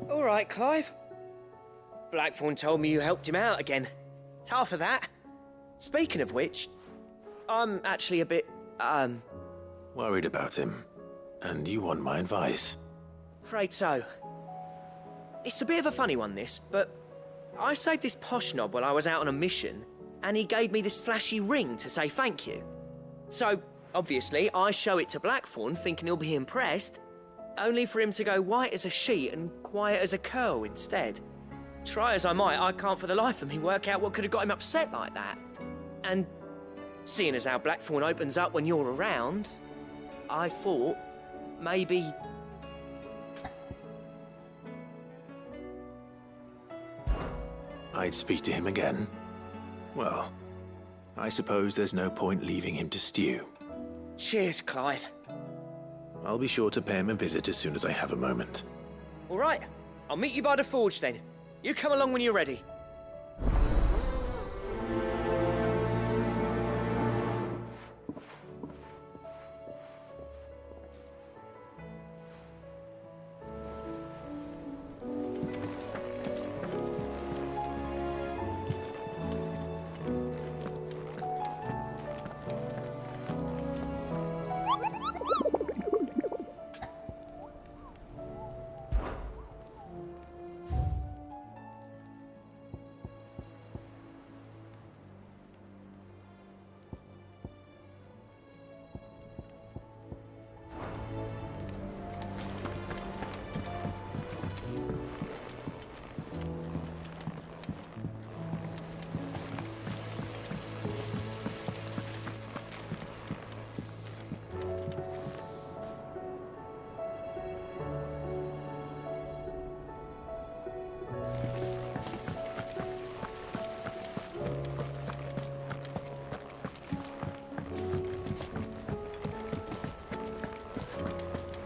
All right, Clive. Blackthorn told me you helped him out again. Tough of that. Speaking of which, I'm actually a bit, worried about him. And you want my advice? afraid so. It's a bit of a funny one, this, but I saved this posh knob while I was out on a mission, and he gave me this flashy ring to say thank you. So, obviously, I show it to Blackthorn, thinking he'll be impressed, only for him to go white as a sheet and quiet as a curl instead. Try as I might, I can't for the life of me work out what could have got him upset like that. And seeing as how Blackthorn opens up when you're around, I thought maybe... I'd speak to him again. Well, I suppose there's no point leaving him to stew. Cheers, Clive. I'll be sure to pay him a visit as soon as I have a moment. All right, I'll meet you by the forge then. You come along when you're ready.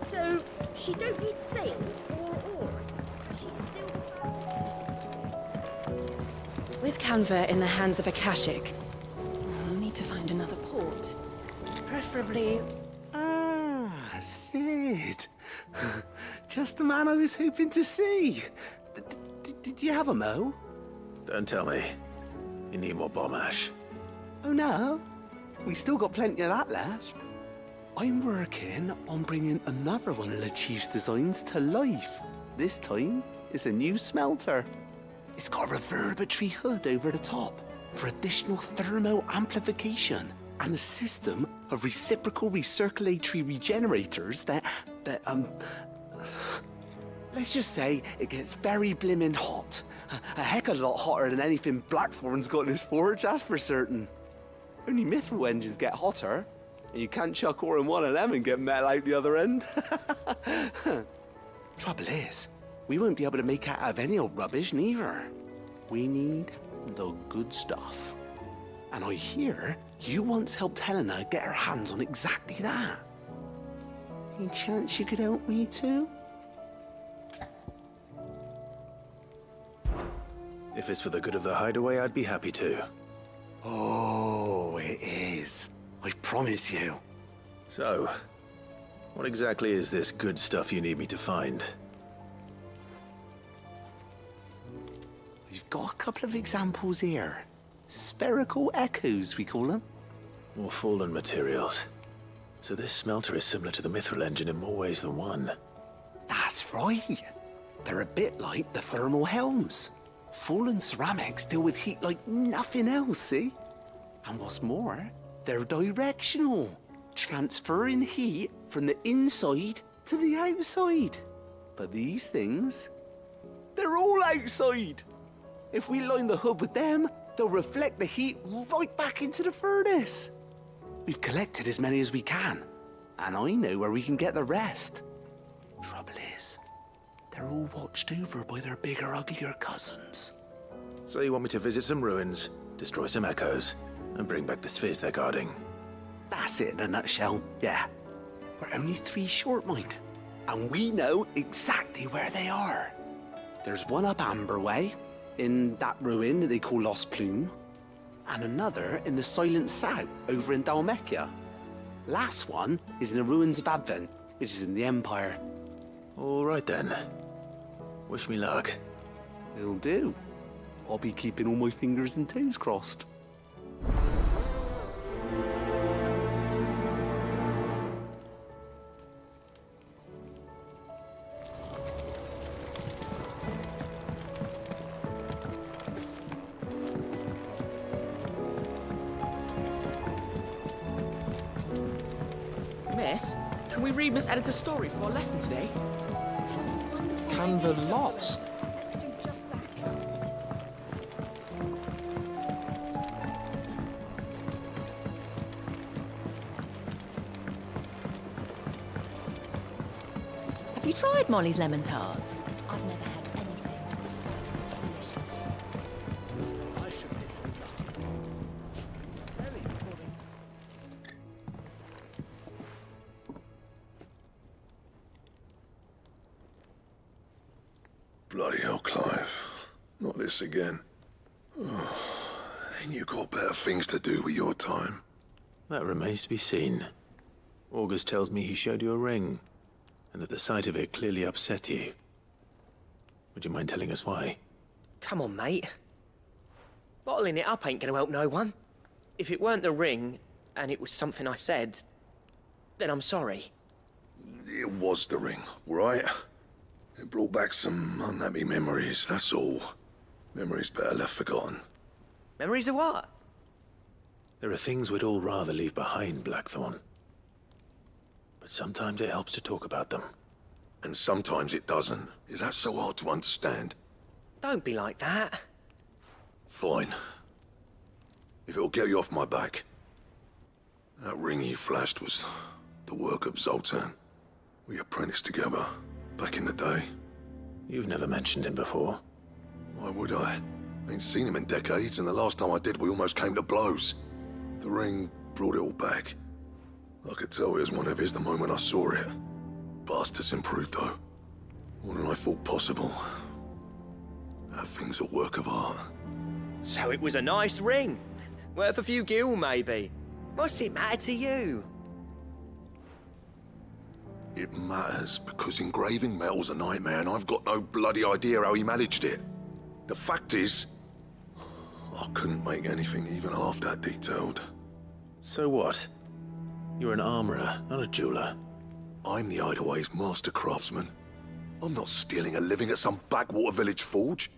So, she don't need sails or oars. She's still... With Canva in the hands of Akashic, we'll need to find another port. Preferably... Ah, Sid. Just the man I was hoping to see. Did you have a mo? Don't tell me. You need more bomb ash. Oh no, we still got plenty of that left. I'm working on bringing another one of the Chief's designs to life. This time, it's a new smelter. It's got a reverberatory hood over the top for additional thermo amplification and a system of reciprocal recirculatory regenerators that let's just say it gets very blimmin' hot. A heck of a lot hotter than anything Blackthorn's got in his forge, that's for certain. Only mithril engines get hotter, and you can't chuck ore in one of them and get metal out the other end. Trouble is, we won't be able to make out of any old rubbish neither. We need the good stuff. And I hear you once helped Helena get her hands on exactly that. Any chance you could help me too? If it's for the good of the hideaway, I'd be happy to. Oh, it is. I promise you. So, What exactly is this good stuff you need me to find? We've got a couple of examples here. Spherical echoes, we call them. More fallen materials. So this smelter is similar to the Mithril engine in more ways than one. That's right. They're a bit like the thermal helms. Fallen ceramics deal with heat like nothing else, see? And what's more, they're directional, transferring heat from the inside to the outside. But these things, they're all outside. If we line the hub with them, they'll reflect the heat right back into the furnace. We've collected as many as we can, and I know where we can get the rest. Trouble is, they're all watched over by their bigger, uglier cousins. So you want me to visit some ruins, destroy some echoes, and bring back the spheres they're guarding? That's it in a nutshell, yeah. We're only 3 short, mind, and we know exactly where they are. There's one up Amber Way, in that ruin that they call Lost Plume, and another in the Silent South over in Dalmekia. Last one is in the ruins of Advent, which is in the Empire. All right then. Wish me luck. It'll do. I'll be keeping all my fingers and toes crossed. Miss, can we read Miss Editor's story for our lesson today? What a wonderful Canva idea, lost. Ursula. Let's do just that. Have you tried Molly's lemon tarts? I've never had anything so delicious. Bloody hell, Clive. Not this again. Oh, ain't you got better things to do with your time? That remains to be seen. August tells me he showed you a ring, and that the sight of it clearly upset you. Would you mind telling us why? Come on, mate. Bottling it up ain't gonna help no one. If it weren't the ring, and it was something I said, then I'm sorry. It was the ring, right? It brought back some unhappy memories, that's all. Memories better left forgotten. Memories of what? There are things we'd all rather leave behind, Blackthorn. But sometimes it helps to talk about them. And sometimes it doesn't. Is that so hard to understand? Don't be like that. Fine. If it'll get you off my back. That ring you flashed was the work of Zoltan. We apprenticed together, back in the day. You've never mentioned him before. Why would I? Ain't seen him in decades, and the last time I did, we almost came to blows. The ring brought it all back. I could tell it was one of his the moment I saw it. Bastard's improved, though. More than I thought possible. That thing's a work of art. So it was a nice ring. Worth a few gil, maybe. What's it matter to you? It matters because engraving metal's a nightmare, and I've got no bloody idea how he managed it. The fact is, I couldn't make anything even half that detailed. So what? You're an armorer, not a jeweler. I'm the Idaway's master craftsman. I'm not stealing a living at some backwater village forge.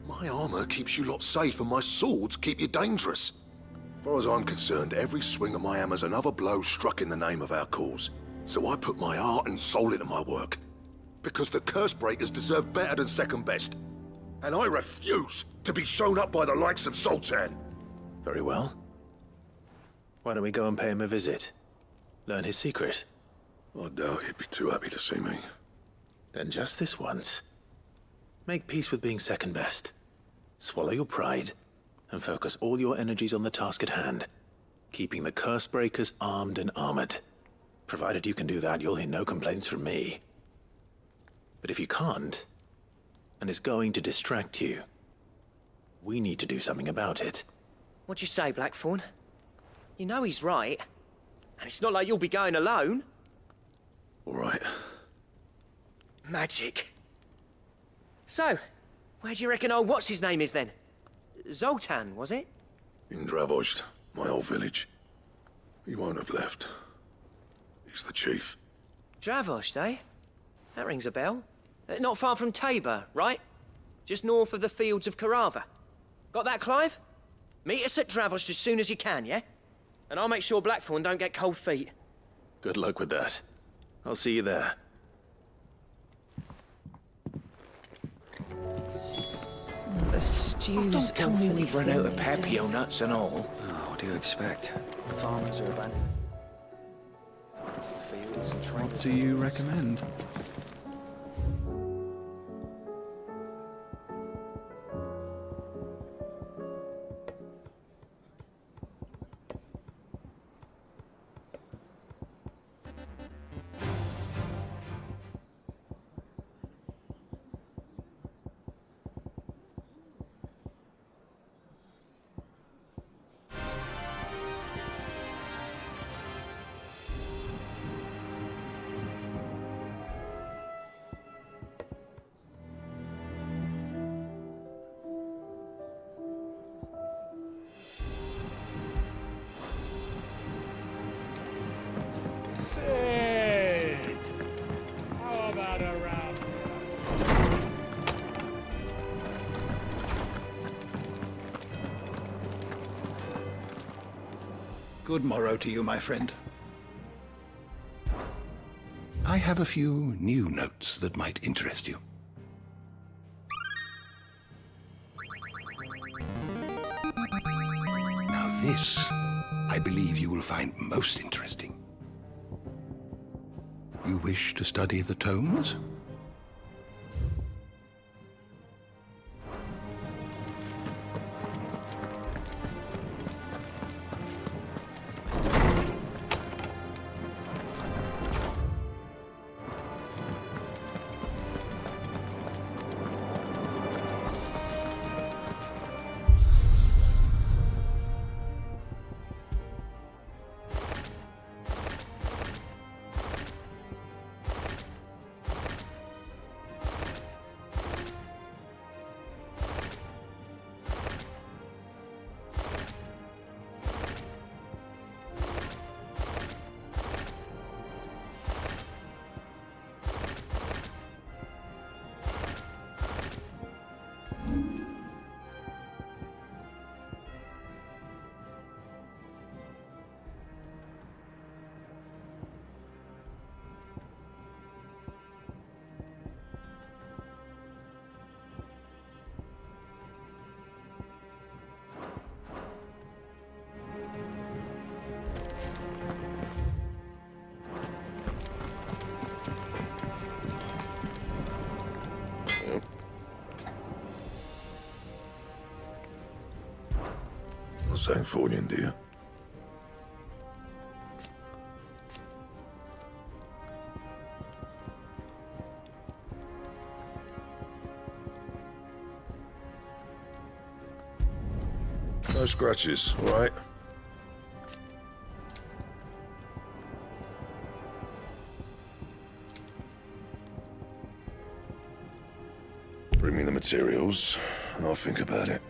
My armor keeps you lot safe, and my swords keep you dangerous. As far as I'm concerned, every swing of my hammer's another blow struck in the name of our cause. So I put my heart and soul into my work. Because the curse breakers deserve better than second best. And I refuse to be shown up by the likes of Zoltan. Very well. Why don't we go and pay him a visit? Learn his secret. I doubt he'd be too happy to see me. Then just this once. Make peace with being second best. Swallow your pride, and focus all your energies on the task at hand. Keeping the curse breakers armed and armored. Provided you can do that, you'll hear no complaints from me. But if you can't, and it's going to distract you, we need to do something about it. What'd you say, Blackthorn? You know he's right. And it's not like you'll be going alone. Magic. So, where do you reckon old what's-his-name is then? Zoltan, was it? In Dravozd, my old village. He won't have left. He's the chief. Dravozd, eh? That rings a bell. Not far from Tabor, right? Just north of the fields of Carava. Got that, Clive? Meet us at Dravozd as soon as you can, yeah? And I'll make sure Blackthorn don't get cold feet. Good luck with that. I'll see you there. The stew's Don't tell me we've run out of these Pepio days. nuts and all. Oh, what do you expect? Farmers are abandoning fields and trains. What do you recommend? Sid! How about a round for us? Good morrow to you, my friend. I have a few new notes that might interest you. Now this, I believe you will find most interesting. You wish to study the tomes? Saying Fordian, do you? No scratches, all right? Bring me the materials, and I'll think about it.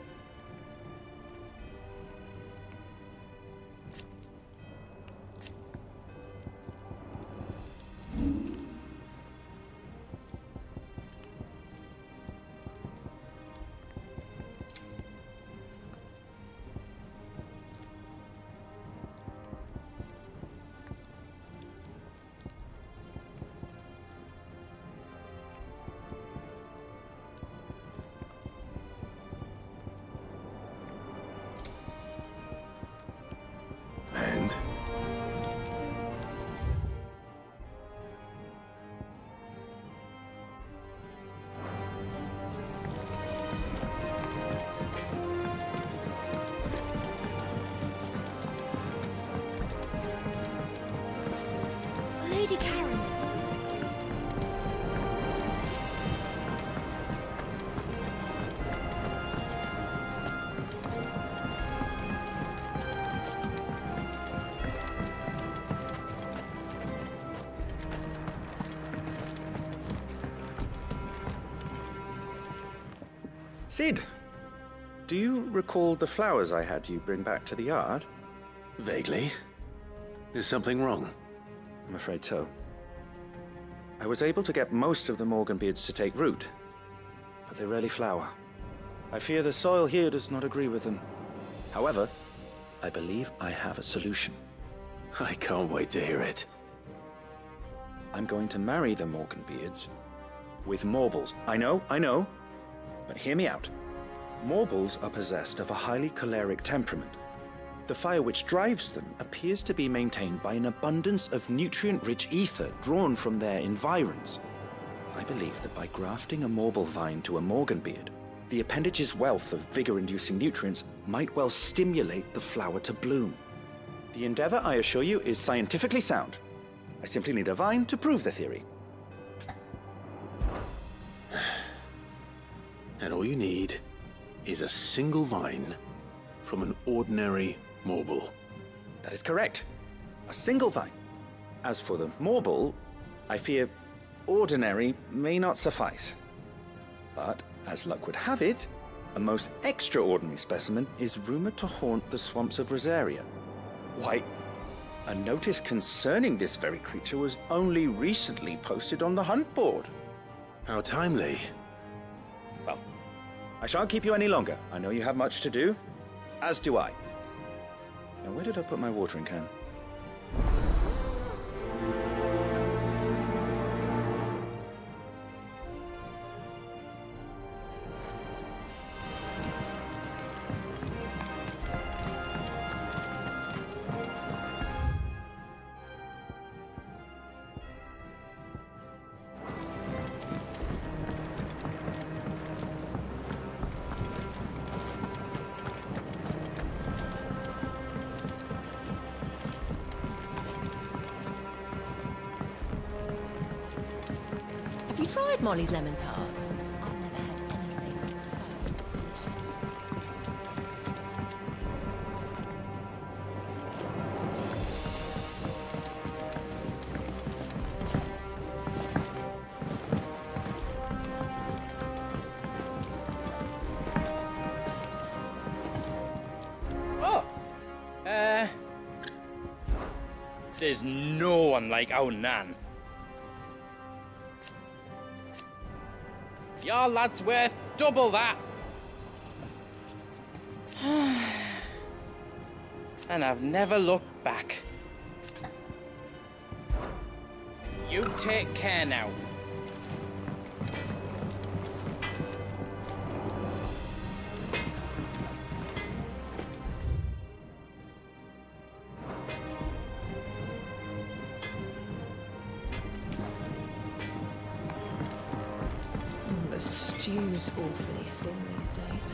Sid, do you recall the flowers I had you bring back to the yard? Vaguely. Is something wrong? I'm afraid so. I was able to get most of the Morganbeards to take root, but they rarely flower. I fear the soil here does not agree with them. However, I believe I have a solution. I can't wait to hear it. I'm going to marry the Morganbeards with Morbles. I know, but hear me out. Morbles are possessed of a highly choleric temperament. The fire which drives them appears to be maintained by an abundance of nutrient-rich ether drawn from their environs. I believe that by grafting a Morble vine to a Morganbeard, the appendage's wealth of vigor-inducing nutrients might well stimulate the flower to bloom. The endeavor, I assure you, is scientifically sound. I simply need a vine to prove the theory. And all you need is a single vine from an ordinary Morble. That is correct. A single vine. As for the Morble, I fear ordinary may not suffice. But, as luck would have it, a most extraordinary specimen is rumored to haunt the swamps of Rosaria. Why, a notice concerning this very creature was only recently posted on the hunt board. How timely. Well, I shan't keep you any longer. I know you have much to do, as do I. Now, where did I put my watering can? Have you tried Molly's lemon tarts? I've never had anything so delicious. Oh! There's no one like our Nan. Your lad's worth double that. And I've never looked back. You take care now. The stew's awfully thin these days.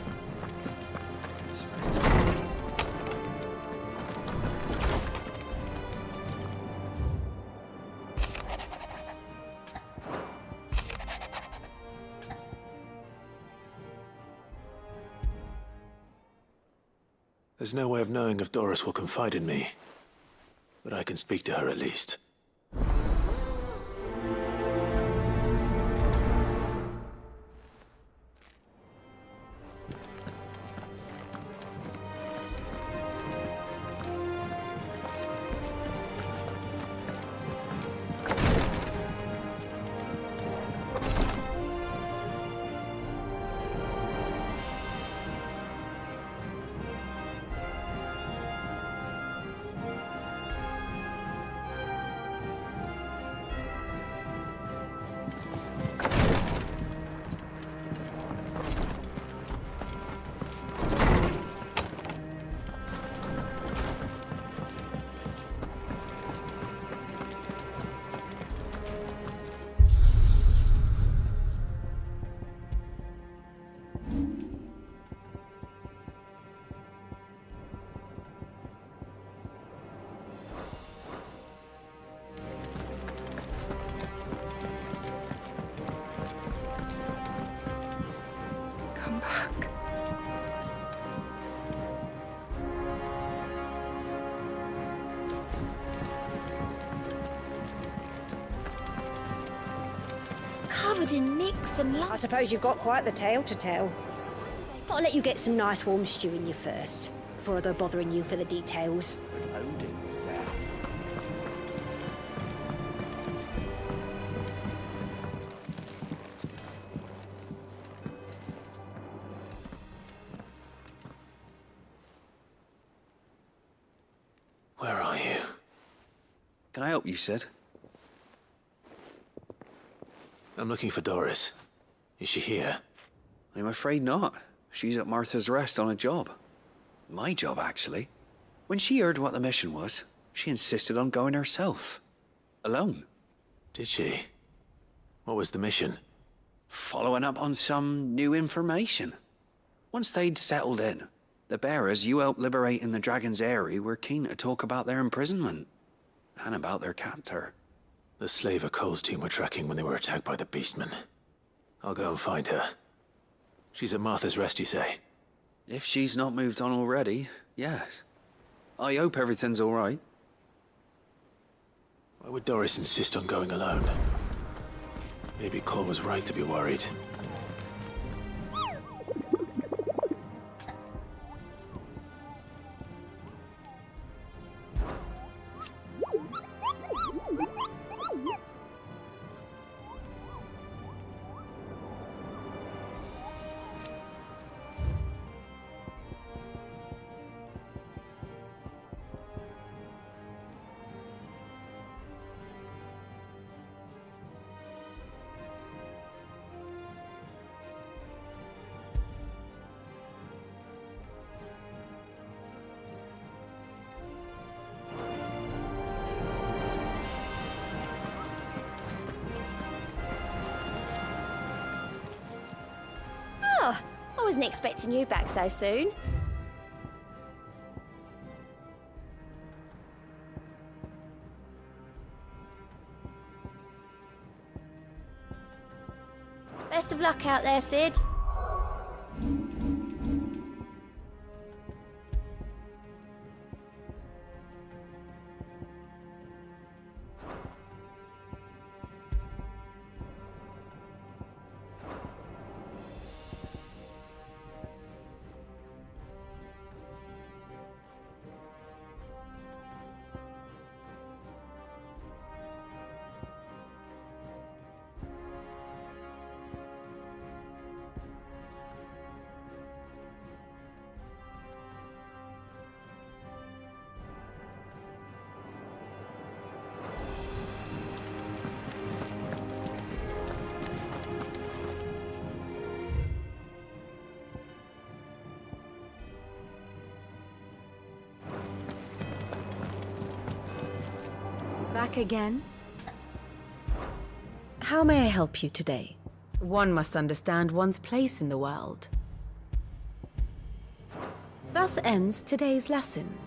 There's no way of knowing if Doris will confide in me, but I can speak to her at least. Come back. Covered in nicks and lumps. I suppose you've got quite the tale to tell. It's a wonder I'll let you get some nice warm stew in you first, before I go bothering you for the details. But Odin was there. Where are you? Can I help you, Sid? I'm looking for Doris. Is she here? I'm afraid not. She's at Martha's Rest on a job. My job, actually. When she heard what the mission was, she insisted on going herself. Alone. Did she? What was the mission? Following up on some new information. Once they'd settled in, the bearers you helped liberate in the Dragon's Eyrie were keen to talk about their imprisonment. And about their captor. The slaver Cole's team were tracking when they were attacked by the Beastmen. I'll go and find her. She's at Martha's Rest, you say? If she's not moved on already, yes. I hope everything's all right. Why would Doris insist on going alone? Maybe Cole was right to be worried. I wasn't expecting you back so soon. Best of luck out there, Sid. Back again? How may I help you today? One must understand one's place in the world. Thus ends today's lesson.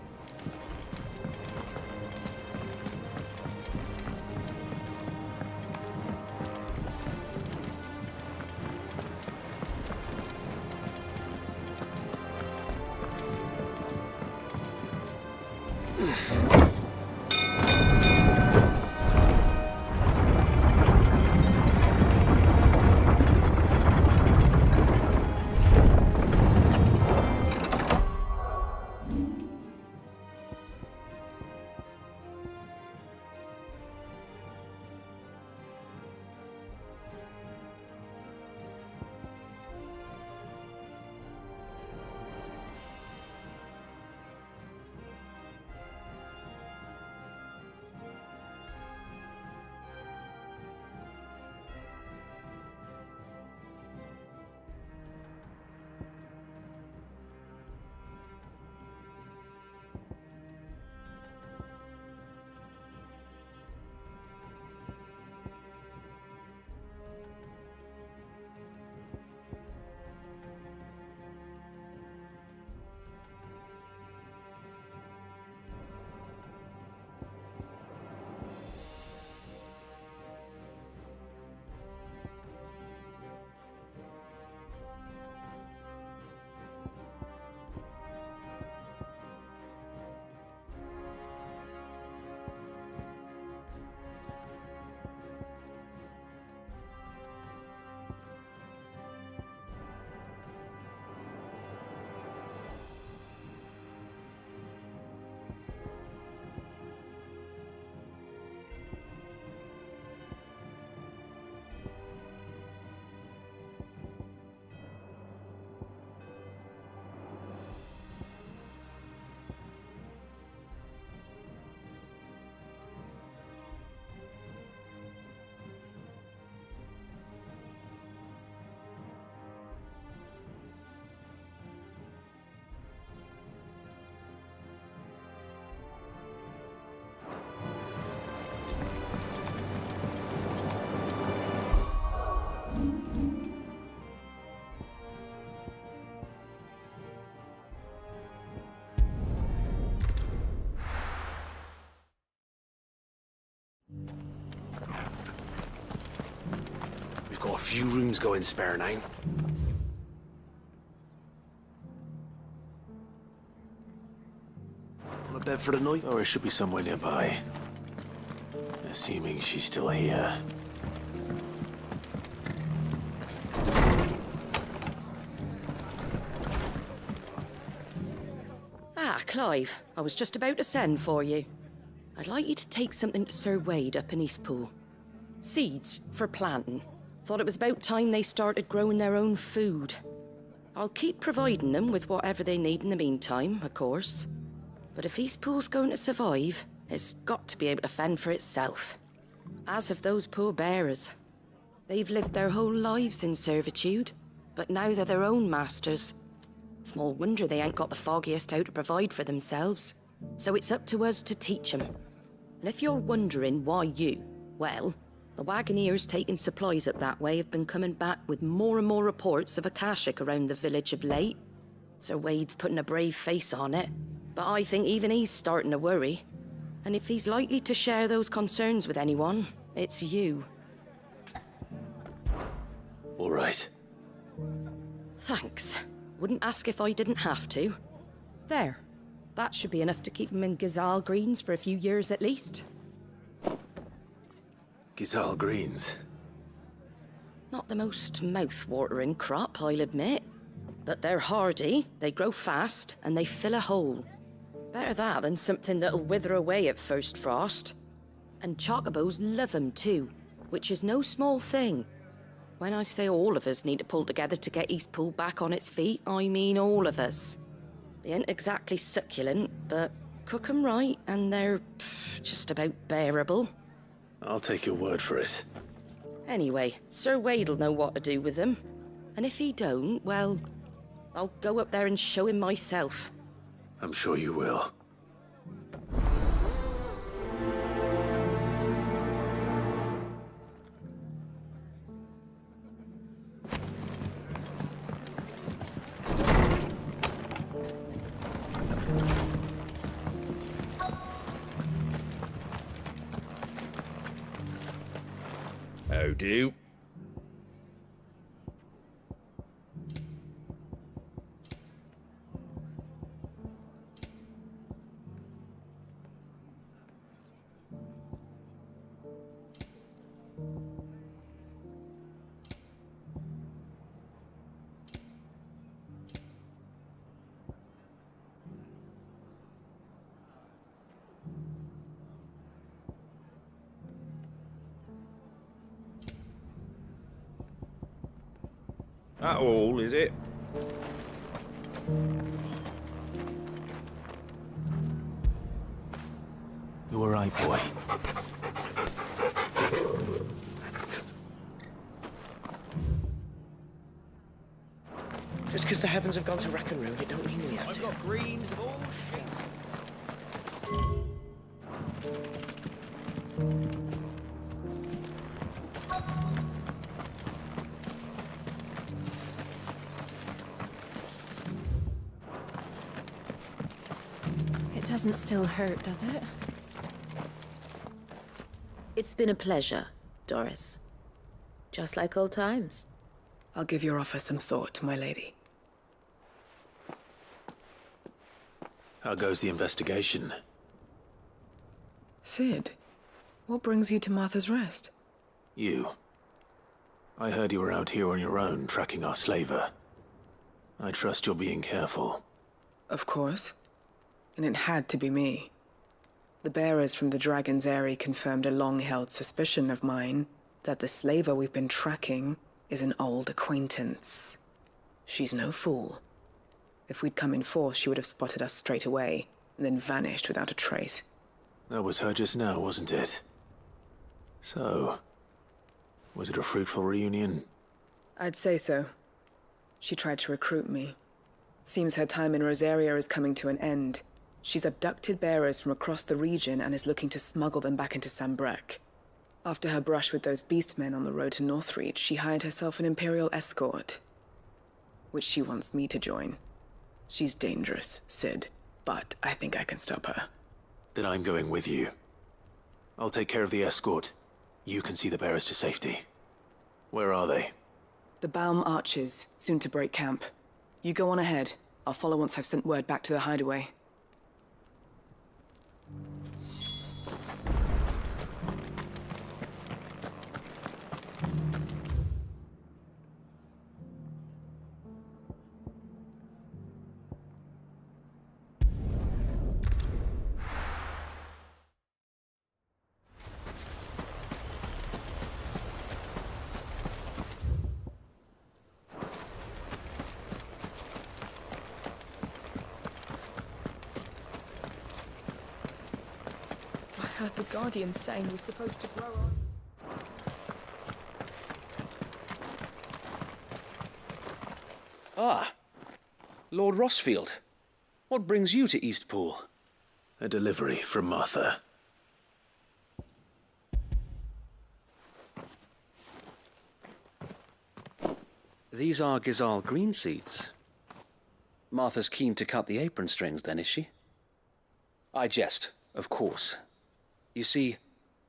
Got a few rooms going spare now. On a bed for the night? Oh, it should be somewhere nearby. Assuming she's still here. Ah, Clive, I was just about to send for you. I'd like you to take something to Sir Wade up in Eastpool. Seeds for planting. Thought it was about time they started growing their own food. I'll keep providing them with whatever they need in the meantime, of course. But if Eastpool's going to survive, it's got to be able to fend for itself. As have those poor bearers. They've lived their whole lives in servitude, but now they're their own masters. Small wonder they ain't got the foggiest how to provide for themselves. So it's up to us to teach them. And if you're wondering why you, well, the Wagoneers taking supplies up that way have been coming back with more and more reports of Akashic around the village of late. Sir Wade's putting a brave face on it, but I think even he's starting to worry. And if he's likely to share those concerns with anyone, it's you. All right. Thanks. Wouldn't ask if I didn't have to. There. That should be enough to keep him in Gazal Greens for a few years at least. Gazal Greens. Not the most mouth-watering crop, I'll admit. But they're hardy, they grow fast, and they fill a hole. Better that than something that'll wither away at first frost. And chocobos love 'em too, which is no small thing. When I say all of us need to pull together to get Eastpool back on its feet, I mean all of us. They ain't exactly succulent, but cook 'em right and they're just about bearable. I'll take your word for it. Anyway, Sir Wade'll know what to do with them. And if he don't, well, I'll go up there and show him myself. I'm sure you will. How do? That all, is it? You all right, boy? Just because the heavens have gone to rack and ruin, it don't mean we have to. I've got greens of all shapes. It doesn't still hurt, does it? It's been a pleasure, Doris. Just like old times. I'll give your offer some thought, my lady. How goes the investigation? Sid, what brings you to Martha's Rest? You. I heard you were out here on your own, tracking our slaver. I trust you're being careful. Of course. And it had to be me. The bearers from the Dragon's Eyrie confirmed a long-held suspicion of mine that the slaver we've been tracking is an old acquaintance. She's no fool. If we'd come in force, she would have spotted us straight away, and then vanished without a trace. That was her just now, wasn't it? So, was it a fruitful reunion? I'd say so. She tried to recruit me. Seems her time in Rosaria is coming to an end. She's abducted bearers from across the region and is looking to smuggle them back into Sambrek. After her brush with those beastmen on the road to Northreach, she hired herself an Imperial escort, which she wants me to join. She's dangerous, Sid, but I think I can stop her. Then I'm going with you. I'll take care of the escort. You can see the bearers to safety. Where are they? The Baum archers, soon to break camp. You go on ahead. I'll follow once I've sent word back to the hideaway. I heard the Guardian saying we're supposed to grow on. Ah, Lord Rosfield. What brings you to Eastpool? A delivery from Martha. These are Gizal green seeds. Martha's keen to cut the apron strings, then, is she? I jest, of course. You see,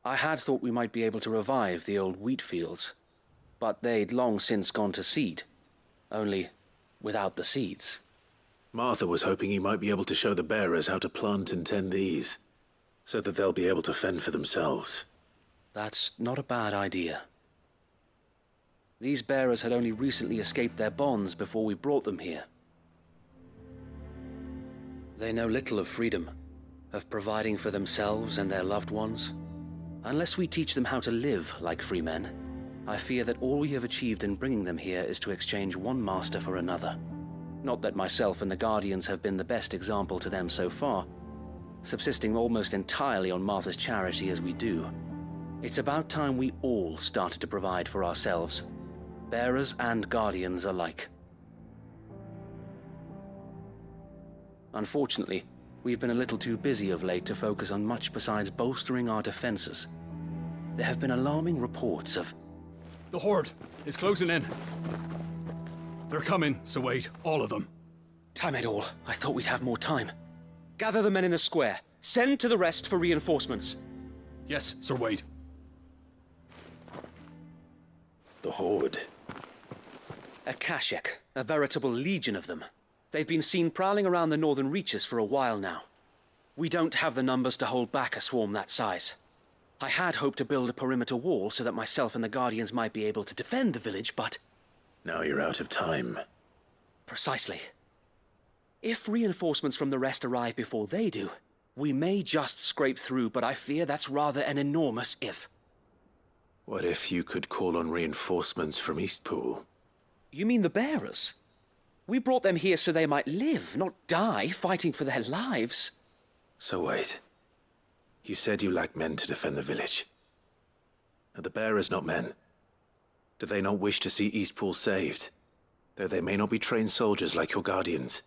I had thought we might be able to revive the old wheat fields, but they'd long since gone to seed, only without the seeds. Martha was hoping you might be able to show the bearers how to plant and tend these, so that they'll be able to fend for themselves. That's not a bad idea. These bearers had only recently escaped their bonds before we brought them here. They know little of freedom, of providing for themselves and their loved ones. Unless we teach them how to live like free men, I fear that all we have achieved in bringing them here is to exchange one master for another. Not that myself and the Guardians have been the best example to them so far, subsisting almost entirely on Martha's charity as we do. It's about time we all started to provide for ourselves, bearers and Guardians alike. Unfortunately, we've been a little too busy of late to focus on much besides bolstering our defenses. There have been alarming reports of... The Horde is closing in. They're coming, so wait, all of them. Damn it all, I thought we'd have more time. Gather the men in the square. Send to the rest for reinforcements. Yes, Sir Wade. The Horde. A Kashek, a veritable legion of them. They've been seen prowling around the northern reaches for a while now. We don't have the numbers to hold back a swarm that size. I had hoped to build a perimeter wall so that myself and the Guardians might be able to defend the village, but... Now you're out of time. Precisely. If reinforcements from the rest arrive before they do, we may just scrape through, but I fear that's rather an enormous if. What if you could call on reinforcements from Eastpool? You mean the bearers? We brought them here so they might live, not die fighting for their lives. So wait. You said you lack men to defend the village. Are the bearers not men? Do they not wish to see Eastpool saved? Though they may not be trained soldiers like your Guardians.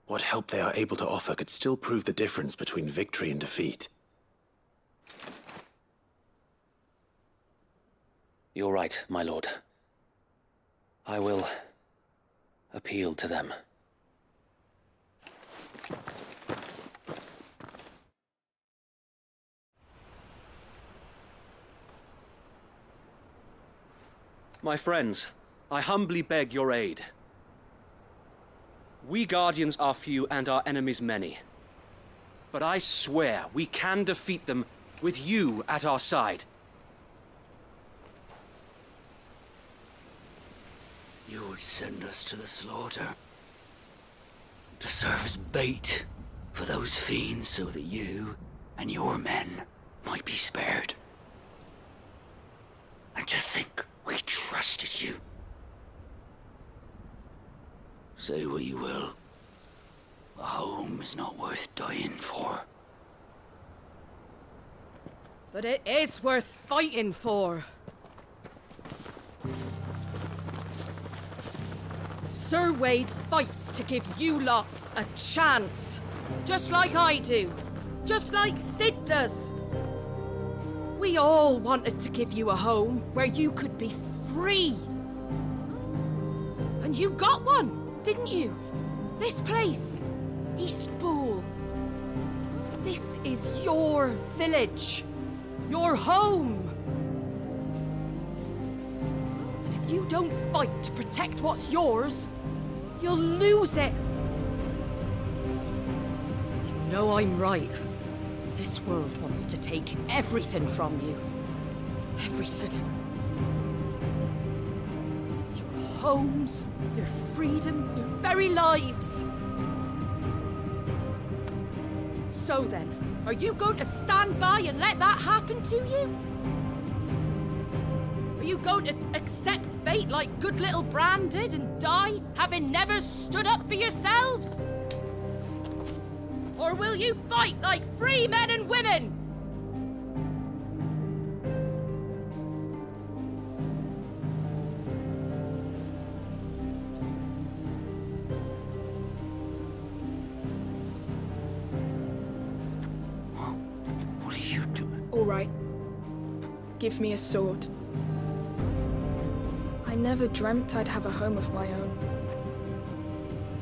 What help they are able to offer could still prove the difference between victory and defeat. You're right, my lord. I will appeal to them. My friends, I humbly beg your aid. We Guardians are few and our enemies many. But I swear we can defeat them with you at our side. You would send us to the slaughter, to serve as bait for those fiends so that you and your men might be spared. And to think we trusted you. Say what you will, a home is not worth dying for. But it is worth fighting for. Sir Wade fights to give you lot a chance. Just like I do. Just like Sid does. We all wanted to give you a home where you could be free. And you got one, didn't you? This place, Eastpool. This is your village. Your home. don't fight to protect what's yours, you'll lose it. You know I'm right. This world wants to take everything from you. Everything. Your homes, your freedom, your very lives. So then, are you going to stand by and let that happen to you? Are you going to accept fate like good little Bran did and die, having never stood up for yourselves? Or will you fight like free men and women? What are you doing? All right. Give me a sword. I never dreamt I'd have a home of my own.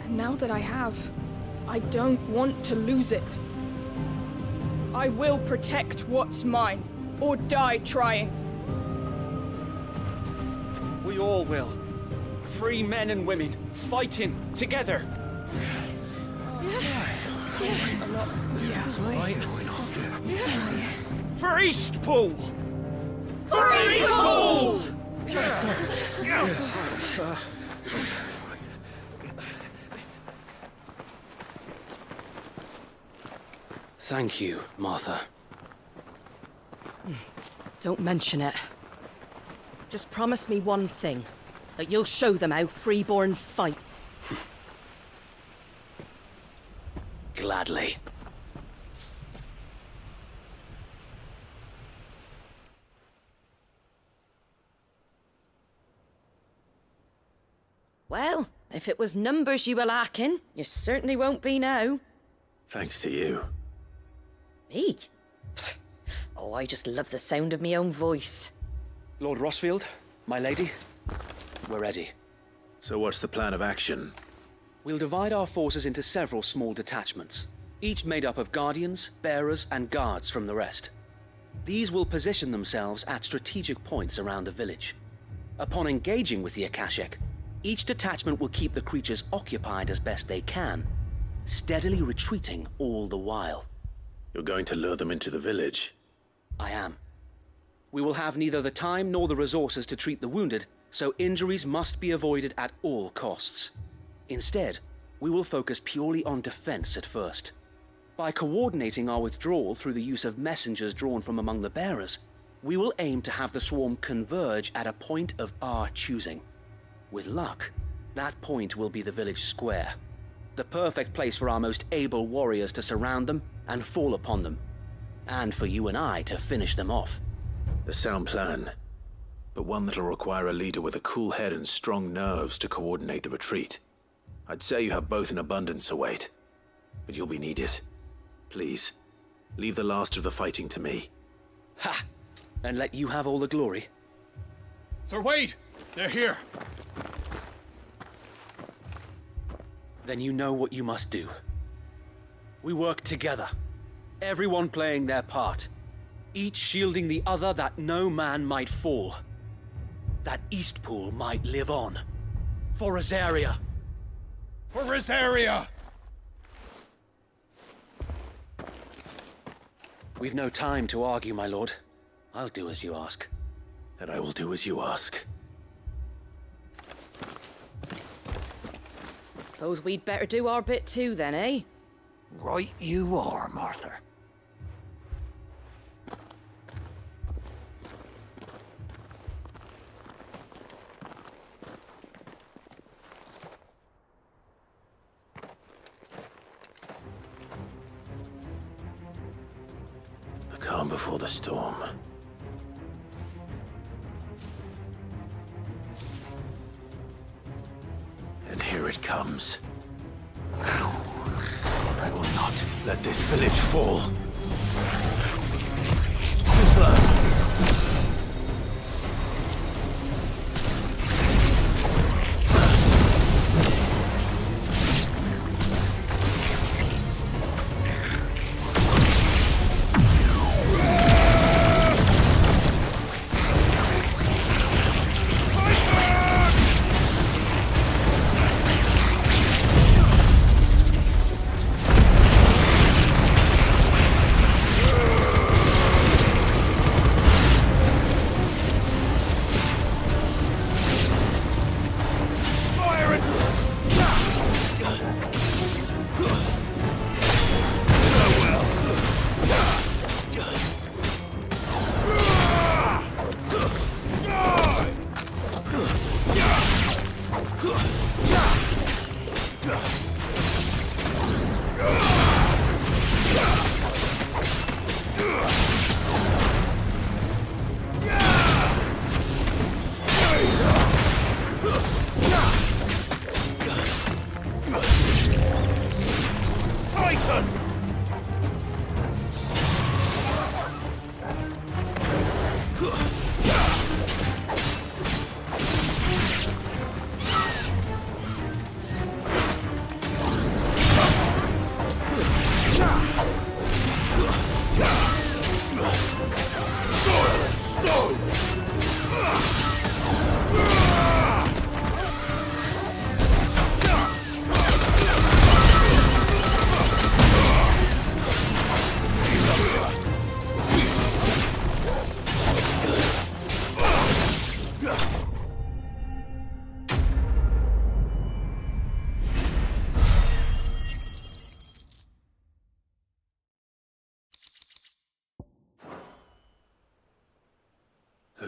And now that I have, I don't want to lose it. I will protect what's mine, or die trying. We all will. Free men and women, fighting together. For Eastpool! For Eastpool! Thank you, Martha. Don't mention it. Just promise me one thing. That you'll show them how freeborn fight. Gladly. Well, if it was numbers you were lacking, you certainly won't be now. Thanks to you. Me? Oh, I just love the sound of my own voice. Lord Rosfield, my lady, we're ready. So what's the plan of action? We'll divide our forces into several small detachments, each made up of guardians, bearers, and guards from the rest. These will position themselves at strategic points around the village. Upon engaging with the Akashic, each detachment will keep the creatures occupied as best they can, steadily retreating all the while. You're going to lure them into the village? I am. We will have neither the time nor the resources to treat the wounded, so injuries must be avoided at all costs. Instead, we will focus purely on defense at first. By coordinating our withdrawal through the use of messengers drawn from among the bearers, we will aim to have the swarm converge at a point of our choosing. With luck, that point will be the village square, the perfect place for our most able warriors to surround them and fall upon them, and for you and I to finish them off. A sound plan, but one that'll require a leader with a cool head and strong nerves to coordinate the retreat. I'd say you have both in abundance, await, but you'll be needed. Please, leave the last of the fighting to me. Ha! And let you have all the glory. Sir Wade! They're here! Then you know what you must do. We work together, everyone playing their part, each shielding the other that no man might fall, that Eastpool might live on. For Rosaria! For Rosaria! We've no time to argue, my lord. I'll do as you ask. And I will do as you ask. Suppose we'd better do our bit too then, eh? Right you are, Martha. The calm before the storm. And here it comes. I will not let this village fall.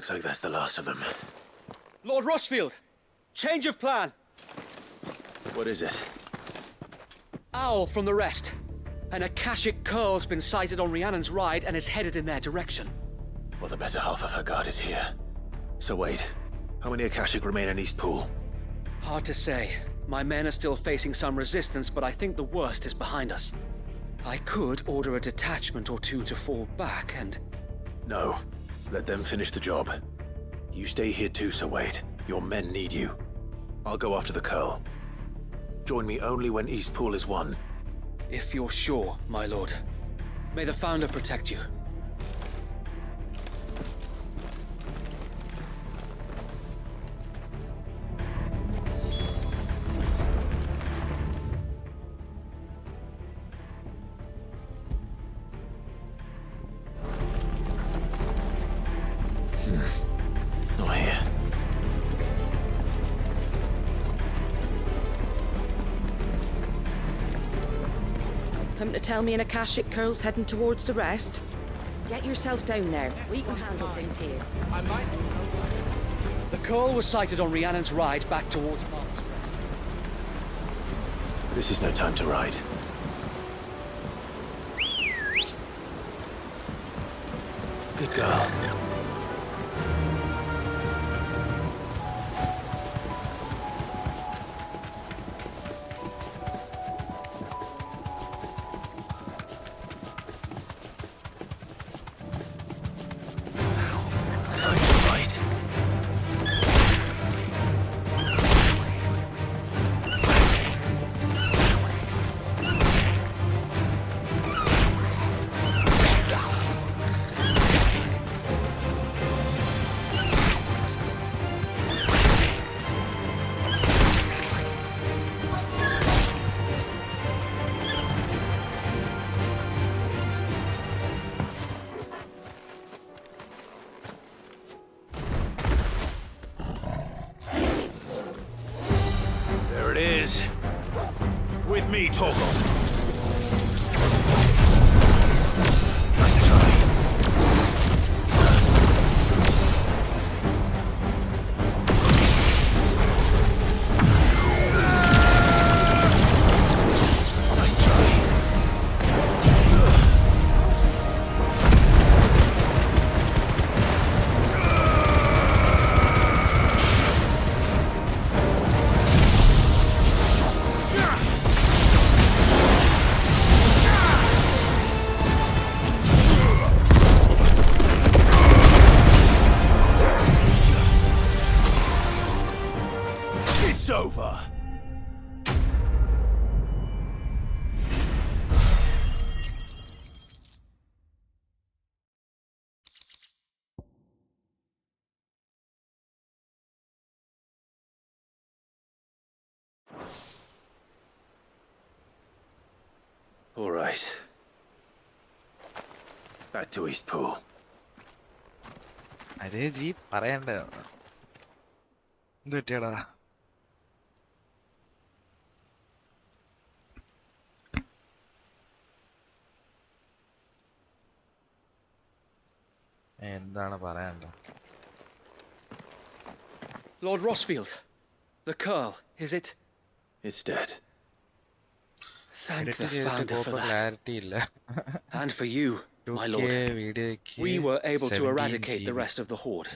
Looks like that's the last of them. Lord Rosfield! Change of plan! What is it? Owl from the rest. An Akashic curl's been sighted on Rhiannon's ride and is headed in their direction. Well, the better half of her guard is here. So wait, how many Akashic remain in Eastpool? Hard to say. My men are still facing some resistance, but I think the worst is behind us. I could order a detachment or two to fall back and... No. Let them finish the job. You stay here too, Sir Wade. Your men need you. I'll go after the Curl. Join me only when Eastpool is won. If you're sure, my lord. May the Founder protect you. Not here. Come to tell me an Akashic curl's heading towards the rest? Get yourself down there. We can handle things here. The curl was sighted on Rhiannon's ride back towards Martha's Rest. This is no time to ride. Good girl. With me, Torgal. Nice try. Nice try. It's over. All right. Back to Eastpool. അതേ G പറയണ്ടായിരുന്നു. എന്ത് പറ്റിയടാ? എന്താണ് പറയണ്ട? Lord Rosfield, the Curl, is it? It's dead. Thank the Founder for that. And for you, my lord. We were able to eradicate the rest of the Horde.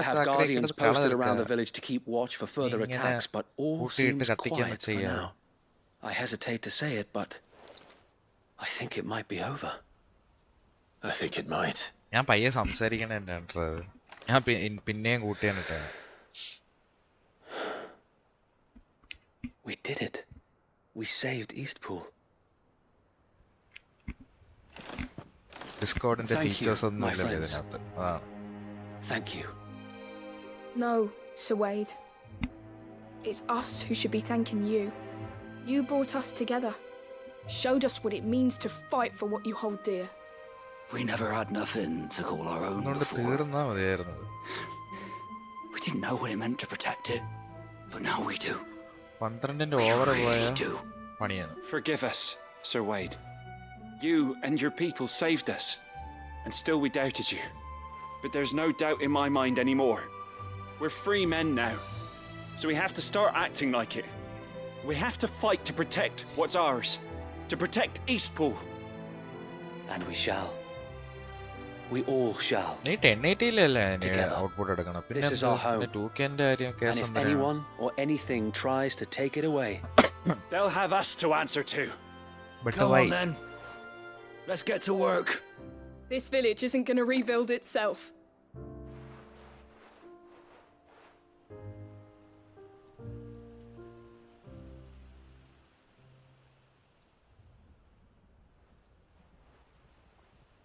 I have guardians posted around the village to keep watch for further attacks, but all seems quiet for now. I hesitate to say it, but I think it might be over. I think it might. ഞാൻ പയ്യെ സംസാരിക്കണേണ്ടത്. ഞാൻ പിന്നെയും കൂട്ടിയാണിട്ടാ. We did it. We saved Eastpool. ഡിസ്കോർഡിന്റെ features ഒന്നും ഇല്ലല്ലോ ഇതിനകത്ത്. അതാണ്. Thank you. No, Sir Wade. It's us who should be thanking you. You brought us together. Showed us what it means to fight for what you hold dear. We never had nothing to call our own before. We didn't know what it meant to protect it, but now we do. Forgive us, Sir Wade. You and your people saved us, and still we doubted you. But there's no doubt in my mind anymore. We're free men now. So we have to start acting like it. We have to fight to protect what's ours. To protect Eastpool. And we shall. We all shall. Together. This is our home. And if anyone or anything tries to take it away, they'll have us to answer to. Come on then. Let's get to work. This village isn't gonna rebuild itself.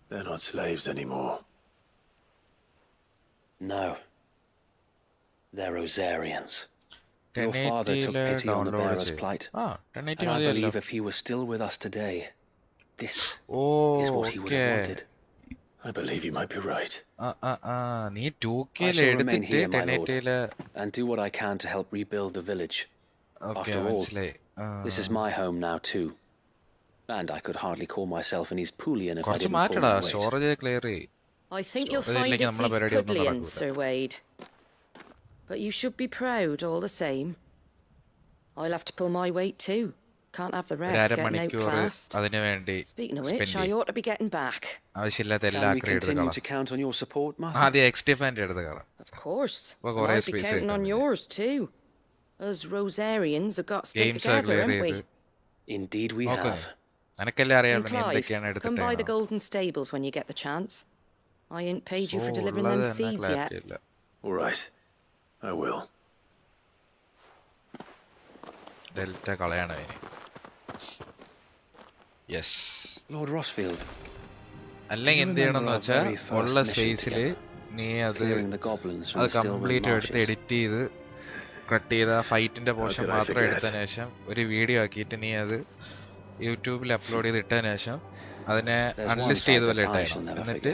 They're not slaves anymore. No. They're Rosarians. Your father took pity on the bearer's plight. And I believe if he was still with us today, this is what he would have wanted. I believe you might be right. I shall remain here, my lord, and do what I can to help rebuild the village. After all, this is my home now too. And I could hardly call myself an Eastpoolian if I didn't pull my weight. I think you'll find it's Eastpoolian, Sir Wade. But you should be proud all the same. I'll have to pull my weight too. Can't have the rest getting outclassed. Speaking of which, I ought to be getting back. Can we continue to count on your support, Martha? Of course. I'll be counting on yours too. Us Rosarians have got to stick together, haven't we? Indeed we have. And Clive, come by the Golden Stables when you get the chance. I ain't paid you for delivering them seeds yet. All right. I will. Yes. Lord Rosfield. അല്ലെങ്കിൽ എന്ത് ചെയ്യണമെന്ന് വെച്ചാൽ ഉള്ള സ്പേസിൽ നീ അത് complete എടുത്ത് edit ചെയ്ത് കട്ട് ചെയ്ത ഫൈറ്റിന്റെ പോർഷൻ മാത്രം എടുത്തതിന് ശേഷം ഒരു വീഡിയോ ആക്കിയിട്ട് നീ അത് യൂട്യൂബിൽ അപ്ലോഡ് ചെയ്ത് ഇട്ടതിന് ശേഷം അതിനെ അൺലിസ്റ്റ് ചെയ്ത പോലെ ഇട്ടായിരുന്നു. എന്നിട്ട്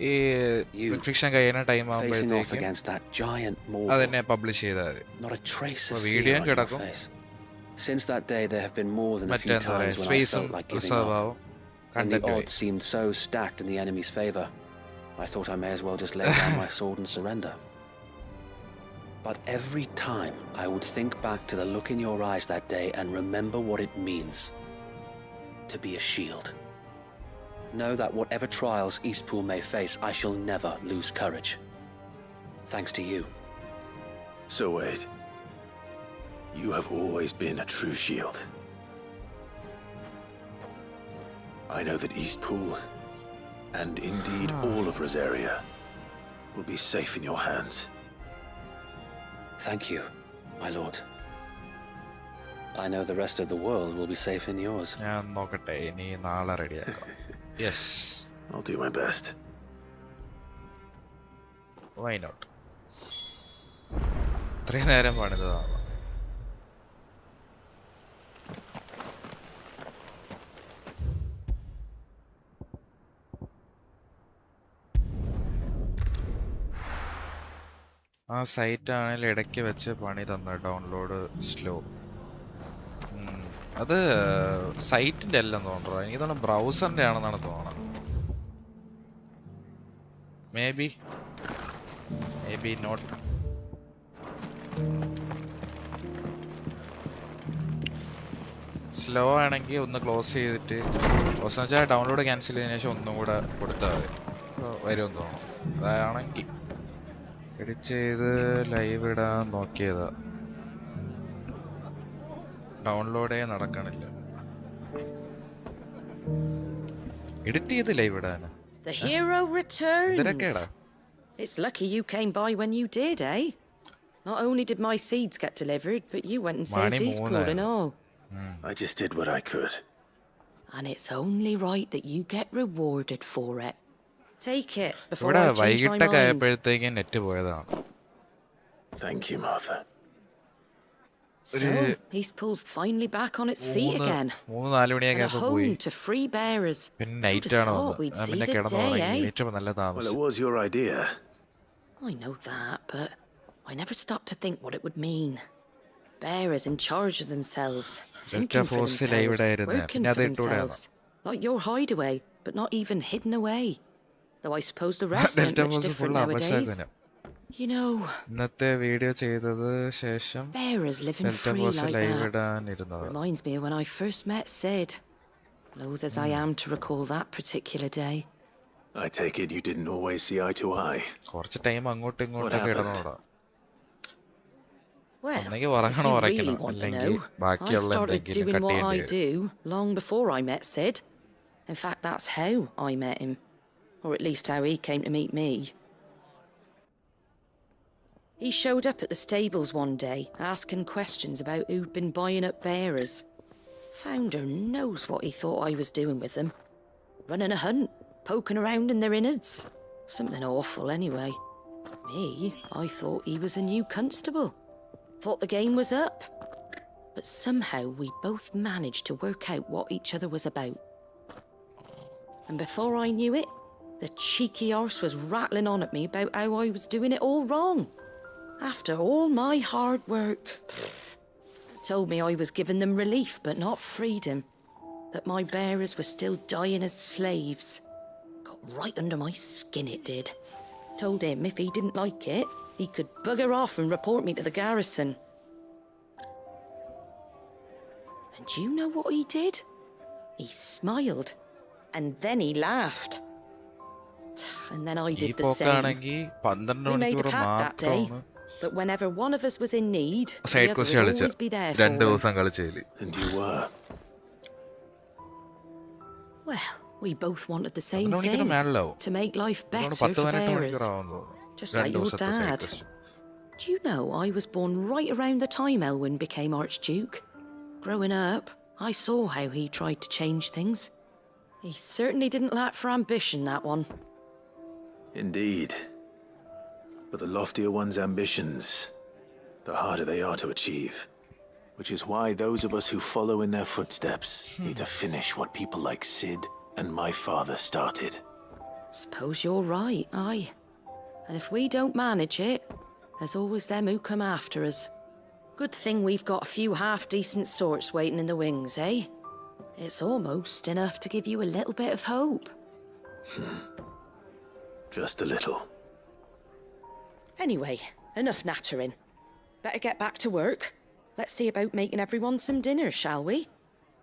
ഈ ഫിക്ഷൻ കഴിയുന്ന ടൈം ആകുമ്പോഴത്തേക്കും അതിനെ പബ്ലിഷ് ചെയ്താൽ മതി. വീഡിയോ കിടക്കും. Since that day, there have been more than a few times when I felt like giving up. When the odds seemed so stacked in the enemy's favor, I thought I may as well just lay down my sword and surrender. But every time, I would think back to the look in your eyes that day and remember what it means to be a shield. Know that whatever trials Eastpool may face, I shall never lose courage. Thanks to you. So Wade, you have always been a true shield. I know that Eastpool, and indeed all of Rosaria, will be safe in your hands. Thank you, my lord. I know the rest of the world will be safe in yours. Yes. I'll do my best. Why not? ഇത്രയും നേരം പണിതാണ്. ആ site ആണെങ്കിൽ ഇടയ്ക്ക് വെച്ച് പണി തന്ന download slow. അത് സൈറ്റിന്റെ അല്ലെന്ന് തോന്നുന്നു. എനിക്ക് തോന്നുന്നു ബ്രൗസറിന്റെ ആണെന്നാണ് തോന്നുന്നത്. May be not. സ്ലോ ആണെങ്കിൽ ഒന്ന് ക്ലോസ് ചെയ്തിട്ട് വെച്ചാൽ ഡൗൺലോഡ് ക്യാൻസൽ ചെയ്തതിനു ശേഷം ഒന്നും കൂടെ കൊടുത്താൽ വരുമെന്ന് തോന്നുന്നു. അതാണെങ്കിൽ എഡിറ്റ് ചെയ്ത് ലൈവ് ഇടാൻ നോക്കിയതാ. ഡൗൺലോഡേ നടക്കണില്ല. എഡിറ്റ് ചെയ്ത് live ഇടാന്. The hero returns. It's lucky you came by when you did, eh? Not only did my seeds get delivered, but you went and saved Eastpool and all. I just did what I could. And it's only right that you get rewarded for it. Take it before I change my mind. Thank you, Martha. So, Eastpool's finally back on its feet again. And a home to free bearers. Who'd have thought we'd see the day, eh? Well, it was your idea. I know that, but I never stopped to think what it would mean. Bearers in charge of themselves, thinking for themselves, working for themselves. Like your hideaway, but not even hidden away. Though I suppose the rest ain't much different nowadays. You know, ഇന്നത്തെ video ചെയ്തത് ശേഷം bearers living Delta free Boss like live that ഇടാനിരുന്നത്. reminds me of when I first met Sid. Loath as I am to recall that particular day. I take it you didn't always see eye to eye. കുറച്ച് time അങ്ങോട്ടും ഇങ്ങോട്ടൊക്കെ ഇടണോടാ. Well, ഒന്നെങ്കിൽ if ഉറങ്ങണം you ഉറക്കണം really want to അല്ലെങ്കിൽ know, I ബാക്കിയുള്ള started എന്തെങ്കിലും doing cut what I ചെയ്യേണ്ടി വരും. do long before I met Sid. In fact, that's how I met him. Or at least how he came to meet me. He showed up at the stables one day, asking questions about who'd been buying up bearers. Founder knows what he thought I was doing with them. Running a hunt, poking around in their innards. Something awful, anyway. Me, I thought he was a new constable. Thought the game was up. But somehow we both managed to work out what each other was about. And before I knew it, the cheeky arse was rattling on at me about how I was doing it all wrong. After all my hard work. Told me I was giving them relief, but not freedom. That my bearers were still dying as slaves. Got right under my skin, it did. Told him if he didn't like it, he could bugger off and report me to the garrison. And do you know what he did? He smiled. And then he laughed. And then I did the same. We made a pact that day that whenever one of us was in need, the other would always be there for him. And you were. Well, we both wanted the same thing. To make life better for bearers. Just like your dad. Do you know I was born right around the time Elwyn became Archduke? Growing up, I saw how he tried to change things. He certainly didn't lack for ambition, that one. Indeed. But the loftier one's ambitions, the harder they are to achieve. Which is why those of us who follow in their footsteps need to finish what people like Sid and my father started. Suppose you're right, aye. And if we don't manage it, there's always them who come after us. Good thing we've got a few half-decent sorts waiting in the wings, eh? It's almost enough to give you a little bit of hope. Just a little. Anyway, enough nattering. Better get back to work. Let's see about making everyone some dinner, shall we?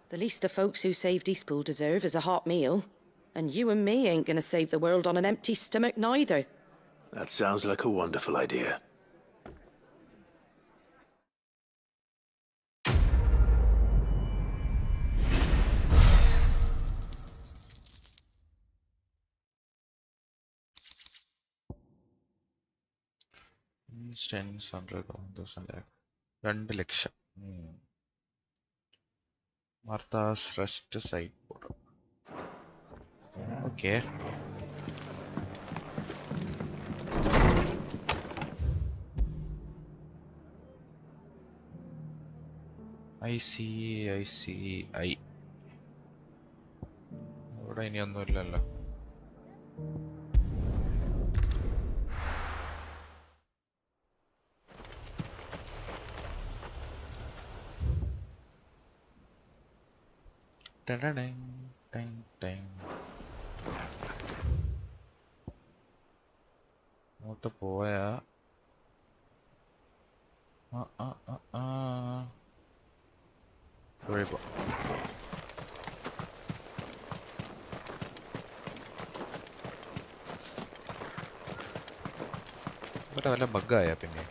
The least the folks who saved Eastpool deserve is a hot meal. And you and me ain't gonna save the world on an empty stomach neither. That sounds like a wonderful idea. Instance 100,000 2 lakh. Martha's rest sideboard. Okay. I see. ഇവിടെ ഇനിയൊന്നുമില്ലല്ലോ. അങ്ങോട്ട് പോയാ ഇവിടെ വല്ല ബഗ്ഗായ പിന്നെ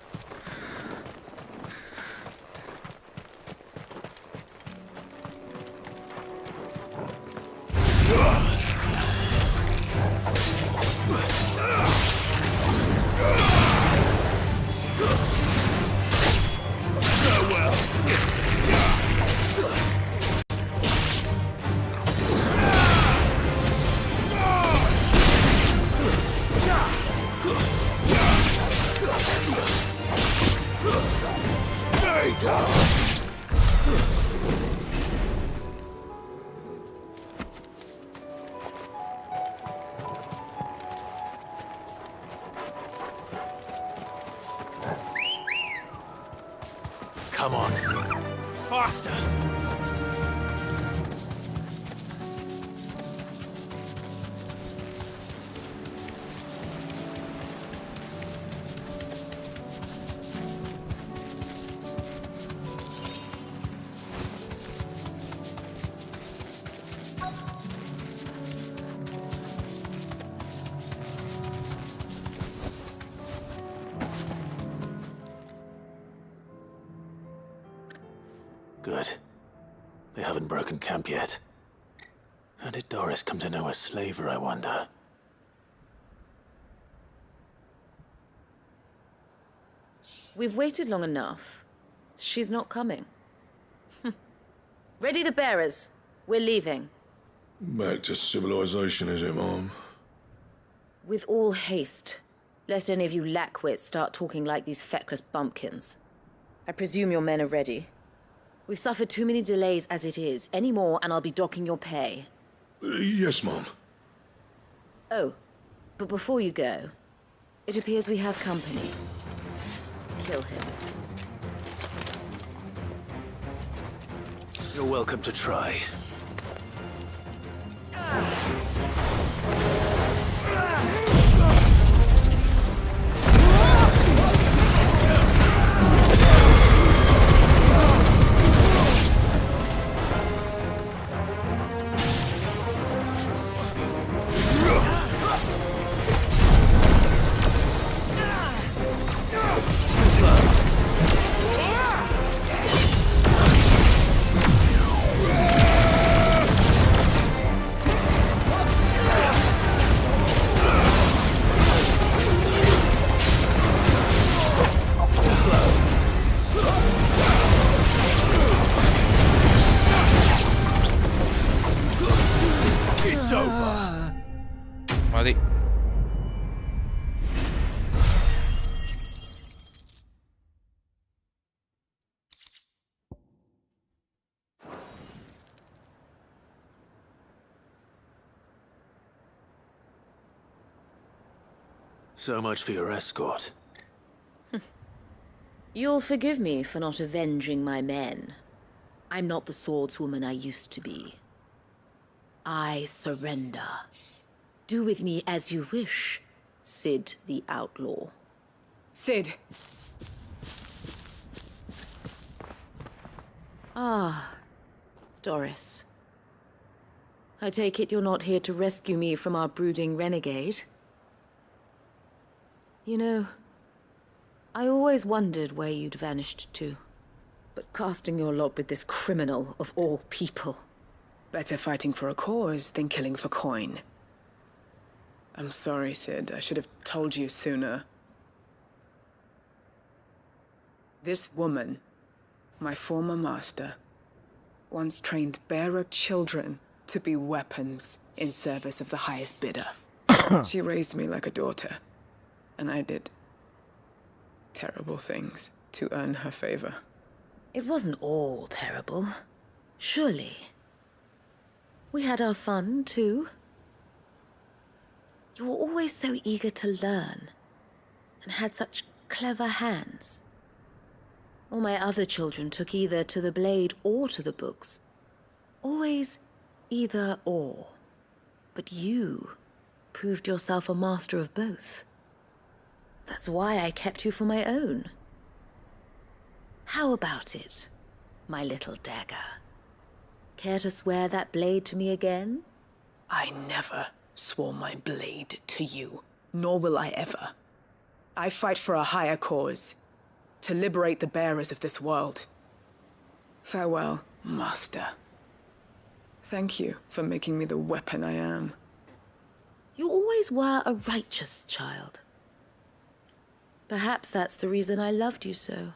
Come on. Faster! Good. They haven't broken camp yet. How did Doris come to know a slaver, I wonder? We've waited long enough. She's not coming. Ready the bearers. We're leaving. Back to civilization, is it, Mom? With all haste, lest any of you lackwits start talking like these feckless bumpkins. I presume your men are ready. We've suffered too many delays as it is. Any more, and I'll be docking your pay. Yes, Mom. Oh, but before you go, it appears we have company. Kill him. You're welcome to try. മതി. So much for your escort. You'll forgive me for not avenging my men. I'm not the swordswoman I used to be. I surrender. Do with me as you wish, Sid the Outlaw. Sid! Ah, Doris. I take it you're not here to rescue me from our brooding renegade? You know, I always wondered where you'd vanished to. But casting your lot with this criminal of all people. Better fighting for a cause than killing for coin. I'm sorry, Sid. I should have told you sooner. This woman, my former master, once trained bearer children to be weapons in service of the highest bidder. She raised me like a daughter, and I did terrible things to earn her favor. It wasn't all terrible, surely. We had our fun, too. You were always so eager to learn, and had such clever hands. All my other children took either to the blade or to the books. Always either or. But you proved yourself a master of both. That's why I kept you for my own. How about it, my little dagger? Care to swear that blade to me again? I never swore my blade to you, nor will I ever. I fight for a higher cause, to liberate the bearers of this world. Farewell, Master. Thank you for making me the weapon I am. You always were a righteous child. Perhaps that's the reason I loved you so.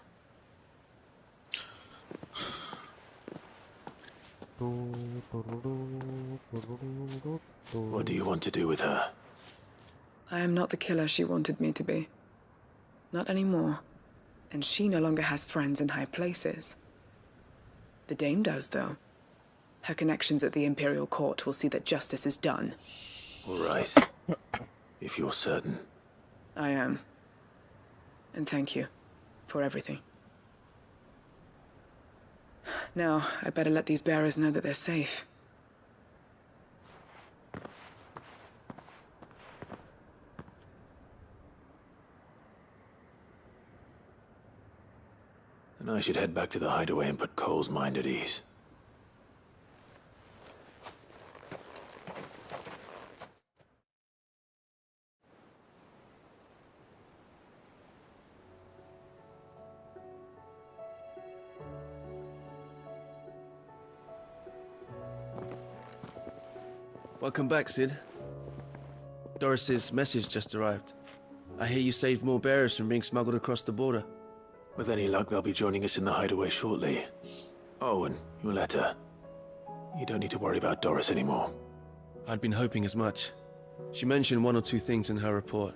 What do you want to do with her? I am not the killer she wanted me to be. Not anymore. And she no longer has friends in high places. The Dame does, though. Her connections at the Imperial Court will see that justice is done. All right. If you're certain. I am. And thank you for everything. Now, I better let these bearers know that they're safe. And I should head back to the hideaway and put Cole's mind at ease. Welcome back, Sid. Doris's message just arrived. I hear you saved more bearers from being smuggled across the border. With any luck, they'll be joining us in the hideaway shortly. Oh, and your letter. You don't need to worry about Doris anymore. I'd been hoping as much. She mentioned one or two things in her report.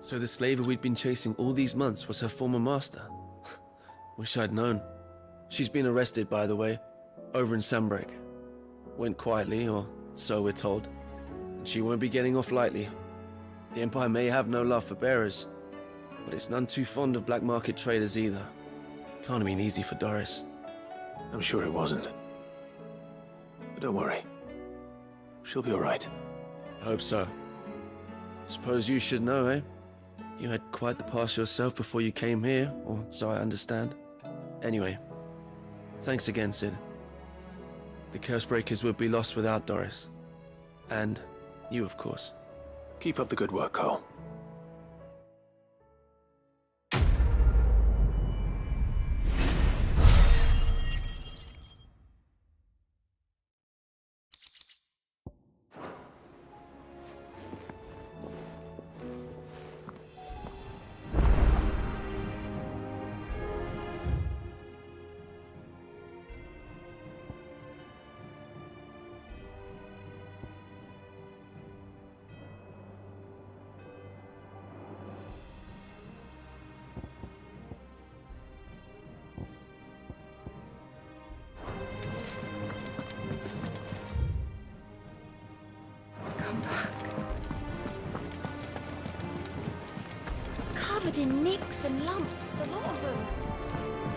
So the slaver we'd been chasing all these months was her former master. Wish I'd known. She's been arrested, by the way, over in Sunbreak. Went quietly, or so we're told. And she won't be getting off lightly. The Empire may have no love for bearers, but it's none too fond of black market traders either. Can't have been easy for Doris. I'm sure it wasn't. But don't worry. She'll be all right. I hope so. Suppose you should know, eh? You had quite the past yourself before you came here, or so I understand. Anyway, thanks again, Sid. The Cursebreakers would be lost without Doris. And you, of course. Keep up the good work, Cole. Covered in nicks and lumps, the lot of them.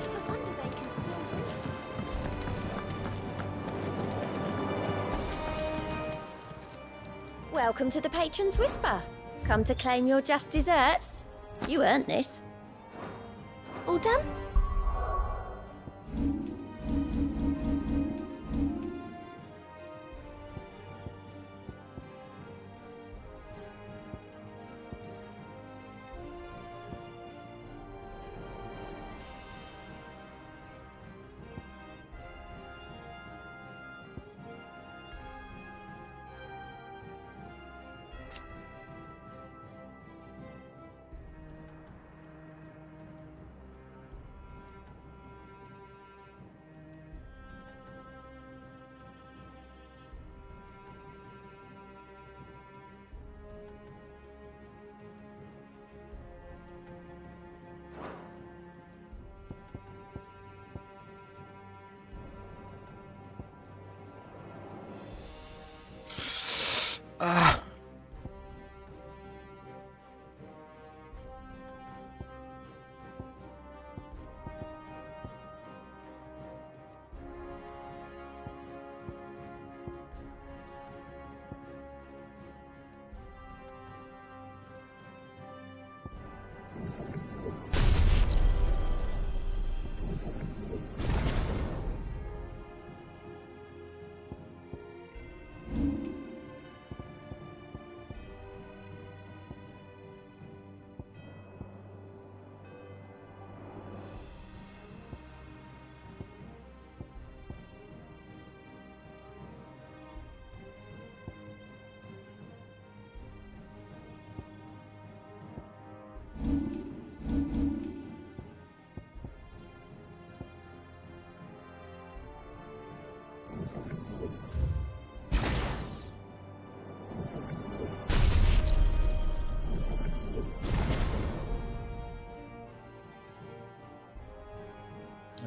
It's a wonder they can still breathe. Welcome to the Patron's Whisper. Come to claim your just desserts. You earned this. All done?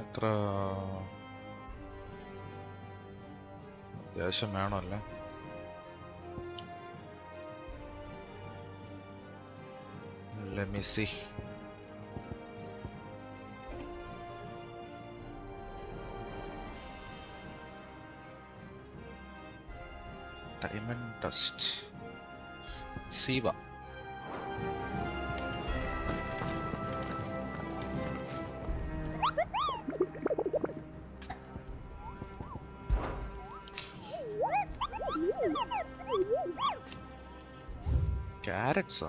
എത്ര അത്യാവശ്യം വേണമല്ലേ? Let me see. Diamond dust. Shiva. Carrots.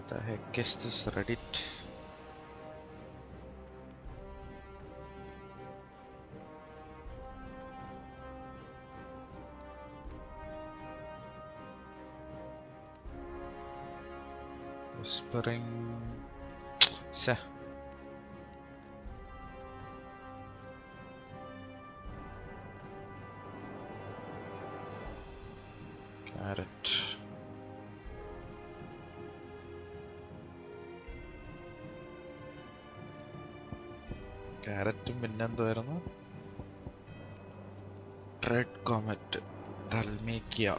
The heck is this Reddit? Whispering. Sir. Carrot. Carrot പിന്നെന്തുവായിരുന്നു? Red Comet, Dalmatia.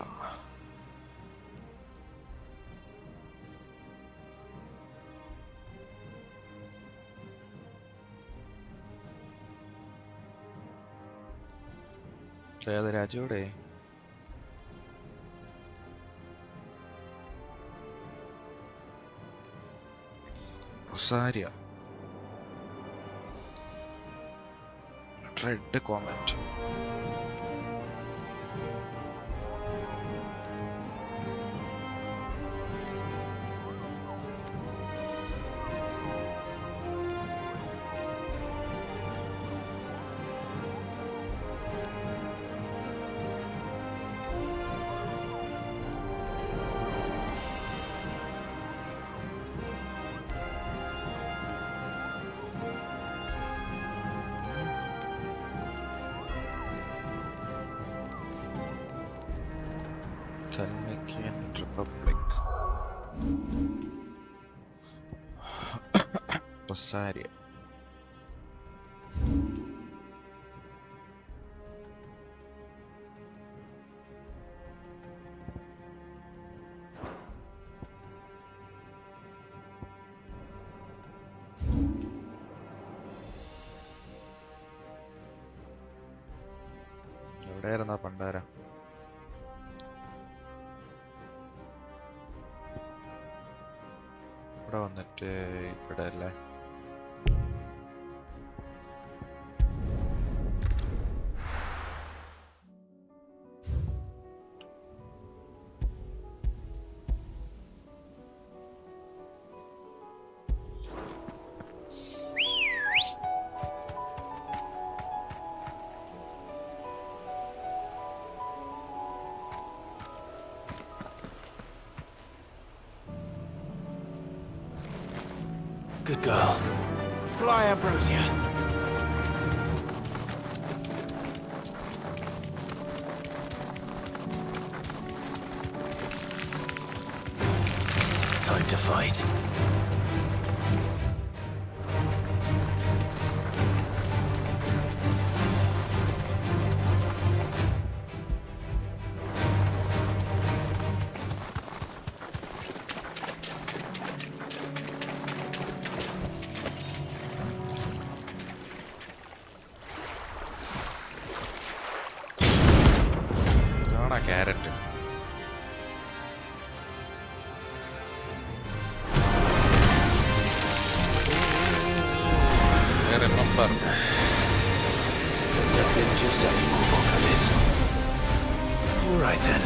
ഏത് രാജ്യയുടെ? Rosaria. Red Comet. Dalmatian Republic. Rosaria. എവിടെയായിരുന്നാ പണ്ടാര? ഇവിടെ വന്നിട്ട് ഇവിടെ അല്ലേ? Good girl. Fly, Ambrosia. Time to fight. Carrot. I remember. Couldn't have been just any more of it. All right then.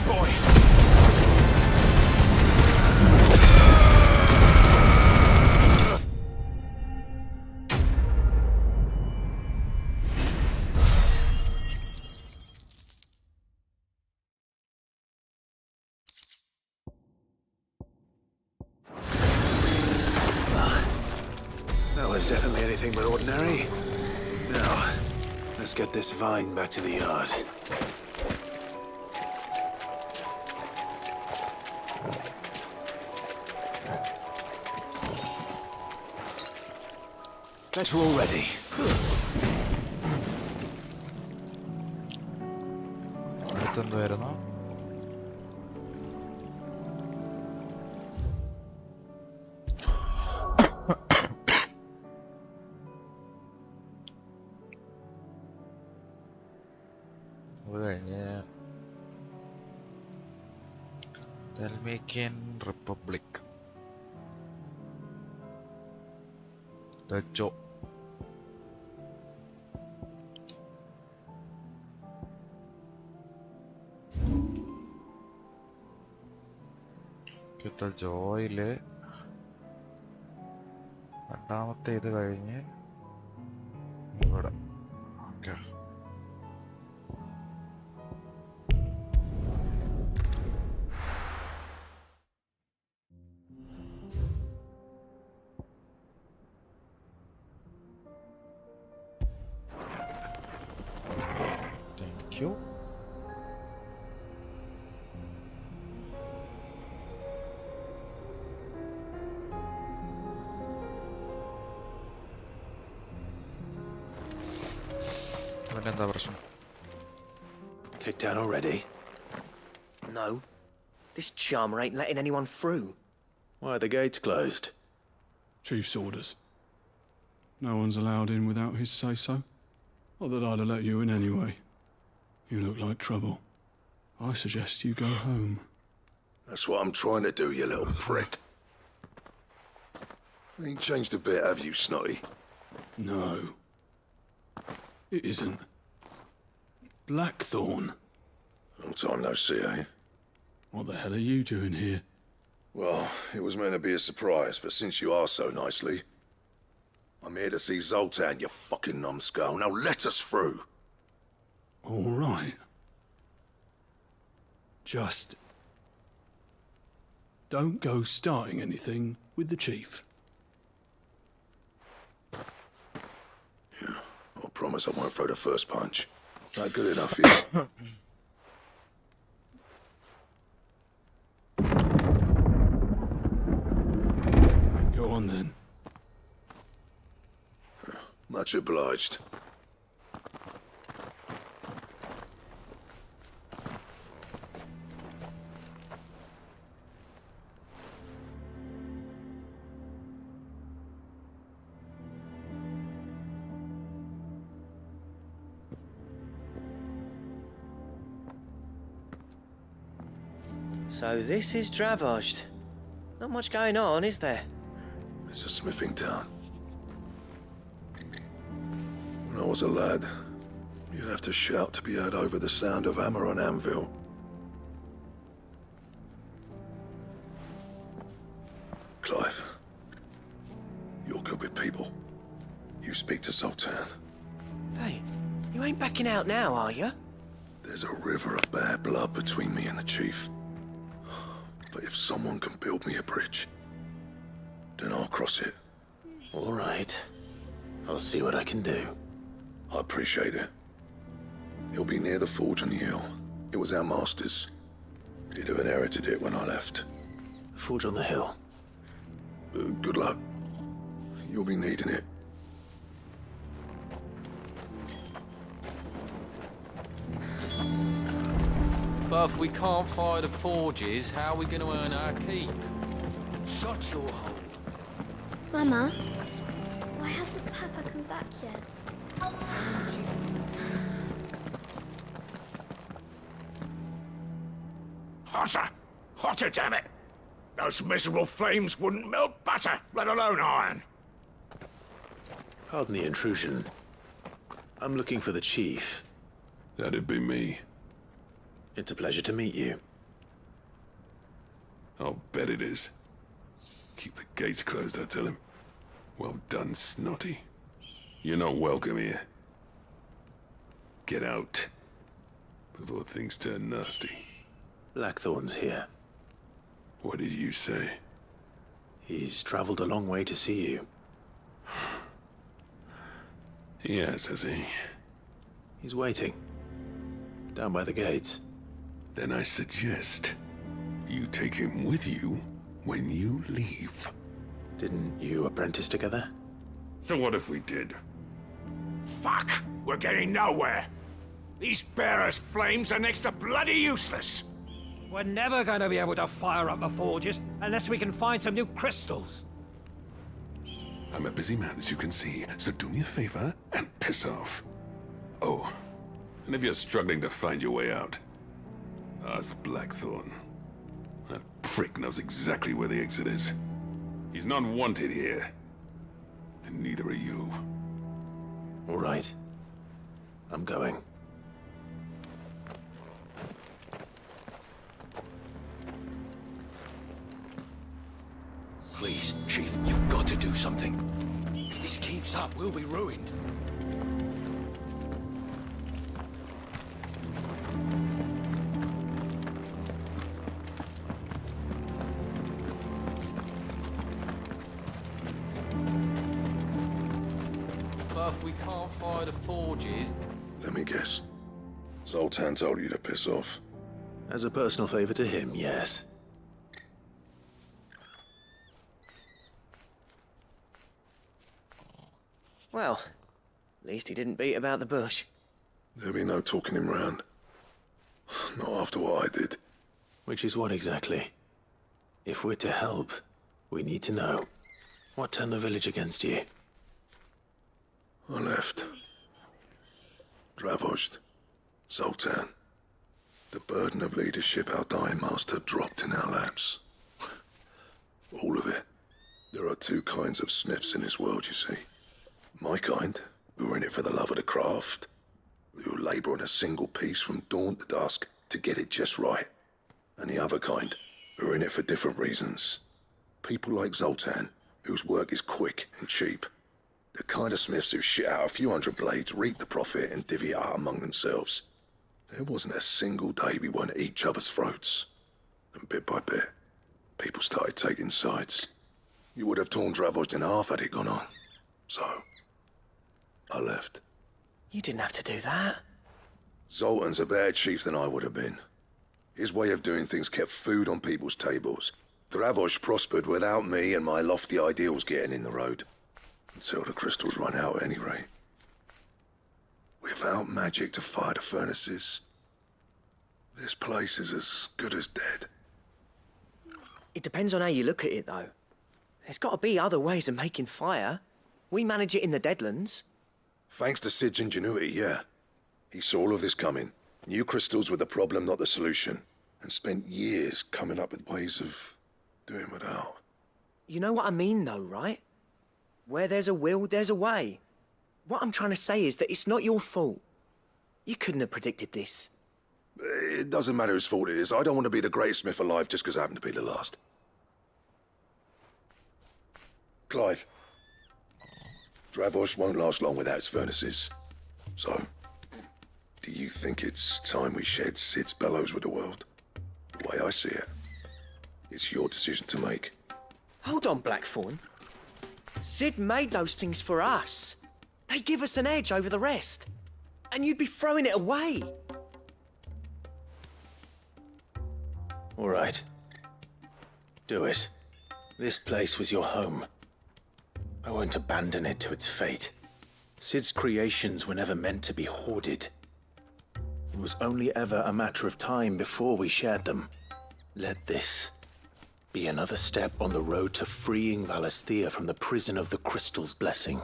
boy. That was definitely anything but ordinary. Now, let's get this vine back to the yard. Better already. അടുത്തെന്തുവായിരുന്നു? അത് കഴിഞ്ഞ് Dalmatian Republic. The Joe. ജോയില് രണ്ടാമത്തെ ഇത് കഴിഞ്ഞ് ഇവിടെ okay thank you Kicked out already? No. This charmer ain't letting anyone through. Why are the gates closed? Chief's orders. No one's allowed in without his say-so. Not that I'd have let you in anyway. You look like trouble. I suggest you go home. That's what I'm trying to do, you little prick. Ain't changed a bit, have you, Snotty? No. It isn't. Blackthorn. Long time no see, eh? What the hell are you doing here? Well, it was meant to be a surprise, but since you asked so nicely, I'm here to see Zoltan, you fucking numbskull. Now let us through. All right. Just don't go starting anything with the chief. Yeah, I promise I won't throw the first punch. Not good enough for you. Go on then. Much obliged. So this is Dravaged. Not much going on, is there? It's a smithing town. When I was a lad, you'd have to shout to be heard over the sound of hammer on anvil. Clive, you're good with people. You speak to Zoltan. Hey, you ain't backing out now, are you? There's a river of bad blood between me and the chief. But if someone can build me a bridge, then I'll cross it. All right. I'll see what I can do. I appreciate it. It'll be near the forge on the hill. It was our master's. He'd have inherited it when I left. The forge on the hill? Good luck. You'll be needing it. But if we can't fire the forges, how are we going to earn our keep? Shut your hole. Mama, why hasn't Papa come back yet? Hotter! Hotter, damn it! Those miserable flames wouldn't melt butter, let alone iron. Pardon the intrusion. I'm looking for the chief. That'd be me. It's a pleasure to meet you. I'll bet it is. Keep the gates closed, I tell him. Well done, Snotty. You're not welcome here. Get out. Before things turn nasty. Blackthorn's here. What did you say? He's traveled a long way to see you. Yes, has he? He's waiting. Down by the gates. Then I suggest you take him with you when you leave. Didn't you apprentice together? So what if we did? Fuck! We're getting nowhere. These bearers' flames are next to bloody useless. We're never going to be able to fire up the forges unless we can find some new crystals. I'm a busy man, as you can see, so do me a favor and piss off. Oh, and if you're struggling to find your way out, ask Blackthorn. That prick knows exactly where the exit is. He's not wanted here. And neither are you. All right. I'm going. Please, Chief, you've got to do something. If this keeps up, we'll be ruined. But if we can't fire the forges... Let me guess. Zoltan told you to piss off. As a personal favor to him, yes. Well, at least he didn't beat about the bush. There'll be no talking him round. Not after what I did. Which is what exactly? If we're to help, we need to know. What turned the village against you? I left. Dravost. Zoltan. The burden of leadership our dying master dropped in our laps. All of it. There are two kinds of smiths in this world, you see. My kind, who are in it for the love of the craft, who labour on a single piece from dawn to dusk to get it just right. And the other kind, who are in it for different reasons. People like Zoltan, whose work is quick and cheap. The kind of smiths who shit out a few hundred blades, reap the profit, and divvy it out among themselves. There wasn't a single day we weren't at each other's throats. And bit by bit, people started taking sides. You would have torn Dravost in half had it gone on. So, I left. You didn't have to do that. Zoltan's a better chief than I would have been. His way of doing things kept food on people's tables. Dravost prospered without me and my lofty ideals getting in the road. Until the crystals run out at any rate. Without magic to fire the furnaces, this place is as good as dead. It depends on how you look at it, though. There's got to be other ways of making fire. We manage it in the Deadlands. Thanks to Sid's ingenuity, yeah. He saw all of this coming. Knew crystals were the problem, not the solution. And spent years coming up with ways of doing without. You know what I mean, though, right? Where there's a will, there's a way. What I'm trying to say is that it's not your fault. You couldn't have predicted this. It doesn't matter whose fault it is. I don't want to be the greatest smith alive just because I happen to be the last. Clive. Dravost won't last long without its furnaces. So, do you think it's time we shared Sid's bellows with the world? The way I see it, it's your decision to make. Hold on, Blackthorn. Sid made those things for us. They give us an edge over the rest. And you'd be throwing it away. All right. Do it. This place was your home. I won't abandon it to its fate. Sid's creations were never meant to be hoarded. It was only ever a matter of time before we shared them. Let this be another step on the road to freeing Valisthea from the prison of the Crystal's blessing.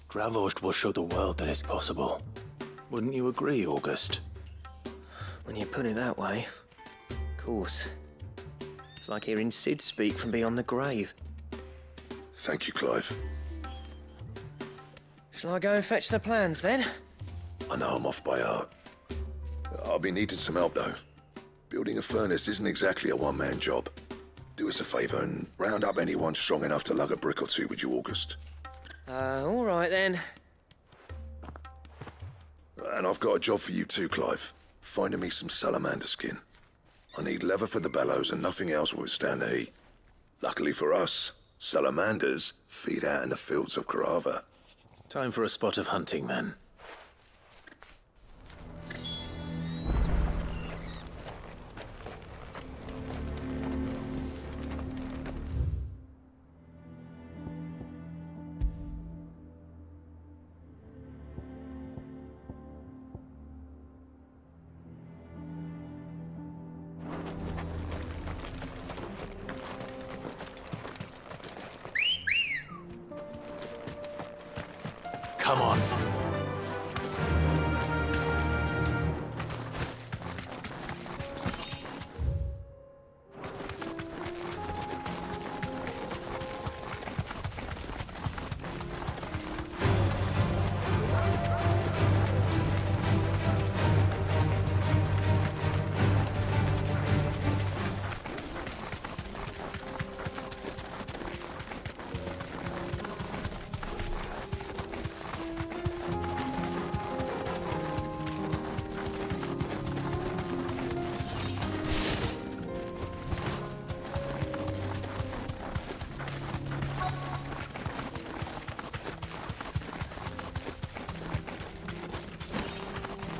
Dravost will show the world that it's possible. Wouldn't you agree, August? When you put it that way, of course. It's like hearing Sid speak from beyond the grave. Thank you, Clive. Shall I go and fetch the plans, then? I know I'm off by heart. I'll be needing some help, though. Building a furnace isn't exactly a one-man job. Do us a favour and round up anyone strong enough to lug a brick or two with you, August. All right then. And I've got a job for you too, Clive. Finding me some salamander skin. I need leather for the bellows and nothing else will withstand the heat. Luckily for us, salamanders feed out in the fields of Carava. Time for a spot of hunting, then. Come on.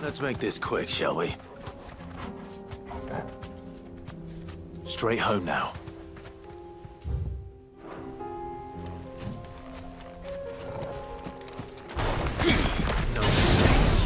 Let's make this quick, shall we? Straight home now. No mistakes.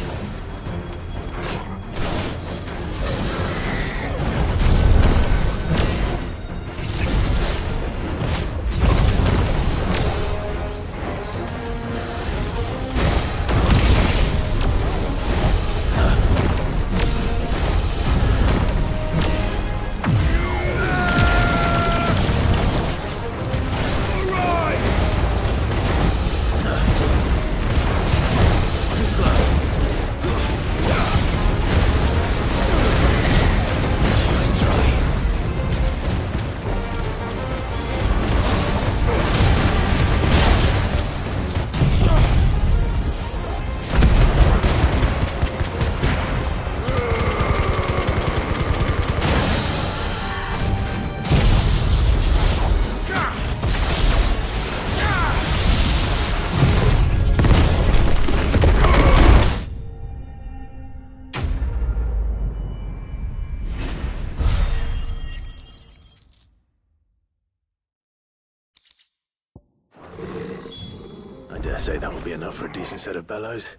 I dare say that will be enough for a decent set of bellows.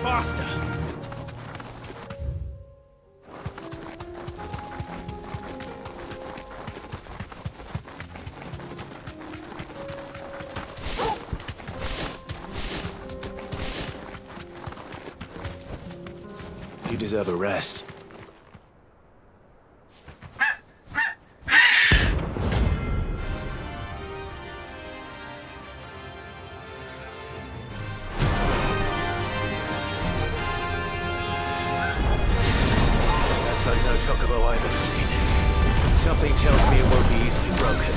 Faster! You deserve a rest. Chocobo I've ever seen. Something tells me it won't be easily broken.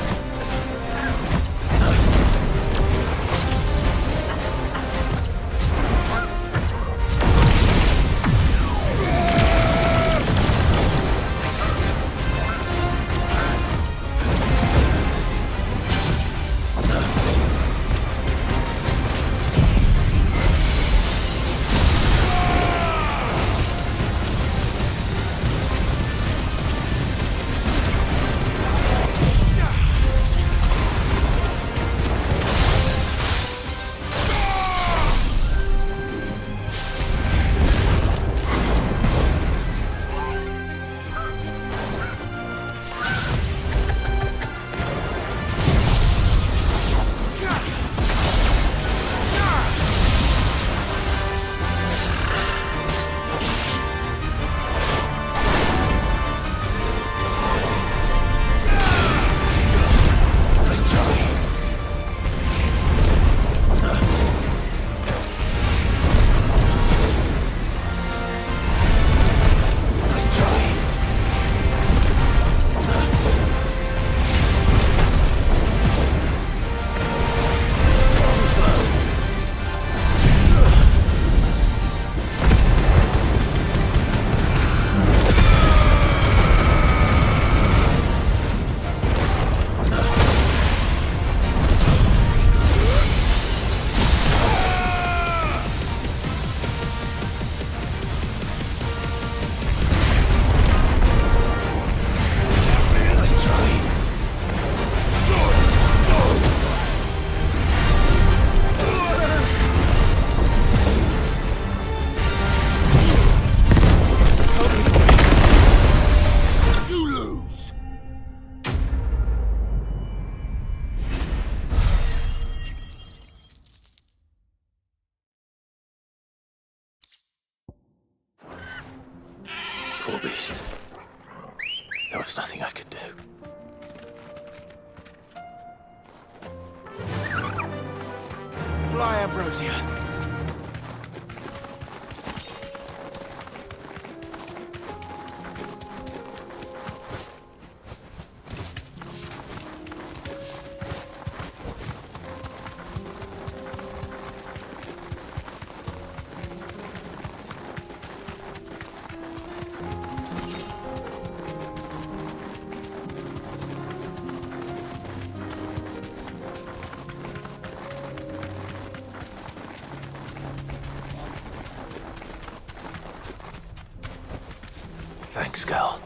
Poor beast. There was nothing I could do. Fly, Ambrosia. Thanks, girl.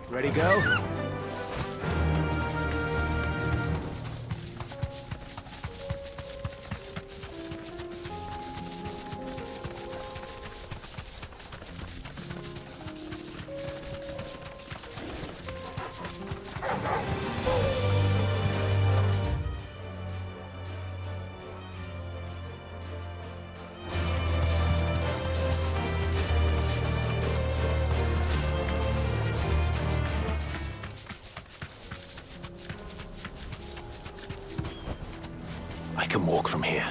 Ready, go? I can walk from here.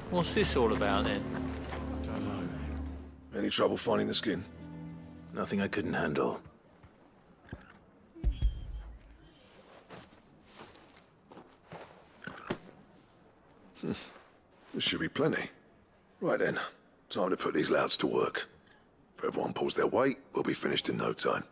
What's this all about then? Don't know. Any trouble finding the skin? Nothing I couldn't handle. There should be plenty. Right then, time to put these louds to work. If everyone pulls their weight, we'll be finished in no time.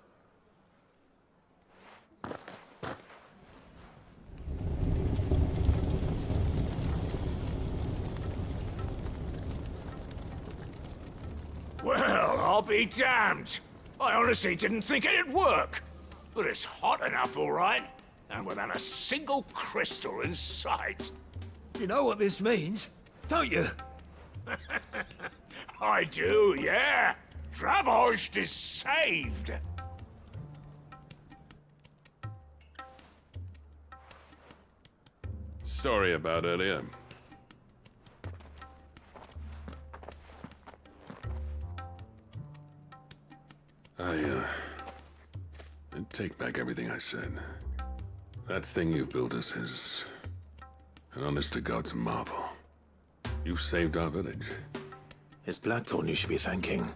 Well, I'll be damned. I honestly didn't think it'd work. But it's hot enough, all right. And without a single crystal in sight. You know what this means, don't you? I do, yeah. Dravost is saved. Sorry about earlier. I take back everything I said. That thing you built us is an honest-to-God's marvel. You saved our village. It's Blackthorn you should be thanking.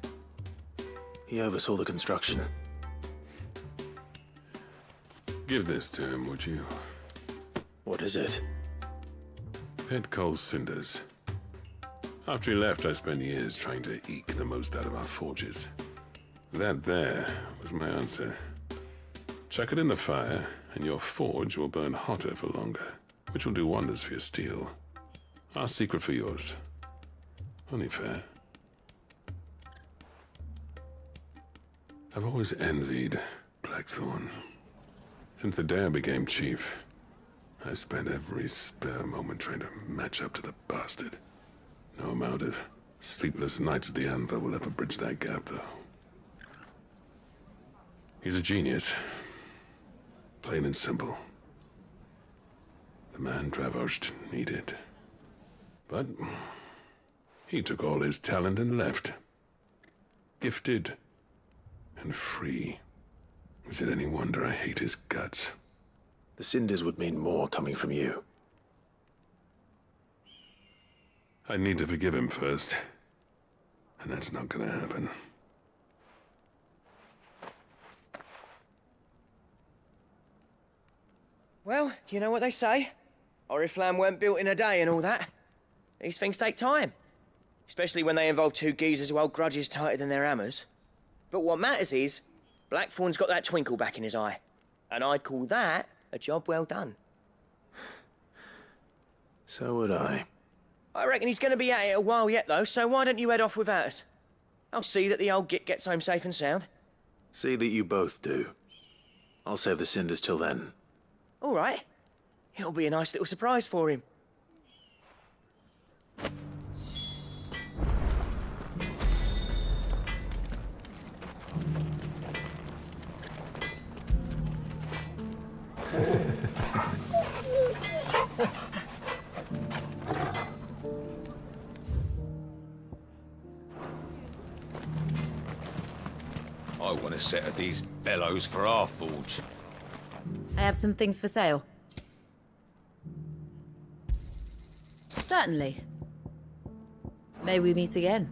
He oversaw the construction. Give this to him, would you? What is it? Pit coal cinders. After he left, I spent years trying to eke the most out of our forges. That there was my answer. Chuck it in the fire, and your forge will burn hotter for longer, which will do wonders for your steel. Our secret for yours. Only fair. I've always envied Blackthorn. Since the day I became chief, I spent every spare moment trying to match up to the bastard. No amount of sleepless nights at the Anvil will ever bridge that gap, though. He's a genius. Plain and simple. The man Dravost needed. But He took all his talent and left. Gifted and free. Is it any wonder I hate his guts? The cinders would mean more coming from you. I need to forgive him first. And that's not gonna happen. Well, you know what they say. Oriflamme weren't built in a day and all that. These things take time. Especially when they involve two geezers who hold grudges tighter than their hammers. But what matters is, Blackthorn's got that twinkle back in his eye. And I'd call that a job well done. So would I. I reckon he's going to be at it a while yet, though, so why don't you head off without us? I'll see that the old git gets home safe and sound. See that you both do. I'll save the cinders till then. All right. It'll be a nice little surprise for him. I want a set of these bellows for our forge. I have some things for sale. Certainly. May we meet again?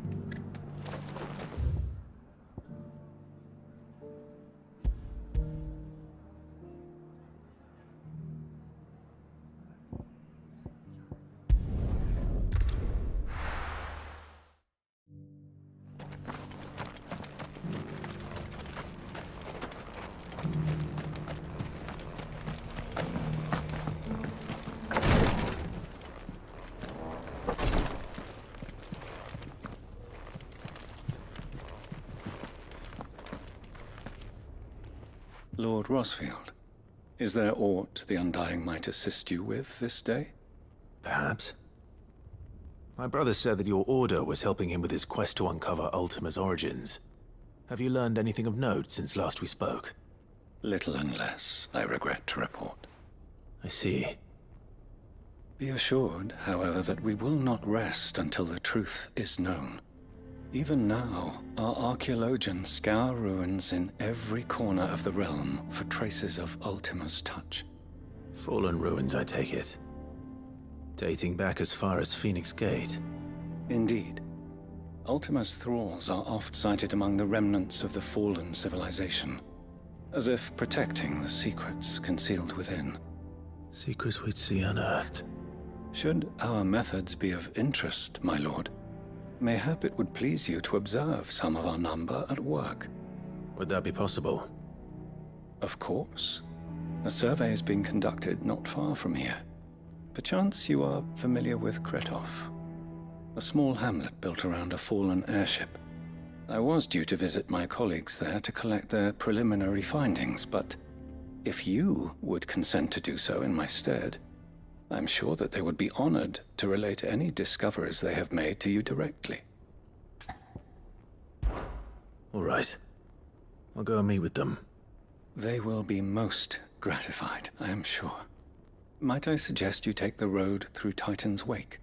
Lord Rosfield, is there aught the Undying might assist you with this day? Perhaps. My brother said that your order was helping him with his quest to uncover Ultima's origins. Have you learned anything of note since last we spoke? Little unless, I regret to report. I see. Be assured, however, that we will not rest until the truth is known. Even now, our archaeologians scour ruins in every corner of the realm for traces of Ultima's touch. Fallen ruins, I take it. Dating back as far as Phoenix Gate. Indeed. Ultima's thralls are oft sighted among the remnants of the fallen civilization, as if protecting the secrets concealed within. Secrets we'd see unearthed. Should our methods be of interest, my lord, mayhap it would please you to observe some of our number at work. Would that be possible? Of course. A survey is being conducted not far from here. Perchance you are familiar with Kretov, a small hamlet built around a fallen airship. I was due to visit my colleagues there to collect their preliminary findings, but if you would consent to do so in my stead, I'm sure that they would be honored to relate any discoveries they have made to you directly. All right. I'll go and meet with them. They will be most gratified, I am sure. Might I suggest you take the road through Titan's Wake?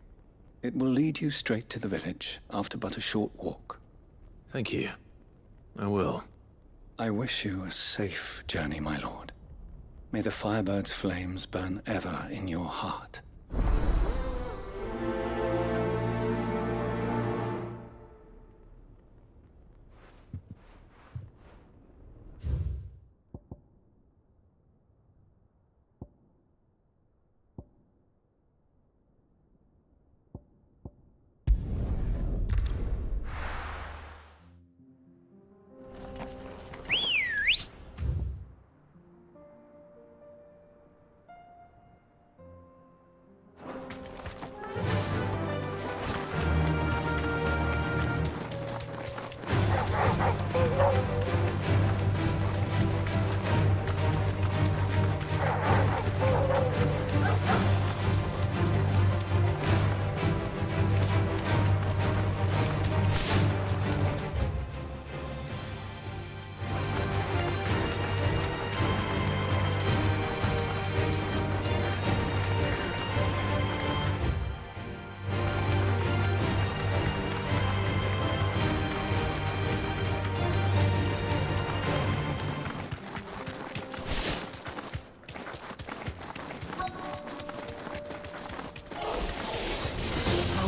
It will lead you straight to the village after but a short walk. Thank you. I will. I wish you a safe journey, my lord. May the Firebird's flames burn ever in your heart.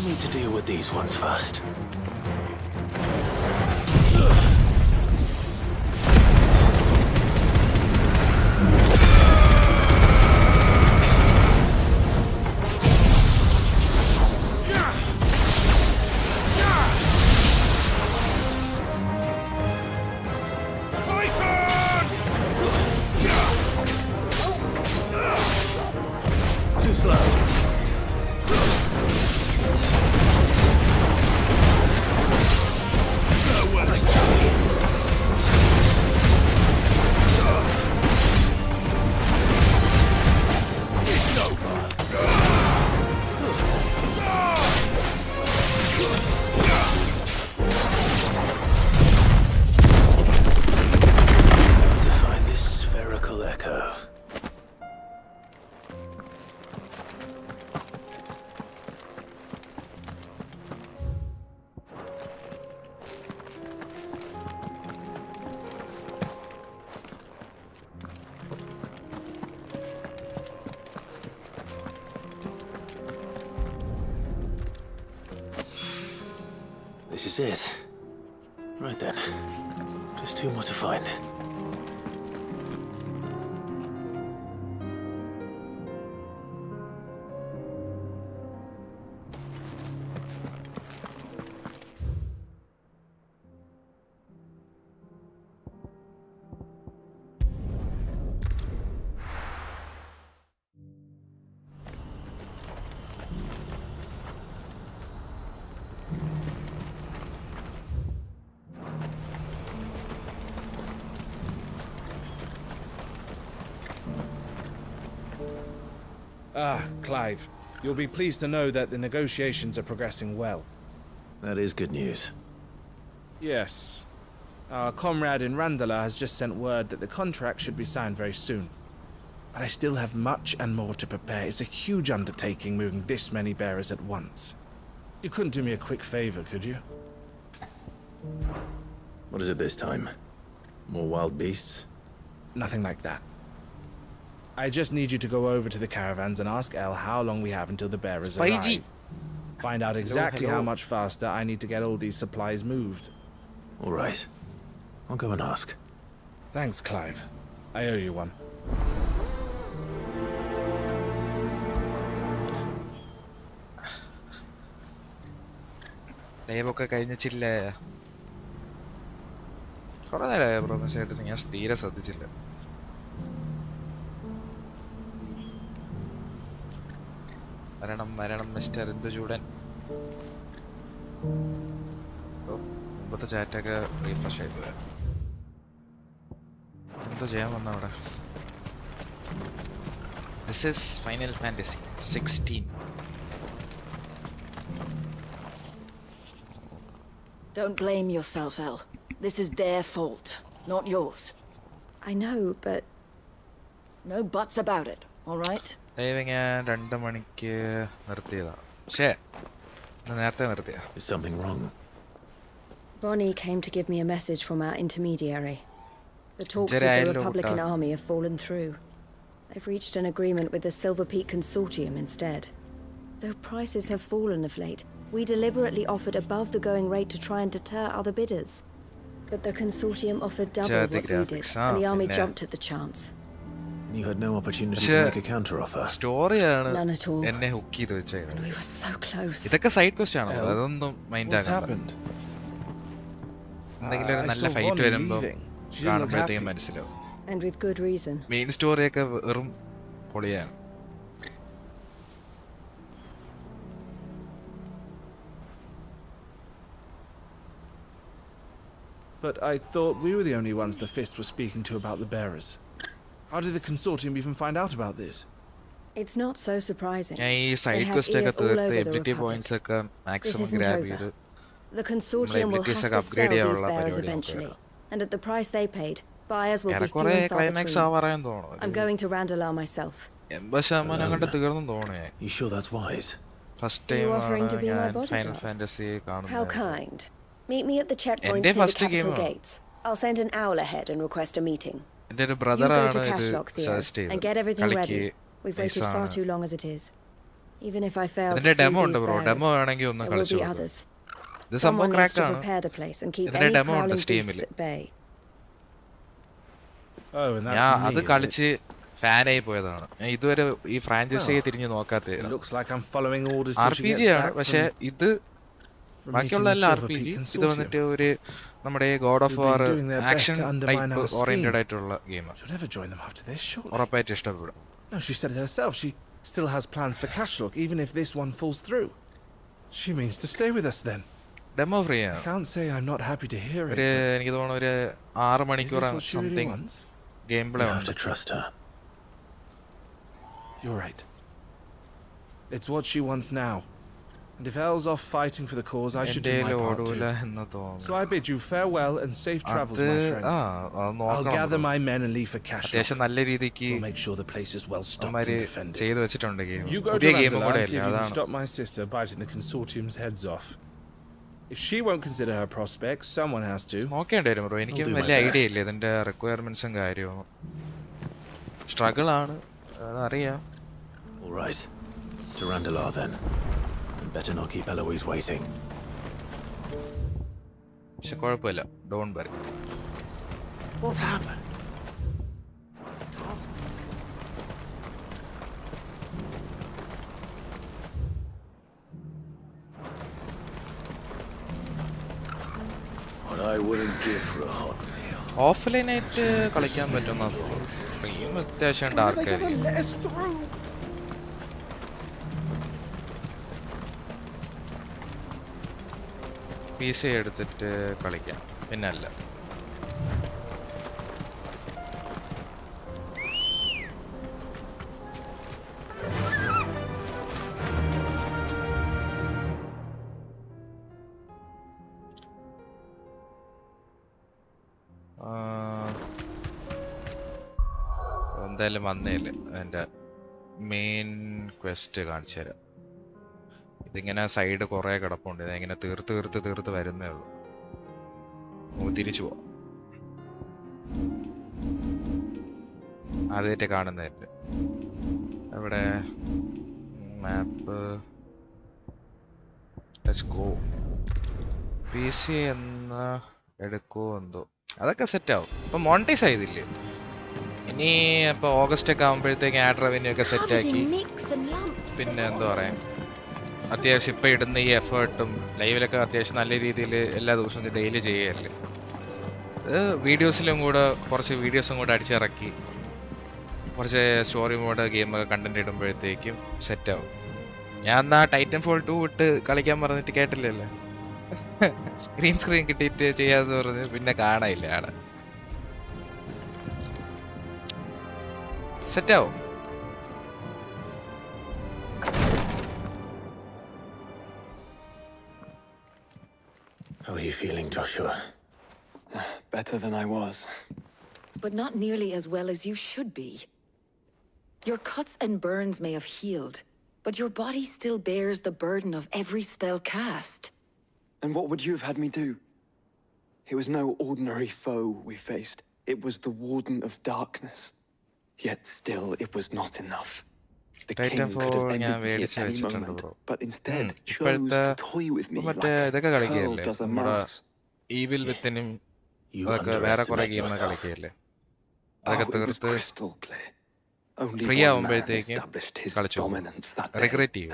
I'll need to deal with these ones first. Too slow. To find this spherical echo. This is it. Right then. Just two more to find. Ah, Clive. You'll be pleased to know that the negotiations are progressing well. That is good news. Yes. Our comrade in Randala has just sent word that the contract should be signed very soon. But I still have much and more to prepare. It's a huge undertaking moving this many bearers at once. You couldn't do me a quick favor, could you? What is it this time? More wild beasts? Nothing like that. I just need you to go over to the caravans and ask Elle how long we have until the bearers arrive. Find out exactly how much faster I need to get all these supplies moved. All right. I'll go and ask. Thanks, Clive. I owe you one. ലൈവൊക്കെ കഴിഞ്ഞില്ലേ? കുറെ നേരമായ bro message ആയിട്ട് ഞാൻ തീരെ ശ്രദ്ധിച്ചില്ല. വരണം mister Induchoodan. മുമ്പത്തെ ചാറ്റൊക്കെ refresh ആയി പോയാ. എന്തോ ചെയ്യാൻ വന്ന അവിടെ? This is Final Fantasy XVI. Don't blame yourself, Elle. This is their fault, not yours. I know, but... No buts about it, all right? Live ഞാൻ 2 മണിക്ക് നിർത്തിയതാ. പക്ഷേ നേരത്തെ നിർത്തിയാ. Is something wrong? Bonnie came to give me a message from our intermediary. The talks with the Republican army have fallen through. They've reached an agreement with the Silver Peak Consortium instead. Though prices have fallen of late, we deliberately offered above the going rate to try and deter other bidders. But the Consortium offered double what we did, and the army jumped at the chance. And you had no opportunity to make a counter-offer? None at all. എന്നെ hook ചെയ്ത് വെച്ചേക്കണം. And we were so close. ഇതൊക്കെ side question ആണോ? അതൊന്നും mind ആക്കണ്ട. എന്തെങ്കിലും ഒരു നല്ല ഫൈറ്റ് വരുമ്പോ കാണുമ്പോഴത്തേക്കും മനസ്സിലാവും. And with good reason. Main സ്റ്റോറിയൊക്കെ വെറും പൊളിയാണ്. But I thought we were the only ones the Fist was speaking to about the bearers. How did the Consortium even find out about this? It's not so surprising. ഞാൻ ഈ side question ഒക്കെ തീർത്ത് ability points ഒക്കെ maximum grab ചെയ്ത് The Consortium will have to sell these bearers eventually. And at the price they paid, buyers will be few and far between. I'm going to Randala myself. 80% അങ്ങോട്ട് തീർന്നു തോന്നുന്നു. You sure that's wise? First time ഞാൻ Final Fantasy കാണുന്നത്. How kind. Meet me at the checkpoint near the capital gates. I'll send an owl ahead and request a meeting. എൻ്റെ ഒരു You brother go ആണ് to ഇത് Cashlock, Theo, suggest ചെയ്തത്. and get everything ready. We've waited far too long as it is. Even if I fail to ഇതിന്റെ free demo these ഉണ്ട് bro. bearers, demo വേണമെങ്കിൽ ഒന്ന് there will കളിച്ചു be നോക്ക്. others. ഇത് സംഭവം Someone needs ക്രാക്ക് to ആണ്. prepare the place and keep ഇതിന്റെ any ഡെമോ ഉണ്ട് prowling സ്റ്റീമിൽ. beasts at bay. Oh, and that's ഞാൻ me, അത് is കളിച്ച് ഫാനായി പോയതാണ്. ഞാൻ ഇതുവരെ ഈ ഫ്രാഞ്ചൈസിയെ തിരിഞ്ഞു നോക്കാത്ത. it? Looks like I'm following orders till she RPG gets ആണ്, back പക്ഷെ ഇത് from ബാക്കിയുള്ള meeting the എല്ലാ Silver RPG Peak ഇത് Consortium. വന്നിട്ട് ഒരു നമ്മുടെ God of Who've been war doing their best action to undermine type our scheme. Oriented ആയിട്ടുള്ള ഗെയിമാണ്. She'll never join them after this, surely. ഉറപ്പായിട്ട് ഇഷ്ടപ്പെടും. No, she said it herself. She still has plans for Cashlock, even if this one falls through. She means to stay with us then. Demo free I ആണ്. can't say I'm not happy to hear it. ഒരു but എനിക്ക് തോന്നുന്നു ഒരു 6 is മണിക്കൂർ this what she really something wants? Game play You have ഉണ്ട്. to trust her. You're right. It's what she wants now. And if Elle's off fighting for the cause, I should do my part ഓടൂല too. എന്ന് തോന്നുന്നു. So I bid you farewell and safe travels, my friend. I'll gather my men and leave for Cashlock. അത്യാവശ്യം നല്ല രീതിക്ക് We'll make sure the place is well stocked അവന്മാര് and defended. ചെയ്തു വെച്ചിട്ടുണ്ട് game. You go to പുതിയ ഗെയിമും Randall കൂടെ and see അല്ലേ, if you can അതാണ്. stop my sister biting the consortium's heads off. If she won't consider her prospects, someone has to. നോക്കേണ്ടി വരും ബ്രോ. എനിക്ക് I'll do my വലിയ idea best. ഇല്ല ഇതിന്റെ റിക്വയർമെന്റ്സും കാര്യവും. സ്ട്രഗിൾ ആണ്, അതറിയാം. All right. To Randalar then. And better not keep Eloise waiting. പക്ഷെ കുഴപ്പമില്ല, don't worry. What's happened? What I wouldn't give for a hot meal. Offline ആയിട്ട് കളിക്കാൻ പറ്റുന്ന ഗെയിം അത്യാവശ്യം ഡാർക്ക് ആയിരിക്കും. Let us through. PC എടുത്തിട്ട് കളിക്കാം, പിന്നെ അല്ല. എന്തായാലും വന്നേല്ലേ എൻ്റെ മെയിൻ ക്വസ്റ്റ് കാണിച്ചു തരാം. ഇതിങ്ങനെ സൈഡ് കുറേ കിടപ്പുണ്ട്. ഇതിങ്ങനെ തീർത്ത് വരുന്നേ ഉള്ളൂ. നമുക്ക് തിരിച്ചു പോവാം. ആദ്യമായിട്ട് കാണുന്നതല്ലേ ഇവിടെ മാപ്പ്. Let's go. PC എന്ന് എടുക്കുമോ എന്തോ, അതൊക്കെ സെറ്റാവും. ഇപ്പം മോണിറ്റൈസ് ആയതില്ലേ, ഇനി ഇപ്പോൾ ഓഗസ്റ്റ് ഒക്കെ ആകുമ്പോഴത്തേക്ക് ആഡ് റവന്യൂ ഒക്കെ സെറ്റാക്കി പിന്നെ എന്താ പറയാ, അത്യാവശ്യം ഇപ്പം ഇടുന്ന ഈ എഫേർട്ടും ലൈവിലൊക്കെ അത്യാവശ്യം നല്ല രീതിയിൽ എല്ലാ ദിവസവും ഡെയിലി ചെയ്യല്ലേ. വീഡിയോസിലും കൂടെ കുറച്ച് വീഡിയോസും കൂടെ അടിച്ചിറക്കി കുറച്ച് സ്റ്റോറി മോഡ് ഗെയിമൊക്കെ കണ്ടന്റ് ഇടുമ്പോഴത്തേക്കും സെറ്റാവും. ഞാൻ എന്നാ ടൈറ്റൻ ഫോൾ 2 ഇട്ട് കളിക്കാൻ പറഞ്ഞിട്ട് കേട്ടില്ലല്ലേ. ഗ്രീൻ സ്ക്രീൻ കിട്ടിയിട്ട് ചെയ്യാന്ന് പറഞ്ഞ് പിന്നെ കാണാനില്ല ആടെ. സെറ്റാവും. How are you feeling, Joshua? Better than I was. But not nearly as well as you should be. Your cuts and burns may have healed, but your body still bears the burden of every spell cast. And what would you have had me do? It was no ordinary foe we faced. It was the Warden of Darkness. Yet still, it was not enough. The king could have ended me at any moment, but instead chose to toy with me like a pearl does a mouse. Evil വിത്തിനും അതൊക്കെ വേറെ കുറെ game കളിക്കുകയല്ലേ. അതൊക്കെ തീർത്ത് free ആവുമ്പോഴത്തേക്കും കളിച്ചു regret ചെയ്യും.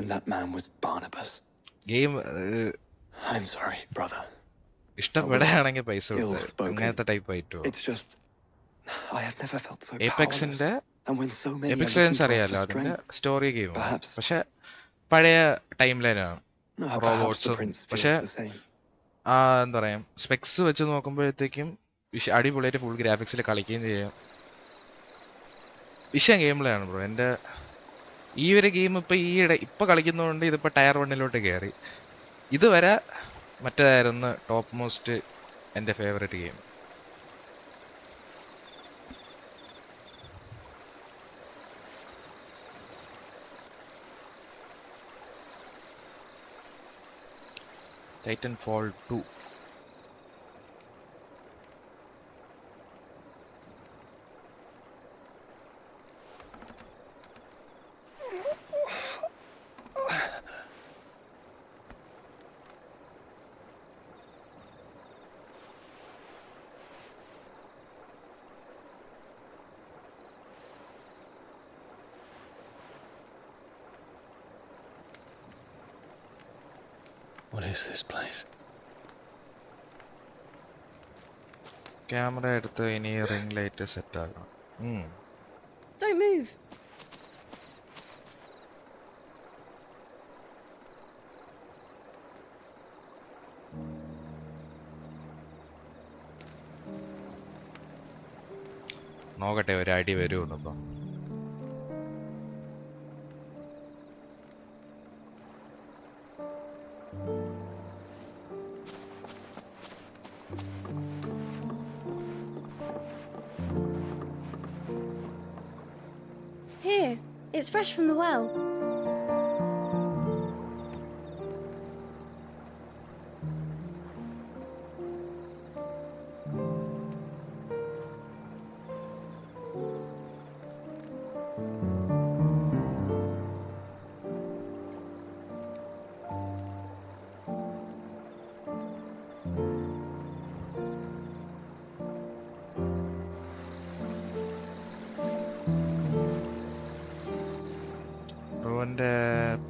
Game ഇഷ്ടപ്പെടുകയാണെങ്കിൽ പൈസ കൊടുത്ത് അങ്ങനത്തെ ടൈപ്പ് ആയിട്ടോ. എപെക്സിന്റെ എപെക്സ് ലെജൻസ് അറിയാലോ, അതിന്റെ സ്റ്റോറി ഗെയിം. പക്ഷെ പഴയ ടൈം ലൈനാണ്, റോബോട്ട്സും. പക്ഷെ എന്താ പറയാ, സ്പെക്സ് വെച്ച് നോക്കുമ്പോഴത്തേക്കും അടിപൊളിയായിട്ട് ഫുൾ ഗ്രാഫിക്സിൽ കളിക്കുകയും ചെയ്യാം. വിഷയം ഗെയിം പ്ലേ ആണ് ബ്രോ. എൻ്റെ ഈ ഒരു ഗെയിം ഇപ്പം കളിക്കുന്നതുകൊണ്ട് ഇതിപ്പോൾ ടയർ 1 കയറി. ഇതുവരെ മറ്റേതായിരുന്നു ടോപ്പ് മോസ്റ്റ് എൻ്റെ favourite game. Titanfall 2. What is this place? Camera എടുത്ത് ഇനി ring light set ആക്കണം. Don't move. നോക്കട്ടെ ഒരു അടി വരുമെന്നപ്പോ. Here, it's fresh from the well.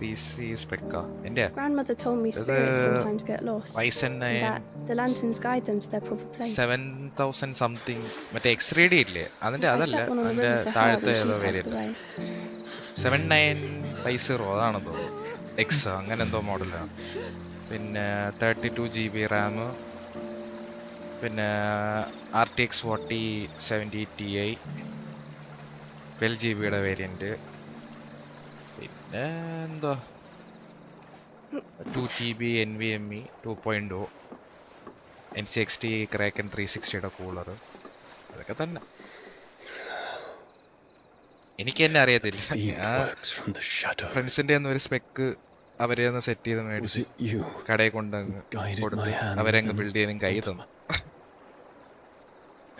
PC specka. India. Grandmother told me spirits sometimes get lost. And that the lanterns guide them to their proper place. 7,000 something. മറ്റേ X-ray ഇല്ലേ അതിന്റെ അതല്ല അതിന്റെ താഴത്തെ ഏതോ വേരിയന്റ് 7950 അതാണെന്ന് തോന്നുന്നു. X അങ്ങനെ എന്തോ മോഡലാണ്. പിന്നെ 32 GB RAM, പിന്നെ RTX 4070 Ti 12 GB യുടെ വേരിയന്റ്, പിന്നെ എന്തോ 2 GB NVMe 2.0, NCXT Kraken 360 cooler, അതൊക്കെ തന്നെ. എനിക്ക് തന്നെ അറിയത്തില്ല. ഫ്രണ്ട്സിന്റെ ഒരു സ്പെക്ക് അവരെ ഒന്ന് സെറ്റ് ചെയ്ത് മേടിച്ച് കടയിൽ കൊണ്ടങ്ങ് കൊടുത്ത് അവരങ്ങ് ബിൽഡ് ചെയ്തും കൈ തന്നു.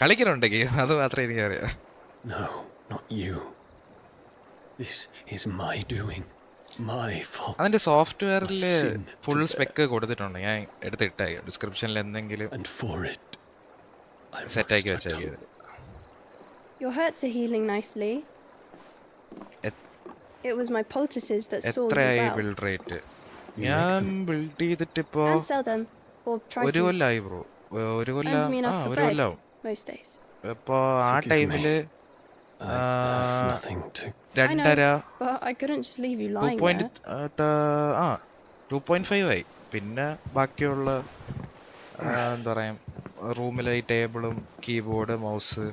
കളിക്കുന്നുണ്ടെങ്കിൽ അത് മാത്രമേ എനിക്കറിയാം. No, not you. This is my doing. My fault. അതിന്റെ സോഫ്റ്റ്വെയറിൽ ഫുൾ സ്പെക്ക് കൊടുത്തിട്ടുണ്ട്. ഞാൻ എടുത്തിട്ടേ ഡിസ്ക്രിപ്ഷനിൽ എന്തെങ്കിലും സെറ്റ് ആക്കി വെച്ചേക്കും. Your hurts are healing nicely. It was my poultices that saw you well. build rate. ഞാൻ ബിൽഡ് ചെയ്തിട്ട് ഇപ്പോ And sell them or try to. ഒരു കൊല്ലായി ബ്രോ. ഒരു കൊല്ലം most days. ഇപ്പോ ആ ടൈമില് 2.5 but I couldn't just leave you lying there. 2.5 ആയി. പിന്നെ ബാക്കിയുള്ള എന്താ പറയാ റൂമിലെ ഈ ടേബിളും കീബോർഡ് മൗസ്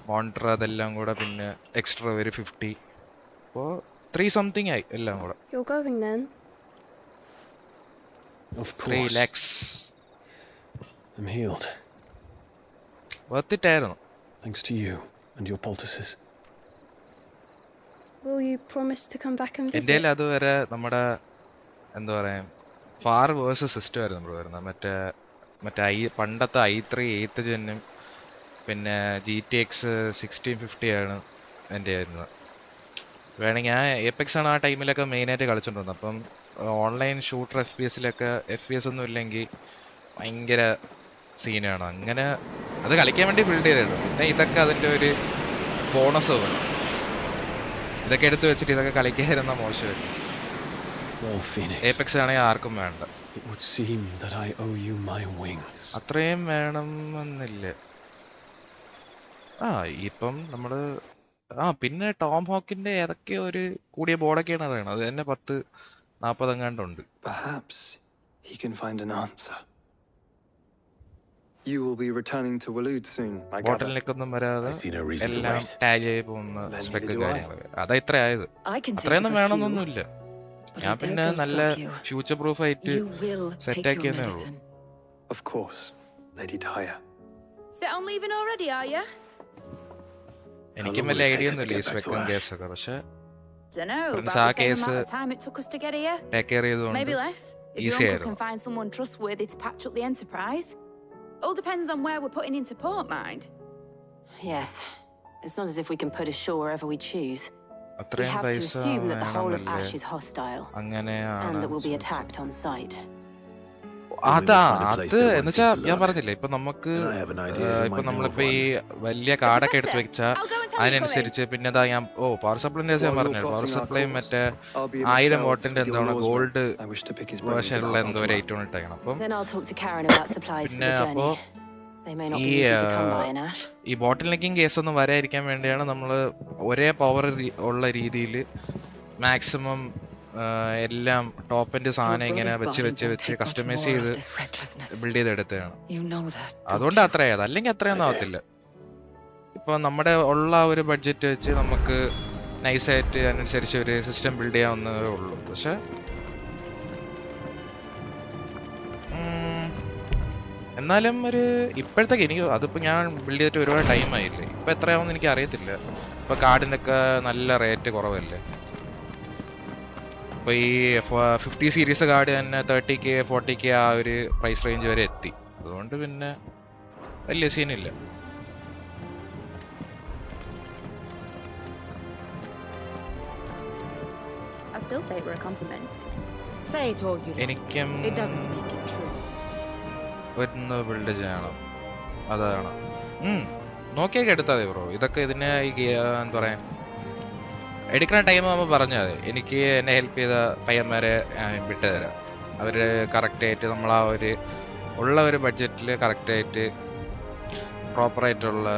മോണിറ്റർ അതെല്ലാം കൂടെ പിന്നെ എക്സ്ട്രാ ഒരു 50. അപ്പോൾ 3 something ആയി എല്ലാം കൂടെ. You're going then? Of course. 3 lakhs. I'm healed. Worth it ആയിരുന്നു. Thanks to you and your poultices. Will you promise to come back and visit? എൻ്റെ അതുവരെ നമ്മുടെ എന്താ പറയാ ഫാർ വേഴ്സസ് സിസ്റ്റം ആയിരുന്നു നമ്മൾ വരുന്നത്. മറ്റേ പണ്ടത്തെ i3 8th ജെന്നും പിന്നെ GTX 1650 ആണ് എൻ്റെ ആയിരുന്നത്. വേണമെങ്കിൽ ഞാൻ എപെക്സ് ആണ് ആ ടൈമിലൊക്കെ മെയിനായിട്ട് കളിച്ചിട്ടുണ്ടായിരുന്നു. അപ്പം ഓൺലൈൻ ഷൂട്ടർ FPS ഒന്നും ഇല്ലെങ്കിൽ ഭയങ്കര സീനാണ്. അങ്ങനെ അത് കളിക്കാൻ വേണ്ടി ബിൽഡ് ചെയ്തിരുന്നു. പിന്നെ ഇതൊക്കെ അതിൻ്റെ ഒരു ബോണസ് പോലെ ഇതൊക്കെ എടുത്ത് വെച്ചിട്ട് ഇതൊക്കെ കളിക്കാതിരുന്ന മോശമായിരുന്നു. എപെക്സ് ആണെങ്കിൽ ആർക്കും വേണ്ട. അത്രയും വേണമെന്നില്ല. ഇപ്പം നമ്മള് പിന്നെ ടോം ഹോക്കിന്റെ ഏതൊക്കെയോ ഒരു കൂടിയ ബോർഡൊക്കെയാണ് അറിയണം. അത് തന്നെ 10-40 എങ്ങാണ്ടുണ്ട്. Perhaps he can find an answer. You will be returning to Walud soon, I gather. ബോട്ടിലേക്കൊന്നും വരാതെ എല്ലാം ടാഗ് ചെയ്ത് പോകുന്ന സ്പെക്ക് കാര്യങ്ങൾ അതാ ഇത്ര ആയത്. അത്രയൊന്നും വേണമെന്നൊന്നുമില്ല. ഞാൻ പിന്നെ നല്ല ഫ്യൂച്ചർ പ്രൂഫ് ആയിട്ട് സെറ്റ് ആക്കിയെന്നേ ഉള്ളൂ. Of course, Lady Daya. Set on leaving already, are you? എനിക്കും വലിയ ഐഡിയ ഒന്നുമില്ല ഈ സ്പെക്കും കേസൊക്കെ. പക്ഷെ Dunno, ഫ്രണ്ട്സ് about ആ the same case amount of time it took us to get here. Take care ചെയ്തുകൊണ്ട് Maybe less, if your easy uncle ആയിരുന്നു. can find someone trustworthy to patch up the Enterprise. All depends on where we're putting into port, mind. Yes. It's not as if we can put ashore wherever we choose. We അത്രയും have to പൈസ assume that the whole of Ash വേണമെന്നില്ലേ. is hostile and അങ്ങനെയാണ് that we'll be attacked on sight. then we must find a place അത് that എന്നുവെച്ചാ wants you to ഞാൻ learn. പറഞ്ഞില്ലേ ഇപ്പൊ നമുക്ക് And I have an idea who ഇപ്പൊ might know of നമ്മളിപ്പോ ഈ one. വലിയ കാർഡൊക്കെ എടുത്ത് Professor, വെച്ചാൽ I'll go and tell you അതിനനുസരിച്ച് പിന്നെ എന്താ ഞാൻ പവർ സപ്ലൈന്റെ ഞാൻ While you're പറഞ്ഞു പവർ plotting our സപ്ലൈയും course, മറ്റേ I'll be in the 1000 shelves വാട്ടിന്റെ with your എന്താണ് lawsman. Gold I wish to pick his brains വേർഷനുള്ള about എന്തോ ഒരു Ultima. ഐറ്റം ഇട്ടേക്കണം. അപ്പം Then I'll talk to Karen about supplies for പിന്നെ the അപ്പോ journey. They may not ഈ be easy to come by in Ash. ഈ ബോട്ടിൽ necking case ഒന്നും വരാതിരിക്കാൻ വേണ്ടിയാണ് നമ്മൾ ഒരേ പവർ ഉള്ള രീതിയിൽ മാക്സിമം എല്ലാം ടോപ്പ് എൻഡ് സാധനം ഇങ്ങനെ വെച്ച് കസ്റ്റമൈസ് ചെയ്ത് ബിൽഡ് ചെയ്തെടുത്തതാണ്. അതുകൊണ്ട് അത്രയായത്, അല്ലെങ്കിൽ അത്രയൊന്നും ആവത്തില്ല. ഇപ്പൊ നമ്മുടെ ഉള്ള ഒരു ബഡ്ജറ്റ് വെച്ച് നമുക്ക് നൈസായിട്ട് അതിനനുസരിച്ച് ഒരു സിസ്റ്റം ബിൽഡ് ചെയ്യാവുന്നതേ ഉള്ളൂ. പക്ഷെ എന്നാലും ഒരു ഇപ്പോഴത്തേക്ക് എനിക്ക് അതിപ്പോ ഞാൻ ബിൽഡ് ചെയ്തിട്ട് ഒരുപാട് ടൈം ആയില്ലേ, ഇപ്പൊ എത്രയാവുമെന്ന് എനിക്ക് അറിയത്തില്ല. ഇപ്പൊ കാർഡിനൊക്കെ നല്ല റേറ്റ് കുറവല്ലേ. ഇപ്പൊ ഈ 50 സീരീസ് കാർഡ് തന്നെ 30K 40K ആ ഒരു പ്രൈസ് റേഞ്ച് വരെ എത്തി. അതുകൊണ്ട് പിന്നെ വലിയ സീനില്ല. I still say we're a compliment. Say it all you like. എനിക്കും It doesn't make it true. ഒന്ന് ബിൽഡ് ചെയ്യണം, അതാണ്. നോക്കിയൊക്കെ എടുത്താൽ മതി ബ്രോ. ഇതൊക്കെ ഇതിന് എന്താ പറയാ എടുക്കുന്ന ടൈം ആകുമ്പോൾ പറഞ്ഞാൽ മതി. എനിക്ക് എന്നെ ഹെൽപ്പ് ചെയ്ത പയ്യന്മാരെ വിട്ടുതരാം. അവർ കറക്റ്റായിട്ട് നമ്മൾ ആ ഒരു ഉള്ള ഒരു ബഡ്ജറ്റിൽ കറക്റ്റായിട്ട് പ്രോപ്പറായിട്ടുള്ള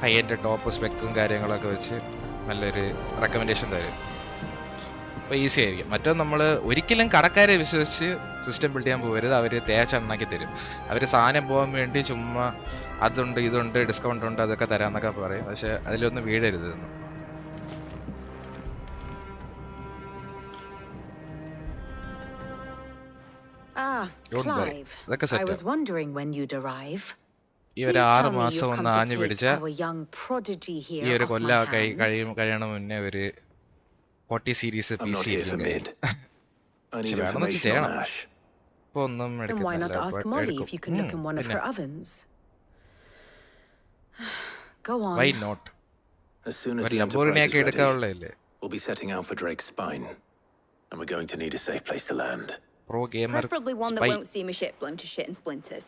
ഹൈ-എൻഡ് ടോപ്പ് സ്പെക്കും കാര്യങ്ങളൊക്കെ വെച്ച് നല്ലൊരു റെക്കമെൻഡേഷൻ തരും. അപ്പോൾ ഈസി ആയിരിക്കും. മറ്റോ നമ്മൾ ഒരിക്കലും കടക്കാരെ വിശ്വസിച്ച് സിസ്റ്റം ബിൽഡ് ചെയ്യാൻ പോകരുത്. അവർ തേച്ചെണ്ണാക്കി തരും. അവർ സാധനം പോകാൻ വേണ്ടി ചുമ്മാ അതുണ്ട് ഇതുണ്ട് ഡിസ്കൗണ്ട് ഉണ്ട് അതൊക്കെ തരാമെന്നൊക്കെ പറയും. പക്ഷെ അതിലൊന്നും വീഴരുത്. Clive, I was wondering when you'd arrive. ഈ ഒരു 6 മാസം ഒന്ന് ആഞ്ഞു പിടിച്ച our young prodigy here ഈ ഒരു off കൊല്ല my hands. കഴിയണ മുന്നേ ഒരു 40 series I'm not here for mid. I need വേണമെന്ന് വെച്ച് information on ചെയ്യണം. Ash. ഇപ്പൊ ഒന്നും Then why not ask എടുക്കുന്നില്ല. Molly if you can look in one of her ovens? Go on. Why not? As soon as ഒരു the Lamborghini Enterprise ഒക്കെ is ready, എടുക്കാനുള്ളതല്ലേ. we'll be setting out for Drake's Spine. And we're going to need a safe place to land. Pro gamer Preferably one that spy. won't see my ship blown to shit and splinters.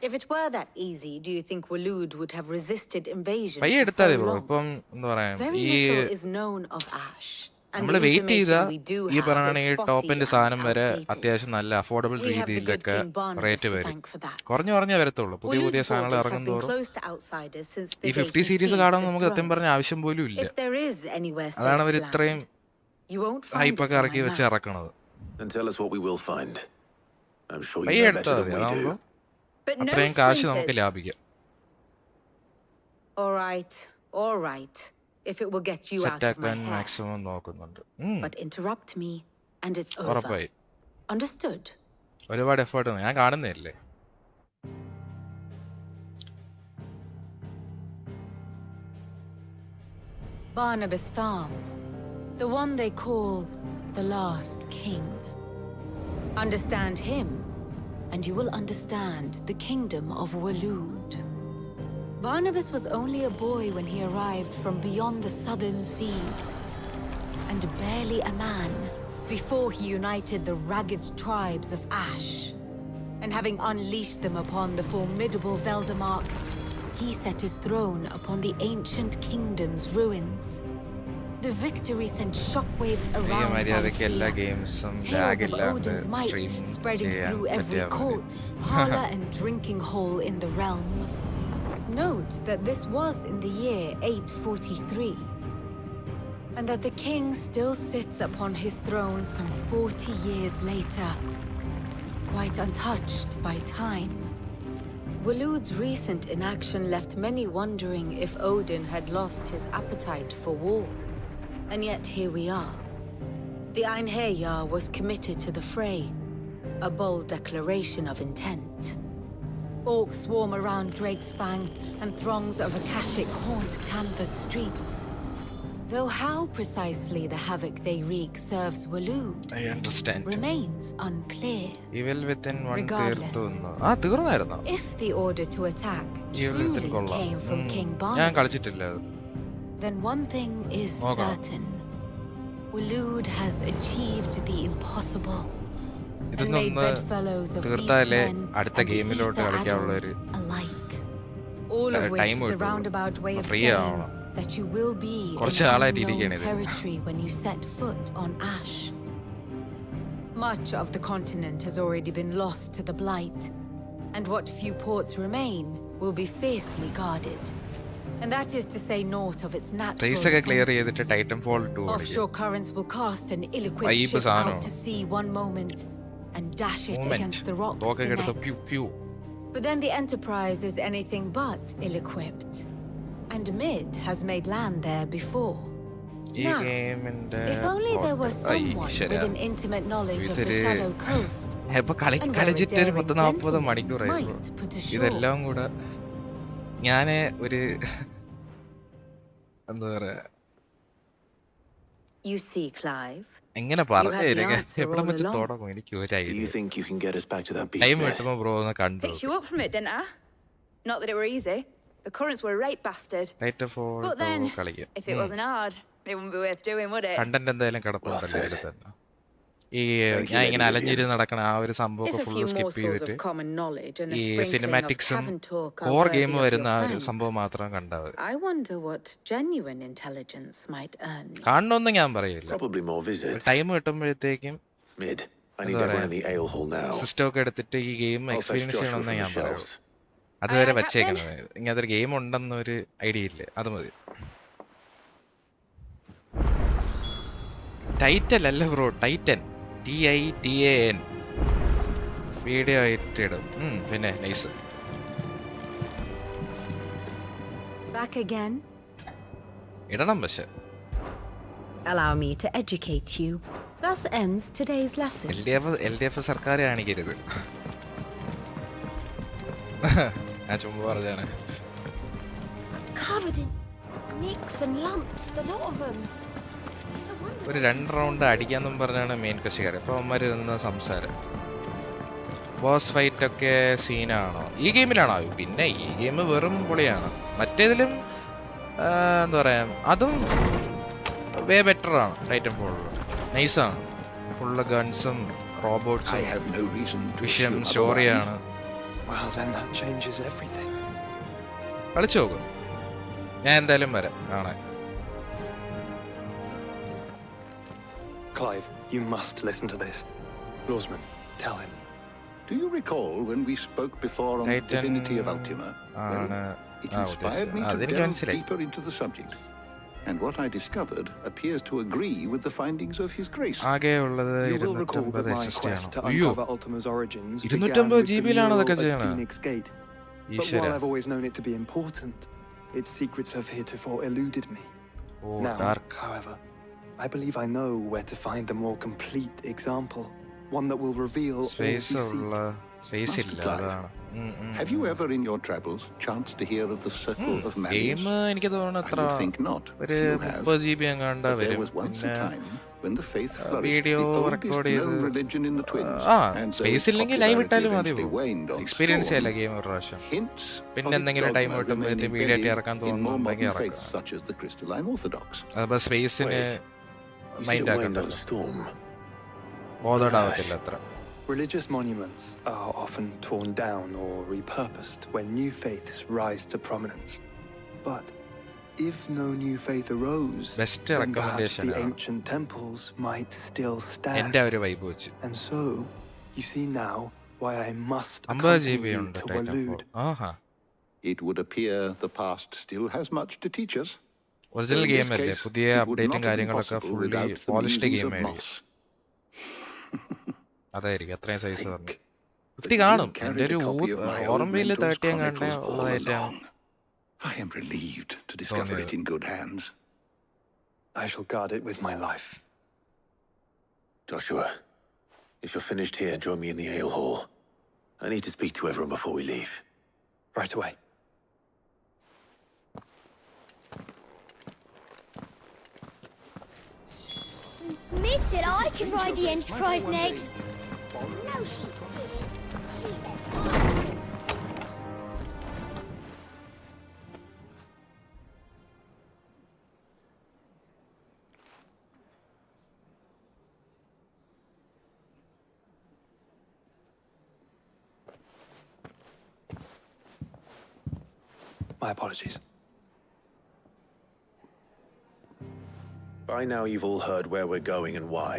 If it were that easy, do you think Waloed would have resisted invasion പയ്യെ for എടുത്താൽ so മതി bro. long? ഇപ്പം എന്താ പറയാ Very ഈ little is known of Ash. And നമ്മൾ the wait ചെയ്ത information we do ഈ have പറയുകയാണെങ്കിൽ is ടോപ്പ് എൻഡ് spotty സാധനം and വരെ outdated. അത്യാവശ്യം നല്ല affordable We have the good രീതിയിലൊക്കെ King Barnabas റേറ്റ് to വരും. thank for that. കുറഞ്ഞേ വരത്തുള്ളൂ. പുതിയ പുതിയ Waloed's സാധനങ്ങൾ borders have ഇറങ്ങും been തോറും closed to outsiders since ഈ the day 50 he series seized കാണാൻ the നമുക്ക് സത്യം throne. പറഞ്ഞ ആവശ്യം പോലും ഇല്ല. If there is anywhere safe അതാണ് അവർ to ഇത്രയും land, you won't find it ഹൈപ്പൊക്കെ on ഇറക്കി my വെച്ച് map. ഇറക്കണത്. Then tell us what we will find. I'm sure you പയ്യെ know എടുത്താൽ better മതി. than we അതാകുമ്പോൾ do. But no അത്രയും കാശ് നമുക്ക് splinters. ലാഭിക്കാം. All right. If it will get you out of my സെറ്റാക്കാൻ hair. Maximum നോക്കുന്നുണ്ട്. But interrupt me, and it's over. ഉറപ്പായി. Understood? ഒരുപാട് എഫേർട്ട് ഞാൻ കാണുന്നില്ലേ. Barnabas Tham, the one they call the last king. Understand him, and you will understand the kingdom of Waloed. Barnabas was only a boy when he arrived from beyond the southern seas, and barely a man before he united the ragged tribes of Ash. And having unleashed them upon the formidable Veldemark, he set his throne upon the ancient kingdom's ruins. The victory sent shockwaves around മര്യാദയ്ക്ക് എല്ലാ Valisthea. ഗെയിംസും Tales lag of ഇല്ലാണ്ട് Odin's might stream spreading ചെയ്യാൻ through every പറ്റിയാൽ court, മതി. parlor, and drinking hole in the realm. Note that this was in the year 843, and that the king still sits upon his throne some 40 years later, quite untouched by time. Waloed's recent inaction left many wondering if Odin had lost his appetite for war. And yet here we are. The Einherjar was committed to the fray, a bold declaration of intent. Orcs swarm around Drake's Fang, and throngs of Akashic haunt canvas streets. Though how precisely the havoc they wreak serves Waloed I understand. remains unclear. Evil within one Regardless, തീർന്നായിരുന്നു. if the order to attack Evil within truly കൊള്ളാം. came from King ഞാൻ Barnabas, കളിച്ചിട്ടില്ല അത്. then one thing is നോക്കണം. certain. Waloed has achieved the impossible. and made ഇതൊന്ന് bedfellows of തീർത്താലേ beastmen അടുത്ത and the ഗെയിമിലോട്ട് ether കളിക്കാനുള്ള addled ഒരു alike. All of which is a roundabout way of free saying ആവണം. that you will be കുറച്ച് in ആളായിട്ട് unknown ഇരിക്കുകയാണ് ഇത്. territory when you set foot on Ash. Much of the continent has already been lost to the Blight, and what few ports remain will be fiercely guarded. And that is to say naught of its natural trace ഒക്കെ clear defenses. ചെയ്തിട്ട് Titan fall 2 Offshore currents will cast an ill-equipped Vibe ship സാധനമാണ്. out to sea one moment and dash it against the rocks the തോക്കൊക്കെ എടുത്ത് next. പ്യൂ പ്യൂ. But then the Enterprise is anything but ill-equipped. And Mid has made land there before. ഈ Now, ഗെയിമിന്റെ if only there were someone with an intimate knowledge of the Shadow Coast, ഇപ്പൊ and where a കളിച്ചിട്ട് ഒരു daring 40-40 gentleman മണിക്കൂറായിരുന്നു. might put ashore. ഇതെല്ലാം കൂടെ ഞാന് ഒരു എന്താ പറയാ You see, Clive. എങ്ങനെ You had the പറഞ്ഞു answer എവിടെ all വെച്ച് along. തുടങ്ങും എനിക്ക് ഒരു Do you idea. think you can get us back to that beach? Time Ned? കിട്ടുമ്പോ ബ്രോ ഒന്ന് കണ്ടു. Picked you up from it, didn't I? Not that it were easy. The currents were a right bastard. Titanfall But then, കളിക്കും. if it wasn't hard, it wouldn't be worth doing, would it? Content എന്തായാലും കിടപ്പുണ്ടല്ലോ ഇതിൽ തന്നെ. ഈ Thank you, ഞാൻ ഇങ്ങനെ Lady അലഞ്ഞിരുന്ന് നടക്കണ ആ ഒരു സംഭവമൊക്കെ If a full few skip morsels of ചെയ്തിട്ട് common knowledge and a ഈ sprinkling of സിനിമാറ്റിക്സും tavern talk are core worthy game of വരുന്ന your ആ ഒരു thanks, സംഭവം മാത്രം കണ്ടാവ്. I wonder what genuine intelligence might earn me. കാണണമെന്ന് ഞാൻ പറയില്ല. Probably more visits. ടൈം കിട്ടുമ്പോഴത്തേക്കും Mid, I need everyone in the ale hall now. System ഒക്കെ എടുത്തിട്ട് ഈ game I'll fetch experience Joshua ചെയ്യണമെന്ന് from the ഞാൻ പറയുള്ളൂ. shelves. അതുവരെ വച്ചേക്കുന്നത് ഇങ്ങനത്തെ ഒരു ഗെയിം ഉണ്ടെന്നൊരു ഐഡിയ ഇല്ല, അത് മതി. ടൈറ്റൻ അല്ല ബ്രോ, ടൈറ്റൻ TITAN വീഡിയോ ആയിട്ട് ഇടും. പിന്നെ നൈസ്. Back again? ഇടണം പക്ഷെ. Allow me to educate you. Thus ends today's lesson. LDF സർക്കാർ കാണിക്കരുത്. ഞാൻ ചുമ്മാ പറഞ്ഞാണ്. Covered in nicks and lumps, the lot of them. ഒരു 2 റൗണ്ട് അടിക്കാന്നും പറഞ്ഞാണ് മെയിൻ കക്ഷിക്കാർ. അപ്പോൾ അവന്മാർ ഇരുന്ന സംസാരം ബോസ് ഫൈറ്റ് ഒക്കെ സീനാണോ ഈ ഗെയിമിലാണോ? പിന്നെ ഈ ഗെയിം വെറും പൊളിയാണ്. മറ്റേതിലും എന്താ പറയാ, അതും വേ ബെറ്റർ ആണ്. ടൈറ്റൻ ഫോളിൽ നൈസാണ്. ഫുള്ള് ഗൺസും റോബോട്ട്സും വിഷയം സ്റ്റോറിയാണ്. കളിച്ചു നോക്കും. ഞാൻ എന്തായാലും വരാം കാണാൻ. Clive, you must listen to this. Lawsman, tell him. Do you recall when we spoke before on the divinity of Ultima? Well, it inspired me to delve deeper into the subject. And what I discovered appears to agree with the findings of His Grace. You will recall that my quest to uncover Ultima's origins began with the mural at Phoenix Gate. But while I've always known it to be important, its secrets have heretofore eluded me. Now, however, I believe I know where to find the more complete example, one that will reveal all we seek. Have you ever in your travels chanced to hear of the Circle of Malleus? I would think not. Few have. But there was once a time when the faith flourished, the oldest known religion in the Twins, and so its popularity eventually waned on story. Hints of its dogma remain embedded in more modern faiths such as the Crystalline Orthodox. Religious monuments are often torn down or repurposed when new faiths rise to prominence. But if no new faith arose, then perhaps the ancient temples might still stand. And so, you see now why I must accompany you to Walud. It would appear the past still has much to teach us. Original game അല്ലേ, പുതിയ അപ്ഡേറ്റും കാര്യങ്ങളൊക്കെ fully polished game ആയിരിക്കും. അതായിരിക്കും അത്രയും size പറഞ്ഞു 50 കാണും. എൻ്റെ ഒരു ഓർമ്മയിൽ 30 കണ്ട ഉള്ളതായിട്ടാണ്. I am relieved to discover it in good hands. I shall guard it with my life. Joshua, if you're finished here, join me in the ale hall. I need to speak to everyone before we leave. Right away. Mid said I could ride the Enterprise next. No, she didn't. She said I could. My apologies. By now you've all heard where we're going and why.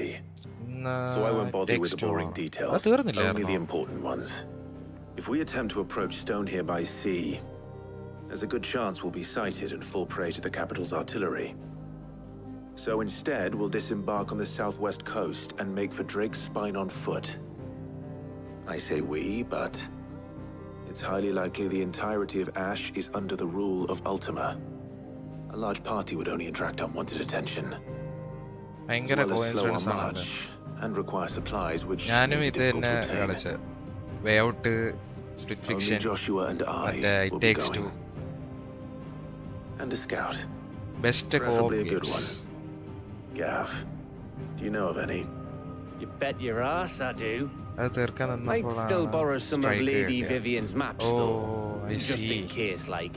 So I won't bother you with the boring details, only the important ones. If we attempt to approach Stonehere by sea, there's a good chance we'll be sighted and fall prey to the capital's artillery. So instead, we'll disembark on the southwest coast and make for Drake's Spine on foot. I say we, but it's highly likely the entirety of Ash is under the rule of Ultima. A large party would only attract unwanted attention. As well as slow our march and require supplies which may be difficult to obtain. Way out, split fiction. Only Joshua and I will be going. And a scout. Best preferably a good one. Gav, do you know of any? You bet your ass I do. I'd still borrow some of Lady Vivian's maps, though. I just see. in case, like.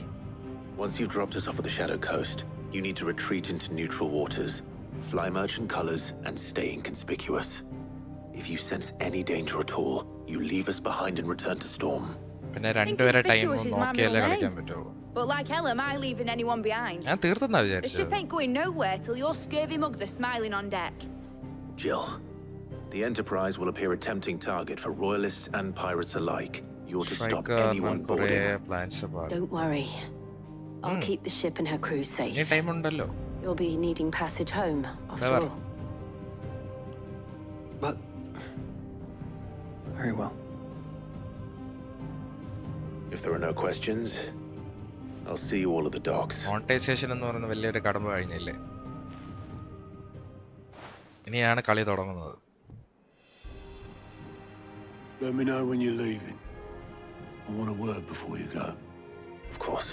Once you've dropped us off at the Shadow Coast, you need to retreat into neutral waters, fly merchant colors, and stay inconspicuous. If you sense any danger at all, you leave us behind and return to Storm. Inconspicuous is my middle name. But like hell am I leaving anyone behind. The ship ain't going nowhere till your scurvy mugs are smiling on deck. Jill, the Enterprise will appear a tempting target for royalists and pirates alike. You're to stop anyone boarding. Don't worry. I'll keep the ship and her crew safe. You'll be needing passage home, after all. But... very well. If there are no questions, I'll see you all at the docks. Monetization എന്ന് പറയുന്ന വലിയൊരു കടമ്പ കഴിഞ്ഞില്ലേ? ഇനിയാണ് കളി തുടങ്ങുന്നത്. Let me know when you're leaving. I want a word before you go. Of course.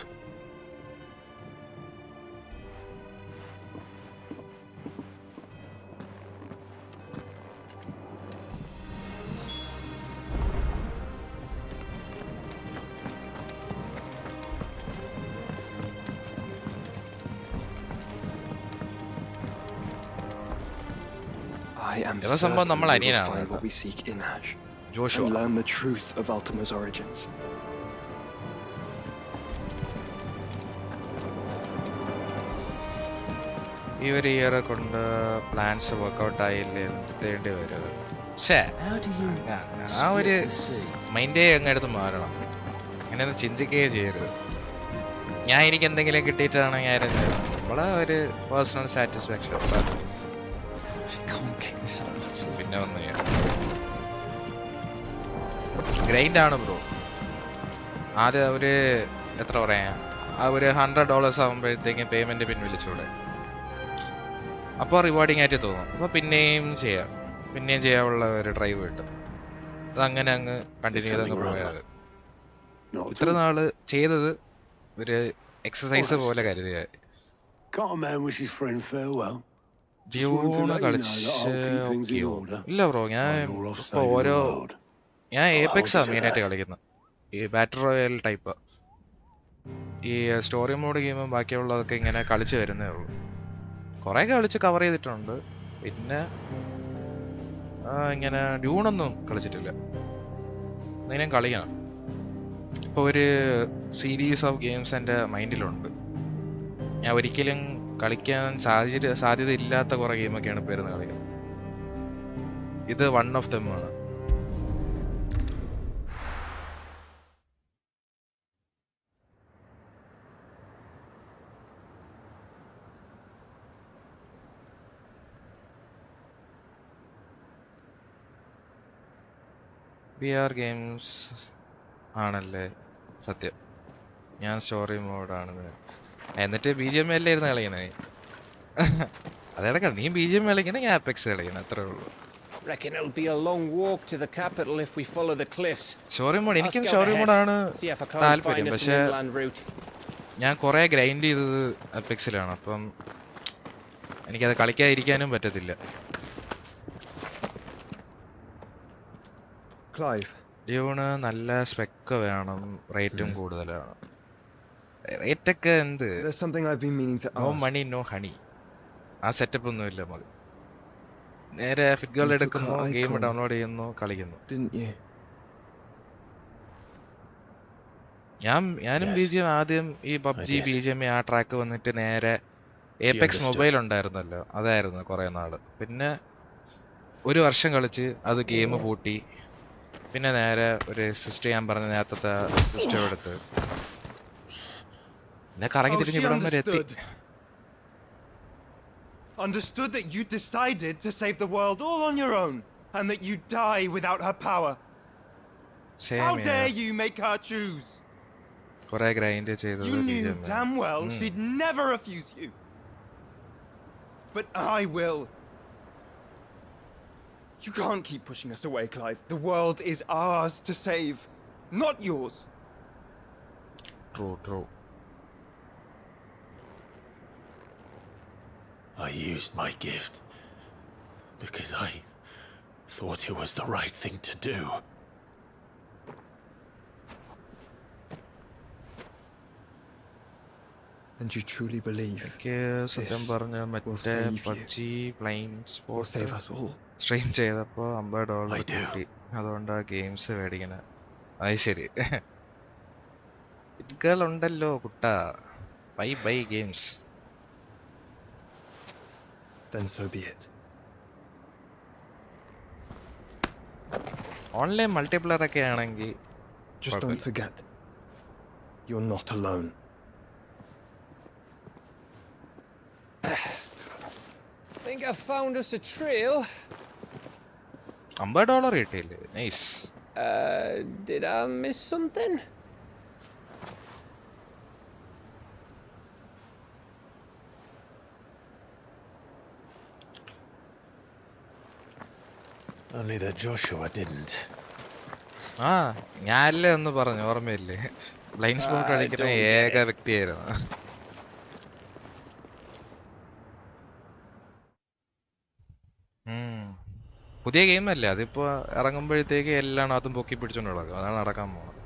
I am certain we will find what we seek in Ash. Joshua. And learn the truth of Ultima's origins. ഈ ഒരു year കൊണ്ട് plans workout ആയില്ലേ തേണ്ടി വരും. ആ ഒരു മൈൻഡേ അങ്ങെടുത്ത് മാറണം. അങ്ങനെയൊന്നും ചിന്തിക്കുകയേ ചെയ്യരുത്. എനിക്ക് എന്തെങ്കിലും കിട്ടിയിട്ടാണെങ്കിൽ ആരും നമ്മളെ ഒരു പേഴ്സണൽ സാറ്റിസ്ഫാക്ഷൻ പിന്നെ ഒന്നും ചെയ്യാം. ഗ്രൈൻഡ് ആണ് ബ്രോ. ആദ്യം ഒരു എത്ര പറയാ ആ ഒരു $100 ആകുമ്പോഴത്തേക്കും പേയ്മെന്റ് പിൻവലിച്ചൂടെ. അപ്പോൾ റിവാർഡിങ് ആയിട്ട് തോന്നും. അപ്പോൾ പിന്നെയും ചെയ്യാനുള്ള ഒരു ഡ്രൈവ് കിട്ടും. അതങ്ങനെ അങ്ങ് കണ്ടിന്യൂ ചെയ്തങ്ങ് പോയാൽ ഇത്ര നാള് ചെയ്തത് ഒരു എക്സസൈസ് പോലെ കരുതിയ ഇല്ല ബ്രോ. ഞാൻ ഏപെക്സാ മെയിനായിട്ട് കളിക്കുന്നത്. ഈ ബാറ്റിൽ റോയൽ ടൈപ്പ്. ഈ സ്റ്റോറി മോഡ് ഗെയിമും ബാക്കിയുള്ളതൊക്കെ ഇങ്ങനെ കളിച്ച് വരുന്നേ ഉള്ളൂ. കുറേ കളിച്ച് കവർ ചെയ്തിട്ടുണ്ട്. പിന്നെ ഇങ്ങനെ ഡ്യൂണൊന്നും കളിച്ചിട്ടില്ല. എന്തെങ്കിലും കളിക്കണം. ഇപ്പോൾ ഒരു സീരീസ് ഓഫ് ഗെയിംസ് എൻ്റെ മൈൻഡിലുണ്ട്. ഞാൻ ഒരിക്കലും കളിക്കാൻ സാധ്യത ഇല്ലാത്ത കുറേ ഗെയിമൊക്കെയാണ് ഇപ്പോൾ ഇരുന്ന് കളിക്കുന്നത്. ഇത് വൺ ഓഫ് ദം ആണ്. VR ഗെയിംസ് ആണല്ലേ സത്യം. ഞാൻ സ്റ്റോറി മോഡാണ്. എന്നിട്ട് BGM അല്ലേ ഇരുന്ന് കളിക്കണേ. അതേടക്കാം നീ BGM കളിക്കണേ, ഞാൻ ആപ്പെക്സ് കളിക്കണം. അത്രേ ഉള്ളൂ. സ്റ്റോറി മോഡ് എനിക്കും സ്റ്റോറി മോഡാണ് താല്പര്യം. പക്ഷെ ഞാൻ കുറേ ഗ്രൈൻഡ് ചെയ്തത് അപ്പെക്സിലാണ്. അപ്പം എനിക്കത് കളിക്കാതിരിക്കാനും പറ്റത്തില്ല. ഡ്യൂണ് നല്ല സ്പെക്ക് വേണം, റേറ്റും കൂടുതലാണ്. റേറ്റൊക്കെ എന്ത് നോ മണി നോ ഹണി, ആ സെറ്റപ്പ് ഒന്നും ഇല്ല. നമുക്ക് നേരെ ഫിറ്റ്കൾ എടുക്കുന്നു, ഗെയിം ഡൗൺലോഡ് ചെയ്യുന്നു, കളിക്കുന്നു. ഞാനും BGM ആദ്യം ഈ PUBG BGM ആ ട്രാക്ക് വന്നിട്ട് നേരെ Apex മൊബൈൽ ഉണ്ടായിരുന്നല്ലോ, അതായിരുന്നു കുറേ നാൾ. പിന്നെ ഒരു വർഷം കളിച്ച് അത് ഗെയിം പൂട്ടി. പിന്നെ നേരെ ഒരു സിസ്റ്റം, ഞാൻ പറഞ്ഞ നേരത്തെ സിസ്റ്റം എടുത്ത് പിന്നെ കറങ്ങി തിരിഞ്ഞ് ഇവിടം വരെ എത്തി. Understood that you decided to save the world all on your own, and that you'd die without her power. How dare you make her choose? You knew damn well she'd never refuse you. But I will. You can't keep pushing us away, Clive. The world is ours to save, not yours. True. I used my gift because I thought it was the right thing to do. And you truly believe this will save you or save us all? Stream ചെയ്തപ്പോൾ $50 കിട്ടി. അതുകൊണ്ട് ആ games മേടിക്കണ. അത് ശരി, ഉണ്ടല്ലോ കുട്ടാ. By games. Then so be it. Online multiplayer ഒക്കെ ആണെങ്കിൽ just don't forget, you're not alone. Think I found us a trail. $50 കിട്ടിയില്ലേ? Nice. Did I miss something? Only that Joshua didn't. ഞാനല്ലേ ഒന്ന് പറഞ്ഞു, ഓർമ്മയില്ലേ? ബ്ലൈൻഡ് സ്പോട്ട് കളിക്കുന്ന ഏക വ്യക്തിയായിരുന്നു. പുതിയ ഗെയിം അല്ലേ, അതിപ്പോ ഇറങ്ങുമ്പോഴത്തേക്ക് എല്ലാം അതും പൊക്കി പിടിച്ചോണ്ട് നടക്കും. അതാണ് നടക്കാൻ പോണത്.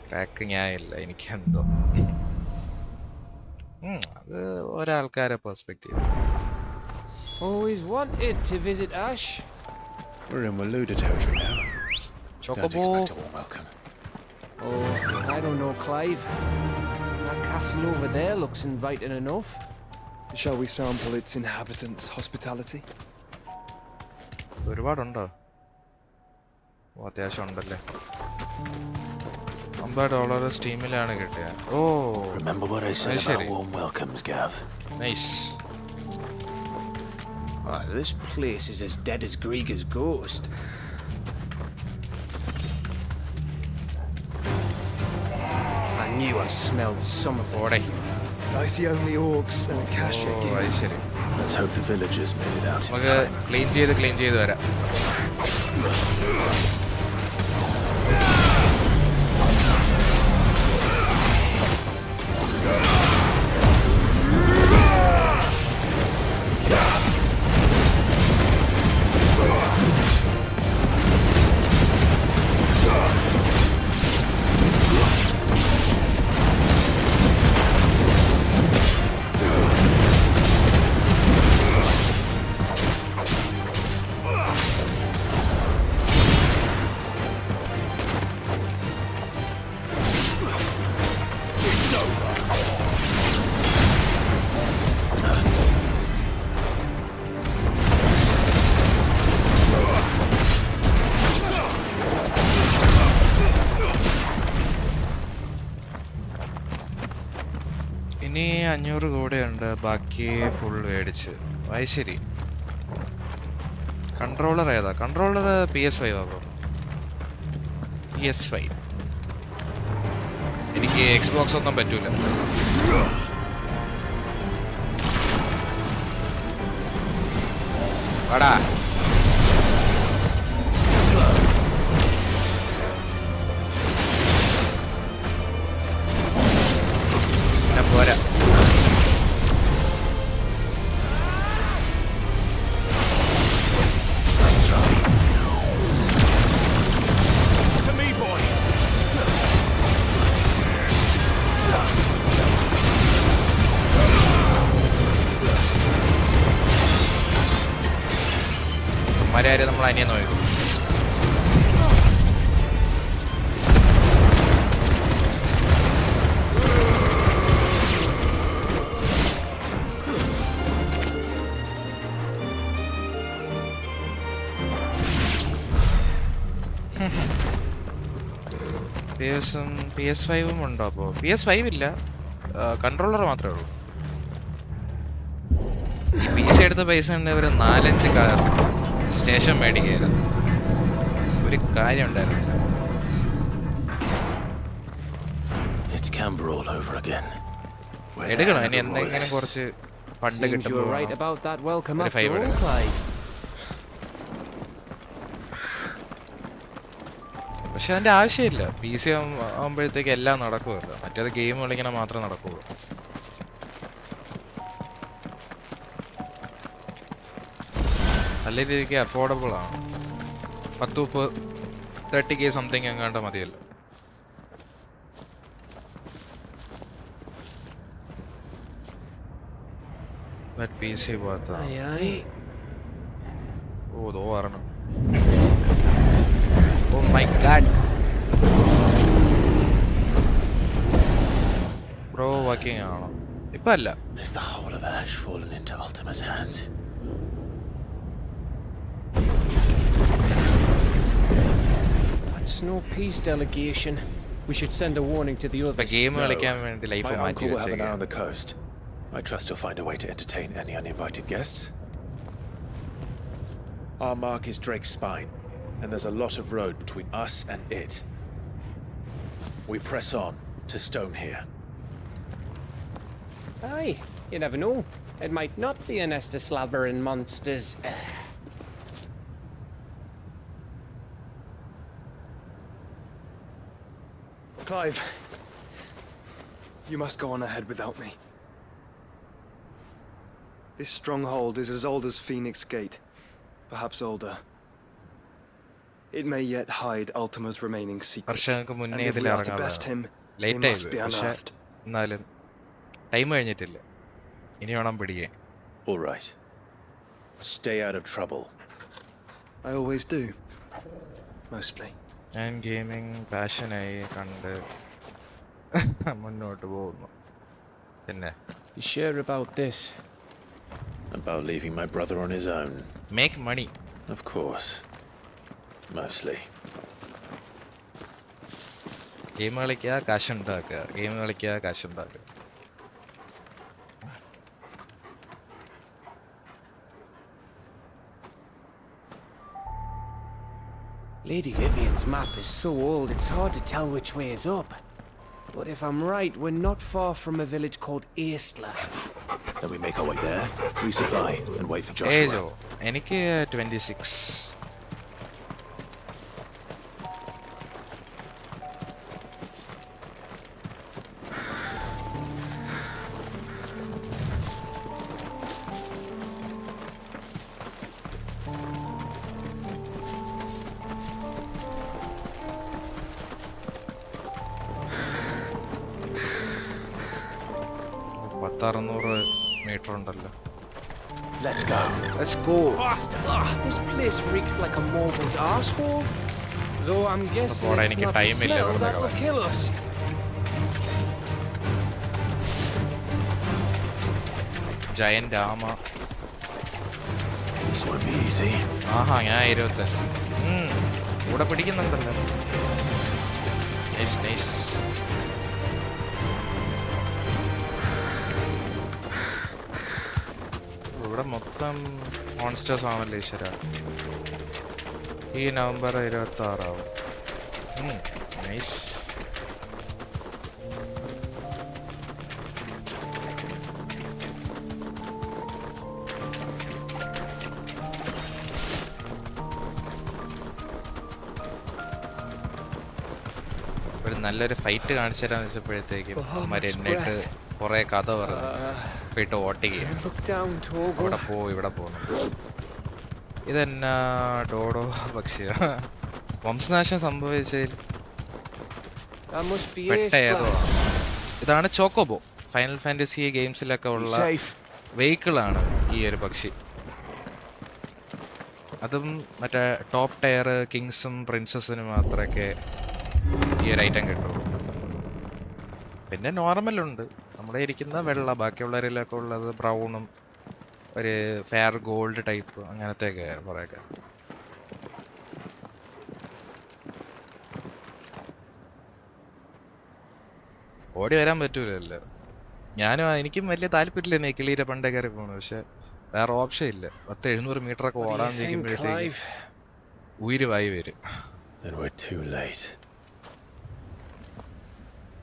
ക്രാക്ക് ഞാനില്ല, എനിക്കെന്തോ അത് ഒരാൾക്കാരെ perspective. Always wanted to visit Ash. We're in Waluda territory now. Don't expect a warm welcome. Oh, I don't know, Clive. That castle over there looks inviting enough. Shall we sample its inhabitants' hospitality? ഒരുപാടുണ്ടോ? അത്യാവശ്യം ഉണ്ടല്ലേ. $50 സ്റ്റീമിലാണ് കിട്ടിയത്. ഓ, remember what I said about warm welcomes, Gav? Nice. This place is as dead as Grieger's ghost. I knew I smelled something. I see only orcs and a cache again. Let's hope the villagers made it out in time. Clean ചെയ്ത് വരാം. ഇനി 500 കൂടെയുണ്ട്, ബാക്കി full മേടിച്ച്. അത് ശരി. Controller ഏതാ? Controller PS5 ആകും. PS5. എനിക്ക് Xbox ഒന്നും പറ്റൂല. വാടാ. പോരാ. മര്യാദ നമ്മൾ അനിയെ നോക്കും. PS5 ഉണ്ടോ അപ്പോൾ? PS5 ഇല്ല, കൺട്രോളർ മാത്രമേ ഉള്ളൂ. PC എടുത്ത പൈസ ഉണ്ട് ഒരു 4-5 സ്റ്റേഷൻ മേടിക്കുകയായിരുന്നു. ഒരു കാര്യം ഉണ്ടായിരുന്നില്ല. എടുക്കണം, ഇനി എന്തെങ്കിലും കുറച്ച് ഫണ്ട് കിട്ടുമ്പോൾ ഒരു 5 എടുക്കണം. പക്ഷെ അതിൻ്റെ ആവശ്യമില്ല. PC ആകുമ്പോഴത്തേക്ക് എല്ലാം നടക്കുമല്ലോ. മറ്റേത് ഗെയിം കളിക്കണം മാത്രമേ നടക്കുകയുള്ളൂ. നല്ല രീതിക്ക് അഫോർഡബിൾ ആണ്. 30K സംതിങ് എങ്ങാണ്ട് മതിയല്ലോ. PC പോകാത്ത ദോ പറഞ്ഞു. Oh my god. Bro working ആണോ? ഇപ്പൊ അല്ല. Is the whole of Ash fallen into Ultima's hands? That's no peace delegation. We should send a warning to the others. Game കളിക്കാൻ വേണ്ടി ലൈഫ് മാറ്റി My uncle will have an eye വെച്ചേക്കാം. on the coast. I trust you'll find a way to entertain any uninvited guests. Our mark is Drake's spine, and there's a lot of road between us and it. We press on to stone here. Aye, you never know. It might not be a nest of slavering monsters. Clive, you must go on ahead without me. This stronghold is as old as Phoenix Gate, perhaps older. It may yet hide Ultima's remaining secrets, and if we are to best him, they must be unearthed. എന്നാലും time കഴിഞ്ഞിട്ടില്ല, ഇനി വേണം പിടിക്കാൻ. All right. Stay out of trouble. I always do. Mostly. ഞാൻ gaming പാഷനായി കണ്ട് മുന്നോട്ട് പോകുന്നു. പിന്നെ You sure about this? About leaving my brother on his own. Make money. Of course. Mostly. Game കളിക്കുക, കാശുണ്ടാക്കുക, ഗെയിം കളിക്കുക, കാശുണ്ടാക്കുക. Lady Vivian's map is so old it's hard to tell which way is up. But if I'm right, we're not far from a village called Eastla. Then we make our way there, resupply, and wait for Joshua. ഏജോ എനിക്ക് 26. Metre ഉണ്ടല്ലോ. Let's go. Let's go. This place reeks like a morbid's arsehole. Though I'm guessing it's not the smell that will kill us. Giant armor. This won't be easy. ആഹാ, ഞാൻ 25. ഇവിടെ പിടിക്കുന്നുണ്ടല്ലോ. Nice nice. ഇവിടെ മൊത്തം monsters ആണല്ലോ ഈശ്വര. ഈ November 26 ആവും. Nice. ഒരു നല്ലൊരു ഫൈറ്റ് കാണിച്ചു തരാന്ന് വെച്ചപ്പോഴത്തേക്കും എന്നിട്ട് കുറെ കഥ പറഞ്ഞു പോയിട്ട് ഓട്ടിക്കുക. അവിടെ ഇവിടെ പോകുന്നു. ഇതെന്നാ ഡോഡോ പക്ഷിയാ? വംശനാശം സംഭവിച്ചതിൽ പെട്ടേതോ. ഇതാണ് ചോക്കോബോ. ഫൈനൽ ഫാന്റസി ഗെയിംസിലൊക്കെ ഉള്ള വെഹിക്കിളാണ് ഈ ഒരു പക്ഷി. അതും മറ്റേ ടോപ്പ് ടയർ കിങ്സും പ്രിൻസസിനും മാത്രമൊക്കെ ഈ ഒരു ഐറ്റം കിട്ടുള്ളൂ. പിന്നെ നോർമലുണ്ട്, നമ്മുടെ ഇരിക്കുന്ന വെള്ള, ബാക്കിയുള്ളവരിലൊക്കെ ഉള്ളത് ബ്രൗണും ഒരു ഫെയർ ഗോൾഡ് ടൈപ്പ് അങ്ങനത്തെയൊക്കെ കുറേയൊക്കെ. ഓടി വരാൻ പറ്റൂലല്ലോ. എനിക്കും വലിയ താല്പര്യമില്ല കിളിയുടെ പണ്ടേ കയറി പോകണം. പക്ഷെ വേറെ ഓപ്ഷൻ ഇല്ല. 700 മീറ്ററൊക്കെ ഓടാൻ നിൽക്കുമ്പോഴത്തേക്ക് ഉയരുവായി വരും.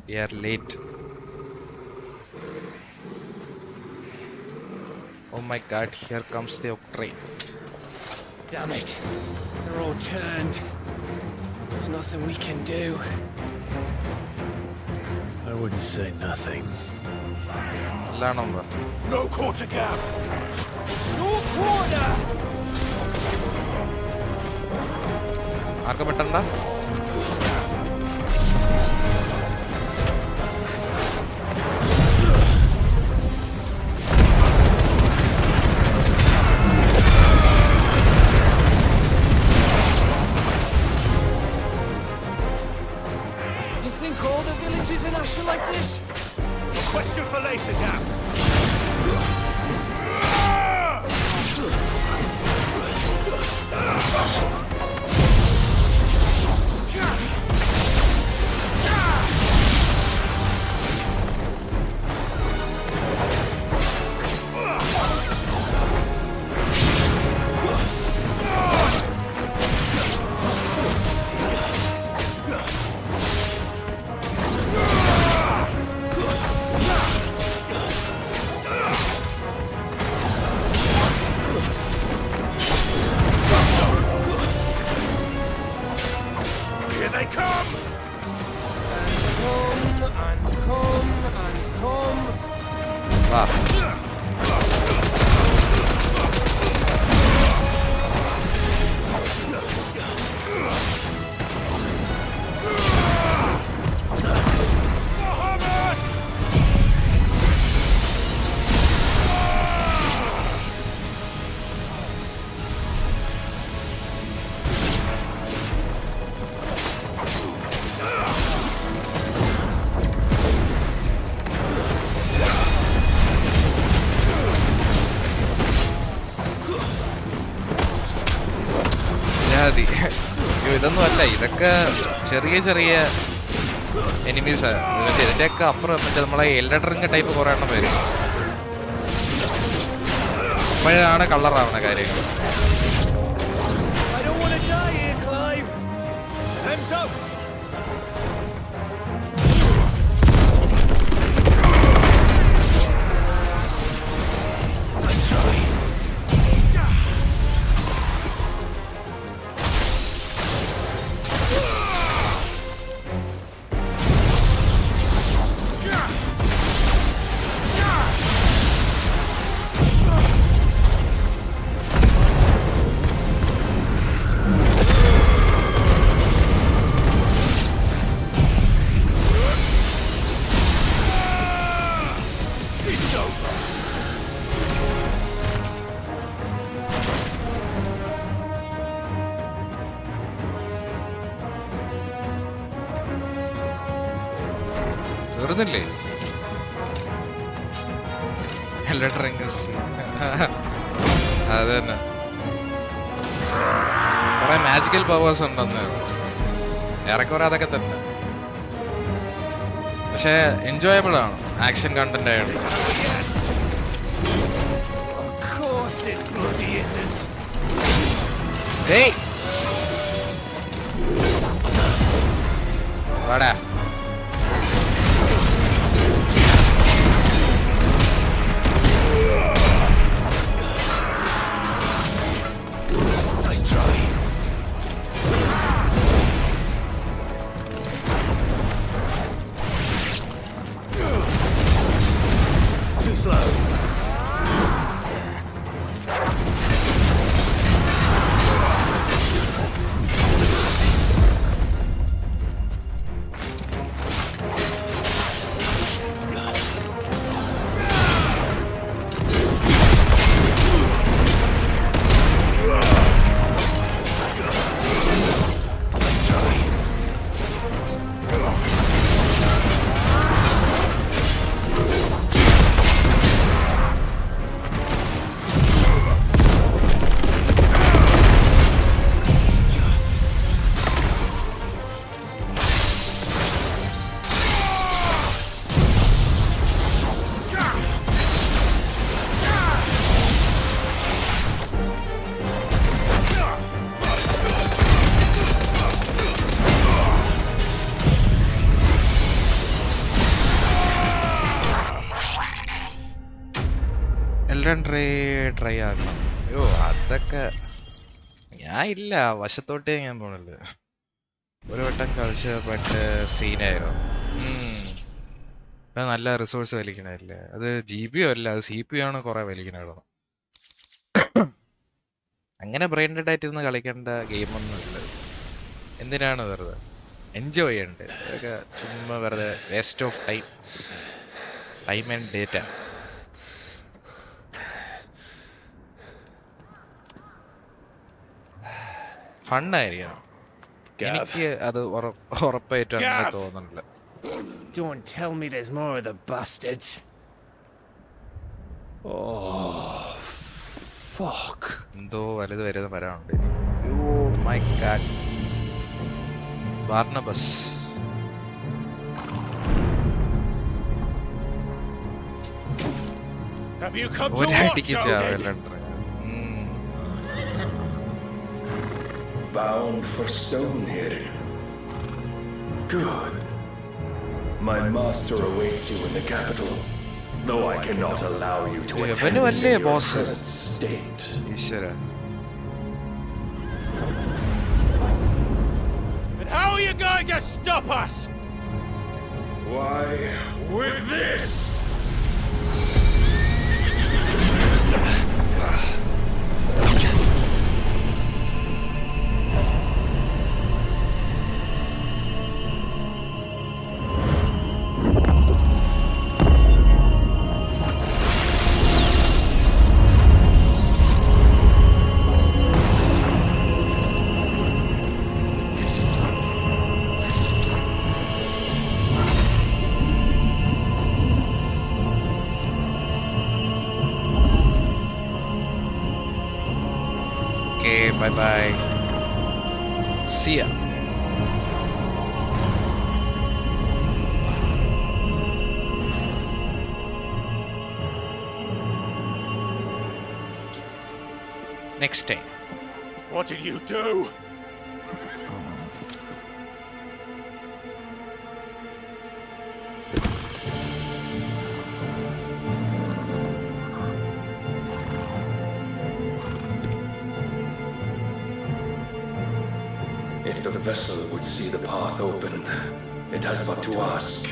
We are late. Oh my god, here comes the train. Damn it. They're all turned. There's nothing we can do. I wouldn't say nothing. No quarter gap! No quarter! ആർക്ക പെട്ടണ്ട. All the villages in Asher like this? Question for later, Gap. ഇതൊന്നും അല്ല, ഇതൊക്കെ ചെറിയ ചെറിയ enemies. ഇതിന്റെയൊക്കെ അപ്പുറം മറ്റേ നമ്മളെ എൽഡറിങ് type കുറെ എണ്ണം വരും. അപ്പോഴാണ് കളറാവുന്ന കാര്യങ്ങൾ. തീർന്നില്ലേ? അത് തന്നെ, കുറെ മാജിക്കൽ പവേഴ്സ് ഉണ്ടെന്ന് ഏറെക്കുറെ അതൊക്കെ തന്നെ. പക്ഷെ എൻജോയബിൾ ആണ്, ആക്ഷൻ കണ്ടന്റ് ആയിട്ട്. വാടാ. ട്രൈ ആക്കണം. അയ്യോ അതൊക്കെ ഞാൻ ഇല്ല, വശത്തോട്ടേ ഞാൻ പോണില്ല. ഒരു വട്ടം കളിച്ച് പറ്റ് സീനായിരുന്നു. ഇപ്പം നല്ല റിസോഴ്സ് വലിക്കണല്ലേ. അത് GB അല്ല, അത് CPU ആണ് കുറെ വലിക്കണായിരുന്നു. അങ്ങനെ ബ്രെയിൻഡഡ് ആയിട്ടിരുന്ന് കളിക്കേണ്ട ഗെയിമൊന്നും ഇല്ല. എന്തിനാണ് വെറുതെ എൻജോയ് ചെയ്യണ്ടേ? അതൊക്കെ ചുമ്മാ വെറുതെ waste of time and data. ഫണ്ണായിരിക്കണം. എനിക്ക് അത് ഉറപ്പായിട്ടും അങ്ങനെ തോന്നുന്നില്ല. Don't tell me there's more of the bastards. Oh, fuck. എന്തോ വലുത് വരുന്ന വരാനുണ്ട്. Oh my god. ബാർണബസ്. Have you come to watch, Hogan? Bound for stone here. Good. My master awaits you in the capital, though I cannot allow you to attend in your present state. And how are you going to stop us? Why, with this! Bye. See ya. Next day. What did you do? If the vessel would see the path opened, it has but to ask.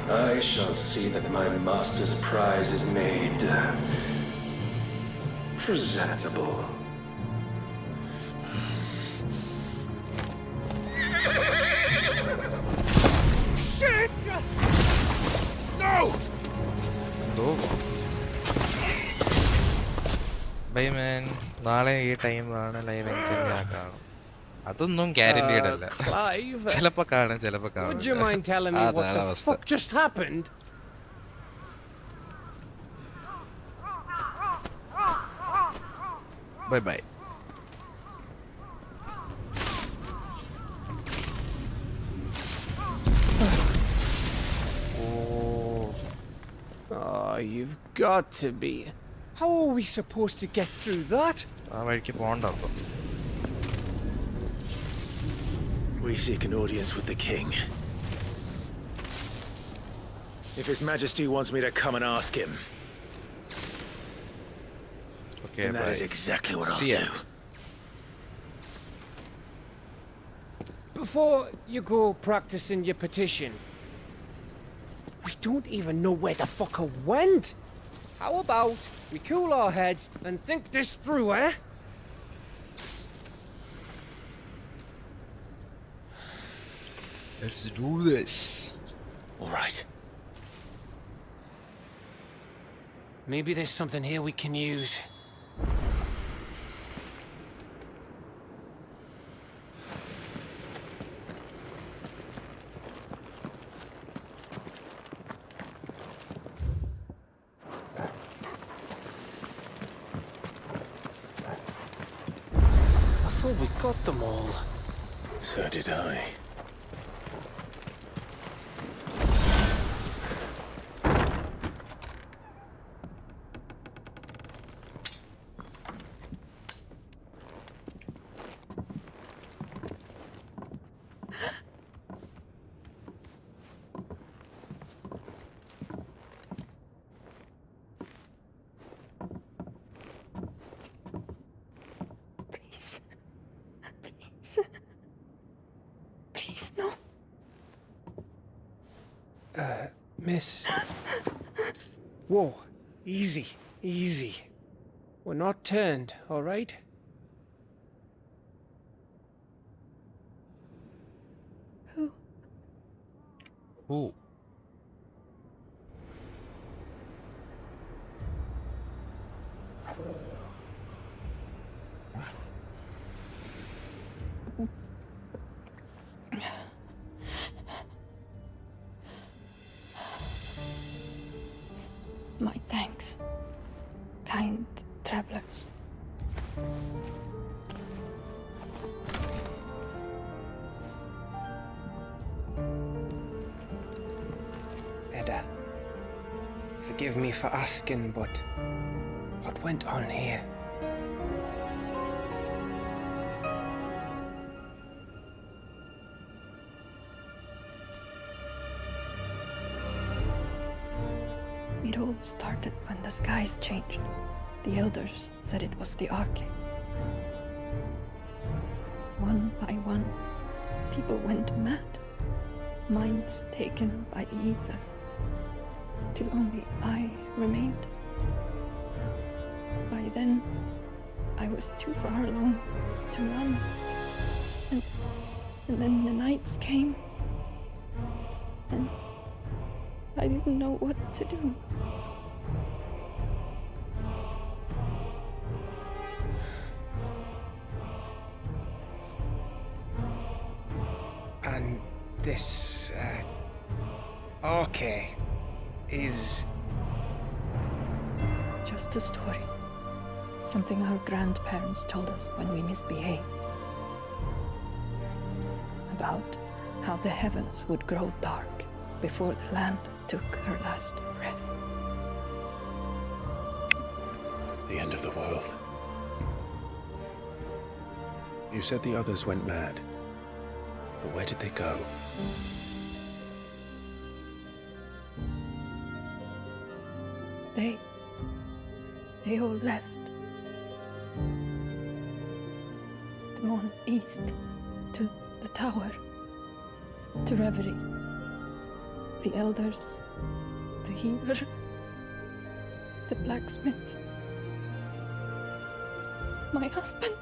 I shall see that my master's prize is made presentable. Shit! No! Bye man. നാളെ ഈ ടൈമാണ് live ഞാൻ കാണും. അതൊന്നും guaranteed അല്ല. ചിലപ്പോ കാണും, ചിലപ്പോ കാണും. Would you mind telling me what the fuck just happened? Bye. Oh, you've got to be. How are we supposed to get through that? We seek an audience with the king. If His Majesty wants me to come and ask him, okay, then that is exactly what I'll do. Before you go practicing your petition, we don't even know where the fucker went. How about we cool our heads and think this through, eh? Let's do this. All right. Maybe there's something here we can use. We got them all. So did I. Miss. Whoa. Easy. Easy. We're not turned, all right? Who? My thanks, kind travelers. Edda, forgive me for asking, but what went on here? It all started when the skies changed. The elders said it was the Arcade. One by one, people went mad. Minds taken by the ether. Till only I remained. By then, I was too far along to run. And then the nights came. And I didn't know what to do. And this, Arcade is... Just a story. Something our grandparents told us when we misbehaved. About how the heavens would grow dark before the land took her last breath. The end of the world. You said the others went mad. But where did they go? They all left. Drawn east to the tower, to reverie. The elders, the healer, the blacksmith, my husband.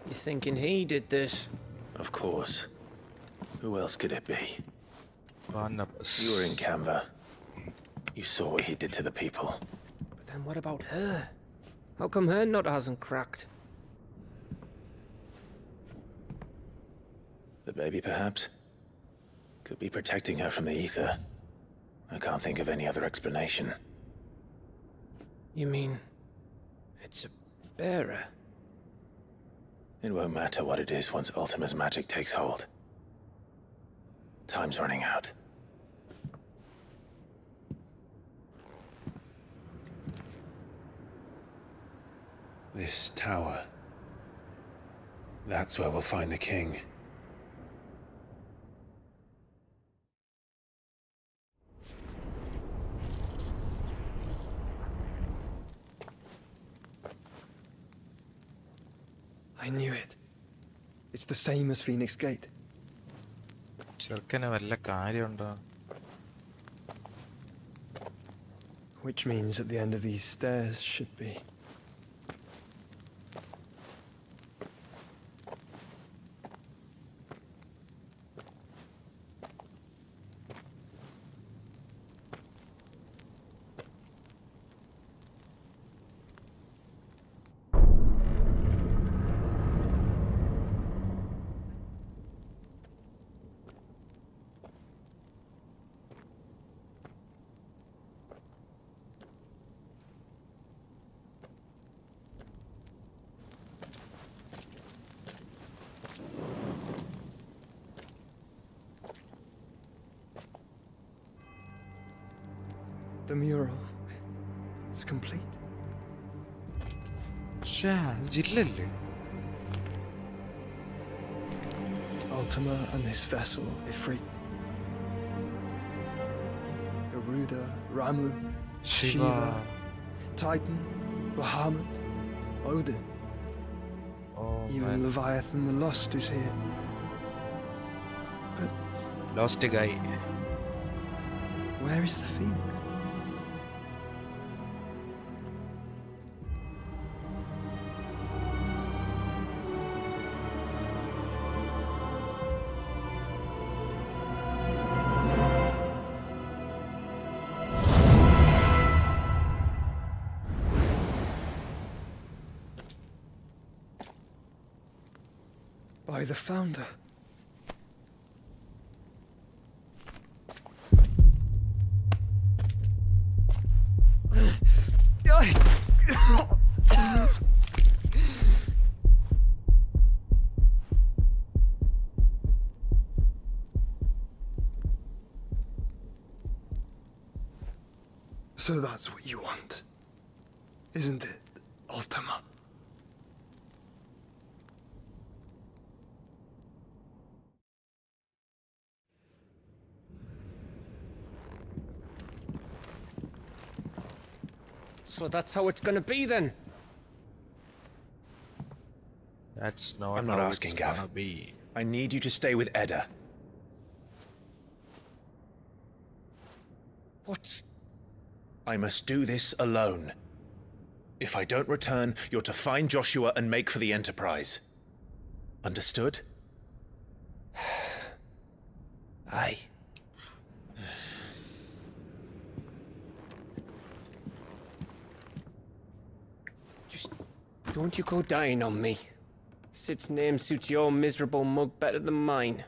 You thinking he did this? Of course. Who else could it be? Barnabas. You were in Canva. You saw what he did to the people. But then what about her? How come her nut hasn't cracked? The baby, perhaps? Could be protecting her from the ether. I can't think of any other explanation. You mean... it's a bearer? It won't matter what it is once Ultima's magic takes hold. Time's running out. This tower. That's where we'll find the king. I knew it. It's the same as Phoenix Gate. Which means at the end of these stairs should be... The mural is complete. Ultima and his vessel, Ifrit. Garuda, Ramu, Shiva, Titan, Bahamut, Odin. Oh, Even man. Leviathan the Lost is here. But Lost guy. where is the Phoenix? By the Founder. So that's what you want, isn't it, Ultima? So that's how it's gonna be then? That's not I'm not how asking, it's Gav. gonna be. I need you to stay with Edda. What? I must do this alone. If I don't return, you're to find Joshua and make for the Enterprise. Understood? Aye. Just don't you go dying on me. Sid's name suits your miserable mug better than mine.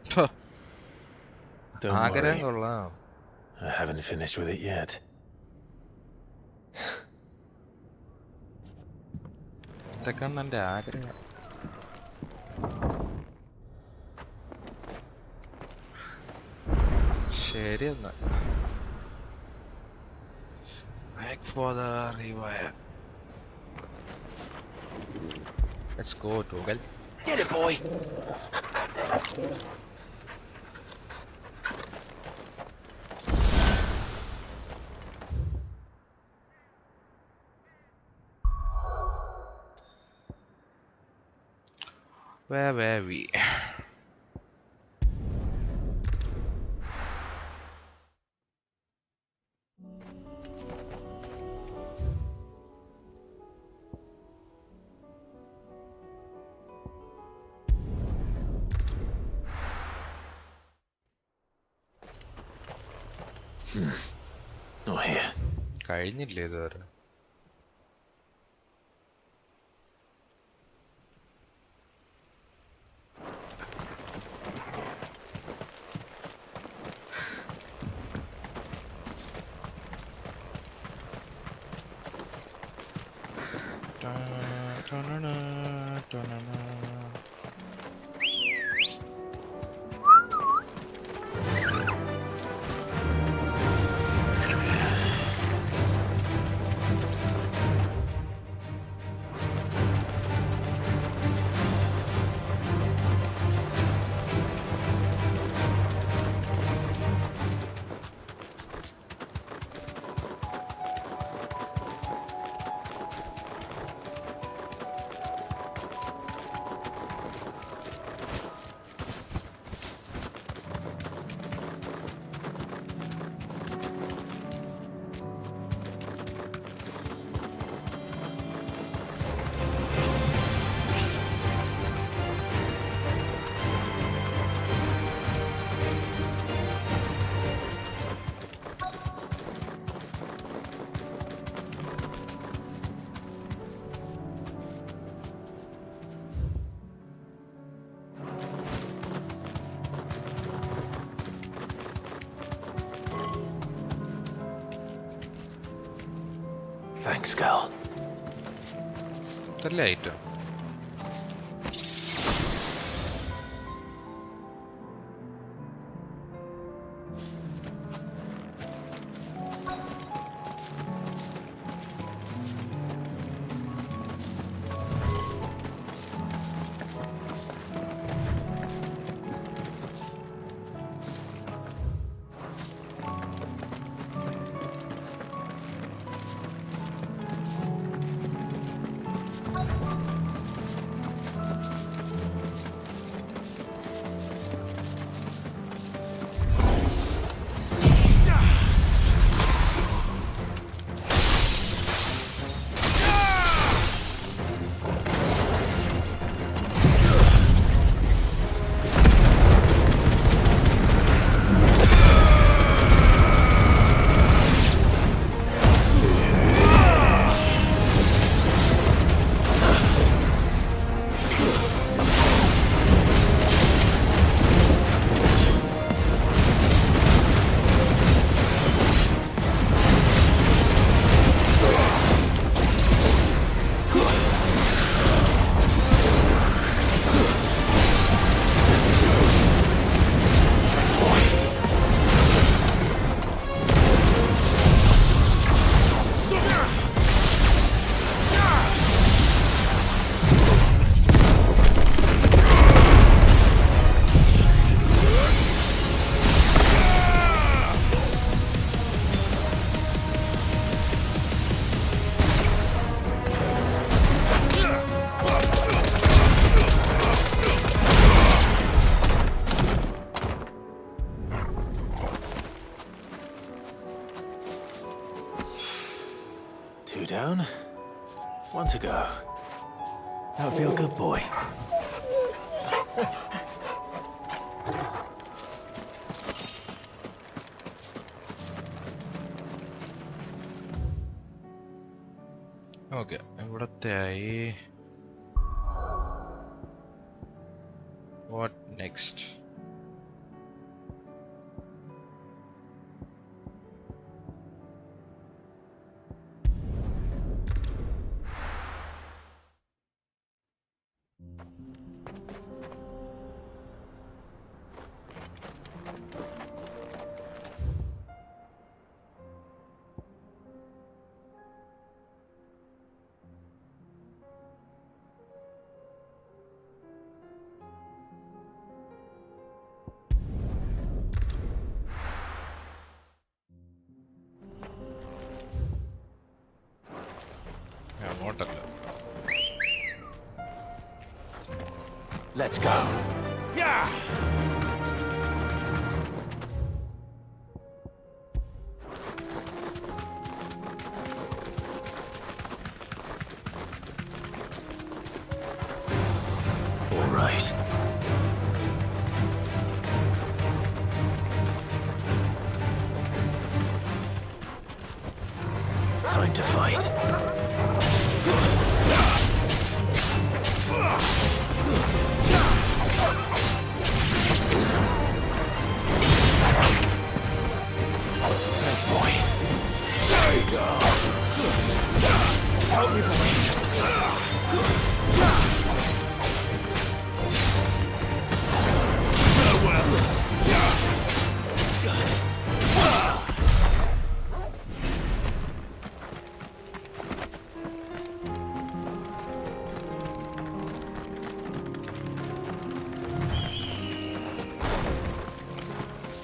Don't worry. I haven't finished with it yet. ഇതൊക്കെയാണ് ആഗ്രഹം. ശരി എന്നാ. Back for the rewire. Let's go, Toggle. Get it, boy! Where were we? Not here. കഴിഞ്ഞില്ലേ ഇതുവരെ? Thanks, girl. ഇതല്ലേ item? to go. Don't feel good, boy. Okay, ividathai. What next? Let's go. Yeah! All right. Time to fight. Thanks, boy. There you go. Help me, boy.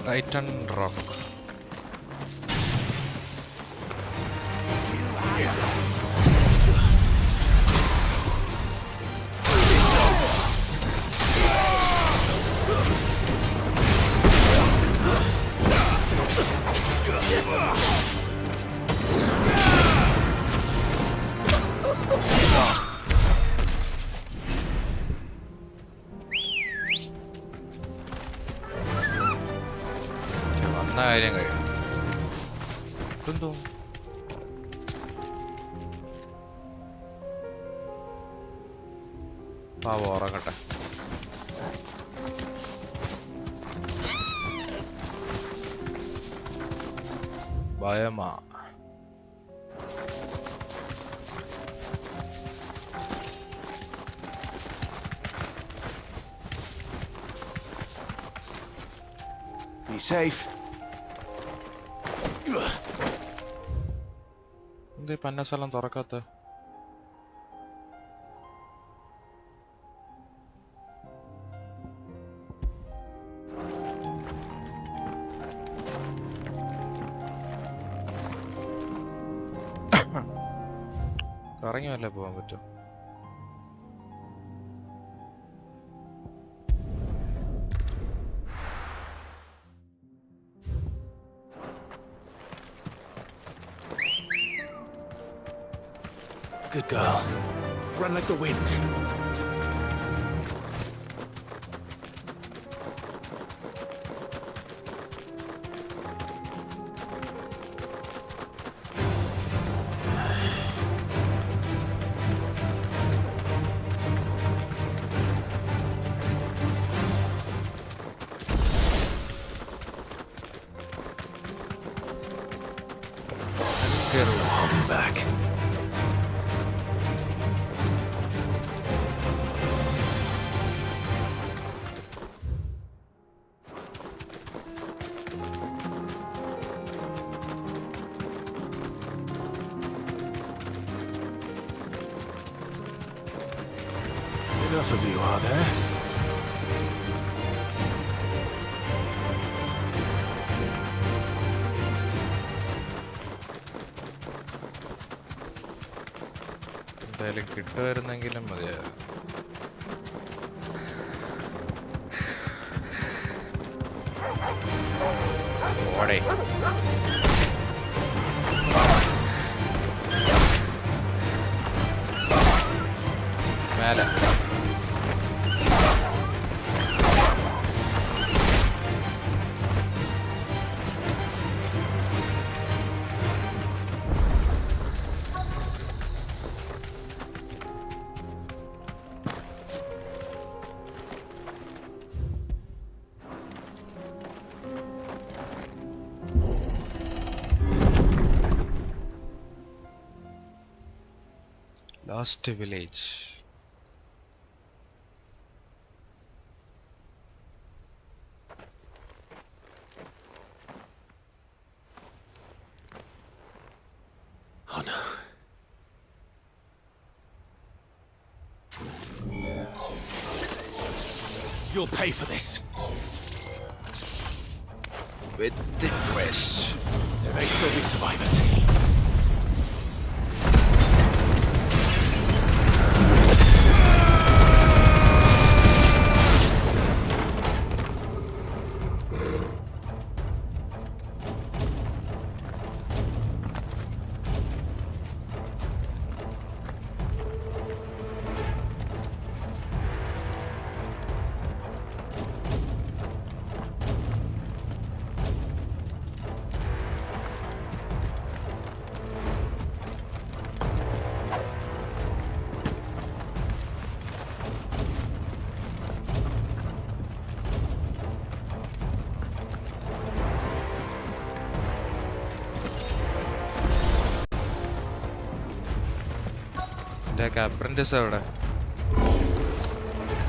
Titan Rock. കാര്യം കഴിയും എന്തോ പാവം ഉറങ്ങട്ടെ ഭയമാ Be safe. എന്തേ പന്ന സ്ഥലം തുറക്കാത്ത കറങ്ങി വല്ല പോകാൻ പറ്റും Good girl. Run like the wind. Holding back. Enough of you, are there? എന്തായാലും കിട്ടുമായിരുന്നെങ്കിലും മതിയായിരുന്നു ഓടേ Last village. Oh no. You'll pay for this. With the quest. There may still be survivors.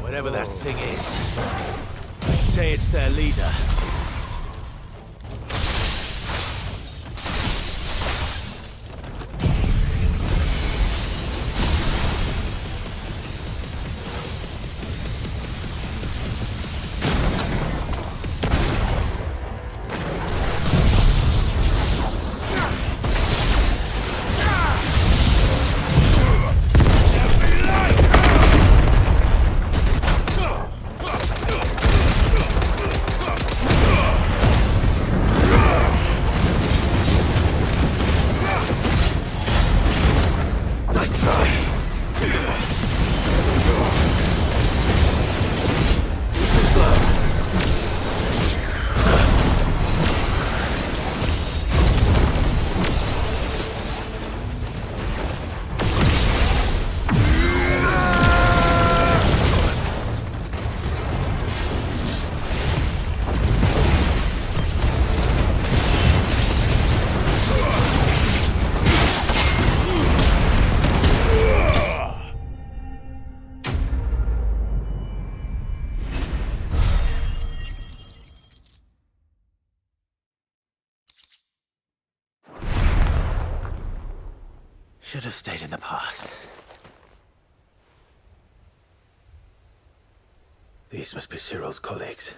Whatever that thing is, they say it's their leader. Should have stayed in the past. These must be Cyril's colleagues.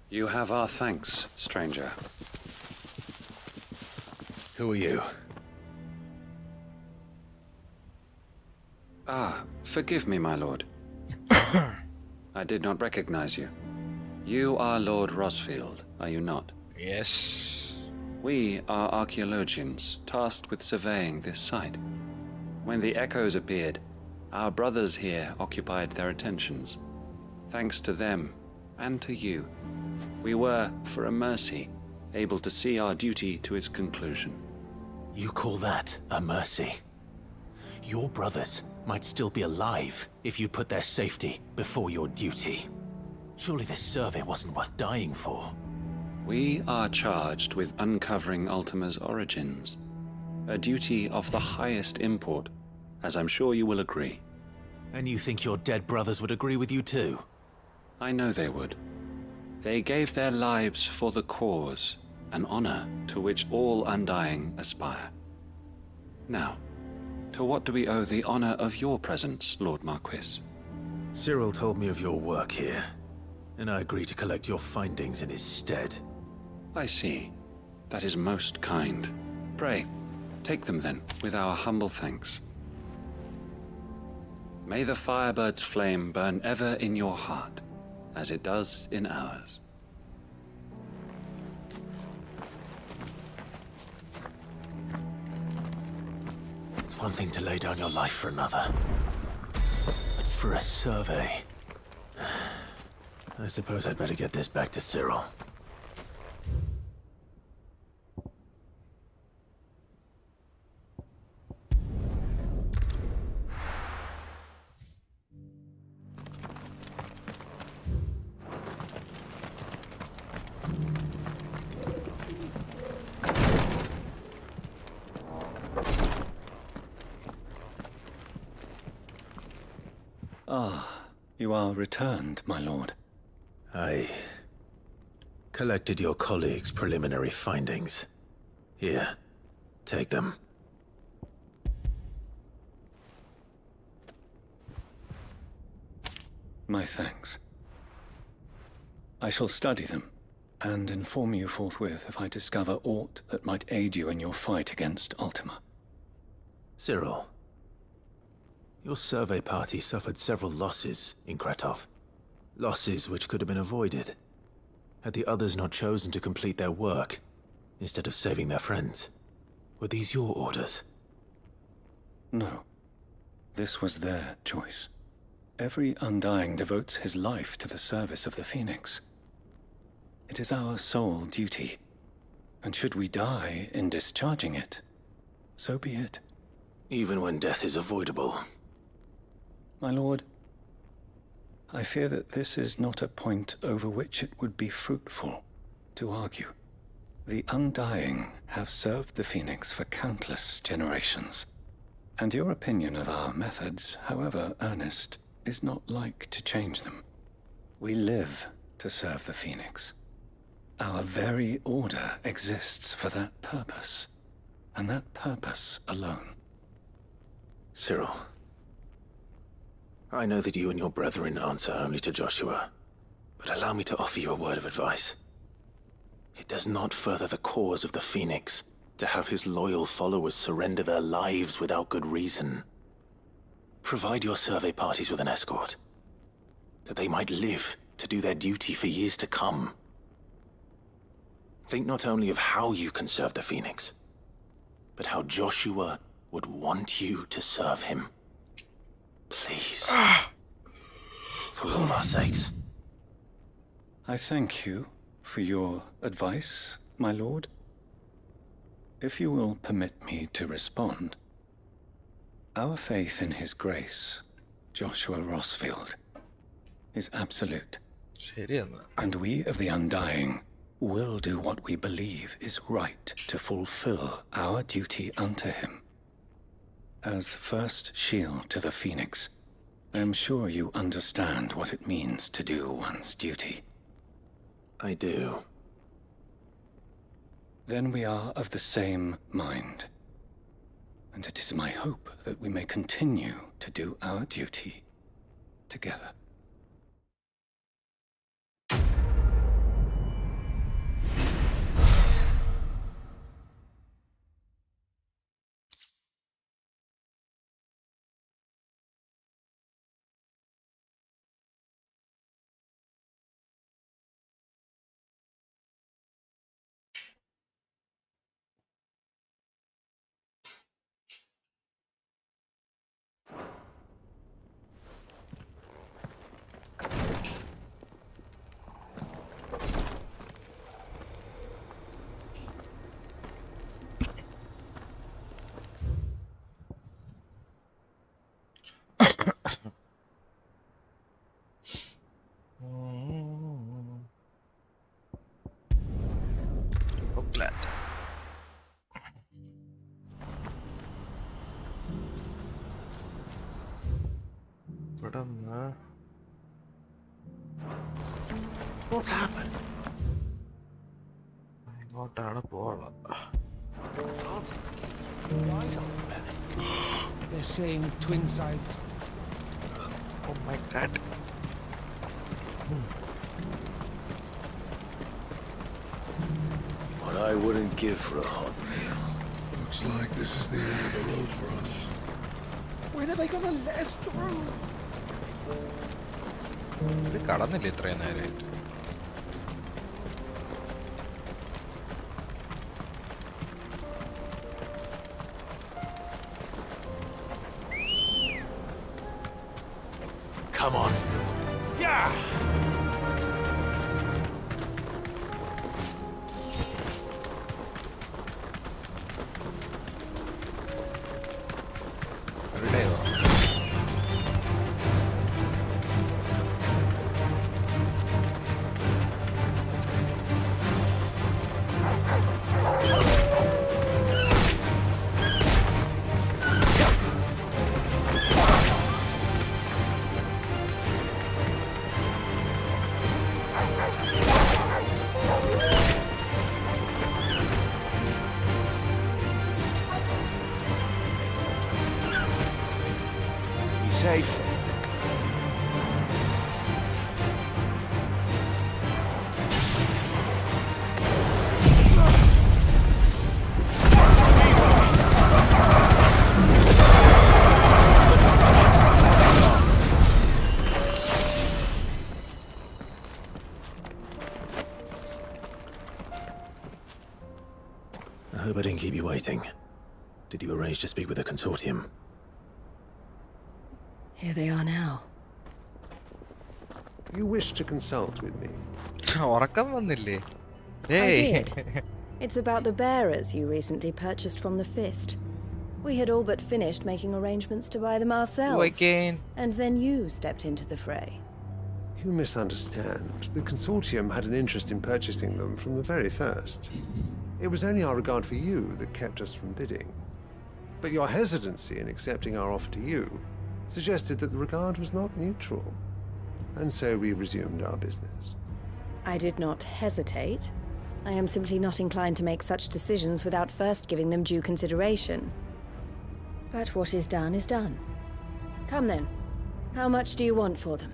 You have our thanks, stranger. Who are you? Ah, forgive me, my lord. I did not recognize you. You are Lord Rosfield, are you not? Yes. We are archaeologians, tasked with surveying this site. When the echoes appeared, our brothers here occupied their attentions. Thanks to them, and to you, we were, for a mercy, able to see our duty to its conclusion. You call that a mercy? Your brothers might still be alive if you put their safety before your duty. Surely this survey wasn't worth dying for. We are charged with uncovering Ultima's origins, a duty of the highest import, as I'm sure you will agree. And you think your dead brothers would agree with you too? I know they would. They gave their lives for the cause, an honor to which all undying aspire. Now, to what do we owe the honor of your presence, Lord Marquis? Cyril told me of your work here, and I agreed to collect your findings in his stead. I see. That is most kind. Pray, take them then, with our humble thanks. May the Firebird's flame burn ever in your heart, as it does in ours. It's one thing to lay down your life for another, but for a survey... I suppose I'd better get this back to Cyril. Ah, you are returned, my lord. I collected your colleagues' preliminary findings. Here, take them. My thanks. I shall study them, and inform you forthwith if I discover aught that might aid you in your fight against Ultima. Cyril, your survey party suffered several losses in Kratov. Losses which could have been avoided, had the others not chosen to complete their work, instead of saving their friends. Were these your orders? No. This was their choice. Every Undying devotes his life to the service of the Phoenix. It is our sole duty, and should we die in discharging it, so be it. Even when death is avoidable. My lord, I fear that this is not a point over which it would be fruitful to argue. The Undying have served the Phoenix for countless generations, and your opinion of our methods, however earnest, is not like to change them. We live to serve the Phoenix. Our very order exists for that purpose, and that purpose alone. Cyril, I know that you and your brethren answer only to Joshua, but allow me to offer you a word of advice. It does not further the cause of the Phoenix to have his loyal followers surrender their lives without good reason. Provide your survey parties with an escort, that they might live to do their duty for years to come. Think not only of how you can serve the Phoenix, but how Joshua would want you to serve him. Please. For all our sakes. I thank you for your advice, my lord. If you will permit me to respond, our faith in his grace, Joshua Rosfield, is absolute. And we of the Undying will do what we believe is right to fulfill our duty unto him. As first shield to the Phoenix, I am sure you understand what it means to do one's duty. I do. Then we are of the same mind. And it is my hope that we may continue to do our duty together. Booklet. What's happened? ഇങ്ങോട്ടാണ് പോവാനുള്ളത്. They're saying twin sides. Oh my god. What I wouldn't give for a hot meal. Looks like this is the end of the road for us. When are they gonna let us through? ഇത് കടന്നില്ല ഇത്രയും നേരമായിട്ട്. Come on. Yeah! safe. I hope I didn't keep you waiting. Did you arrange to speak with the consortium? Here they are now. You wish to consult with me? I did. It's about the bearers you recently purchased from the Fist. We had all but finished making arrangements to buy them ourselves. And then you stepped into the fray. You misunderstand. The consortium had an interest in purchasing them from the very first. It was only our regard for you that kept us from bidding. But your hesitancy in accepting our offer to you suggested that the regard was not mutual. And so we resumed our business. I did not hesitate. I am simply not inclined to make such decisions without first giving them due consideration. But what is done is done. Come then. How much do you want for them?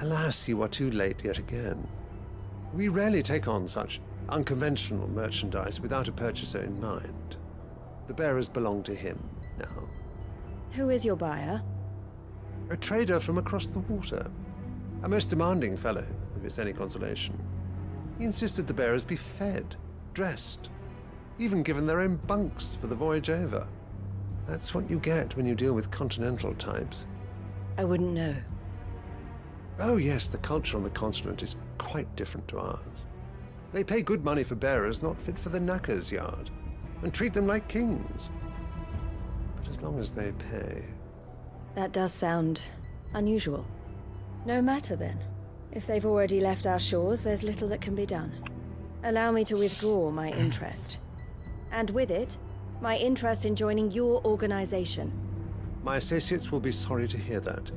Alas, you are too late yet again. We rarely take on such unconventional merchandise without a purchaser in mind. The bearers belong to him now. Who is your buyer? A trader from across the water. A most demanding fellow, if it's any consolation. He insisted the bearers be fed, dressed, even given their own bunks for the voyage over. That's what you get when you deal with continental types. I wouldn't know. Oh yes, the culture on the continent is quite different to ours. They pay good money for bearers not fit for the knacker's yard, and treat them like kings. But as long as they pay... That does sound unusual. No matter then. If they've already left our shores, there's little that can be done. Allow me to withdraw my interest. And with it, my interest in joining your organization. My associates will be sorry to hear that.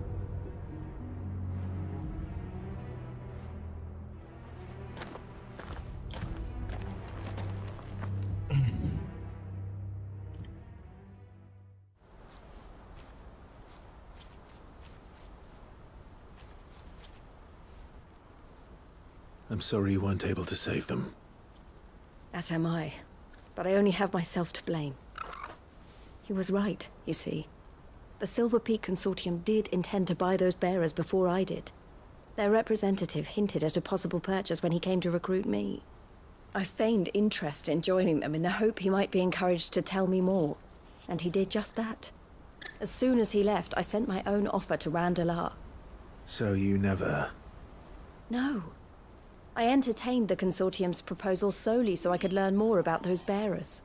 I'm sorry you weren't able to save them. As am I. But I only have myself to blame. He was right, you see. The Silver Peak Consortium did intend to buy those bearers before I did. Their representative hinted at a possible purchase when he came to recruit me. I feigned interest in joining them in the hope he might be encouraged to tell me more. And he did just that. As soon as he left, I sent my own offer to Randalar. So you never... No. I entertained the Consortium's proposal solely so I could learn more about those bearers.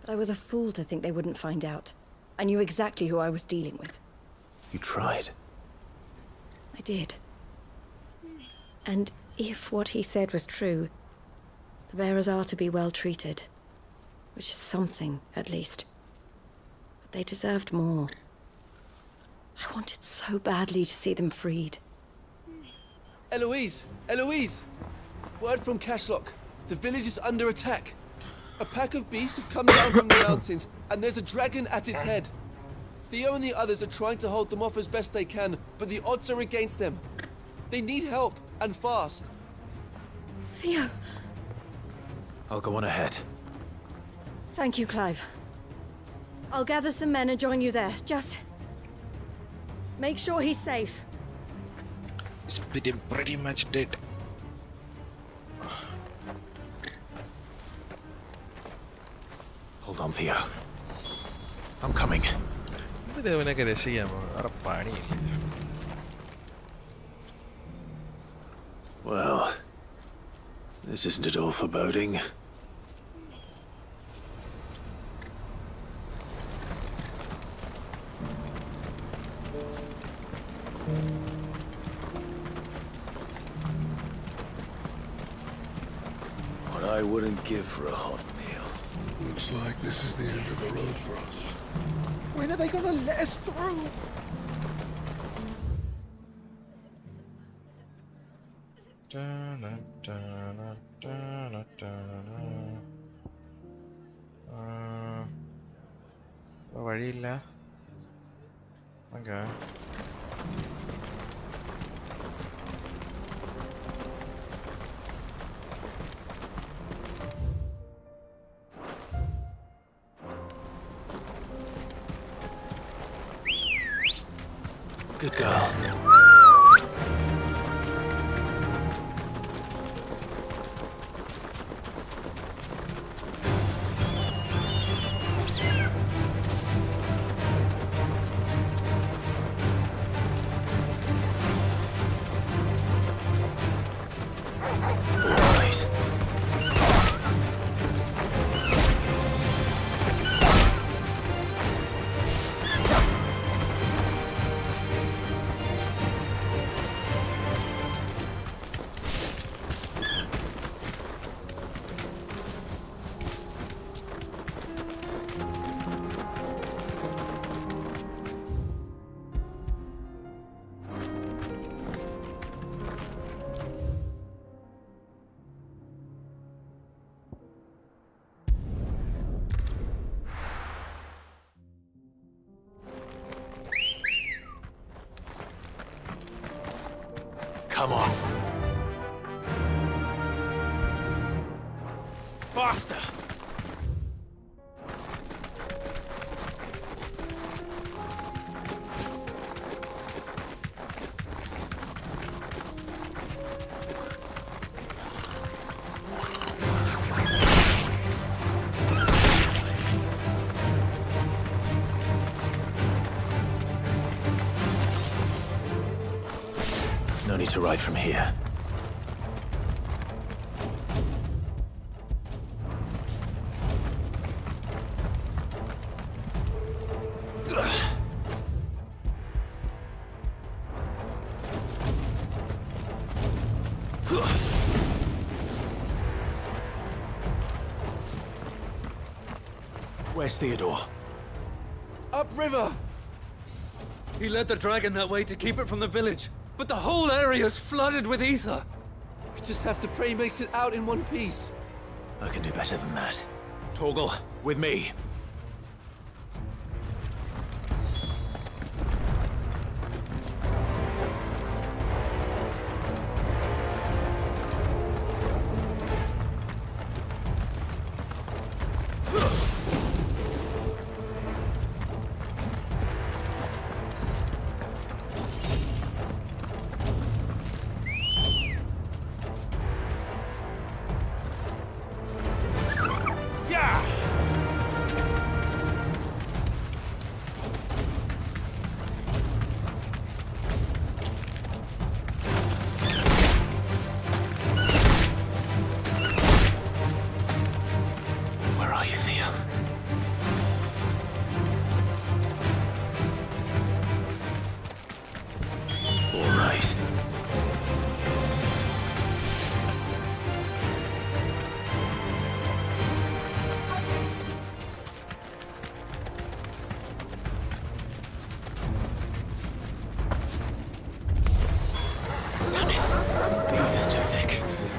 But I was a fool to think they wouldn't find out. I knew exactly who I was dealing with. You tried. I did. And if what he said was true, the bearers are to be well treated. Which is something, at least. But they deserved more. I wanted so badly to see them freed. Eloise! Eloise! Word from Cashlock. The village is under attack. A pack of beasts have come down from the mountains, and there's a dragon at its head. Theo and the others are trying to hold them off as best they can, but the odds are against them. They need help, and fast. Theo! I'll go on ahead. Thank you, Clive. I'll gather some men and join you there. Just... make sure he's safe. It's pretty much dead. Hold on, Theo. I'm coming. Well, this isn't at all foreboding. What I wouldn't give for a hot meal. Looks like this is the end of the road for us. When are they gonna let us through? വഴിയില്ല. Okay. Good girl. Come on. Faster. No need to ride from here. Where's Theodore? Upriver! He led the dragon that way to keep it from the village, but the whole area's flooded with ether. We just have to pray he makes it out in one piece. I can do better than that. Torgal, with me.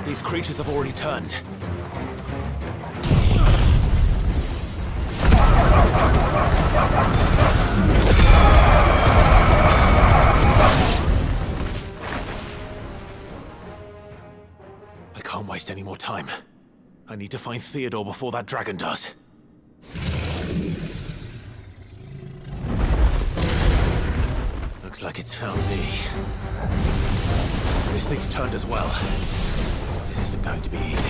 These creatures have already turned. I can't waste any more time. I need to find Theodore before that dragon does. Looks like it's found me. This thing's turned as well. This isn't going to be easy.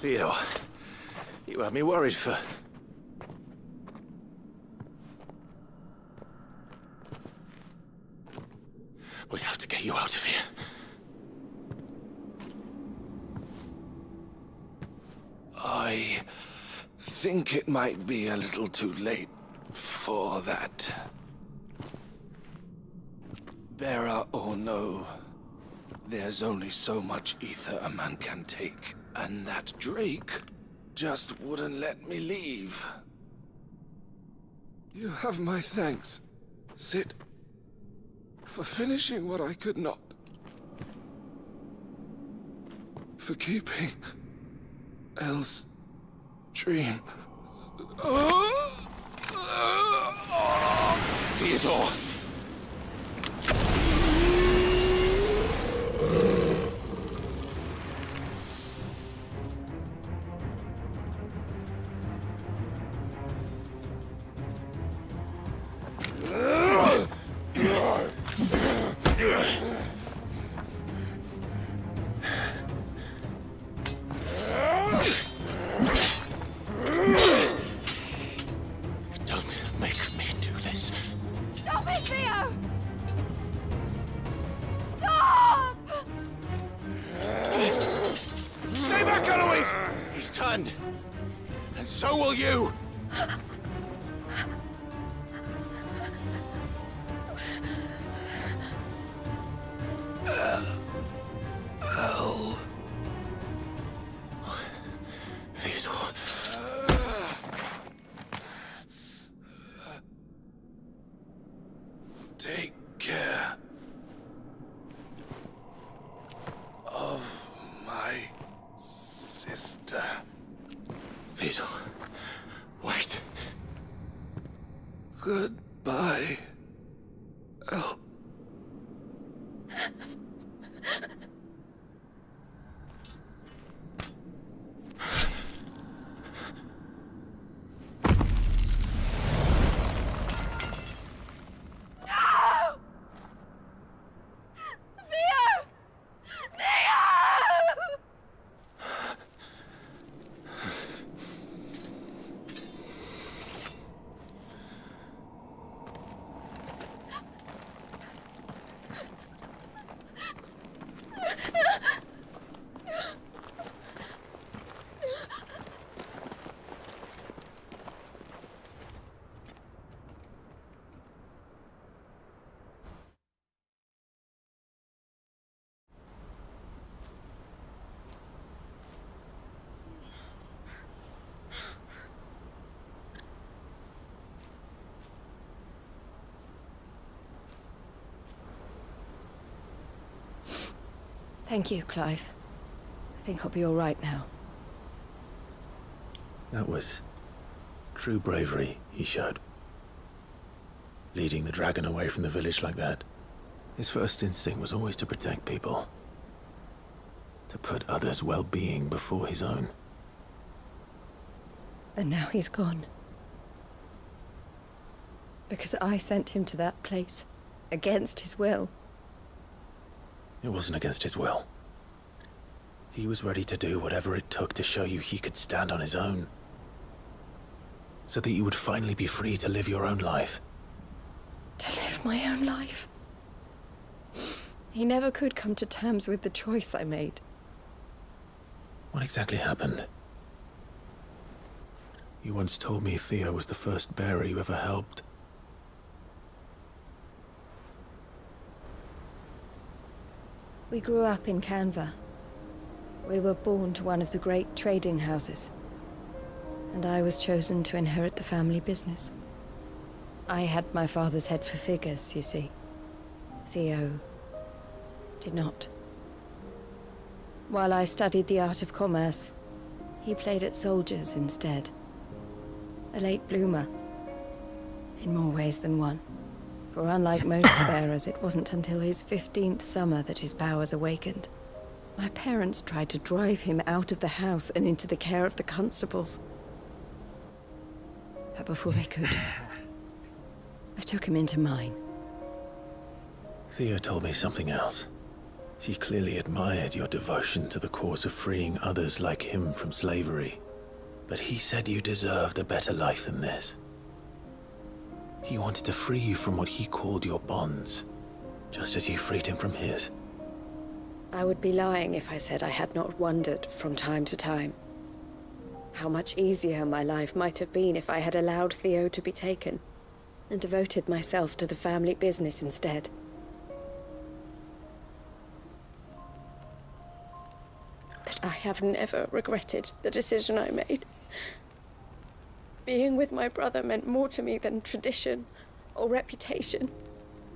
Theodore, you had me worried for... We have to get you out of here. I think it might be a little too late for that. Bearer or no, there's only so much ether a man can take, and that Drake just wouldn't let me leave. You have my thanks, Sid, for finishing what I could not. For keeping Elle's dream. Theodore! Take care of my sister. Theodore, wait. Goodbye, Elle. Thank you, Clive. I think I'll be all right now. That was true bravery he showed. Leading the dragon away from the village like that. His first instinct was always to protect people. To put others' well-being before his own. And now he's gone. Because I sent him to that place, against his will. It wasn't against his will. He was ready to do whatever it took to show you he could stand on his own. So that you would finally be free to live your own life. To live my own life? He never could come to terms with the choice I made. What exactly happened? You once told me Thea was the first bearer you ever helped. We grew up in Canva. We were born to one of the great trading houses. And I was chosen to inherit the family business. I had my father's head for figures, you see. Theo did not. While I studied the art of commerce, he played at soldiers instead. A late bloomer. In more ways than one. For unlike most bearers, it wasn't until his 15th summer that his powers awakened. My parents tried to drive him out of the house and into the care of the constables. But before they could, I took him into mine. Thea told me something else. He clearly admired your devotion to the cause of freeing others like him from slavery. But he said you deserved a better life than this. He wanted to free you from what he called your bonds, just as you freed him from his. I would be lying if I said I had not wondered from time to time how much easier my life might have been if I had allowed Theo to be taken and devoted myself to the family business instead. But I have never regretted the decision I made. Being with my brother meant more to me than tradition or reputation.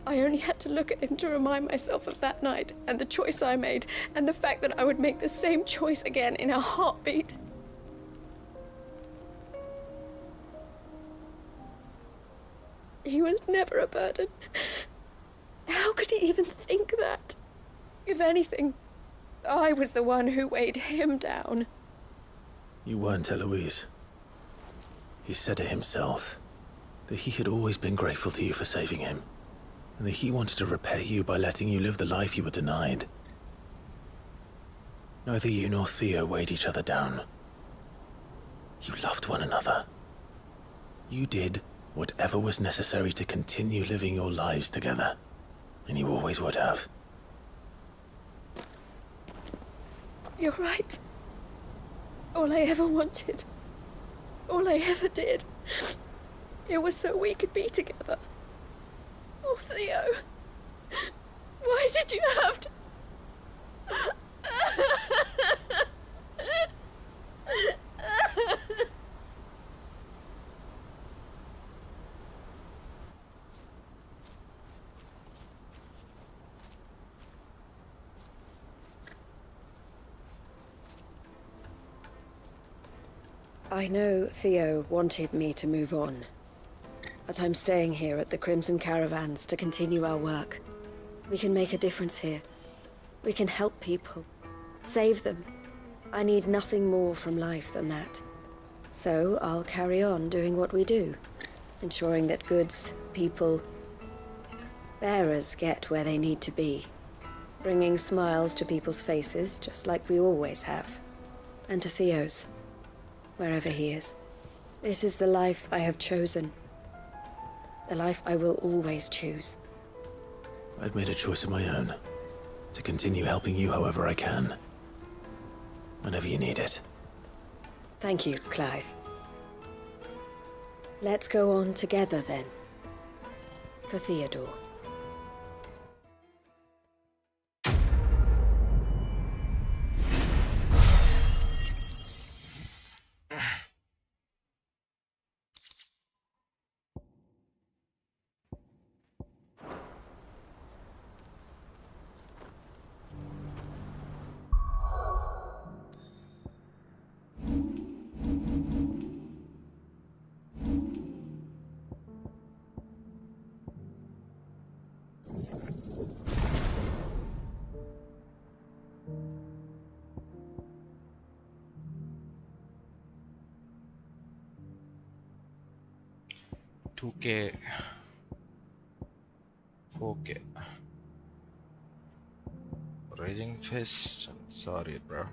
I only had to look at him to remind myself of that night and the choice I made and the fact that I would make the same choice again in a heartbeat. He was never a burden. How could he even think that? If anything, I was the one who weighed him down. You weren't, Eloise. He said it himself, that he had always been grateful to you for saving him, and that he wanted to repay you by letting you live the life you were denied. Neither you nor Theo weighed each other down. You loved one another. You did whatever was necessary to continue living your lives together, and you always would have. You're right. All I ever wanted, all I ever did, it was so we could be together. Oh, Theo, why did you have to... I know Theo wanted me to move on, but I'm staying here at the Crimson Caravans to continue our work. We can make a difference here. We can help people, save them. I need nothing more from life than that. So I'll carry on doing what we do, ensuring that goods, people, bearers get where they need to be, bringing smiles to people's faces just like we always have, and to Theo's. Wherever he is. This is the life I have chosen. The life I will always choose. I've made a choice of my own, to continue helping you however I can. Whenever you need it. Thank you, Clive. Let's go on together then. For Theodore. $2K, $4K. Raging Fist. I'm sorry, bro.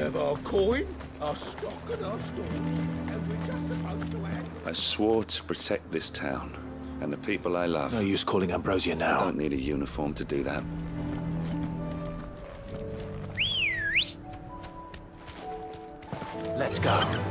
have our coin, our stock and our stores, and we're just supposed to act. I swore to protect this town and the people I love. No use calling Ambrosia now. I don't need a uniform to do that. Let's go.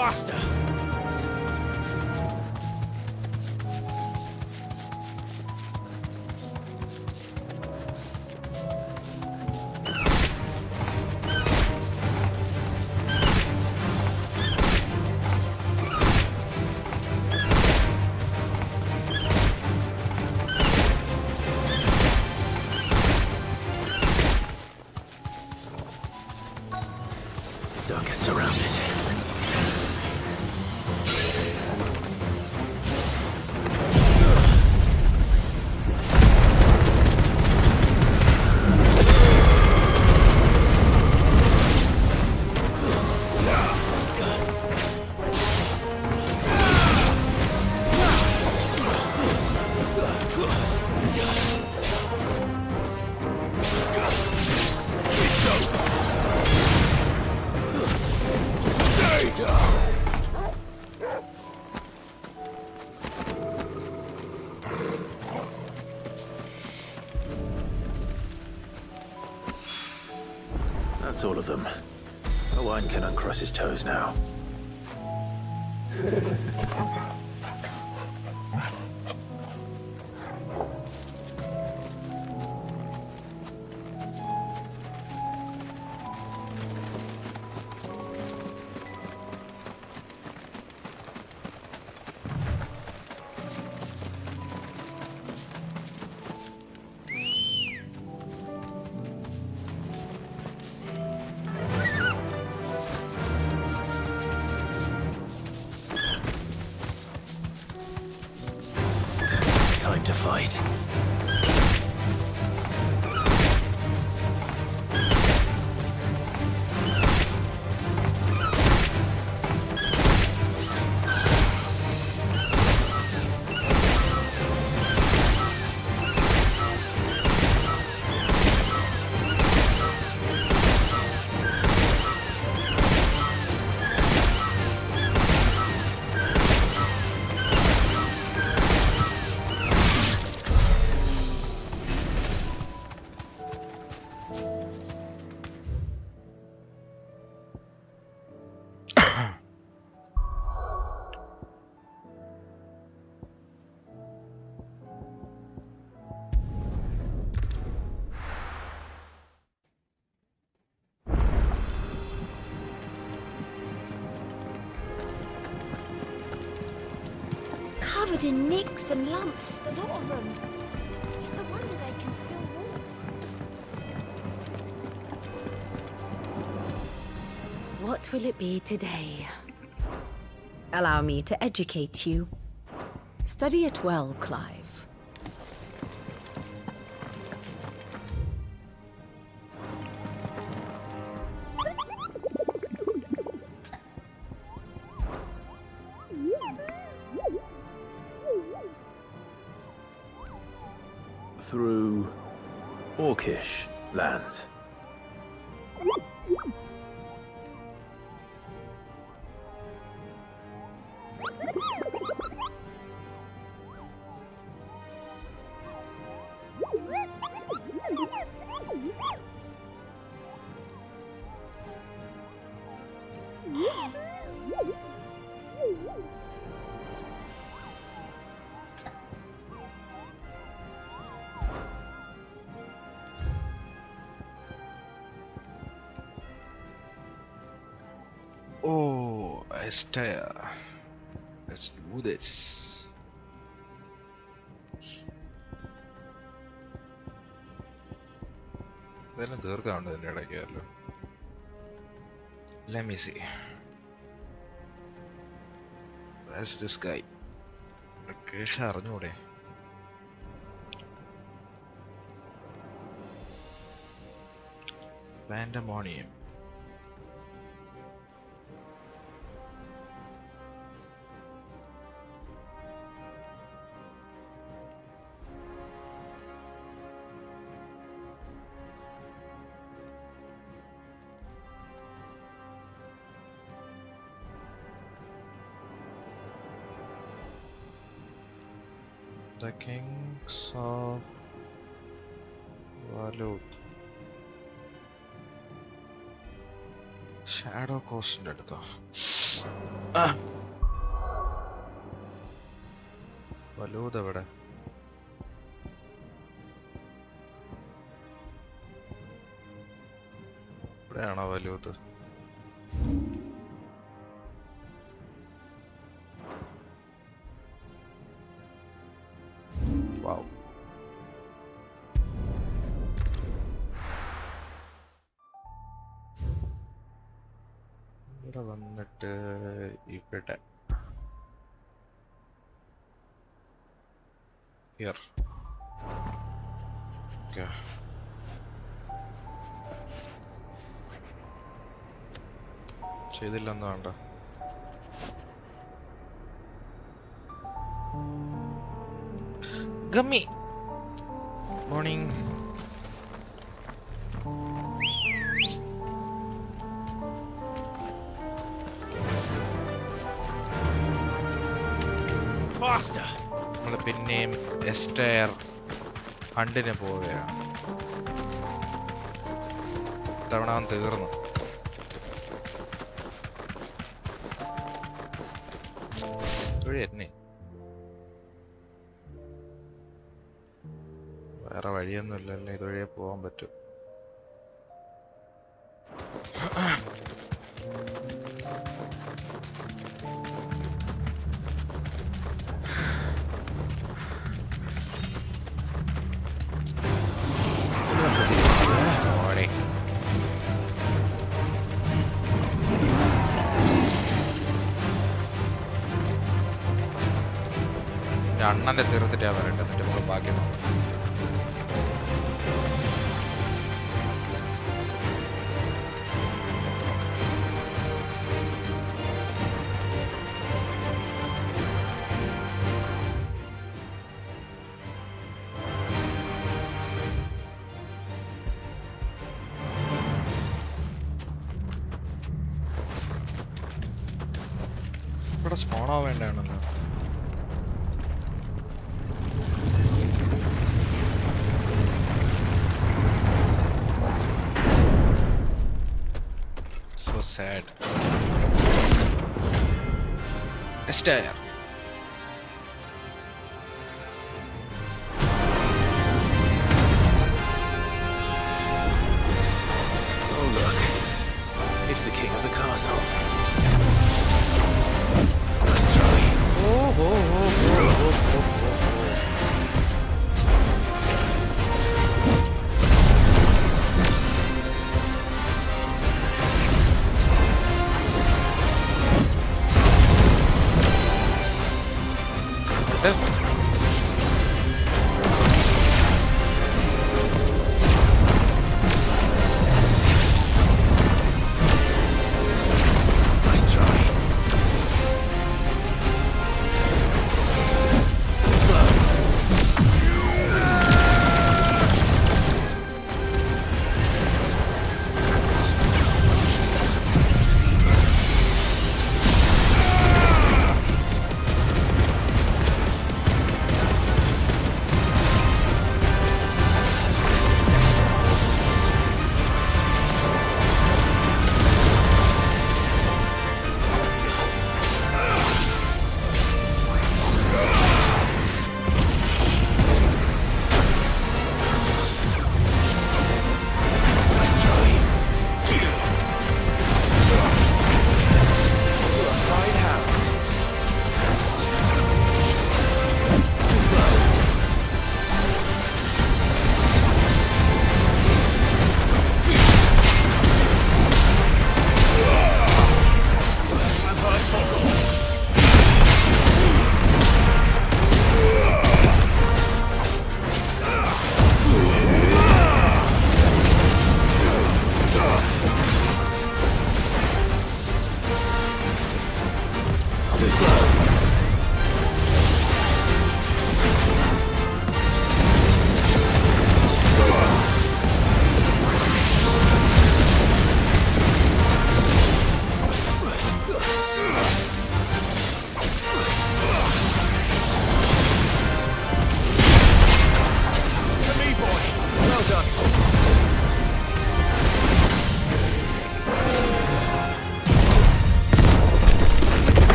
Faster! Don't get surrounded. That's all of them. Owain can uncross his toes now. Time to fight. Covered in nicks and lumps, the lot of them. It's a wonder they can still walk. What will it be today? Allow me to educate you. Study it well, Clive. Through Orcish lands. Oh, Esther. Let's do this. Let me see. Where's this guy? Pandemonium. The Kings of Bahamut. Shadow Coast. വലൂത് എവിടെ? ഇവിടെയാണോ വലൂത്? വാവ്. ഇവിടെ വന്നിട്ട് ഇവിടെ here. Okay. ചെയ്തില്ലെന്ന് വേണ്ട. Gummy morning. Faster. നമ്മൾ പിന്നെയും എസ്റ്റയർ ഹണ്ടിന് പോവുകയാണ്. തവണ തീർന്നു. വേറെ വഴിയൊന്നുമില്ലല്ലേ, ഇതുവഴിയേ പോകാൻ പറ്റും. അണ്ണന്റെ തീർത്തിട്ടാ പറയട്ടെ, എന്നിട്ട് നമുക്ക് ബാക്കി നോക്കാം. ഇവിടെ സ്പോണാവേണ്ടാണല്ലോ. Sad. Esther. Oh look, it's the king of the castle. Let's try.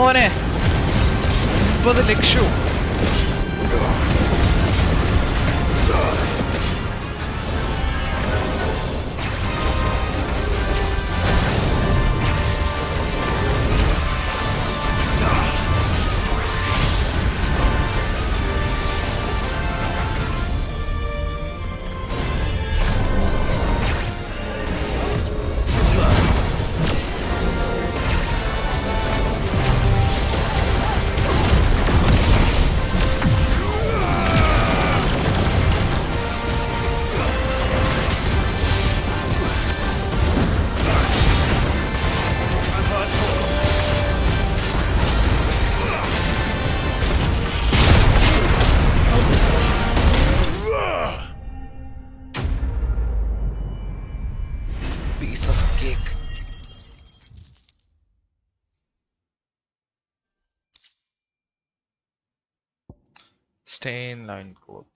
മോനെ 30 ലക്ഷം. Stain line growth.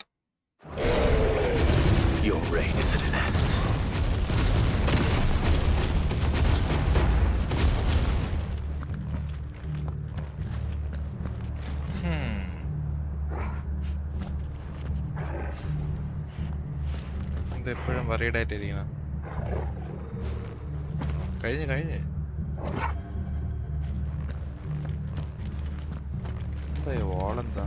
Your reign is at an end. എപ്പോഴും worried ആയിട്ടിരിക്കണം. കഴിഞ്ഞ് എന്താ വാളെന്താ?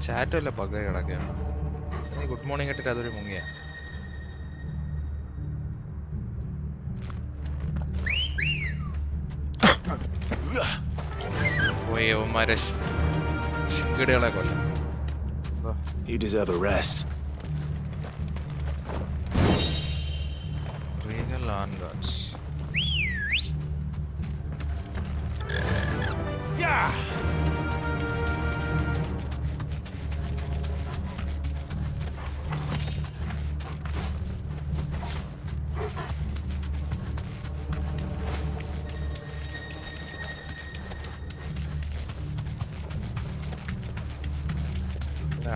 ചാറ്റും അല്ല പകരം കിടക്കുകയാണ്. ഗുഡ് മോർണിംഗ് ഇട്ടിട്ട് അതൊരു മുങ്ങിയ. പോയി അവന്മാരെ ചിങ്കിടികളെ കൊല്ലാം. You deserve a rest. Regal Arngars. Yeah.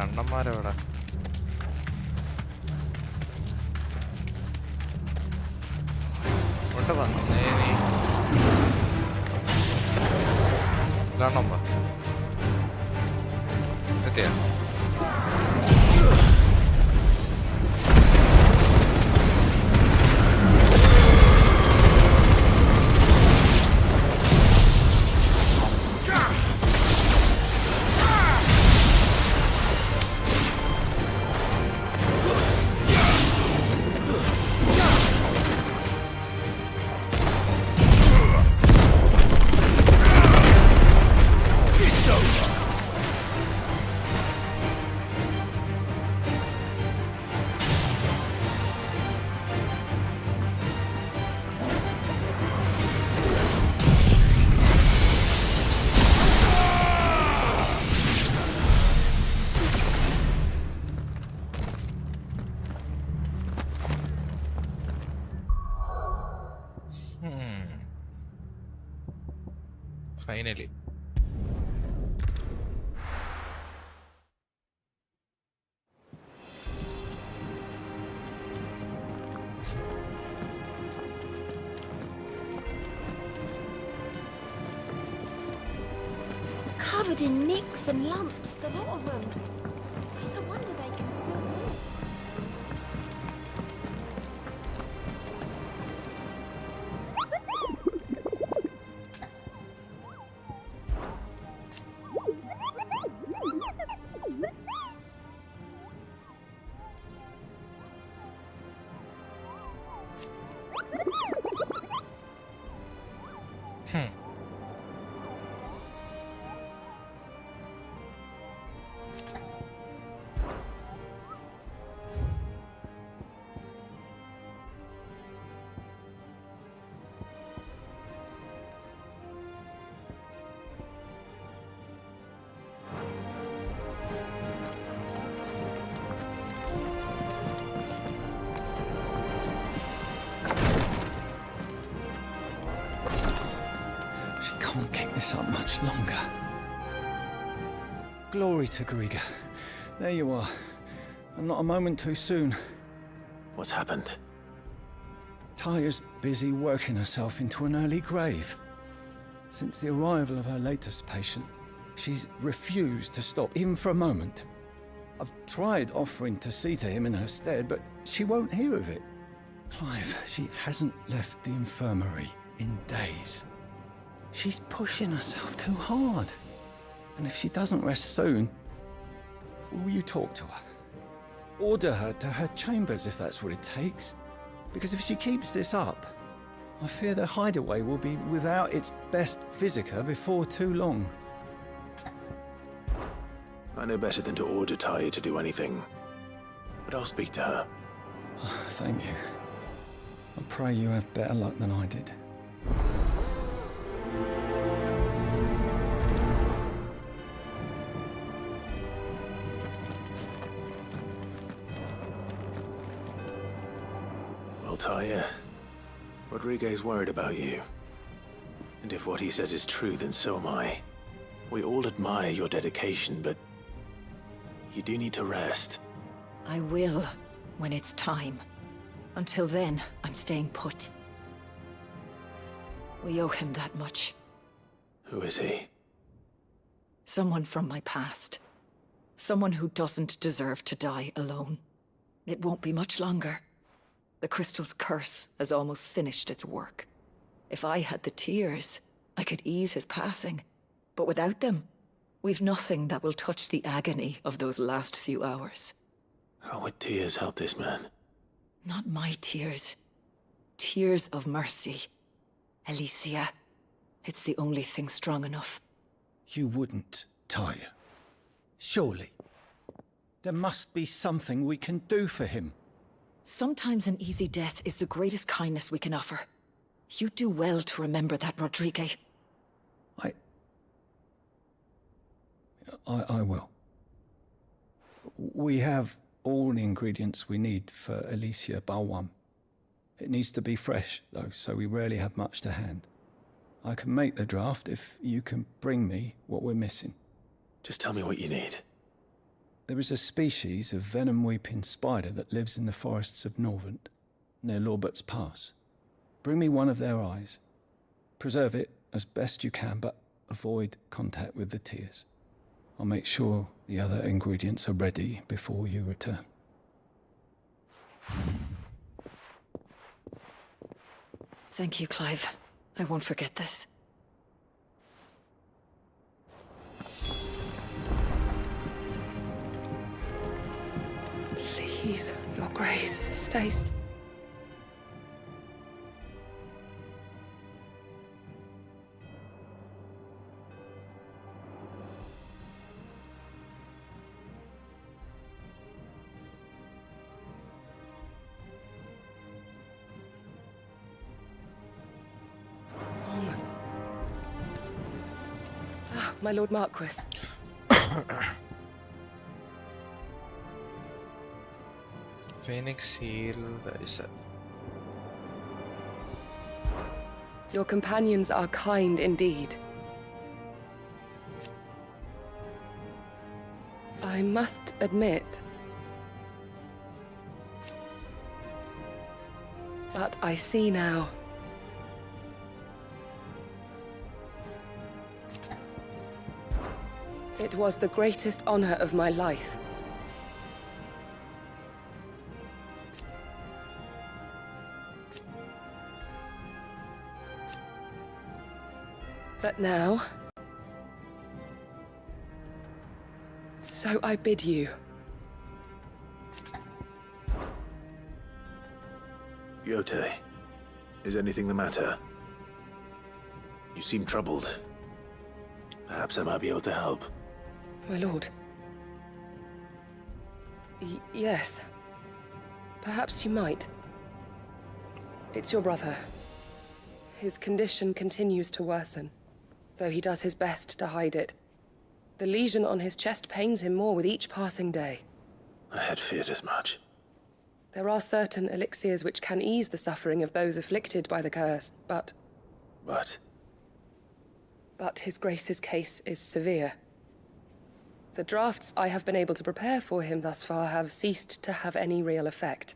അണ്ണന്മാരെവിടെ? കൊണ്ട് വന്നേ നീ കാണണം എത്തിയാ? Finally. Covered in nicks and lumps, the lot of them. It's a wonder they can still live. Can't keep this up much longer. Glory to Griga. There you are. And not a moment too soon. What's happened? Taya's busy working herself into an early grave. Since the arrival of her latest patient, she's refused to stop, even for a moment. I've tried offering to see to him in her stead, but she won't hear of it. Clive, she hasn't left the infirmary in days. She's pushing herself too hard. And if she doesn't rest soon, will you talk to her? Order her to her chambers if that's what it takes. Because if she keeps this up, I fear the hideaway will be without its best physiker before too long. I know better than to order Taya to do anything, but I'll speak to her. Thank you. I pray you have better luck than I did. Well, Taya, Rodriguez worried about you. And if what he says is true, then so am I. We all admire your dedication, but you do need to rest. I will, when it's time. Until then, I'm staying put. We owe him that much. Who is he? Someone from my past. Someone who doesn't deserve to die alone. It won't be much longer. The crystal's curse has almost finished its work. If I had the tears, I could ease his passing. But without them, we've nothing that will touch the agony of those last few hours. How would tears help this man? Not my tears. Tears of mercy. Alicia. It's the only thing strong enough. You wouldn't, Taya. Surely. There must be something we can do for him. Sometimes an easy death is the greatest kindness we can offer. You do well to remember that, Rodriguez. I will. We have all the ingredients we need for Alicia Balwam. It needs to be fresh, though, so we rarely have much to hand. I can make the draft if you can bring me what we're missing. Just tell me what you need. There is a species of venom-weeping spider that lives in the forests of Norvent, near Lorbert's Pass. Bring me one of their eyes. Preserve it as best you can, but avoid contact with the tears. I'll make sure the other ingredients are ready before you return. Thank you, Clive. I won't forget this. Please, Your Grace, stay. My Lord Marquis. Phoenix Heel, that is it. Your companions are kind indeed. I must admit, but I see now. It was the greatest honor of my life. But now, so I bid you. Yote, is anything the matter? You seem troubled. Perhaps I might be able to help. My lord. Yes. Perhaps you might. It's your brother. His condition continues to worsen, though he does his best to hide it. The lesion on his chest pains him more with each passing day. I had feared as much. There are certain elixirs which can ease the suffering of those afflicted by the curse, but... But His Grace's case is severe. The drafts I have been able to prepare for him thus far have ceased to have any real effect.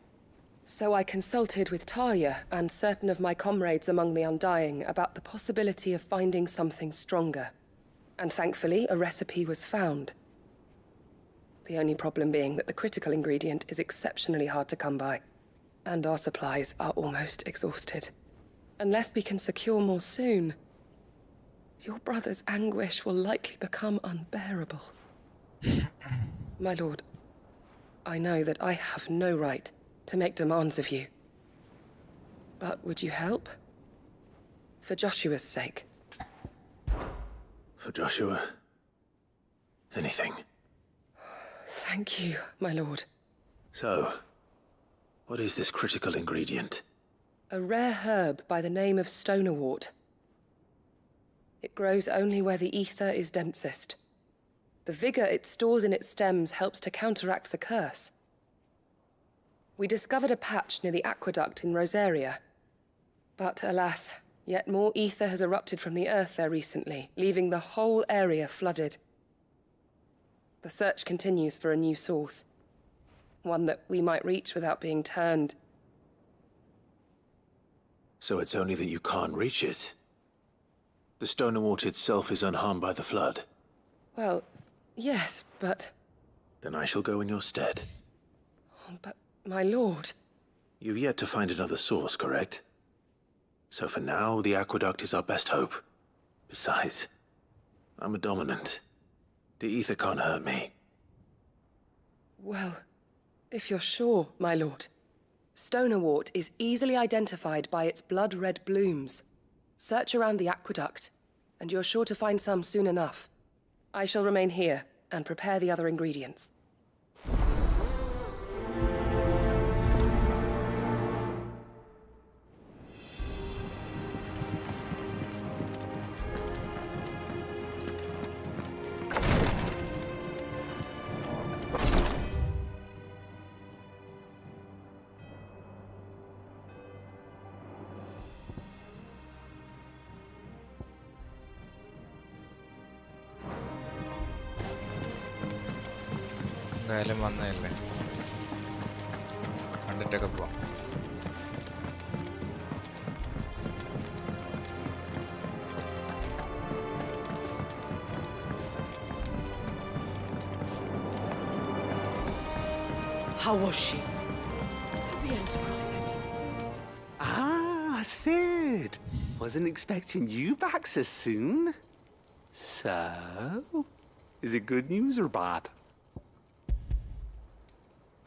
So I consulted with Talia and certain of my comrades among the Undying about the possibility of finding something stronger. And thankfully, a recipe was found. The only problem being that the critical ingredient is exceptionally hard to come by, and our supplies are almost exhausted. Unless we can secure more soon, your brother's anguish will likely become unbearable. My lord, I know that I have no right to make demands of you. But would you help? For Joshua's sake. For Joshua? Anything. Thank you, my lord. So, what is this critical ingredient? A rare herb by the name of stonerwort. It grows only where the ether is densest. The vigor it stores in its stems helps to counteract the curse. We discovered a patch near the aqueduct in Rosaria. But alas, yet more ether has erupted from the earth there recently, leaving the whole area flooded. The search continues for a new source. One that we might reach without being turned. So it's only that you can't reach it? The stonerwort itself is unharmed by the flood? Well, yes, but... Then I shall go in your stead. But, my lord... You've yet to find another source, correct? So for now, the aqueduct is our best hope. Besides, I'm a dominant. The ether can't hurt me. Well, if you're sure, my lord. Stonerwort is easily identified by its blood-red blooms. Search around the aqueduct, and you're sure to find some soon enough. I shall remain here and prepare the other ingredients. എന്തായാലും വന്നതല്ലേ കണ്ടിട്ടൊക്കെ പോവാം. How was she? The Enterprise, I mean. Ah, Sid. Wasn't expecting you back so soon. So, is it good news or bad?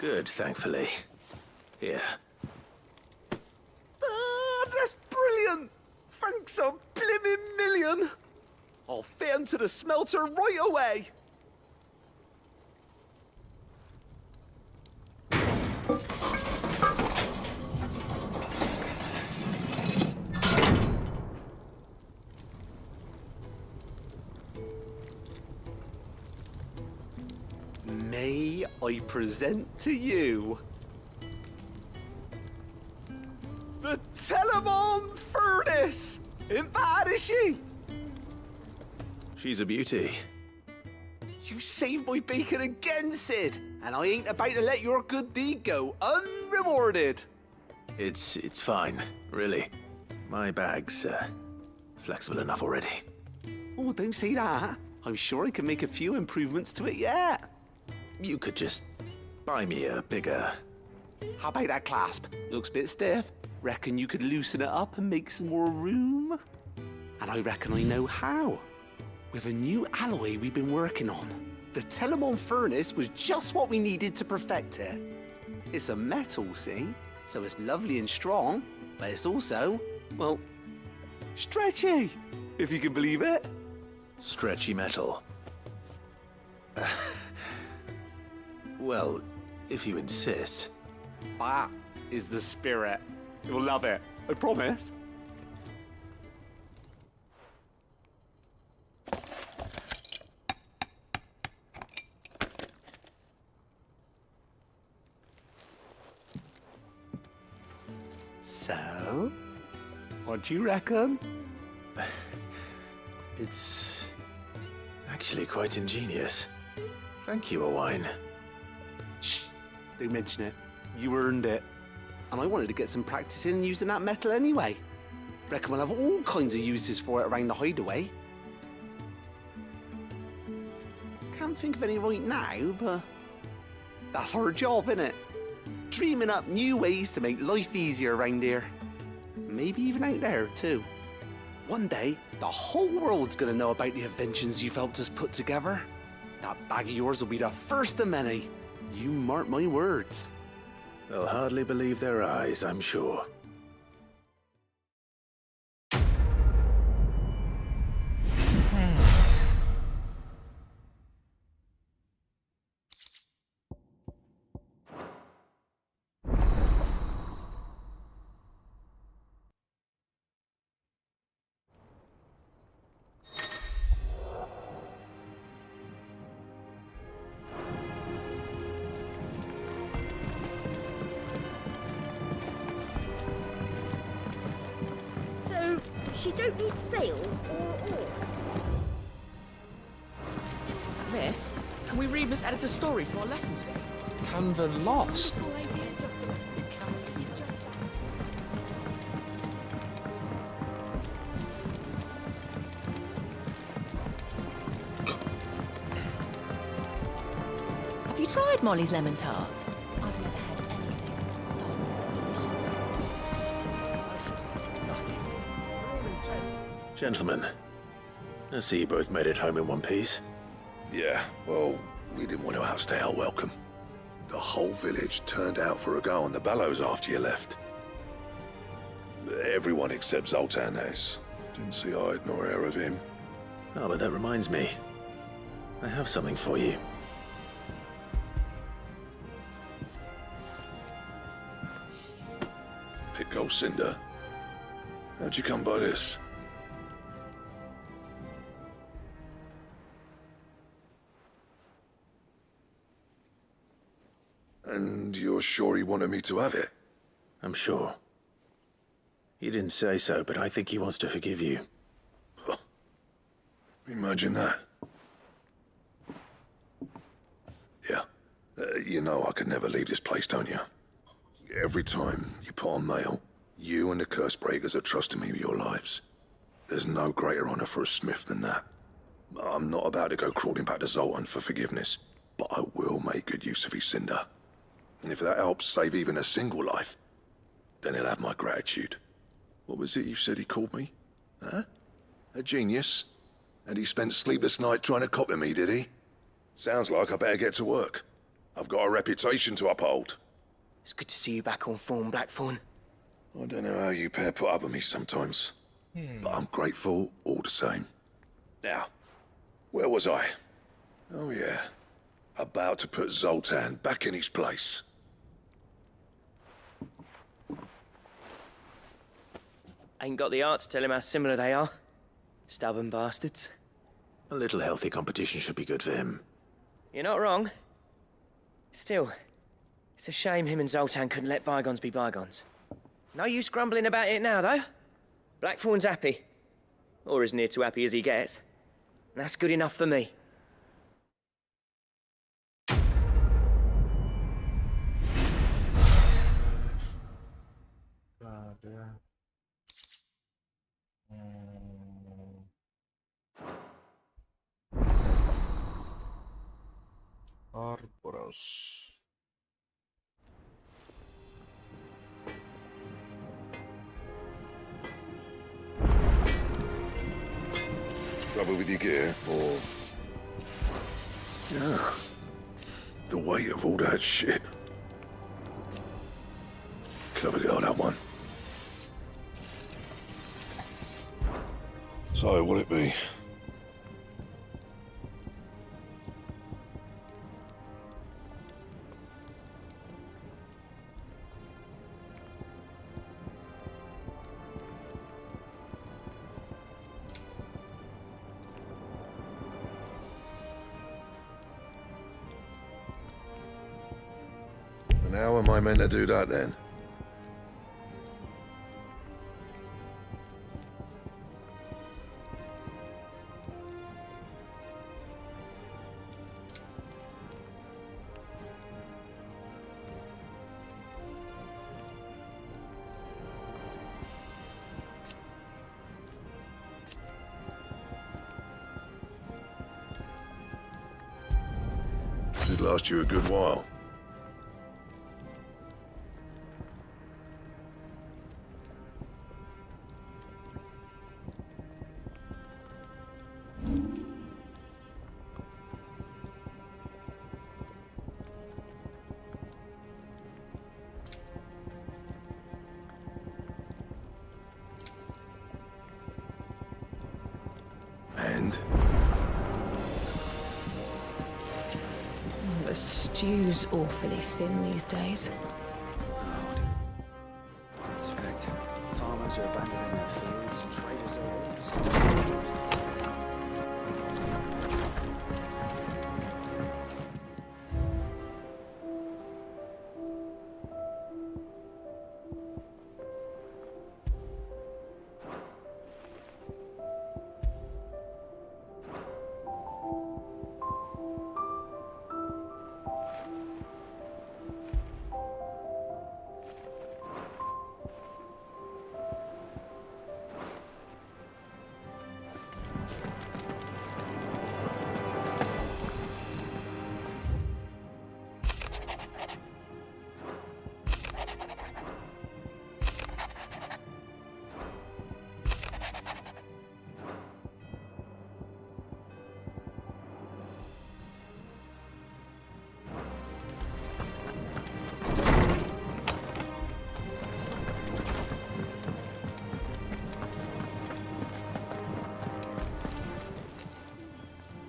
Good, thankfully. Here. That's brilliant! Thanks a blimmin' million! I'll fit him to the smelter right away! May I present to you the Telemon Furnace! Ain't bad, is she? She's a beauty. You saved my bacon again, Sid, and I ain't about to let your good deed go unrewarded. It's fine, really. My bag's flexible enough already. Oh, don't say that. I'm sure I can make a few improvements to it yet. You could just buy me a bigger... How about that clasp? Looks a bit stiff. Reckon you could loosen it up and make some more room? And I reckon I know how. With a new alloy we've been working on. The Telemon Furnace was just what we needed to perfect it. It's a metal, see? So it's lovely and strong, but it's also, well, stretchy, if you can believe it. Stretchy metal. Well, if you insist. That is the spirit. You'll love it, I promise. So, what do you reckon? It's actually quite ingenious. Thank you, Owain. Shh, don't mention it. You earned it. and I wanted to get some practice in using that metal anyway. Reckon we'll have all kinds of uses for it around the hideaway. Can't think of any right now, but that's our job, innit? Dreaming up new ways to make life easier around here. Maybe even out there, too. One day, the whole world's gonna know about the inventions you've helped us put together. That bag of yours will be the first of many. You mark my words. They'll hardly believe their eyes, I'm sure. She don't need sails or oars. Miss, can we read Miss Editor's story for our lesson today? Canva lost. Have you tried Molly's lemon tarts? I've never had anything so delicious. Gentlemen, I see you both made it home in one piece. Yeah, well, we didn't want to outstay our welcome. The whole village turned out for a go on the bellows after you left. Everyone except Zoltan has. Didn't see hide nor hair of him. Oh, but that reminds me. I have something for you. Pit gold cinder. How'd you come by this? And you're sure he wanted me to have it? I'm sure. He didn't say so, but I think he wants to forgive you. Huh. Imagine that. Yeah. You know I could never leave this place, don't you? Every time you put on mail, you and the curse breakers are trusting me with your lives. There's no greater honor for a smith than that. I'm not about to go crawling back to Zoltan for forgiveness, but I will make good use of his cinder. And if that helps save even a single life, then he'll have my gratitude. What was it you said he called me? Huh? A genius? And he spent sleepless night trying to copy me, did he? Sounds like I better get to work. I've got a reputation to uphold. It's good to see you back on form, Blackthorn. I don't know how you pair put up with me sometimes, but I'm grateful all the same. Now, where was I? Oh yeah, about to put Zoltan back in his place. Ain't got the art to tell him how similar they are. Stubborn bastards. A little healthy competition should be good for him. You're not wrong. Still, it's a shame him and Zoltan couldn't let bygones be bygones. No use grumbling about it now, though. Blackthorn's happy. Or as near to happy as he gets. And that's good enough for me. Ouroboros. Trouble with your gear, or... Yeah. The weight of all that shit. Clever girl, that one. So, what'll it be? And how am I meant to do that, then? Should last you a good while. And? The stew's awfully thin these days. Respect. Farmers are abandoning their fields and traders their woods.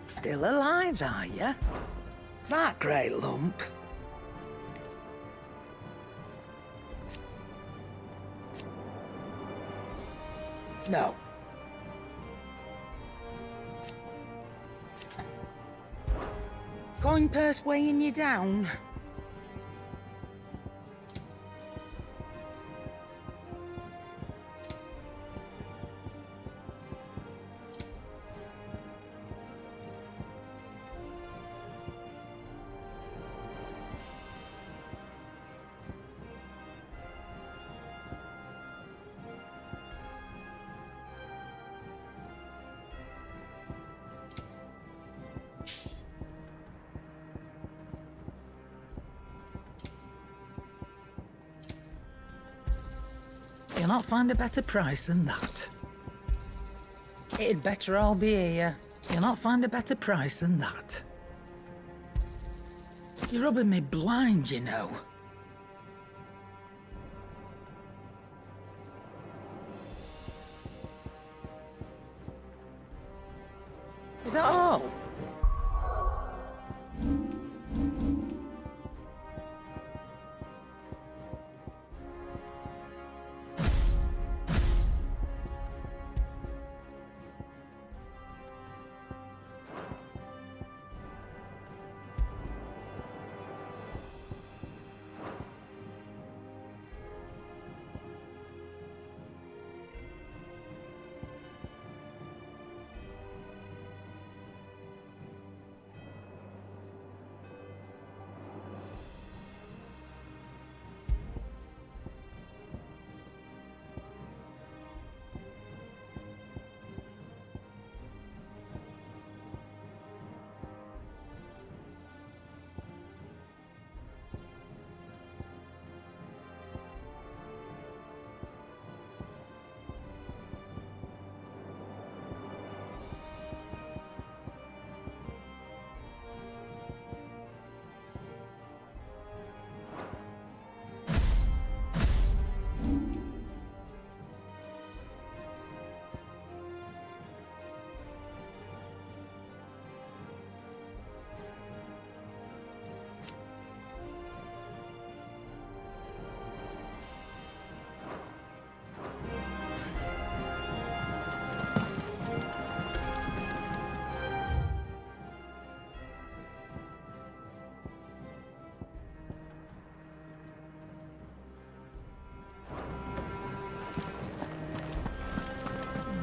Still alive, are you? That great lump. No. Coin purse weighing you down? You'll not find a better price than that. It'd better all be here. You'll not find a better price than that. You're rubbing me blind, you know. Is that all?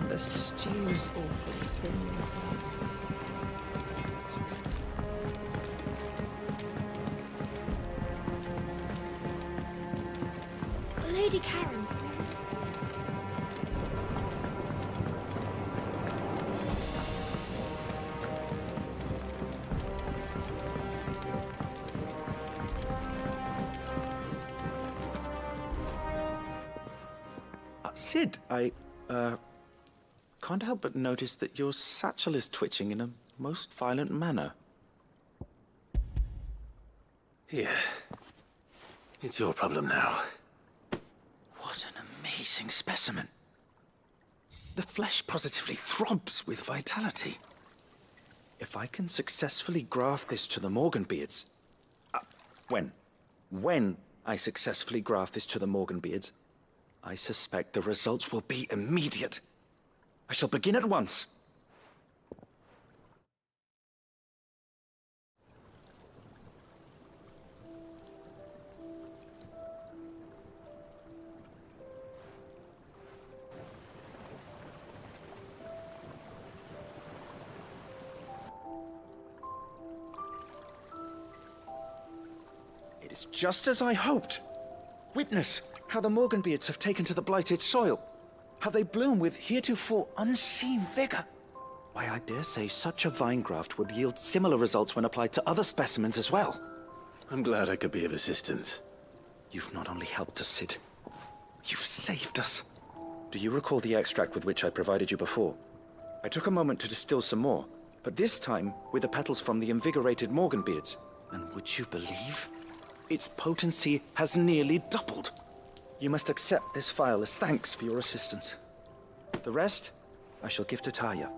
The stew's awfully thin. Lady Karen's. Sid, I can't help but notice that your satchel is twitching in a most violent manner. Here. It's your problem now. What an amazing specimen. The flesh positively throbs with vitality. If I can successfully graft this to the Morganbeards... When I successfully graft this to the Morganbeards, I suspect the results will be immediate. I shall begin at once. It is just as I hoped. Witness how the Morganbeards have taken to the blighted soil. How they bloom with heretofore unseen vigor. Why, I dare say such a vine graft would yield similar results when applied to other specimens as well. I'm glad I could be of assistance. You've not only helped us, Sid, you've saved us. Do you recall the extract with which I provided you before? I took a moment to distill some more, but this time with the petals from the invigorated Morganbeards. And would you believe? Its potency has nearly doubled. You must accept this vial as thanks for your assistance. The rest, I shall give to Taya.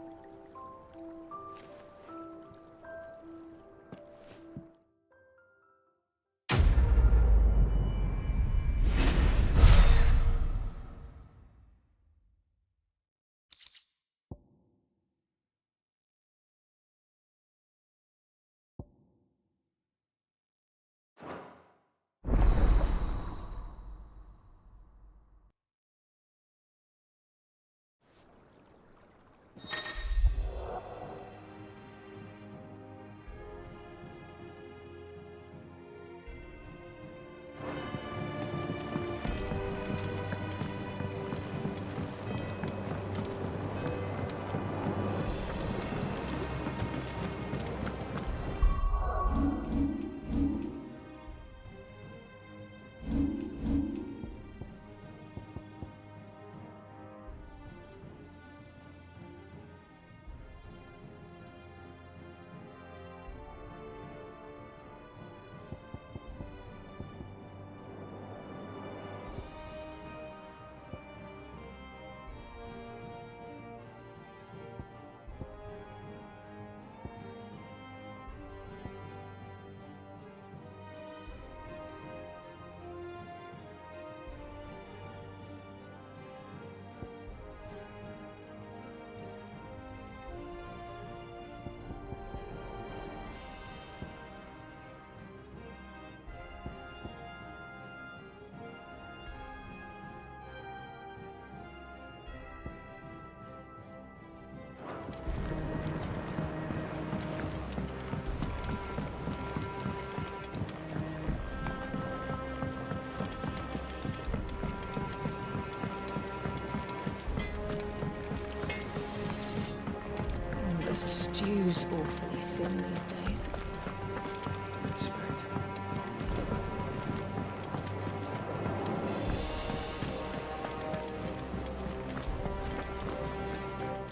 The stew's awfully thin these days.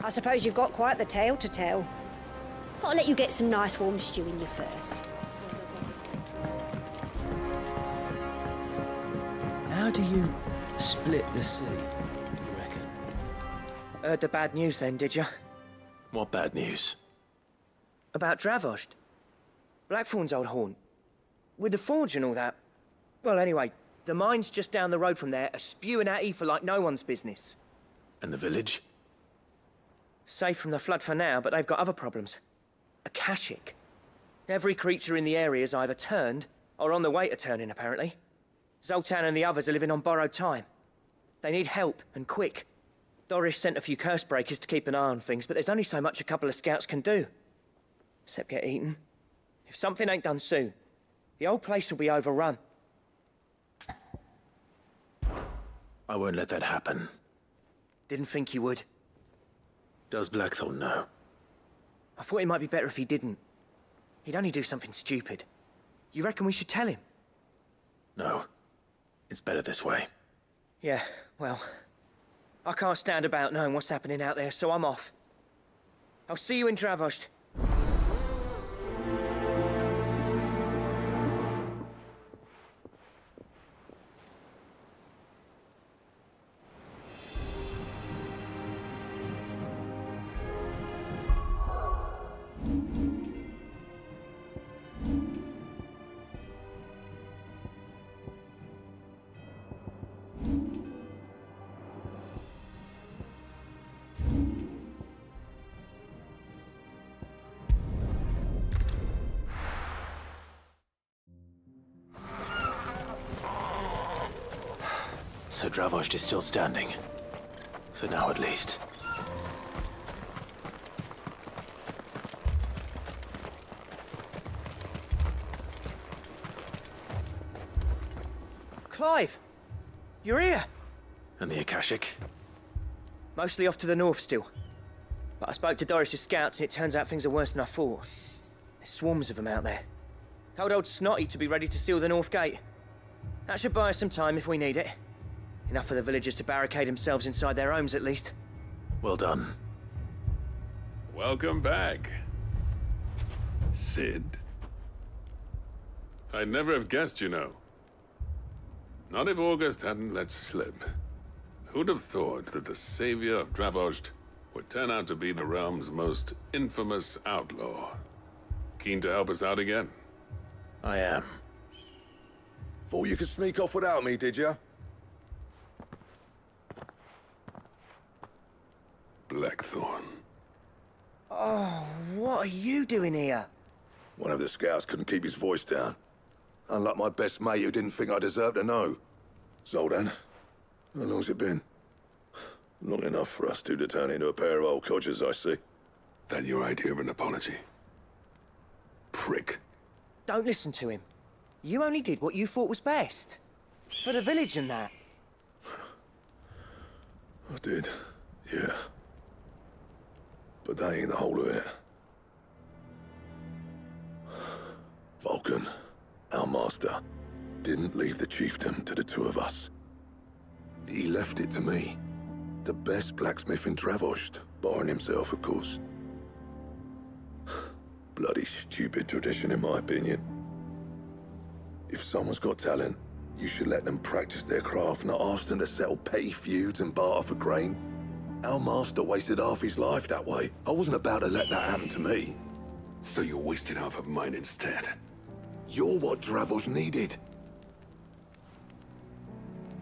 I suppose you've got quite the tale to tell. I'll let you get some nice warm stew in you first. How do you split the sea, you reckon? Heard the bad news then, did you? What bad news? About Dravost. Blackthorn's old haunt. With the forge and all that. Well, anyway, the mines just down the road from there are spewing out ether like no one's business. And the village? Safe from the flood for now, but they've got other problems. Akashic. Every creature in the area is either turned or on the way to turning, apparently. Zoltan and the others are living on borrowed time. They need help, and quick. Doris sent a few curse breakers to keep an eye on things, but there's only so much a couple of scouts can do. Except get eaten. If something ain't done soon, the whole place will be overrun. I won't let that happen. Didn't think you would. Does Blackthorn know? I thought it might be better if he didn't. He'd only do something stupid. You reckon we should tell him? No. It's better this way. Yeah, well, I can't stand about knowing what's happening out there, so I'm off. I'll see you in Dravost. So Dravost is still standing. For now, at least. Clive! You're here! And the Akashic? Mostly off to the north still. But I spoke to Doris's scouts and it turns out things are worse than I thought. There's swarms of them out there. Told old Snotty to be ready to seal the north gate. That should buy us some time if we need it. Enough for the villagers to barricade themselves inside their homes, at least. Well done. Welcome back, Sid. I'd never have guessed, you know. Not if August hadn't let slip. Who'd have thought that the savior of Dravost would turn out to be the realm's most infamous outlaw? Keen to help us out again? I am. Thought you could sneak off without me, did you? Blackthorn. Oh, what are you doing here? One of the scouts couldn't keep his voice down. Unlike my best mate who didn't think I deserved to know. Zoltan, how long's it been? Long enough for us two to turn into a pair of old codgers, I see. That your idea of an apology? Prick. Don't listen to him. You only did what you thought was best. For the village and that. I did, yeah. But that ain't the whole of it. Vulcan, our master, didn't leave the chiefdom to the two of us. He left it to me. The best blacksmith in Dravost, barring himself, of course. Bloody stupid tradition, in my opinion. If someone's got talent, you should let them practice their craft, not ask them to settle petty feuds and barter for grain. Our master wasted half his life that way. I wasn't about to let that happen to me. So you wasted half of mine instead? You're what Dravost needed.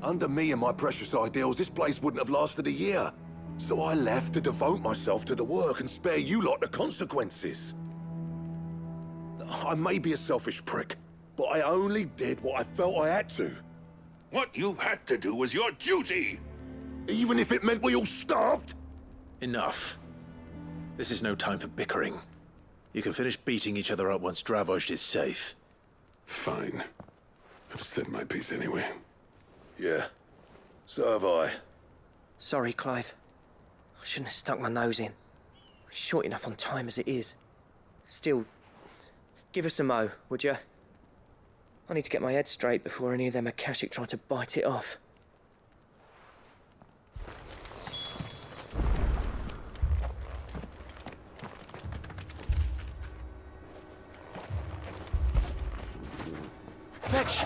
Under me and my precious ideals, this place wouldn't have lasted a year. So I left to devote myself to the work and spare you lot the consequences. I may be a selfish prick, but I only did what I felt I had to. What you had to do was your duty! Even if it meant we all starved? Enough. This is no time for bickering. You can finish beating each other up once Dravost is safe. Fine. I've said my piece anyway. Yeah. So have I. Sorry, Clive. I shouldn't have stuck my nose in. We're short enough on time as it is. Still, give us a mo, would you? I need to get my head straight before any of them Akashic try to bite it off. Fetch!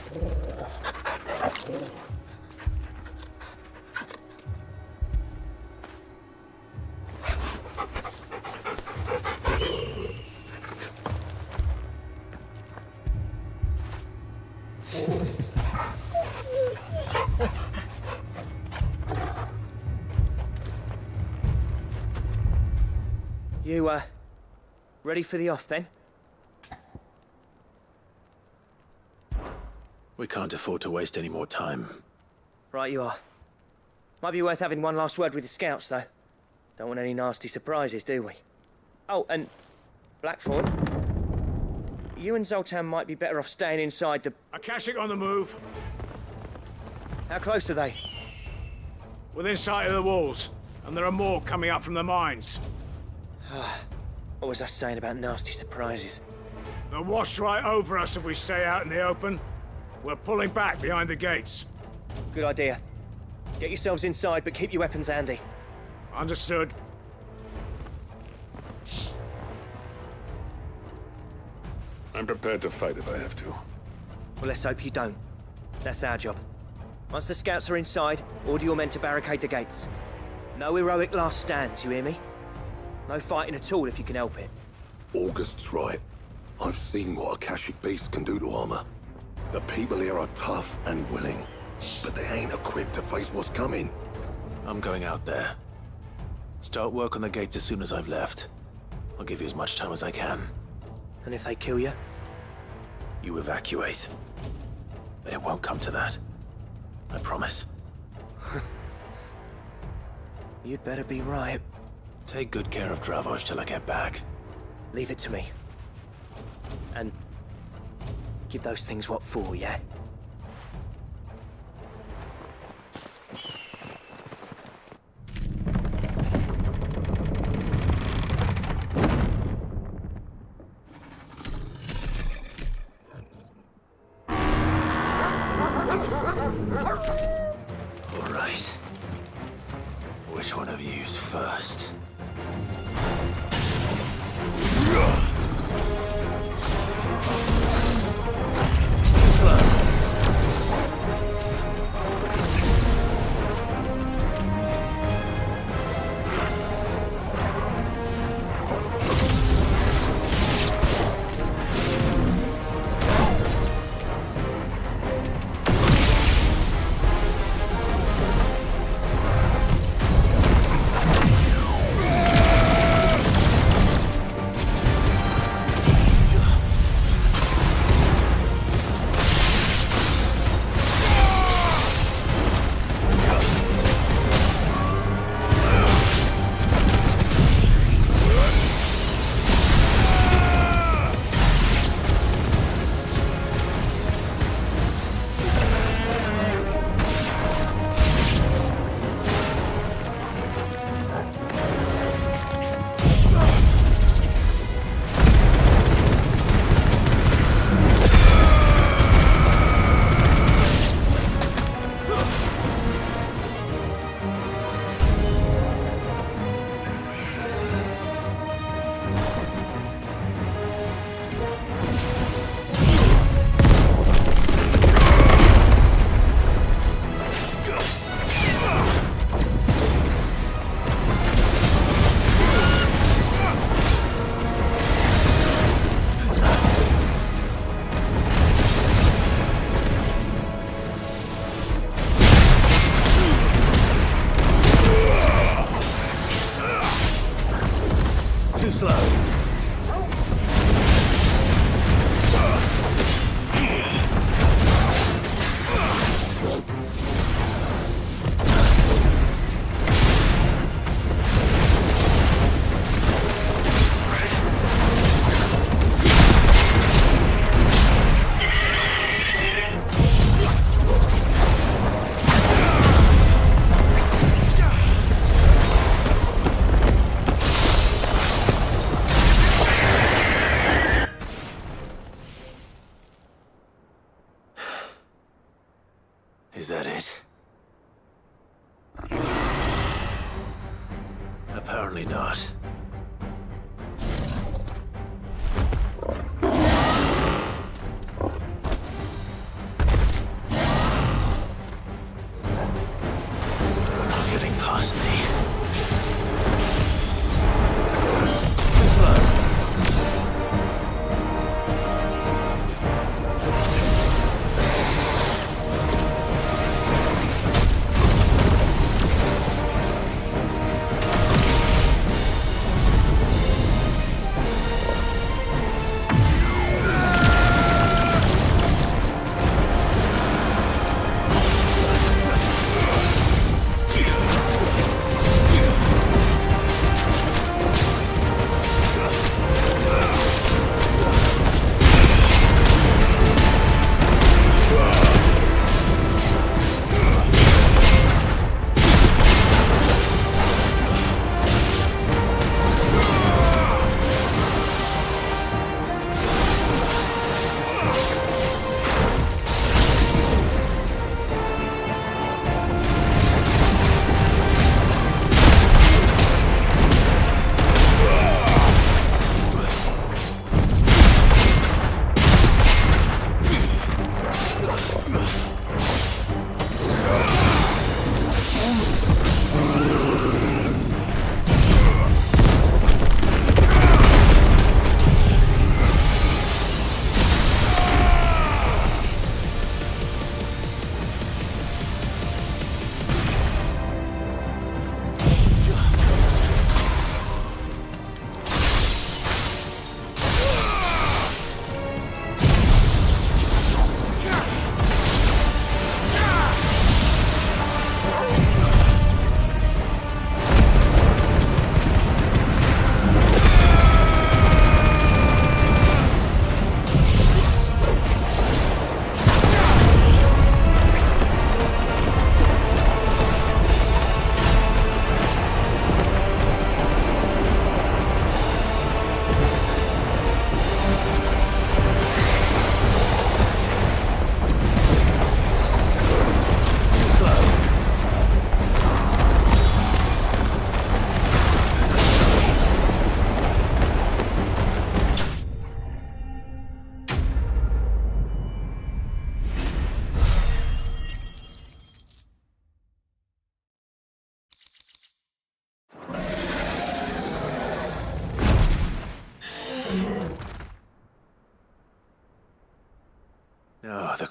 You, ready for the off, then? We can't afford to waste any more time. Right you are. Might be worth having one last word with the scouts, though. Don't want any nasty surprises, do we? Oh, and Blackthorn, you and Zoltan might be better off staying inside the... Akashic on the move. How close are they? Within sight of the walls, and there are more coming up from the mines. What was I saying about nasty surprises? They'll wash right over us if we stay out in the open. We're pulling back behind the gates. Good idea. Get yourselves inside, but keep your weapons handy. Understood. I'm prepared to fight if I have to. Well, let's hope you don't. That's our job. Once the scouts are inside, order your men to barricade the gates. No heroic last stands, you hear me? No fighting at all if you can help it. August's right. I've seen what Akashic beasts can do to armor. The people here are tough and willing, but they ain't equipped to face what's coming. I'm going out there. Start work on the gate as soon as I've left. I'll give you as much time as I can. And if they kill you? You evacuate. But it won't come to that. I promise. You'd better be right. Take good care of Dravoj till I get back. Leave it to me. And give those things what for, yeah? All right. Which one of you's first? Is that it? Apparently not. You're not getting past me. Too slow.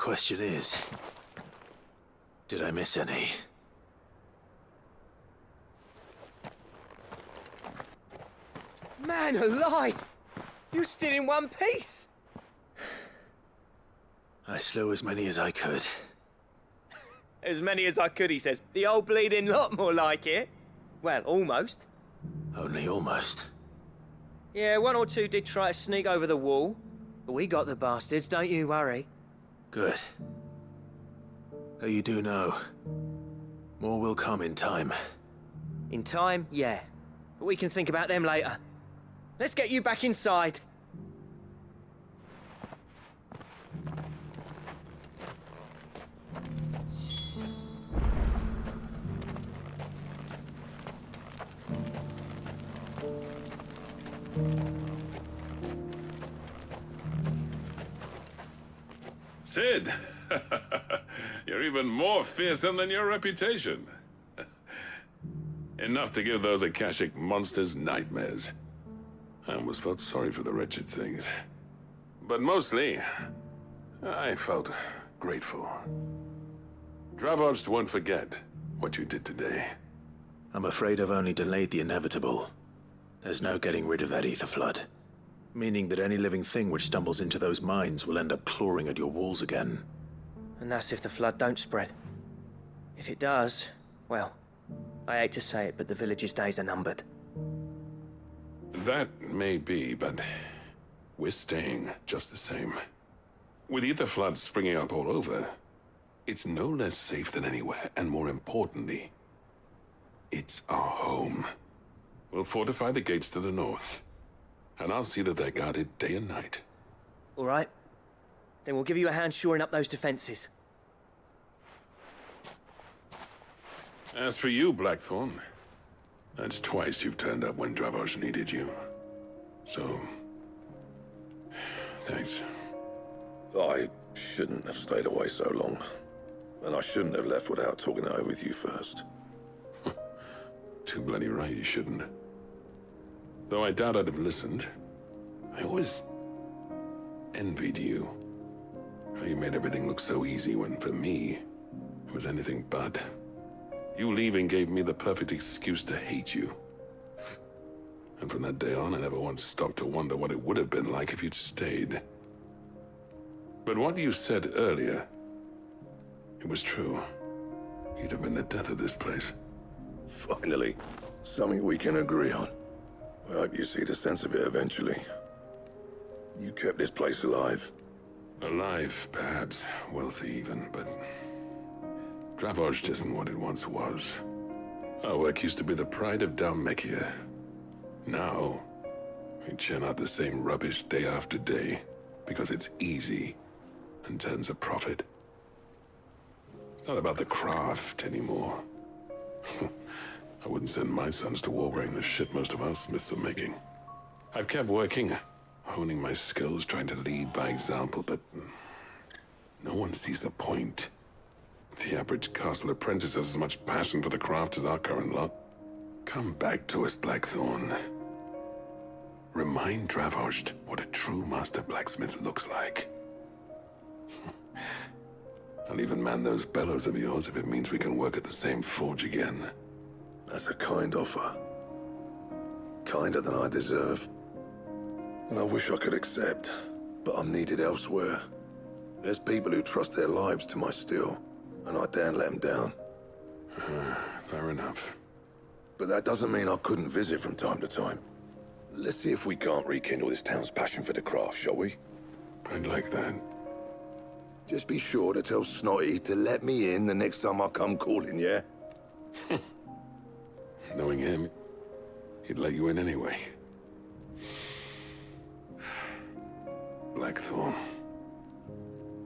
question is, did I miss any? Man alive! You still in one piece! I slew as many as I could. As many as I could, he says. The old bleeding lot, more like it. Well, almost. Only almost. Yeah, one or two did try to sneak over the wall. But we got the bastards, don't you worry. Good. Though you do know, more will come in time. In time, yeah. But we can think about them later. Let's get you back inside. Sid, you're even more fearsome than your reputation. Enough to give those Akashic monsters nightmares. I almost felt sorry for the wretched things. But mostly, I felt grateful. Dravoged won't forget what you did today. I'm afraid I've only delayed the inevitable. There's no getting rid of that ether flood. Meaning that any living thing which stumbles into those mines will end up clawing at your walls again. And that's if the flood don't spread. If it does, well, I hate to say it, but the village's days are numbered. That may be, but we're staying just the same. With ether floods springing up all over, it's no less safe than anywhere, and more importantly, it's our home. We'll fortify the gates to the north, and I'll see that they're guarded day and night. All right. Then we'll give you a hand shoring up those defenses. As for you, Blackthorn, that's twice you've turned up when Dravos needed you. So, thanks. I shouldn't have stayed away so long. And I shouldn't have left without talking it over with you first. Too bloody right you shouldn't. Though I doubt I'd have listened. I always envied you. How you made everything look so easy when, for me, it was anything but. You leaving gave me the perfect excuse to hate you. And from that day on, I never once stopped to wonder what it would have been like if you'd stayed. But what you said earlier, it was true. You'd have been the death of this place. Finally, something we can agree on. I hope you see the sense of it eventually. You kept this place alive. Alive, perhaps. Wealthy even, but Dravoged isn't what it once was. Our work used to be the pride of Dalmekia. Now, we churn out the same rubbish day after day because it's easy and turns a profit. It's not about the craft anymore. I wouldn't send my sons to war wearing the shit most of our smiths are making. I've kept working, honing my skills, trying to lead by example, but no one sees the point. The average castle apprentice has as much passion for the craft as our current lot. Come back to us, Blackthorn. Remind Dravoged what a true master blacksmith looks like. I'll even man those bellows of yours if it means we can work at the same forge again. That's a kind offer. Kinder than I deserve. And I wish I could accept, but I'm needed elsewhere. There's people who trust their lives to my steel, and I daren't let them down. Fair enough. But that doesn't mean I couldn't visit from time to time. Let's see if we can't rekindle this town's passion for the craft, shall we? I'd like that. Just be sure to tell Snotty to let me in the next time I come calling, yeah? Knowing him, he'd let you in anyway. Blackthorn.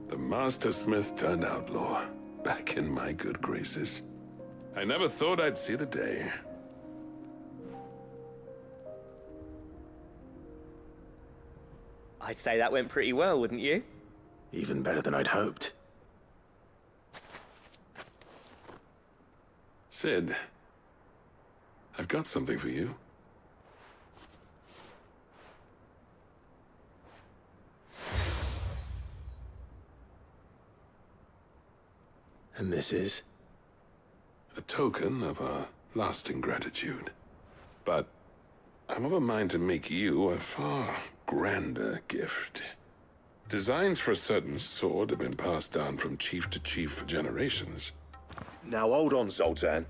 The Master Smith turned outlaw, back in my good graces. I never thought I'd see the day. I'd say that went pretty well, wouldn't you? Even better than I'd hoped. Sid, I've got something for you. And this is? A token of our lasting gratitude. But I'm of a mind to make you a far grander gift. Designs for a certain sword have been passed down from chief to chief for generations. Now hold on, Zoltan.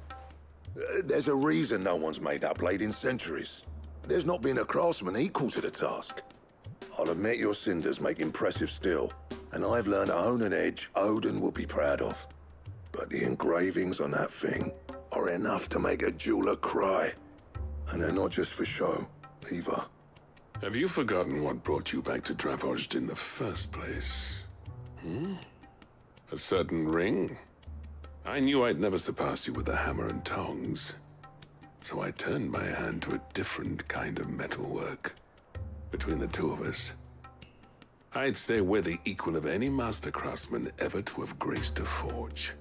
There's a reason no one's made that blade in centuries. There's not been a craftsman equal to the task. I'll admit your cinders make impressive steel, and I've learned to own an edge Odin will be proud of. But the engravings on that thing are enough to make a jeweler cry. And they're not just for show, either. Have you forgotten what brought you back to Dravozd in the first place? A certain ring? I knew I'd never surpass you with a hammer and tongs. So I turned my hand to a different kind of metalwork. Between the two of us, I'd say we're the equal of any master craftsman ever to have graced a forge.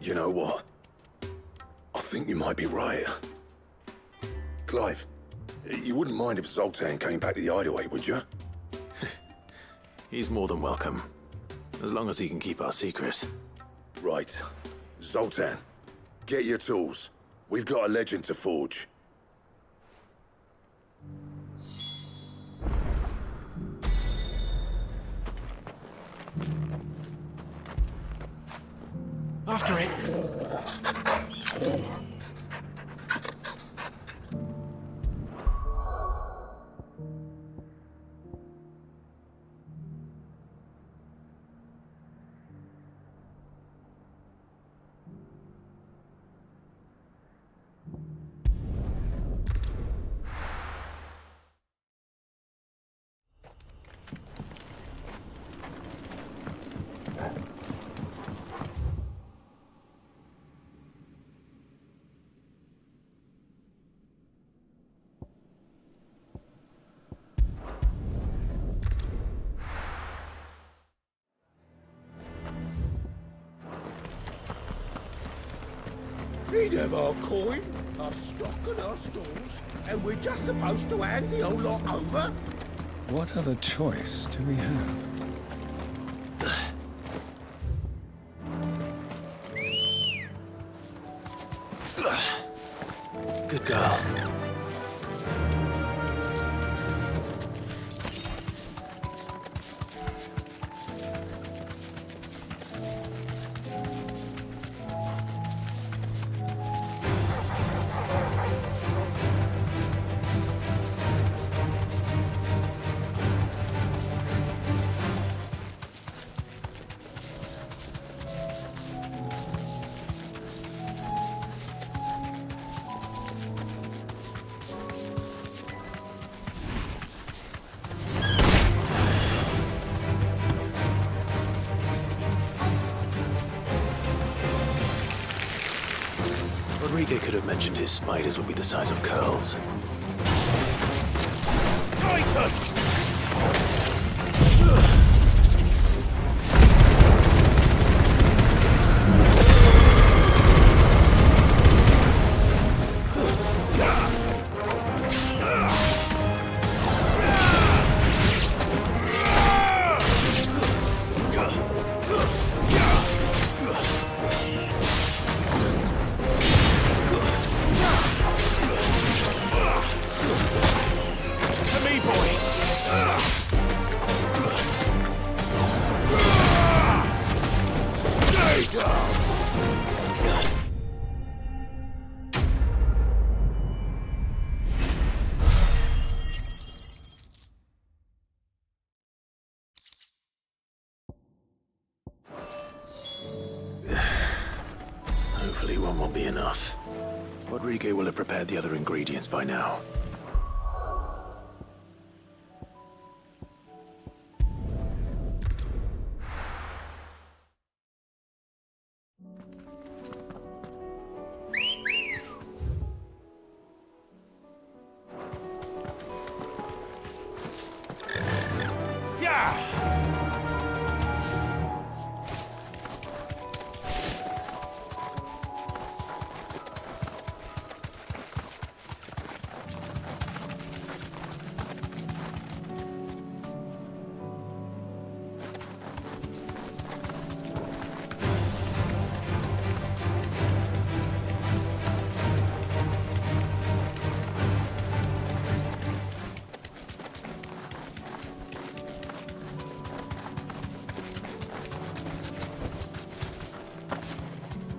You know what? I think you might be right. Clive, you wouldn't mind if Zoltan came back to the Hideaway, would you? He's more than welcome. As long as he can keep our secret. Right. Zoltan, get your tools. We've got a legend to forge. After it! We'd have our coin, our stock and our stalls, and we're just supposed to hand the whole lot over? What other choice do we have? Good girl. Rodrigo could have mentioned his spiders would be the size of curls. Titan! Hopefully one will be enough. Rodrigo will have prepared the other ingredients by now.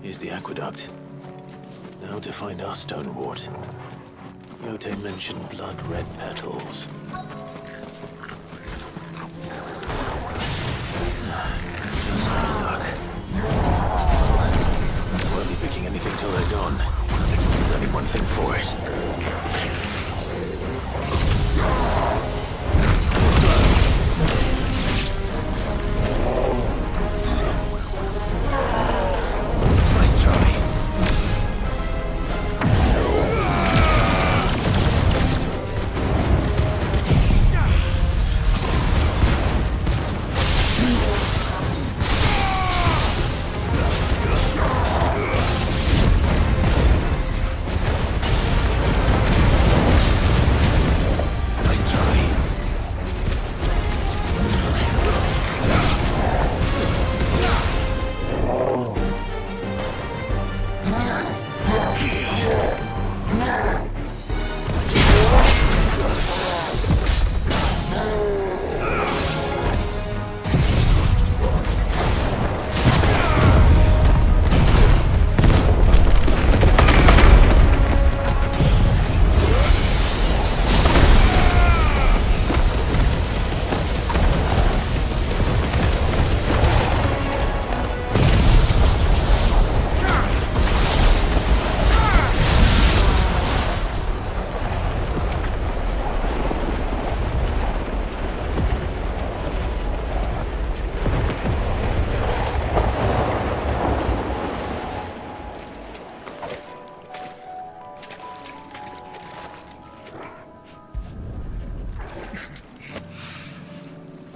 Here's the aqueduct. Now to find our stonewort. Yote mentioned blood-red petals. Just my luck. Won't be picking anything till they're gone. There's only one thing for it. Nice try.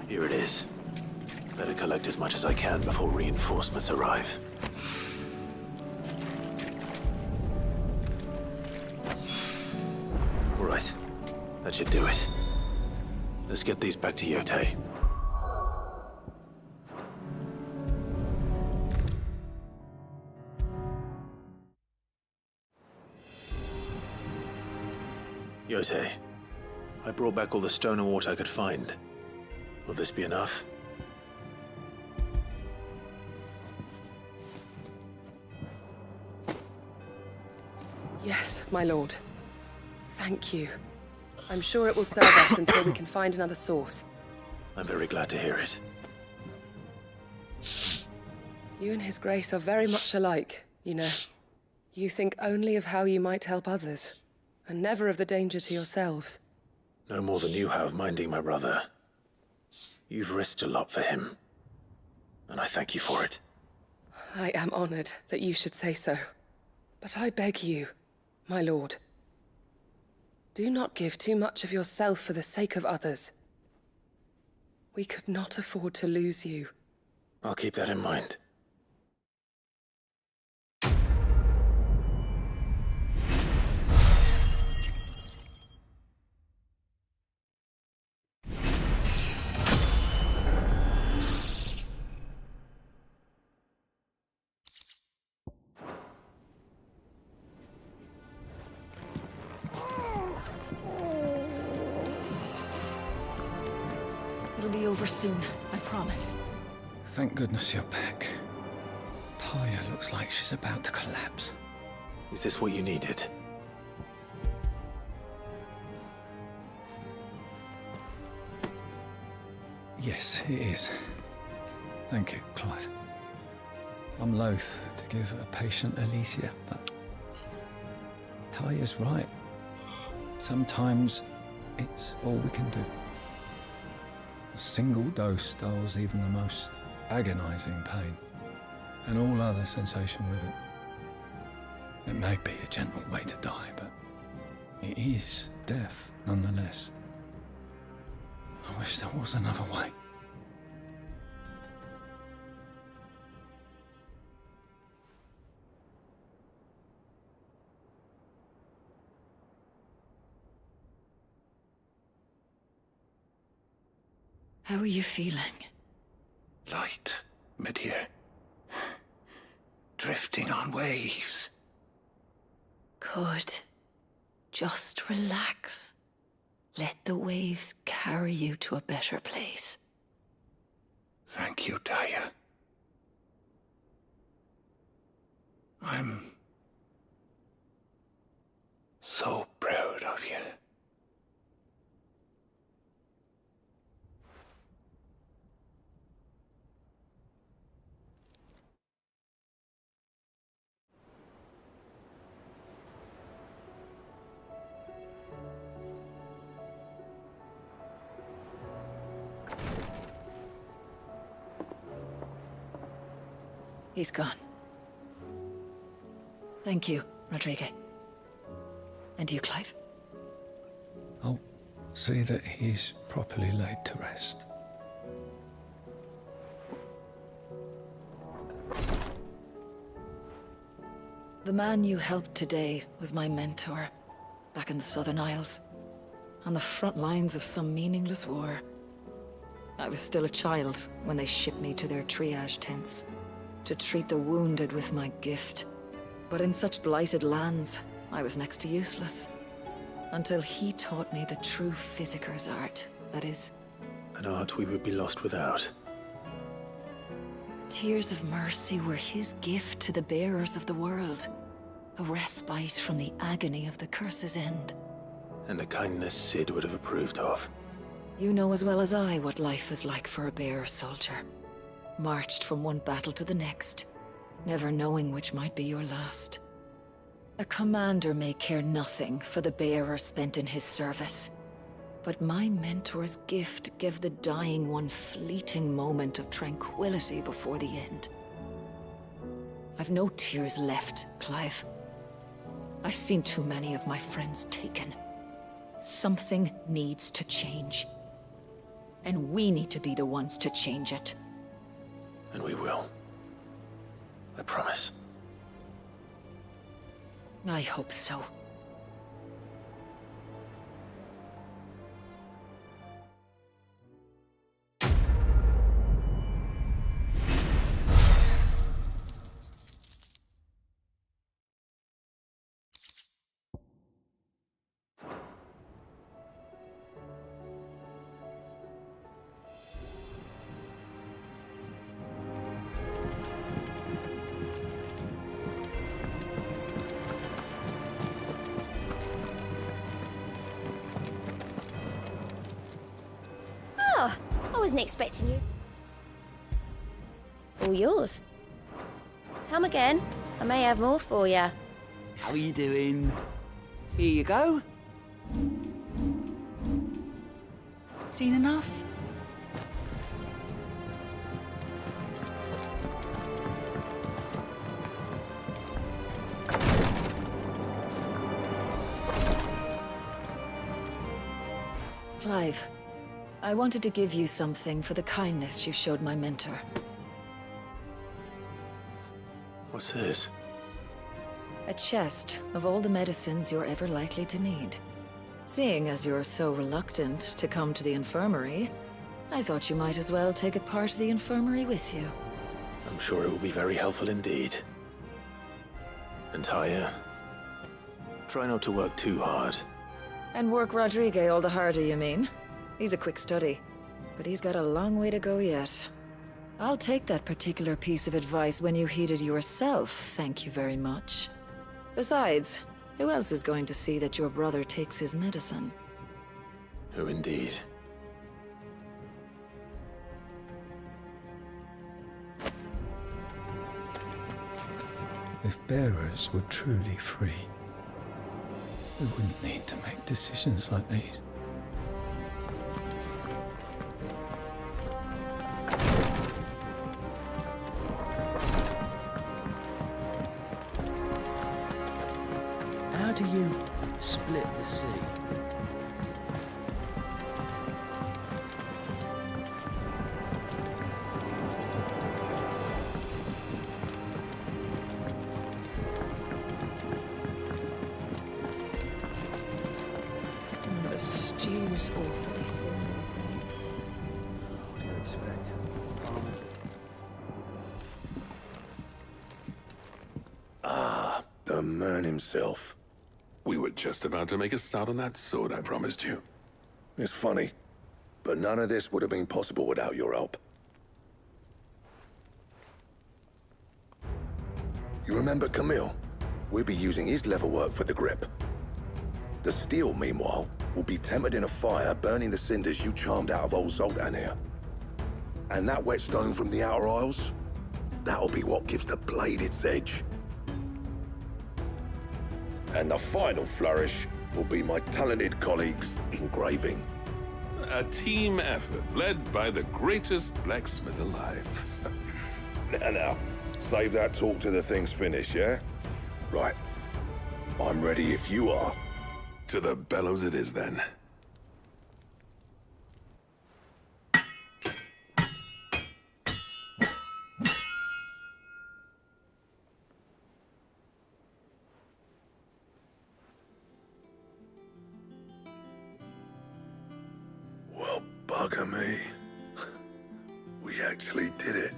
Here it is. Better collect as much as I can before reinforcements arrive. All right. That should do it. Let's get these back to Yote. Yote, I brought back all the stone and water I could find. Will this be enough? Yes, my lord. Thank you. I'm sure it will serve us until we can find another source. I'm very glad to hear it. You and His Grace are very much alike, you know. You think only of how you might help others, and never of the danger to yourselves. No more than you have minding my brother. You've risked a lot for him, and I thank you for it. I am honored that you should say so. But I beg you, my lord, do not give too much of yourself for the sake of others. We could not afford to lose you. I'll keep that in mind. It'll be over soon, I promise. Thank goodness you're back. Taya looks like she's about to collapse. Is this what you needed? Yes, it is. Thank you, Clive. I'm loath to give a patient Alicia, but Taya's right. Sometimes it's all we can do. A single dose dulls even the most agonizing pain, and all other sensation with it. It may be a gentle way to die, but it is death nonetheless. I wish there was another way. How are you feeling? Light, mid-here. Drifting on waves. Good. Just relax. Let the waves carry you to a better place. Thank you, Taya. I'm so proud of you. He's gone. Thank you, Rodrigo. And you, Clive? I'll see that he's properly laid to rest. The man you helped today was my mentor, back in the Southern Isles, on the front lines of some meaningless war. I was still a child when they shipped me to their triage tents, to treat the wounded with my gift. But in such blighted lands, I was next to useless. Until he taught me the true physicker's art, that is. An art we would be lost without. Tears of mercy were his gift to the bearers of the world. A respite from the agony of the curse's end. And a kindness Sid would have approved of. You know as well as I what life is like for a bearer soldier. Marched from one battle to the next, never knowing which might be your last. A commander may care nothing for the bearer spent in his service. But my mentor's gift gave the dying one fleeting moment of tranquility before the end. I've no tears left, Clive. I've seen too many of my friends taken. Something needs to change. And we need to be the ones to change it. And we will. I promise. I hope so. I wasn't expecting you. All yours. Come again. I may have more for you. How are you doing? Here you go. Seen enough? Clive, I wanted to give you something for the kindness you showed my mentor. What's this? A chest of all the medicines you're ever likely to need. Seeing as you're so reluctant to come to the infirmary, I thought you might as well take a part of the infirmary with you. I'm sure it will be very helpful indeed. And Taya, try not to work too hard. And work Rodrigo all the harder, you mean? He's a quick study, but he's got a long way to go yet. I'll take that particular piece of advice when you heed it yourself, thank you very much. Besides, who else is going to see that your brother takes his medicine? Who indeed? If bearers were truly free, we wouldn't need to make decisions like these. How do you split the sea? The stew's awfully full. What do you expect? Ah, the man himself. We were just about to make a start on that sword I promised you. It's funny, but none of this would have been possible without your help. You remember Camille? We'll be using his leatherwork for the grip. The steel, meanwhile, will be tempered in a fire, burning the cinders you charmed out of old Zoltan here. And that whetstone from the Outer Isles, that'll be what gives the blade its edge. And the final flourish will be my talented colleagues' engraving. A team effort led by the greatest blacksmith alive. Now, save that talk till the thing's finished, yeah? Right. I'm ready if you are. To the bellows it is, then. Well, bugger me. We actually did it.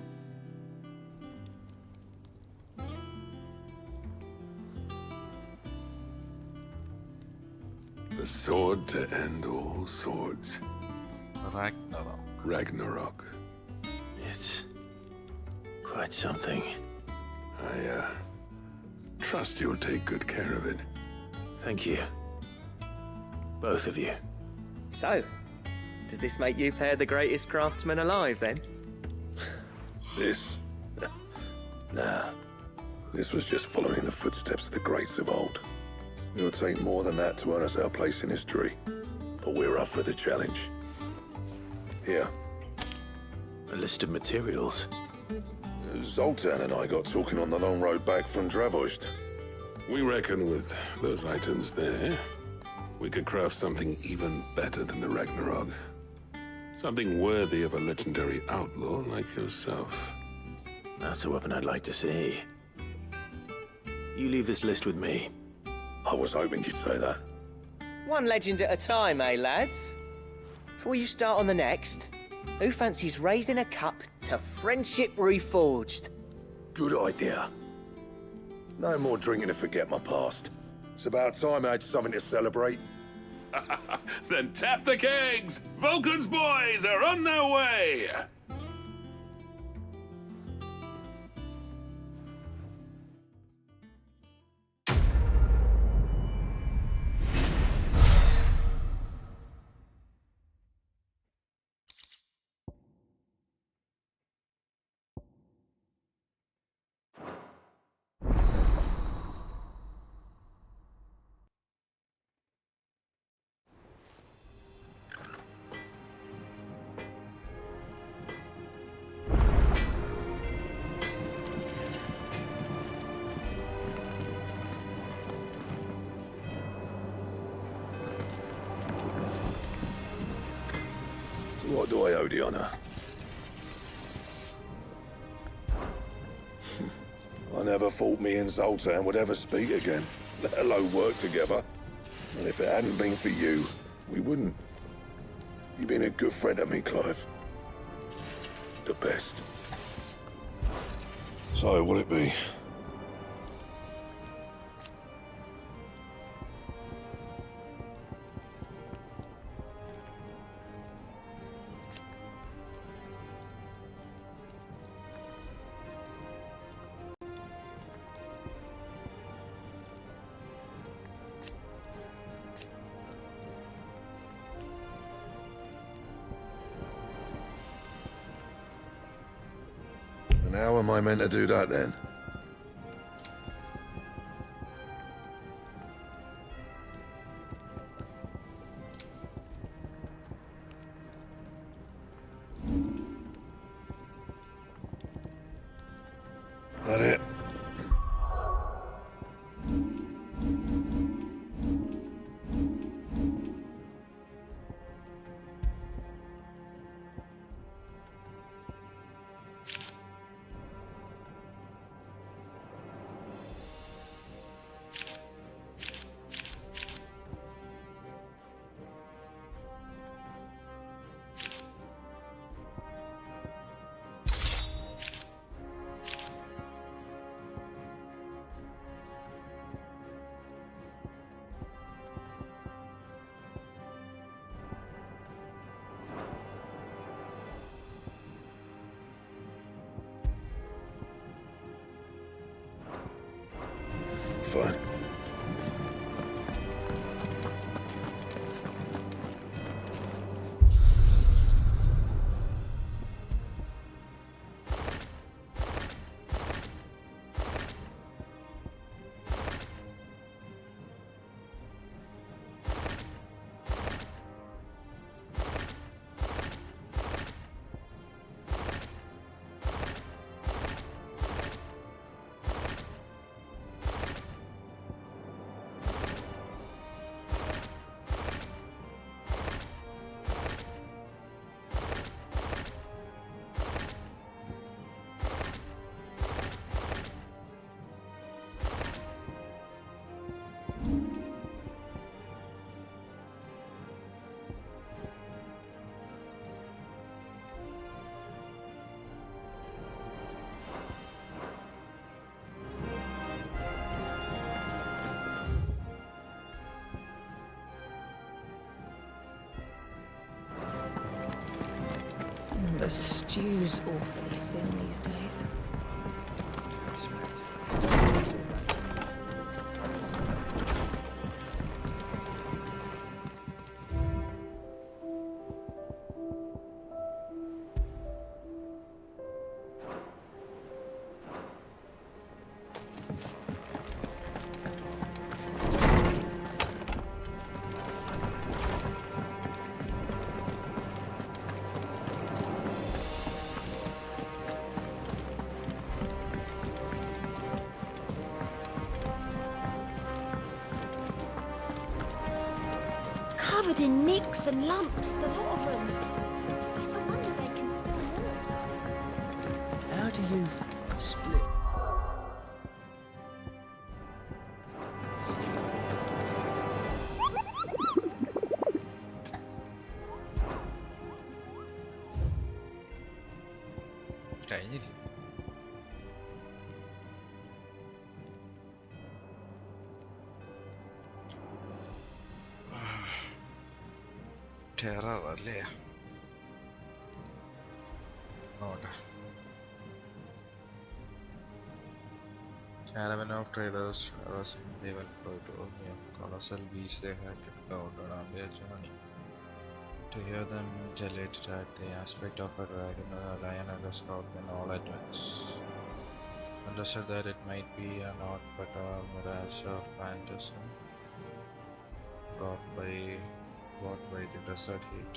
The sword to end all swords. Ragnarok. Ragnarok. It's quite something. I trust you'll take good care of it. Thank you. Both of you. So, does this make you pair the greatest craftsman alive, then? This? Nah. This was just following the footsteps of the greats of old. It'll take more than that to earn us our place in history. But we're up for the challenge. Here. A list of materials. Zoltan and I got talking on the long road back from Dravozd. We reckon with those items there, we could craft something even better than the Ragnarok. Something worthy of a legendary outlaw like yourself. That's a weapon I'd like to see. You leave this list with me. I was hoping you'd say that. One legend at a time, eh, lads? Before you start on the next, who fancies raising a cup to friendship reforged? Good idea. No more drinking to forget my past. It's about time I had something to celebrate. Then tap the kegs! Vulcan's boys are on their way! What do I owe the honor? I never thought me and Zoltan would ever speak again, let alone work together. And if it hadn't been for you, we wouldn't. You've been a good friend to me, Clive. The best. So, what'll it be? And how am I meant to do that, then? That it? fine. The stew's awfully thin these days. Covered in nicks and lumps, the lot of them. It's a wonder they can still walk. How do you split? കഴിഞ്ഞില്ല. Terror അല്ലേ? നോട്ടെ. Caravan of traders traversing the Valisthea, colossal beasts they had to encounter on their journey. To hear them gelated at the aspect of a dragon, a lion, and a scorpion all at once. Understood that it might be not but a mirage of fantasy brought by the desert heat.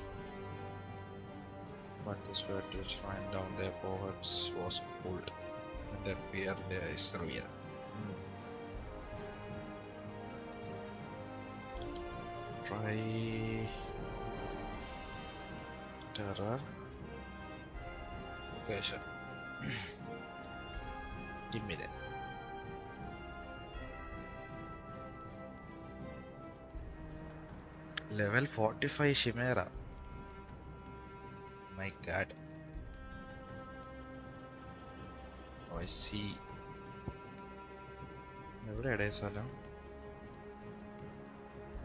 But the sweat which ran down their foreheads was cold, and the fear there is real. Try terror. Okay, sure. Give me that. Level 45 Chimera. My god. Oh, I see. എവിടെയാടേ സ്ഥലം?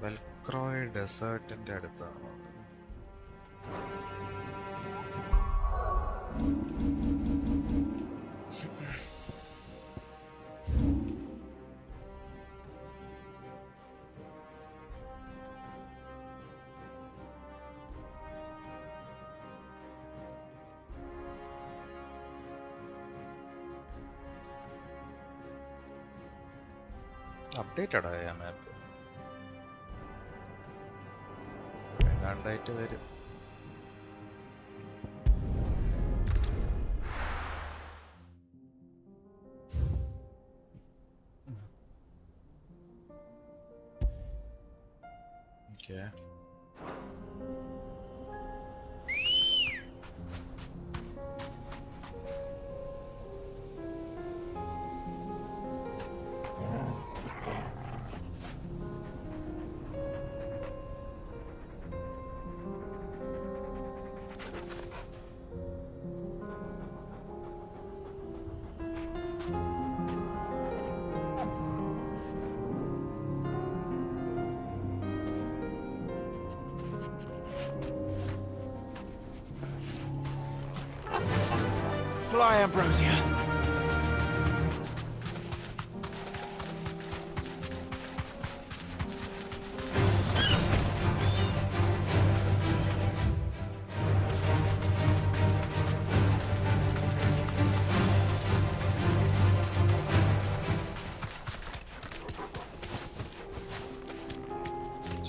വെൽക്രോയ് ഡെസേർട്ടിന്റെ അടുത്താണോ? Updated ആയ മാപ്പ് എങ്ങാണ്ടായിട്ട് വരും. Okay. Fly, Ambrosia.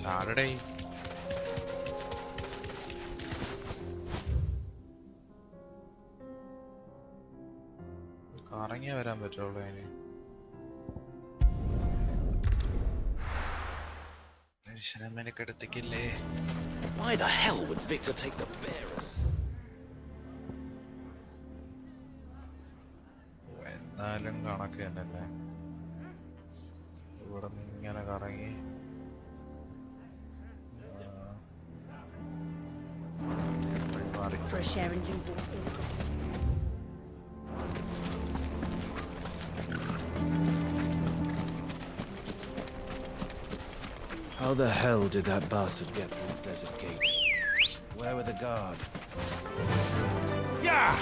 ചാടടേ. കറങ്ങി വരാൻ പറ്റുള്ളൂ അതിന്. മനുഷ്യനെടുത്തേക്കില്ലേ? Why the hell would Victor take the bearers? എന്നാലും കണക്ക് തന്നെ. ഇവിടെ നിന്ന് ഇങ്ങനെ കറങ്ങി For a share in Liverpool. How the hell did that bastard get through the desert gate? Where were the guard? Yeah!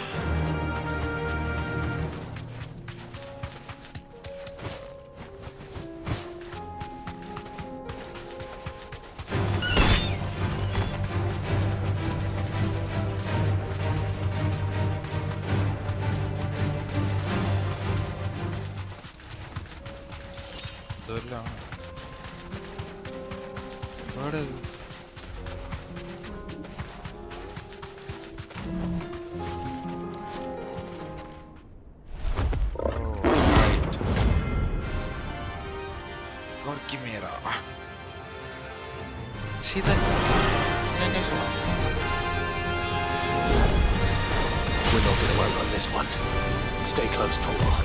See that? We're not going to outrun this one. Stay close, Torwal.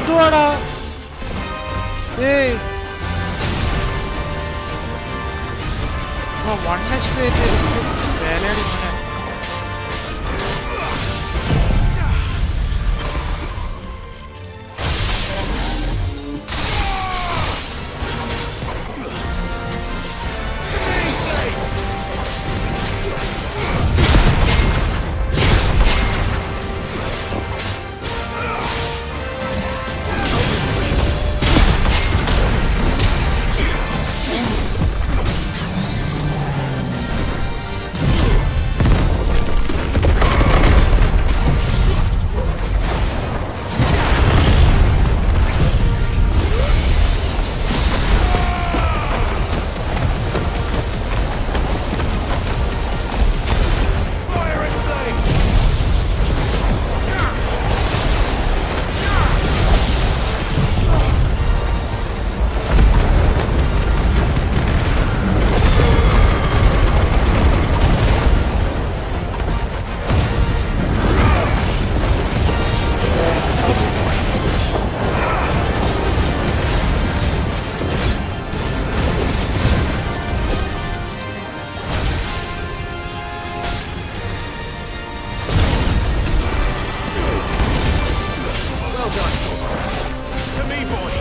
എന്തുവാടാ? 1 HP വേലയടി മോനെ.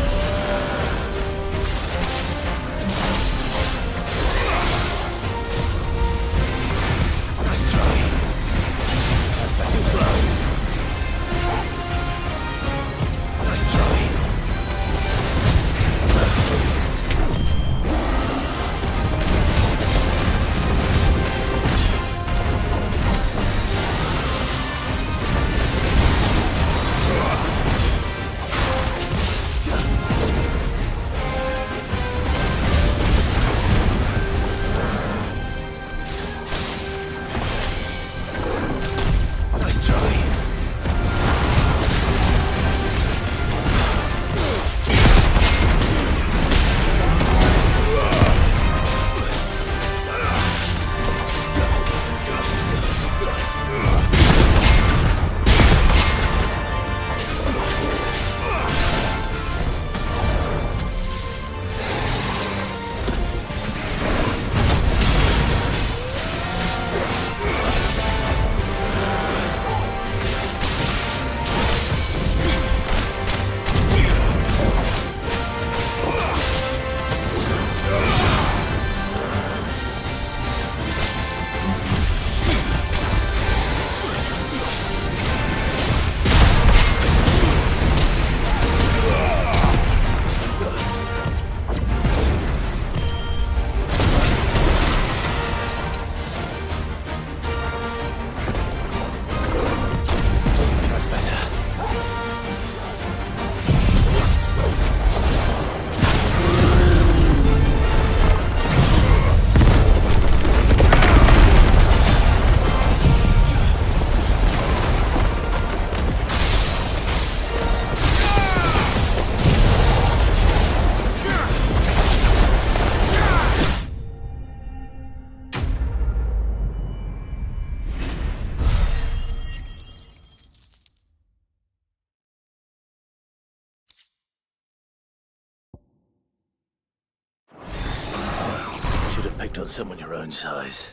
picked on someone your own size.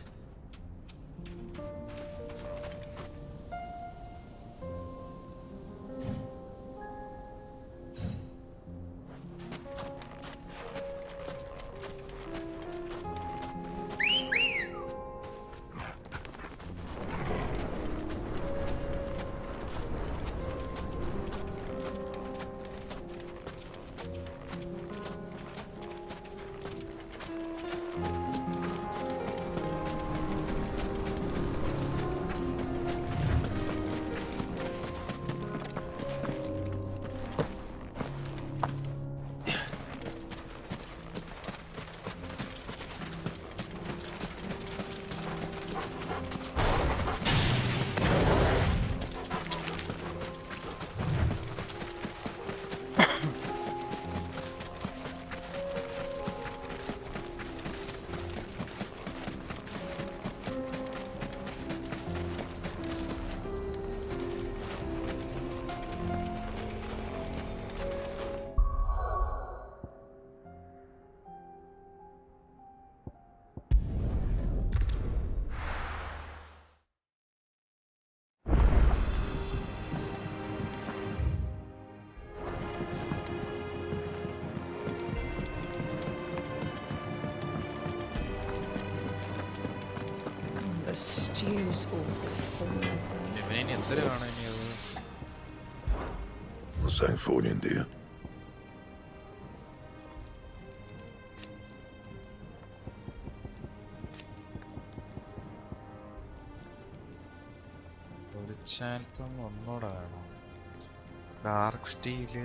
stew's awful. ഇവനെ എന്തൊരു കാണാൻ ഇനി അത് What's that for you, dear? പൊളിച്ചാൽപ്പം ഒന്നുകൂടെ വേണം. Dark steel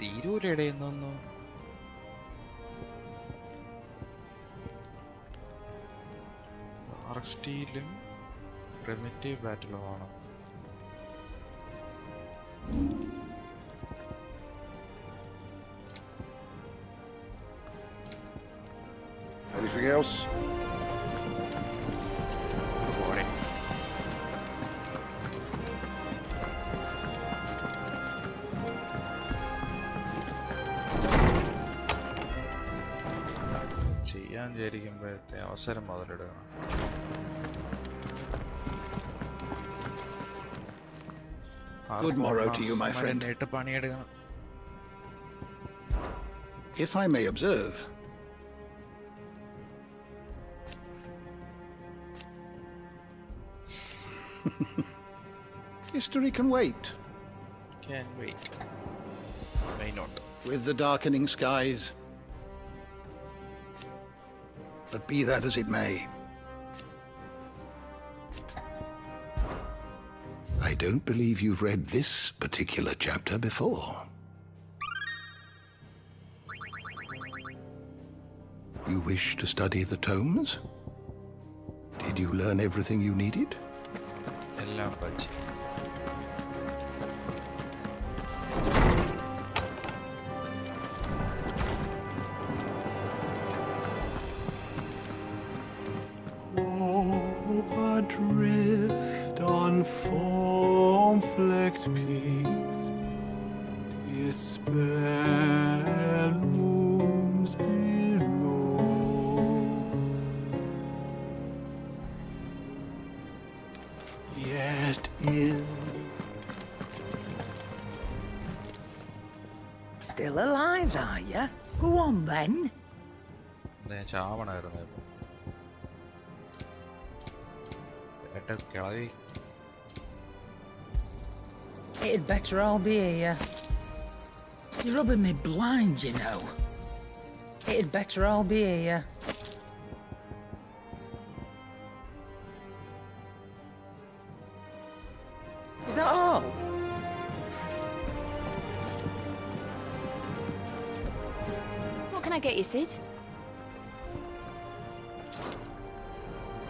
തീരൂല ഇടയുന്നൊന്നും. ഡാർക്ക് സ്റ്റീലും പ്രിമിറ്റീവ് ബാറ്റിലുമാണ്. Anything else? ചെയ്യാൻ വിചാരിക്കുമ്പോഴത്തെ അവസരം മുതലെടുക്കണം. Good morrow to you, my friend. പണിയെടുക്കണം. If I may observe, history can wait. Can wait. May not. With the darkening skies. But be that as it may, I don't believe you've read this particular chapter before. You wish to study the tomes? Did you learn everything you needed? എല്ലാം പഠിച്ചു. Adrift on foam-flecked peaks, despair looms below. Yet in Still alive, are you? Go on then. ഞാൻ ചാവണായിരുന്നു ഇപ്പൊ. കിളവി. It'd better all be here. You're rubbing me blind, you know. It'd better all be here. Is that all? What can I get you, Sid?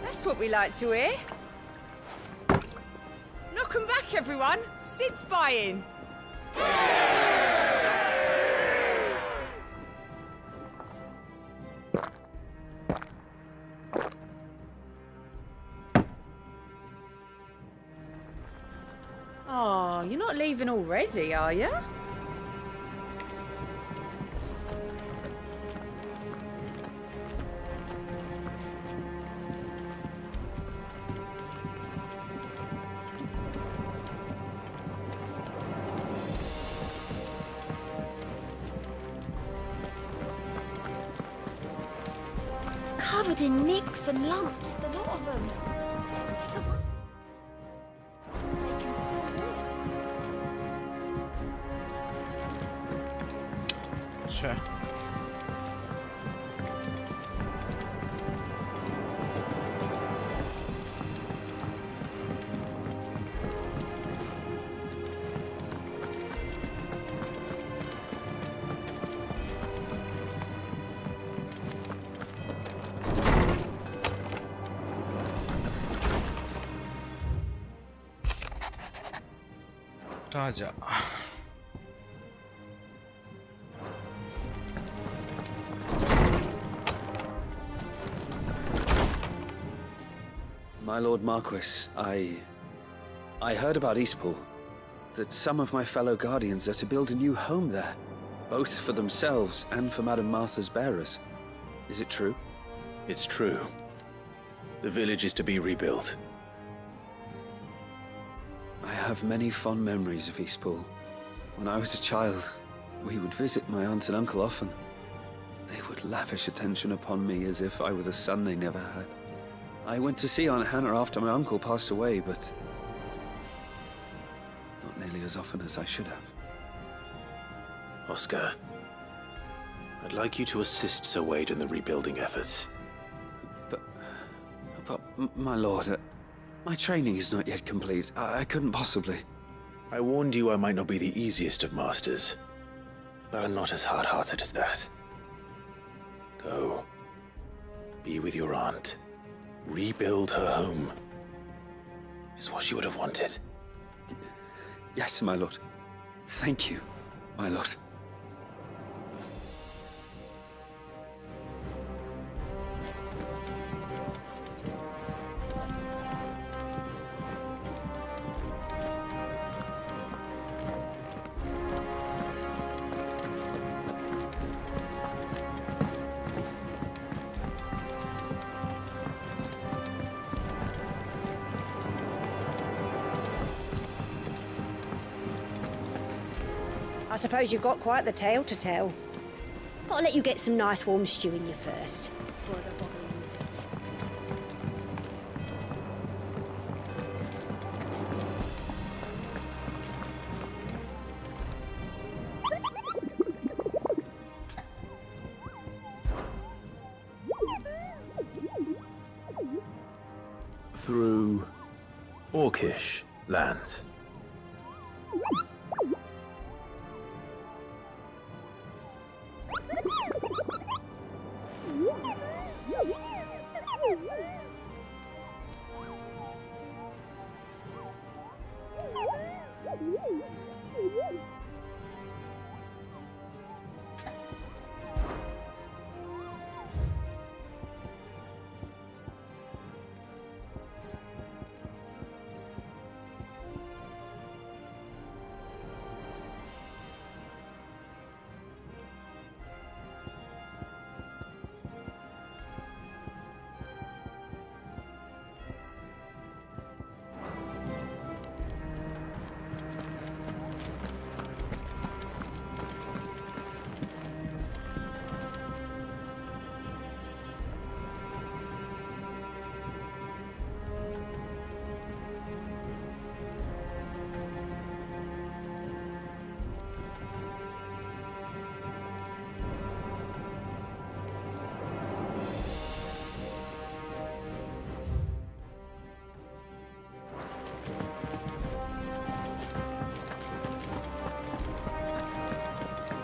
That's what we like to hear. Knock 'em back, everyone. Sid's buying. Oh, you're not leaving already, are you? Covered in nicks and lumps, the lot of them. It's a wonder they can still walk. Sure. Raja. My Lord Marquis, I heard about Eastpool. That some of my fellow Guardians are to build a new home there, both for themselves and for Madame Martha's bearers. Is it true? It's true. The village is to be rebuilt. I have many fond memories of Eastpool. When I was a child, we would visit my aunt and uncle often. They would lavish attention upon me as if I were the son they never had. I went to see Aunt Hannah after my uncle passed away, but not nearly as often as I should have. Oscar, I'd like you to assist Sir Wade in the rebuilding efforts. But my lord, my training is not yet complete. I couldn't possibly. I warned you I might not be the easiest of masters, but I'm not as hard-hearted as that. Go. Be with your aunt. Rebuild her home. Is what she would have wanted. Yes, my lord. Thank you, my lord. I suppose you've got quite the tale to tell. But I'll let you get some nice warm stew in you first, before I go bothering you. Through Orcish lands.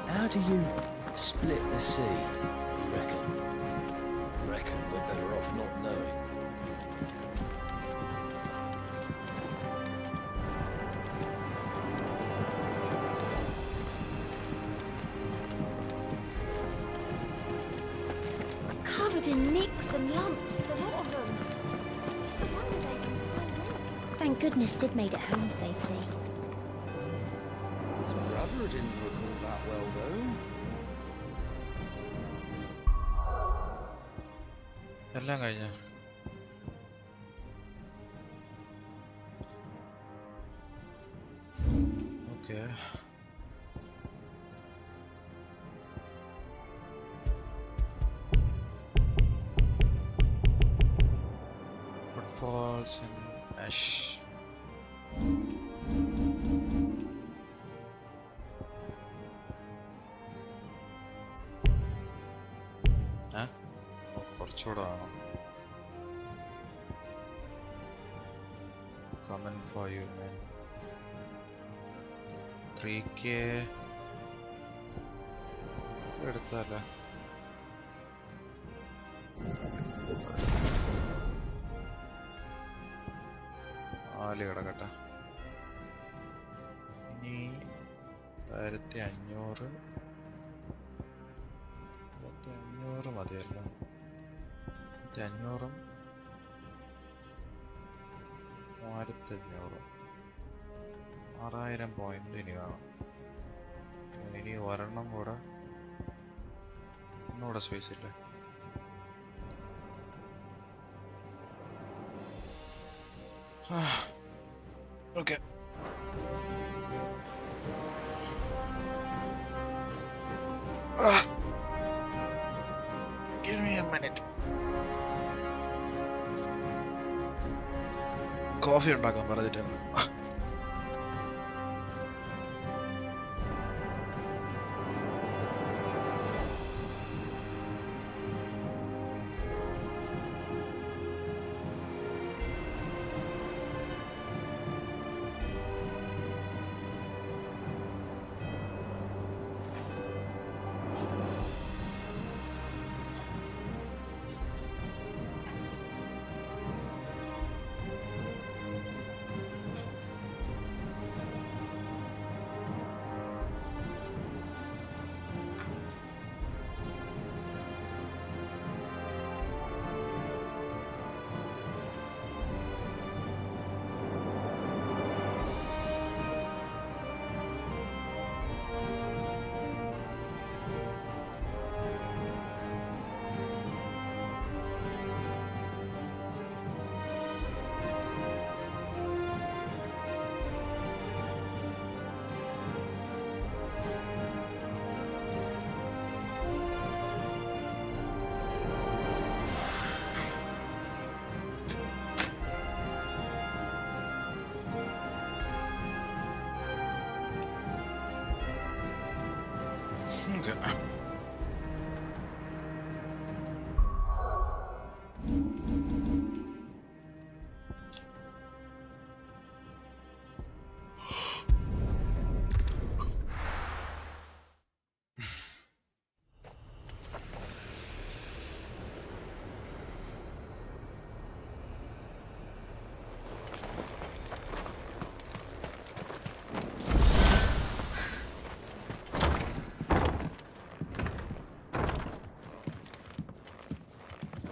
How do you split the sea, you reckon? Reckon we're better off not knowing. Covered in nicks and lumps, the lot of them. It's a wonder they can still walk. Thank goodness Sid made it home safely. His brother didn't recall that well, though. എല്ലാം കഴിഞ്ഞ okay footfalls and ash. കുറച്ചുകൂടെ വേണം. Coming for you, man. 3K എടുത്താലേ കിടക്കട്ടെ. ഇനി 1500 മതിയല്ലോ. 500 3500 6000 point ഇനി വേണം. ഇനി ഒരെണ്ണം കൂടെ ഒന്നുകൂടെ സ്പേസ് ഇല്ലേ. ഓക്കെ കോഫി ഉണ്ടാക്കാൻ പറഞ്ഞിട്ടുണ്ട്.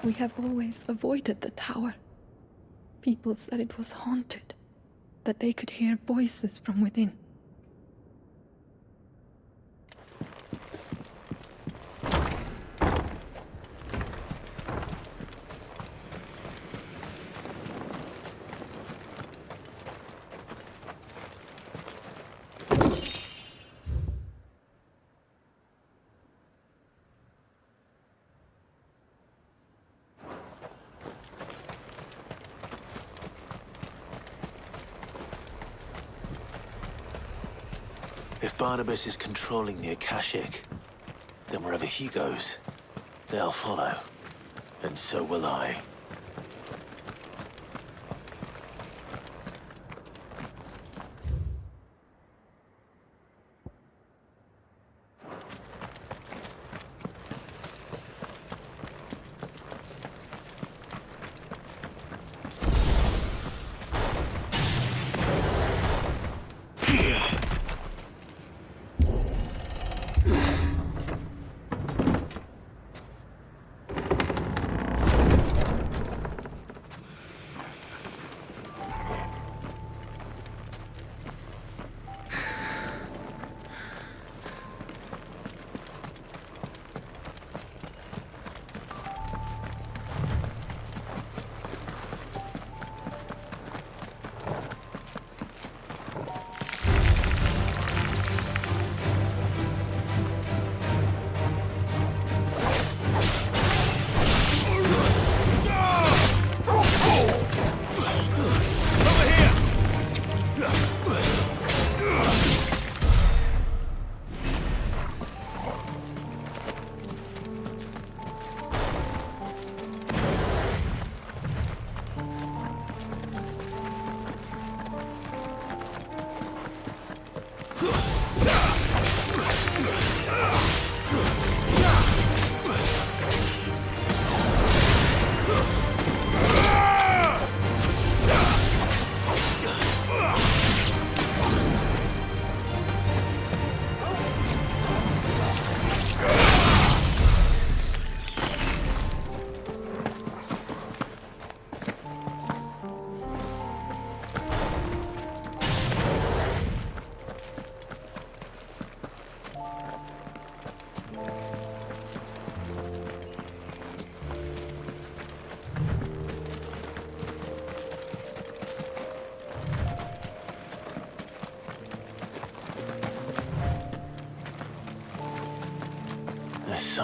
We have always avoided the tower. People said it was haunted, that they could hear voices from within. If Barnabas is controlling the Akashic, then wherever he goes, they'll follow. And so will I.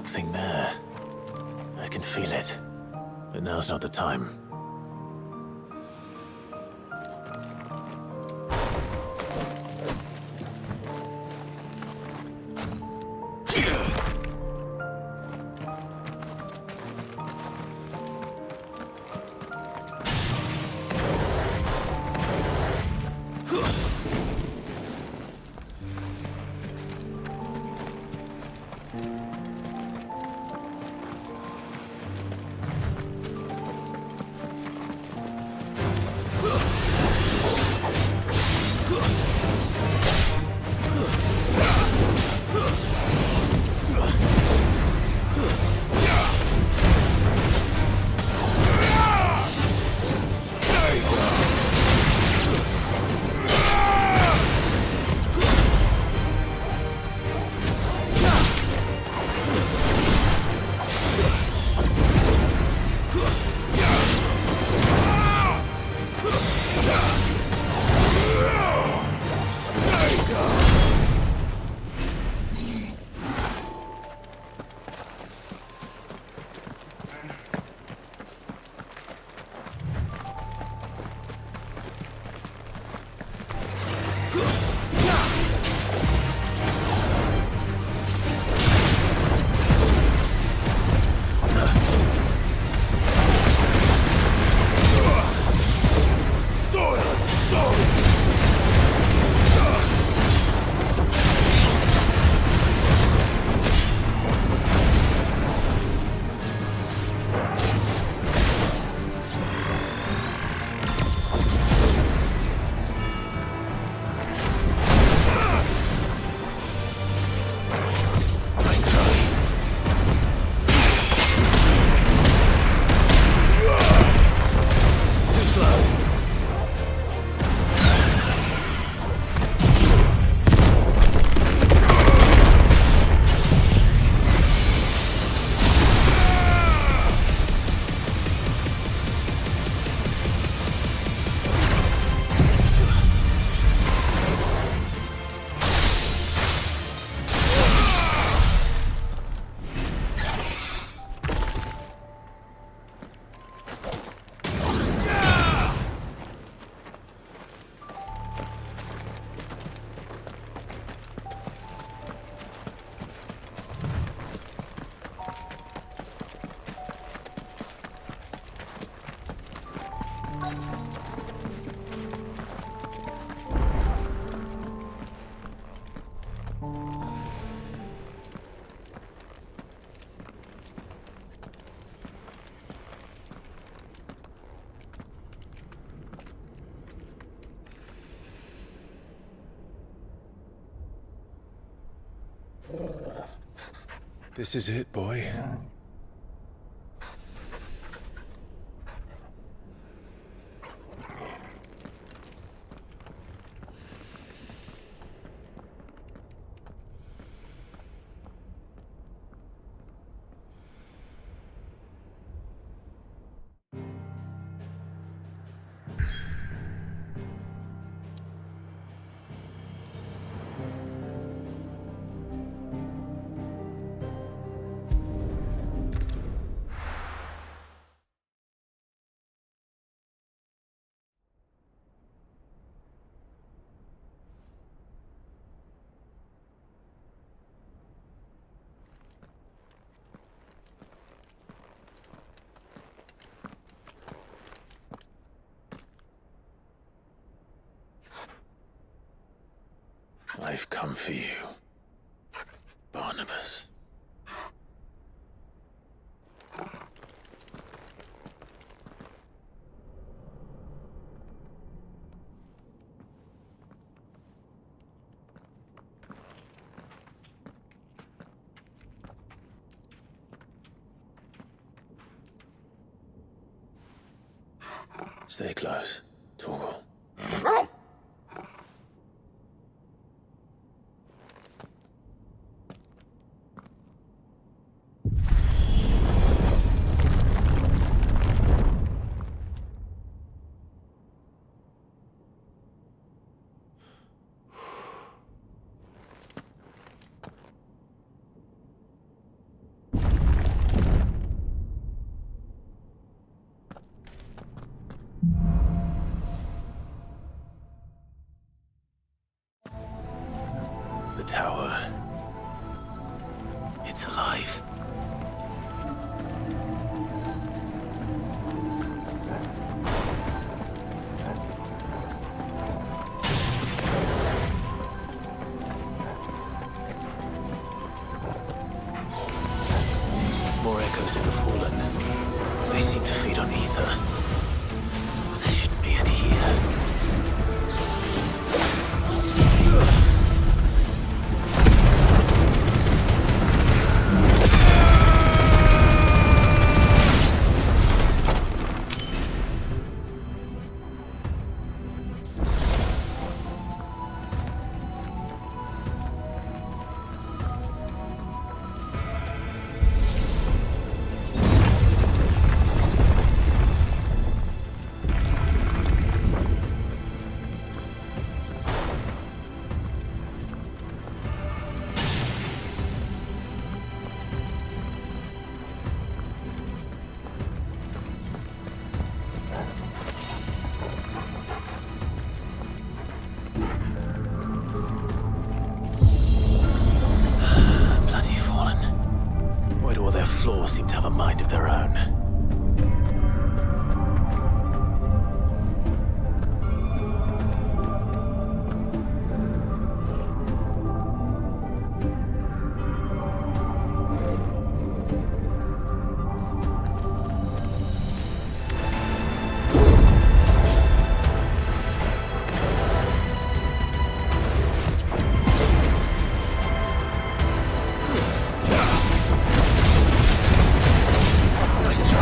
Something there. I can feel it. But now's not the time. This is it, boy. I've come for you, Barnabas. Stay close, Torgal. The tower. It's alive. More echoes of the fallen. They seem to feed on ether. There shouldn't be any here. Floors seem to have a mind of their own. Nice try.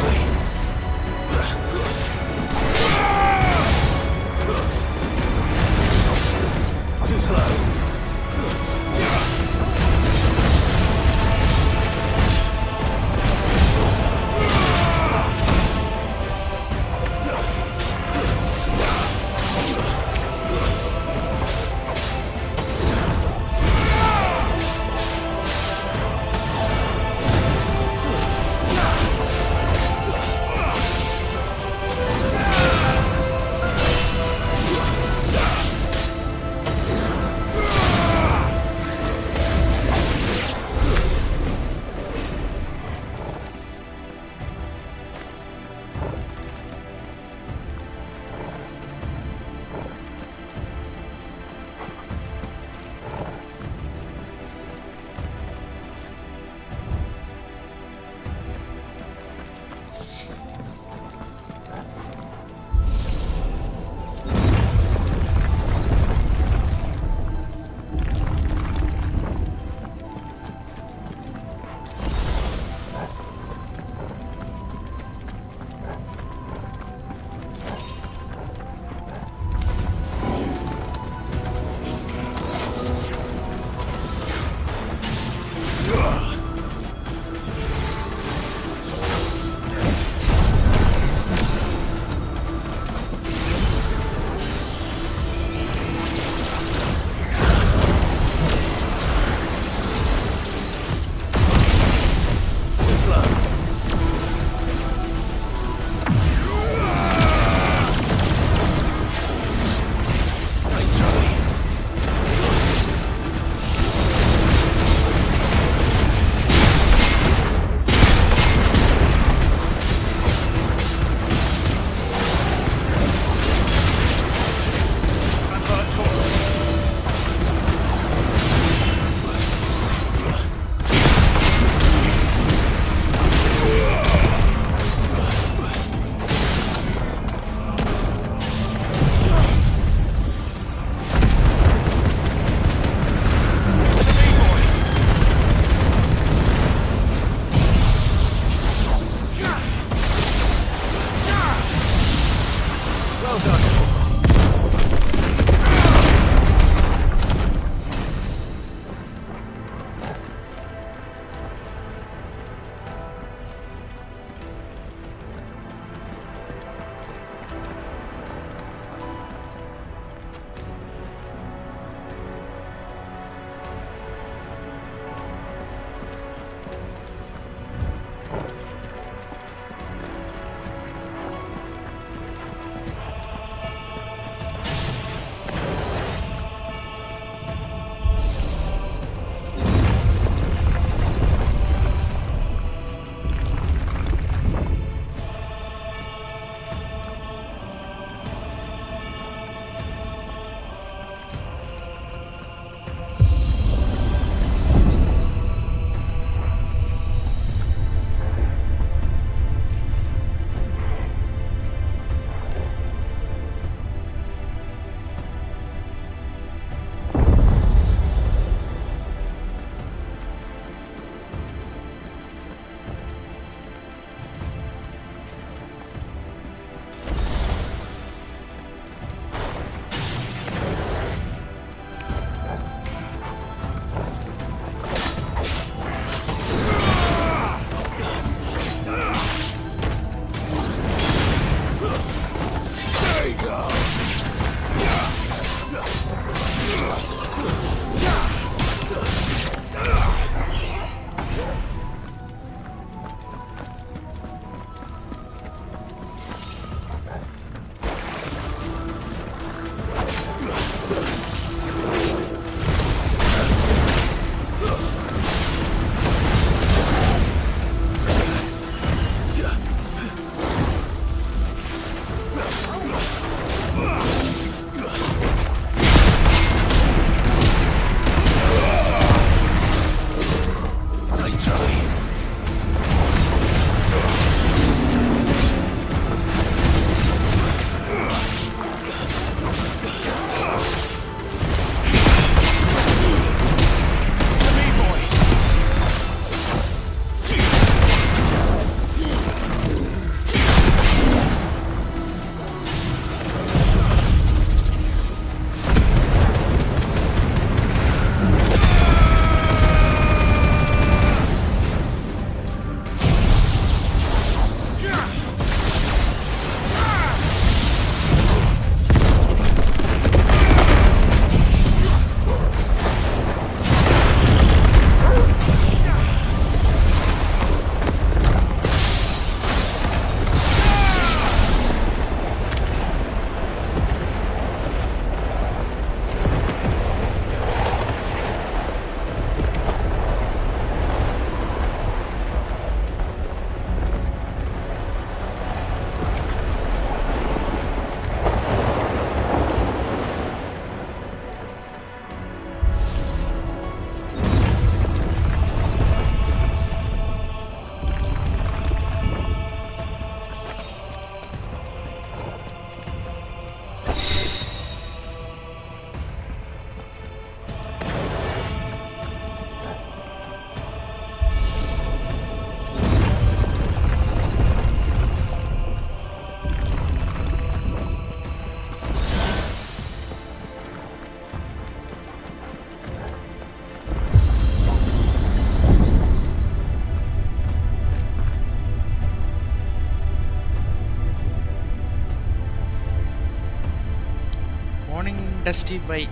Fantasy by.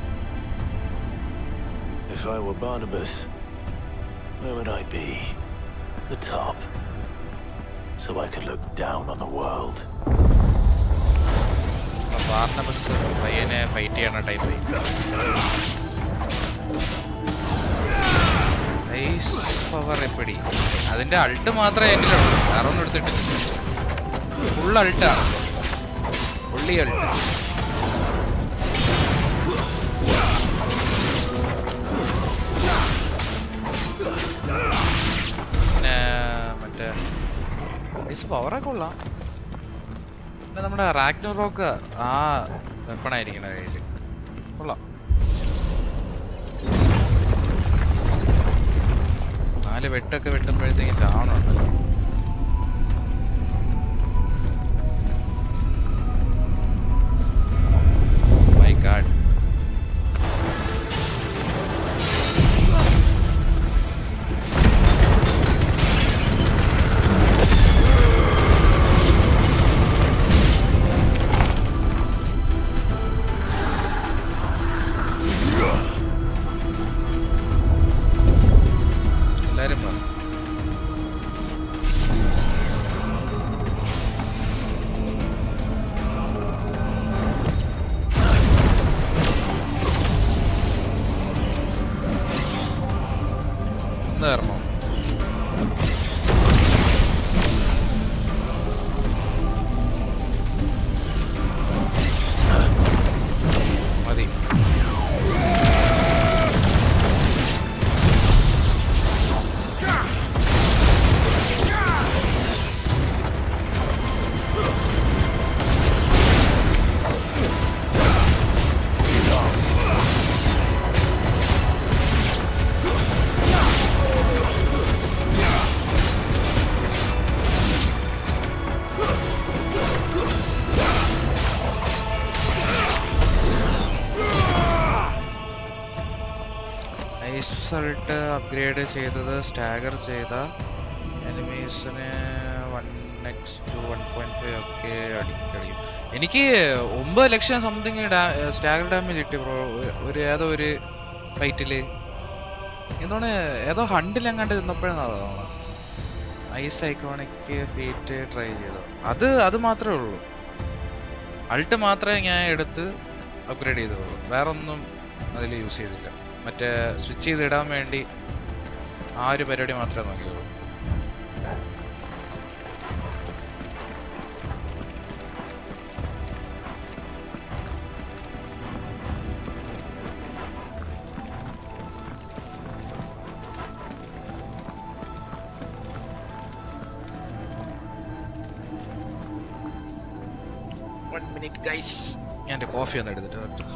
If I were Barnabas, where would I be? The top. So I could look down on the world. Barnabas പയ്യനെ fight ചെയ്യണ type. Ice power എപ്പടി. അതിന്റെ ult മാത്രമേ എന്നിലുള്ളൂ. വേറെ ഒന്നും എടുത്തിട്ടില്ല. Full അൾട്ടാണ്. Fully ult. പിന്നെ മറ്റേ ഐസ് പവറൊക്കെ കൊള്ളാം. പിന്നെ നമ്മുടെ റാഗ്നറോക്ക് ആ വെപ്പണായിരിക്കണ കയ്യിൽ കൊള്ളാം. 4 വെട്ടൊക്കെ വെട്ടുമ്പോഴത്തേക്ക് ചാവണുണ്ടല്ലോ. My god. റിസൾട്ട് അപ്ഗ്രേഡ് ചെയ്തത് സ്റ്റാഗർ ചെയ്ത എനിമീസിന് 1x to 1.5 ഒക്കെ അടിക്കടിക്കും. എനിക്ക് 9 ലക്ഷം സംതിങ് സ്റ്റാഗർ ഡാമേജ് കിട്ടി ബ്രോ. ഏതോ ഒരു ഫൈറ്റില് എന്താണ് ഏതോ ഹണ്ടിലെങ്ങാണ്ട് ചെന്നപ്പോഴാണ് ഐസ് ഐക്കോണിക് ഫീറ്റ് ട്രൈ ചെയ്തത്. അത് മാത്രമേ ഉള്ളൂ. അൾട്ട് മാത്രമേ ഞാൻ എടുത്ത് അപ്ഗ്രേഡ് ചെയ്തുള്ളൂ. വേറെ ഒന്നും അതിൽ യൂസ് ചെയ്തില്ല. മറ്റേ സ്വിച്ച് ചെയ്തിടാൻ വേണ്ടി ആ ഒരു പരിപാടി മാത്രമേ നോക്കിയുള്ളൂ. ഞാൻ എൻ്റെ കോഫി ഒന്ന് എടുത്തിട്ട്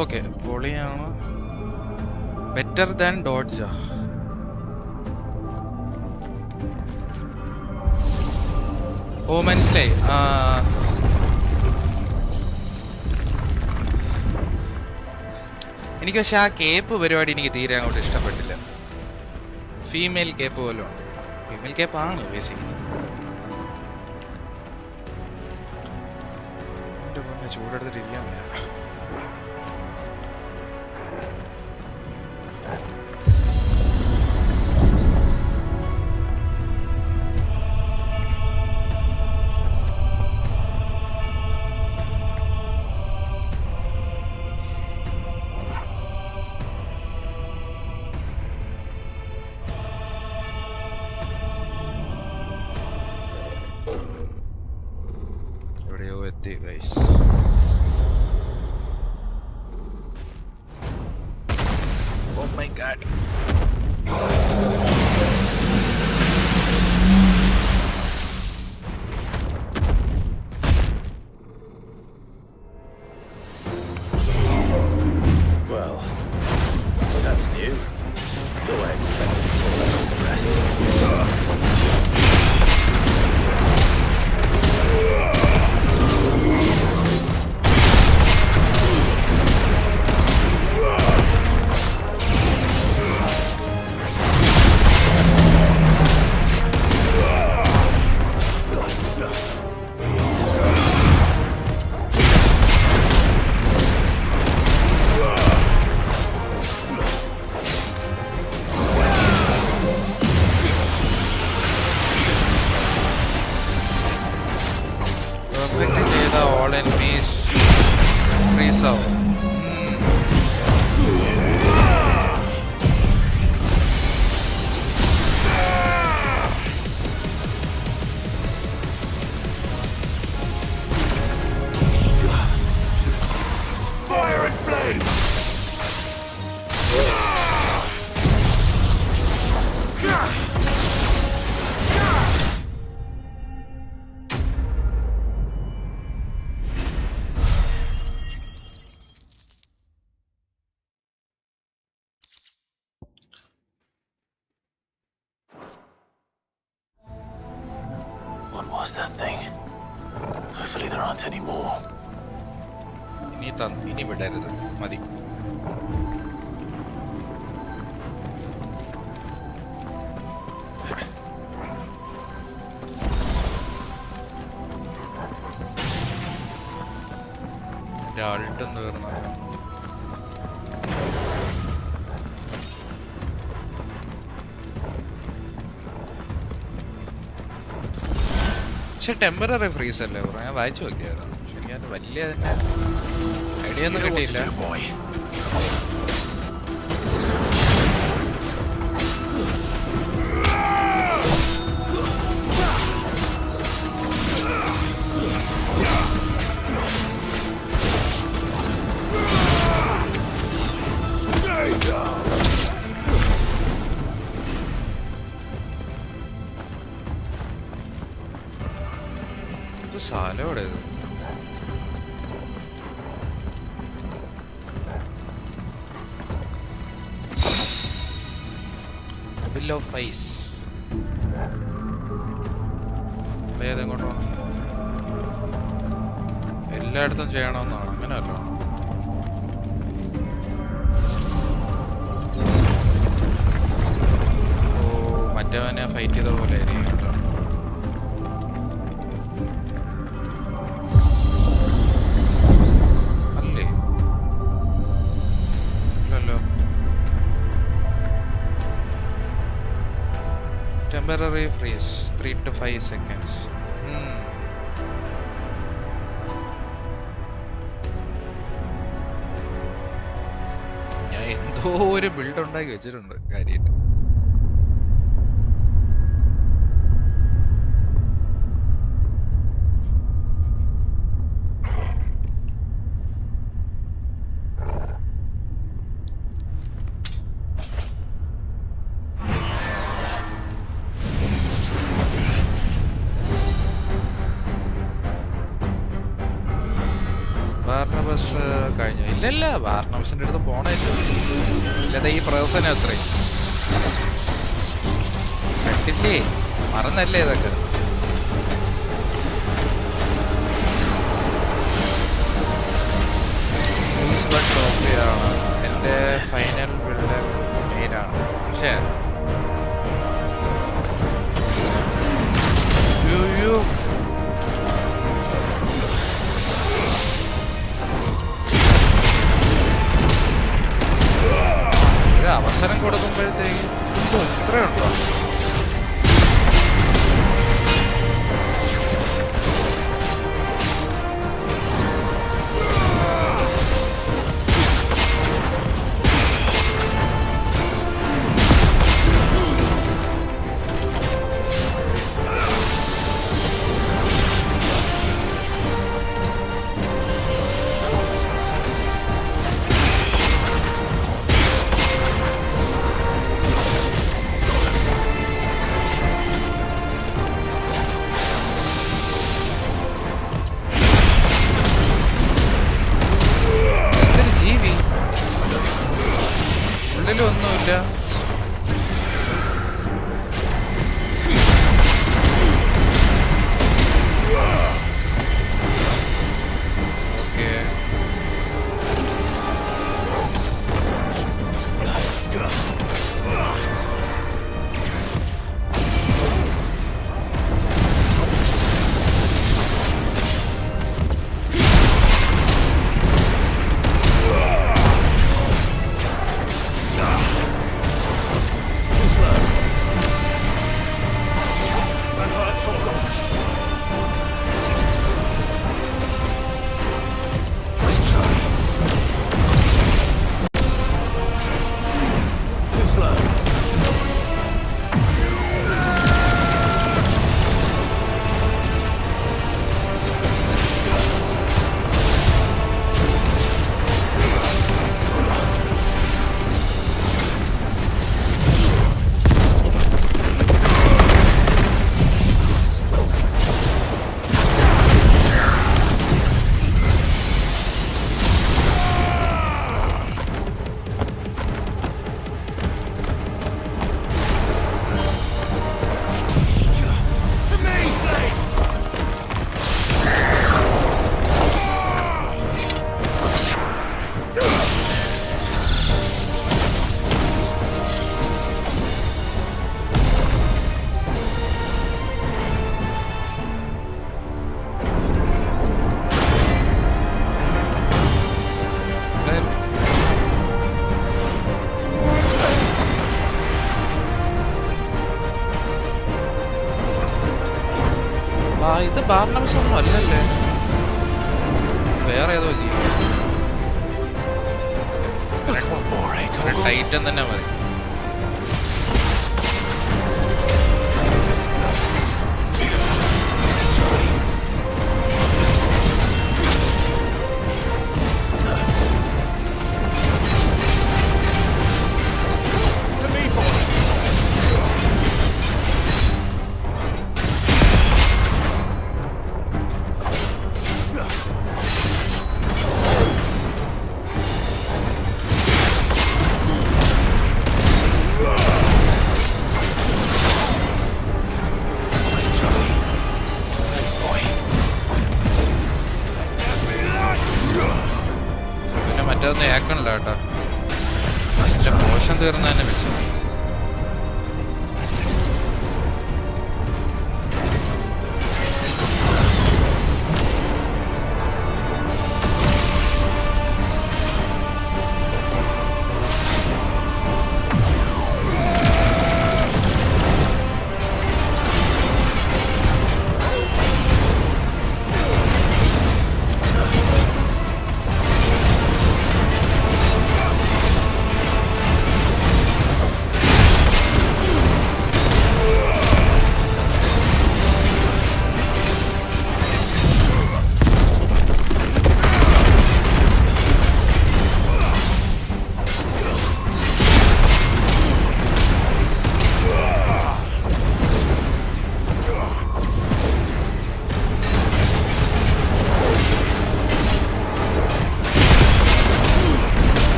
ഓക്കെ. പൊളിയാണ്. Better than ഡോഡ്ജ. ഓ മനസ്സിലായി. എനിക്ക് പക്ഷെ ആ കേപ്പ് പരിപാടി എനിക്ക് തീരെ അങ്ങോട്ട് ഇഷ്ടപ്പെട്ടില്ല. ഫീമെയിൽ കേപ്പ് പോലും ഉണ്ട്. ഫീമെയിൽ കേപ്പാണ് ബേസിക്കലി. എൻ്റെ പൊന്നെ ചൂടെടുത്തിട്ടിരിക്കാൻ nice. Oh my god. Well, that's new. Though I expected to fall like the rest. All enemies freeze out. Fire and flame! What was that thing? Hopefully there aren't any more. ഇനി വിടരുത് മതി. ആൾട്ടെന്ന് വരുന്ന പക്ഷെ temporary freeze അല്ലേ bro? ഞാൻ വായിച്ചു നോക്കിയായിരുന്നു. പക്ഷെ എനിക്ക് വലിയ അതിന്റെ ഐഡിയ ഒന്നും കിട്ടിയില്ല. ഇത് സ്ഥലം എവിടെ ഇത്? Bill of Ice. ഏതെങ്ങോട്ട് പോകണം? എല്ലായിടത്തും ചെയ്യണമെന്നാണ്, അങ്ങനെയല്ല. ഓ, മറ്റവനെ ഫൈറ്റ് ചെയ്ത പോലെ ആയിരിക്കും കേട്ടോ. അല്ലേ? ഇല്ലല്ലോ. Temporary freeze 3 to 5 seconds. ഞാൻ എന്തോ ഒരു ബിൽഡ് ഉണ്ടാക്കി വെച്ചിട്ടുണ്ട് കാര്യമായിട്ട്. ബാർണബസ് കഴിഞ്ഞു? ഇല്ലല്ല, ബാർണബസിന്റെ അടുത്ത് പോണല്ലോ. ഇല്ലതെ ഈ പ്രഹസനം അത്രയും കണ്ടില്ലേ? മറന്നല്ലേ ഇതൊക്കെ? ട്രോഫിയാണ് എൻ്റെ ഫൈനൽ ബിൽഡ് മെയിനാണ്. പക്ഷേ അവസരം കൊടുക്കുമ്പോഴത്തേക്ക് ഇത്രയുണ്ടോ? ഇത് ബാർണബസ് ഒന്നും അല്ലല്ലേ, വേറെ ഏതോ ജീവി. ടൈറ്റൻ തന്നെ മതി. മറ്റൊന്നും ഏക്കണില്ല കേട്ടോ, മോശം തീർന്ന തന്നെ വെച്ചു.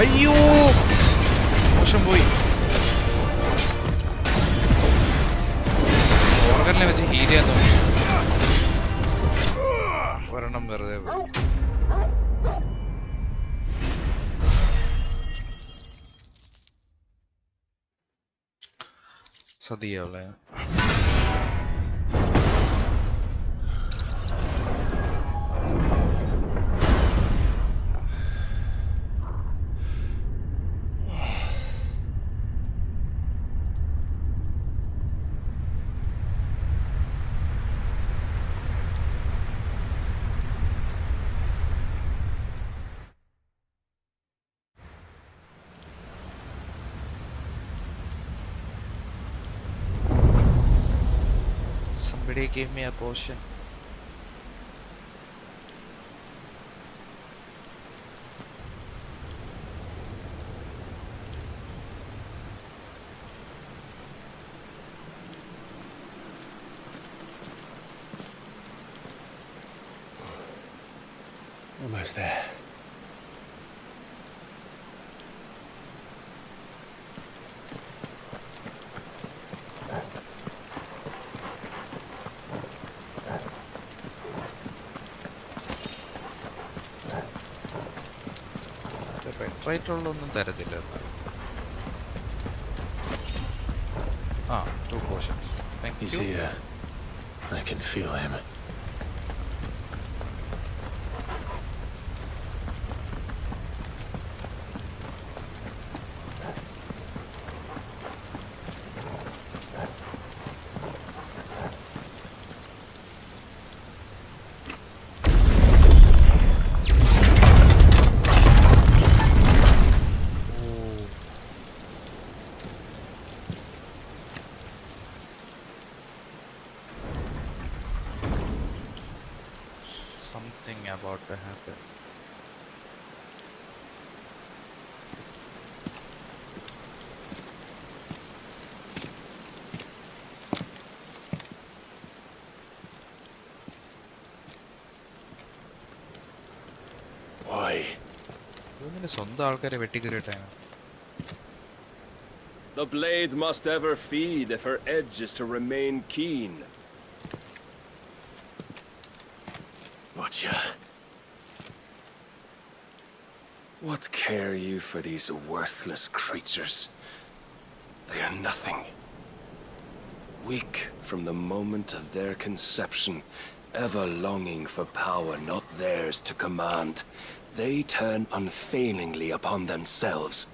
അയ്യോ മോശം പോയി. ഓർഗനെ വെച്ച് ഹീൽ ചെയ്യാൻ തോന്നി, ഒരെണ്ണം വെറുതെ പോയി. സതിയാവല്ലേ Somebody gave me a potion. Almost there. റൈറ്റുള്ളൊന്നും തരത്തില്ല. ആ 2 potions. Thank you. He's here. I can feel him. something about to happen. Why? The blade must ever feed if her edge is to remain keen. Butcher. What care you for these worthless creatures? They are nothing. Weak from the moment of their conception, ever longing for power not theirs to command, they turn unfailingly upon themselves.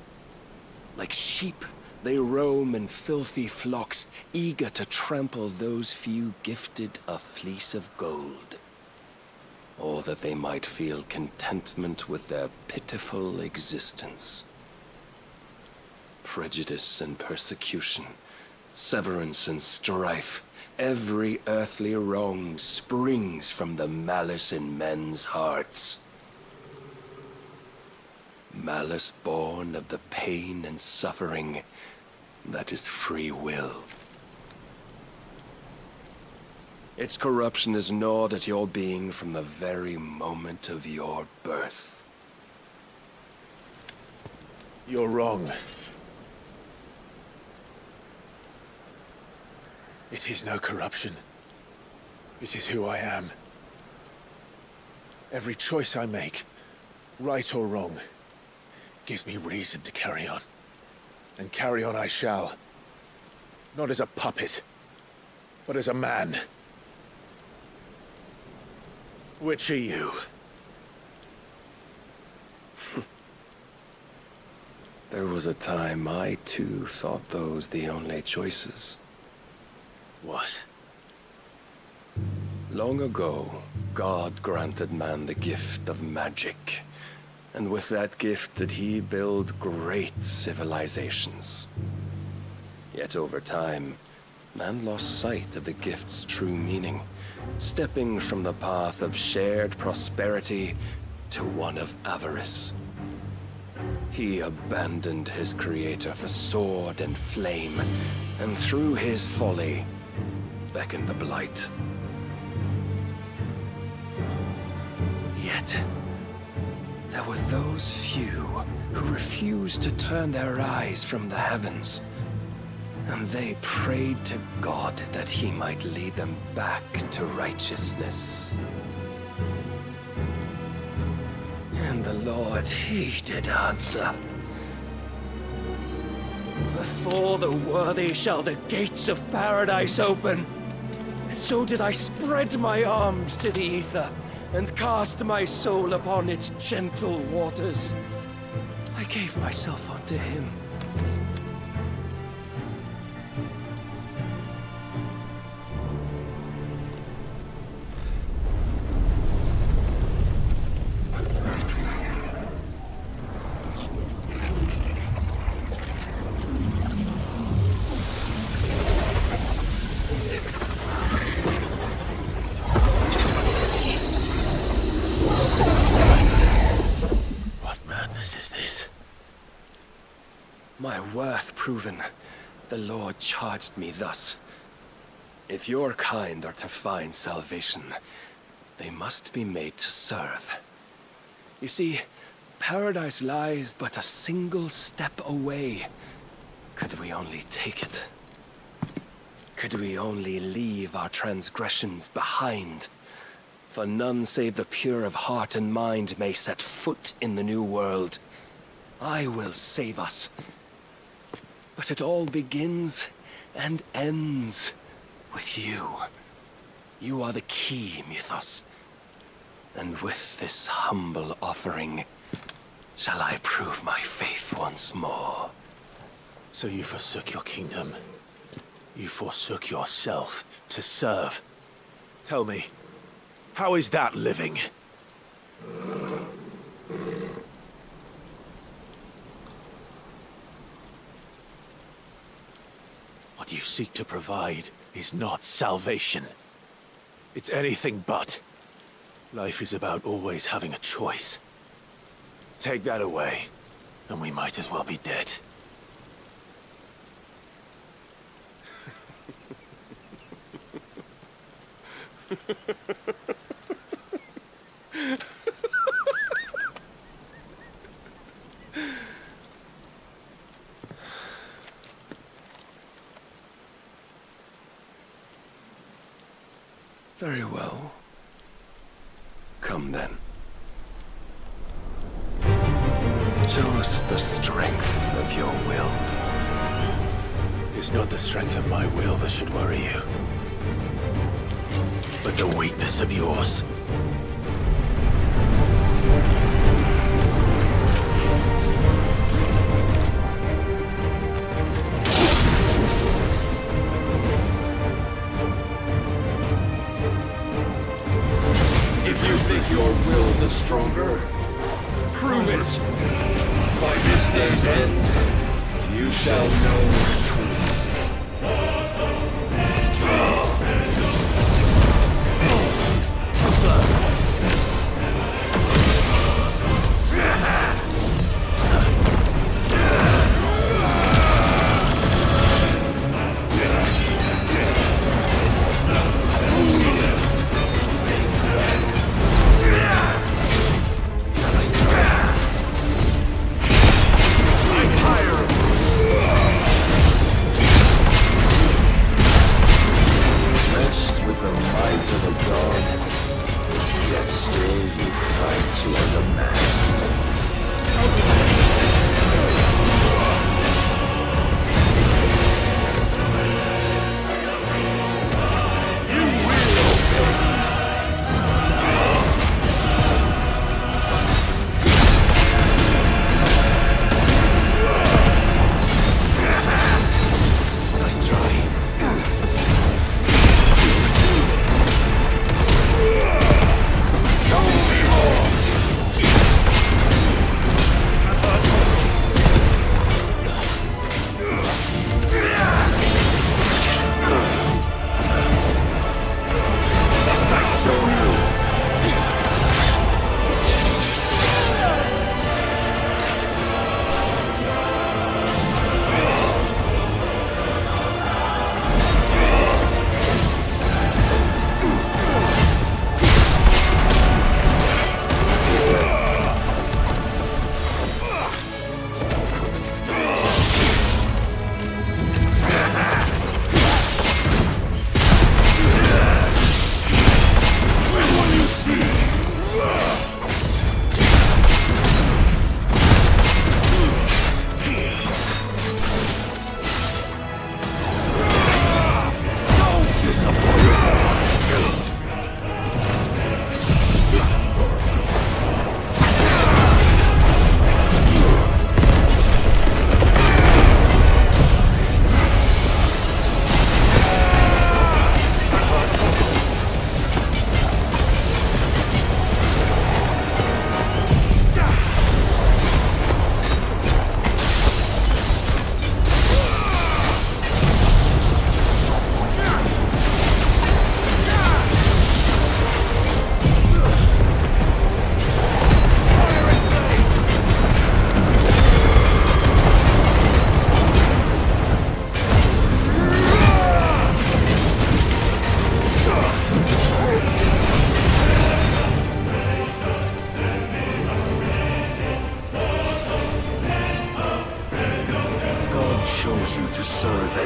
Like sheep, they roam in filthy flocks, eager to trample those few gifted a fleece of gold. Or that they might feel contentment with their pitiful existence. Prejudice and persecution, severance and strife, every earthly wrong springs from the malice in men's hearts. Malice born of the pain and suffering that is free will. Its corruption is gnawed at your being from the very moment of your birth. You're wrong. It is no corruption. It is who I am. Every choice I make, right or wrong, gives me reason to carry on. And carry on I shall. Not as a puppet, but as a man. Which are you? There was a time I too thought those the only choices. What? Long ago, God granted man the gift of magic. And with that gift did he build great civilizations. Yet over time, man lost sight of the gift's true meaning, stepping from the path of shared prosperity to one of avarice. He abandoned his creator for sword and flame, and through his folly, beckoned the blight. Yet, there were those few who refused to turn their eyes from the heavens, and they prayed to God that he might lead them back to righteousness. And the Lord, he did answer. Before the worthy shall the gates of paradise open. And so did I spread my arms to the ether, and cast my soul upon its gentle waters. I gave myself unto him. Worth proven, the Lord charged me thus. If your kind are to find salvation, they must be made to serve. You see, paradise lies but a single step away. Could we only take it? Could we only leave our transgressions behind? For none save the pure of heart and mind may set foot in the new world. I will save us. But it all begins and ends with you. You are the key, Mythos. And with this humble offering, shall I prove my faith once more. So you forsook your kingdom. You forsook yourself to serve. Tell me, how is that living? What you seek to provide is not salvation. It's anything but. Life is about always having a choice. Take that away, and we might as well be dead. Very well. Come then. Show us the strength of your will. It's not the strength of my will that should worry you, but the weakness of yours. If you think your will the stronger, prove it. By this day's end, you shall know the truth.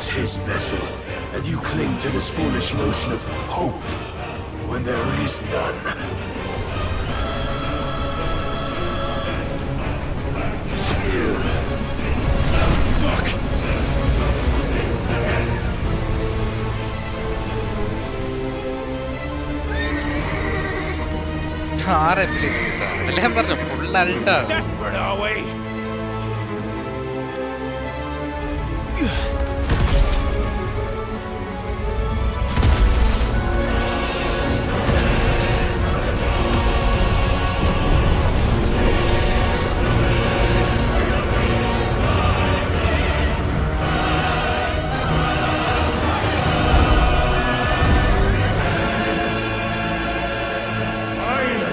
His vessel, and you cling to this foolish notion of hope when there is none. Fuck! Desperate, are we? Finally!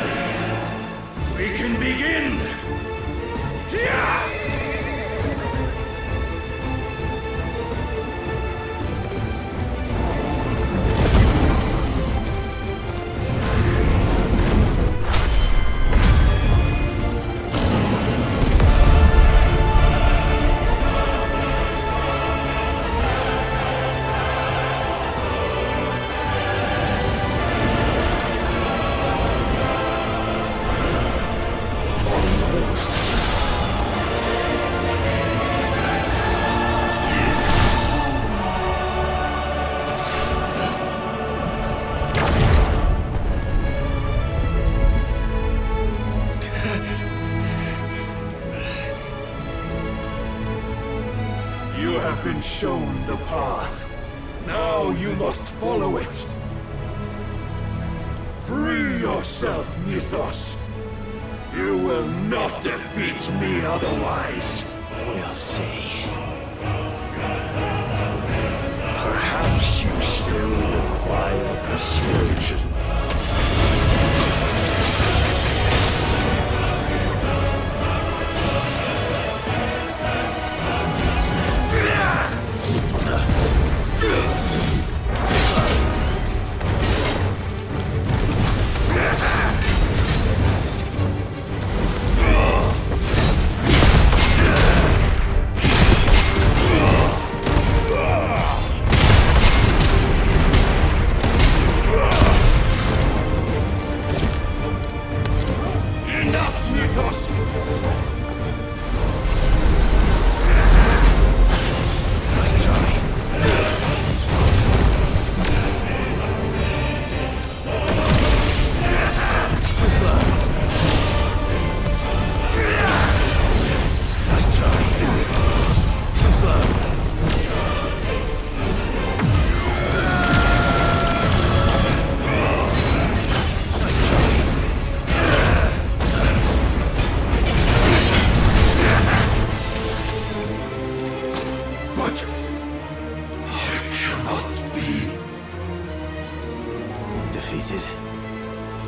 Now you must follow it. Free yourself, Mythos. You will not defeat me otherwise. We'll see. Perhaps you still require persuasion.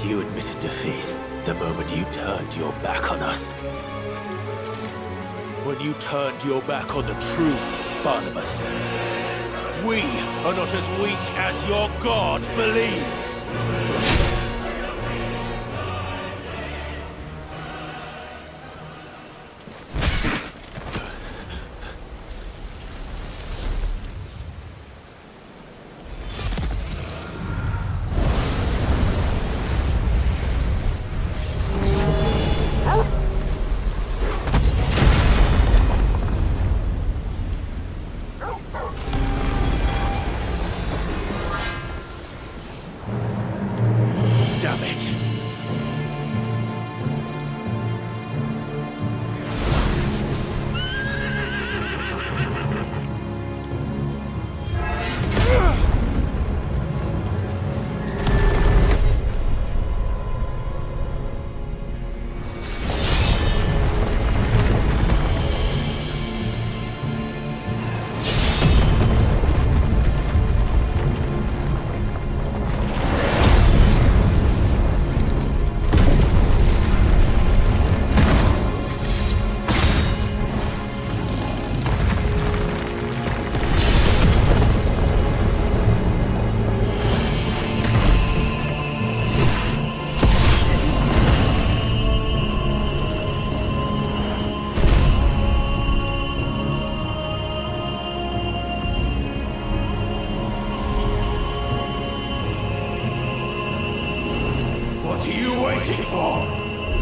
You admitted defeat the moment you turned your back on us. When you turned your back on the truth, Barnabas. We are not as weak as your god believes.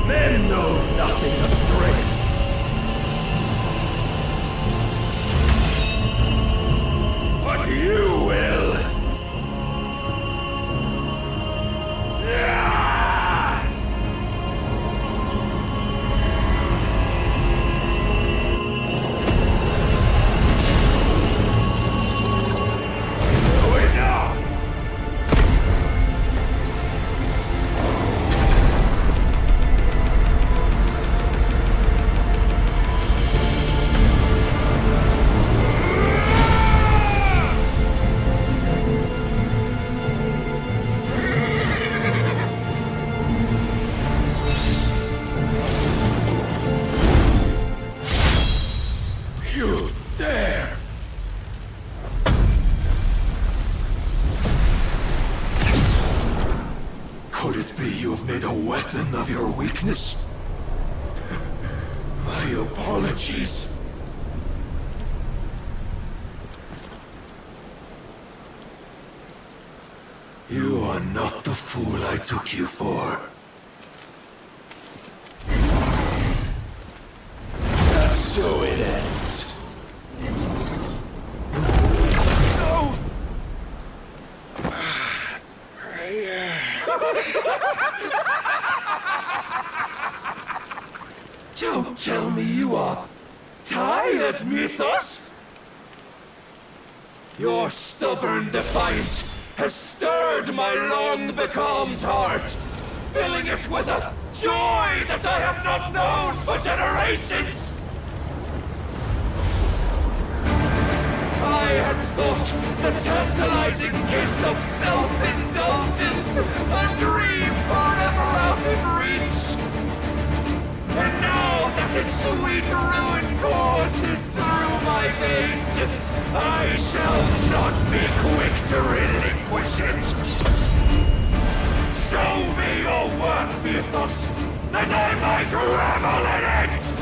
Men know nothing of strength. But you will. My apologies. You are not the fool I took you for. So it ends. No! Don't tell me you are tired, Mythos! Your stubborn defiance has stirred my long becalmed heart, filling it with a joy that I have not known for generations! I had thought the tantalizing kiss of self-indulgence a dream forever out of reach. And now that its sweet ruin courses through my veins, I shall not be quick to relinquish it. Show me your work, Mythos, that I might revel in it!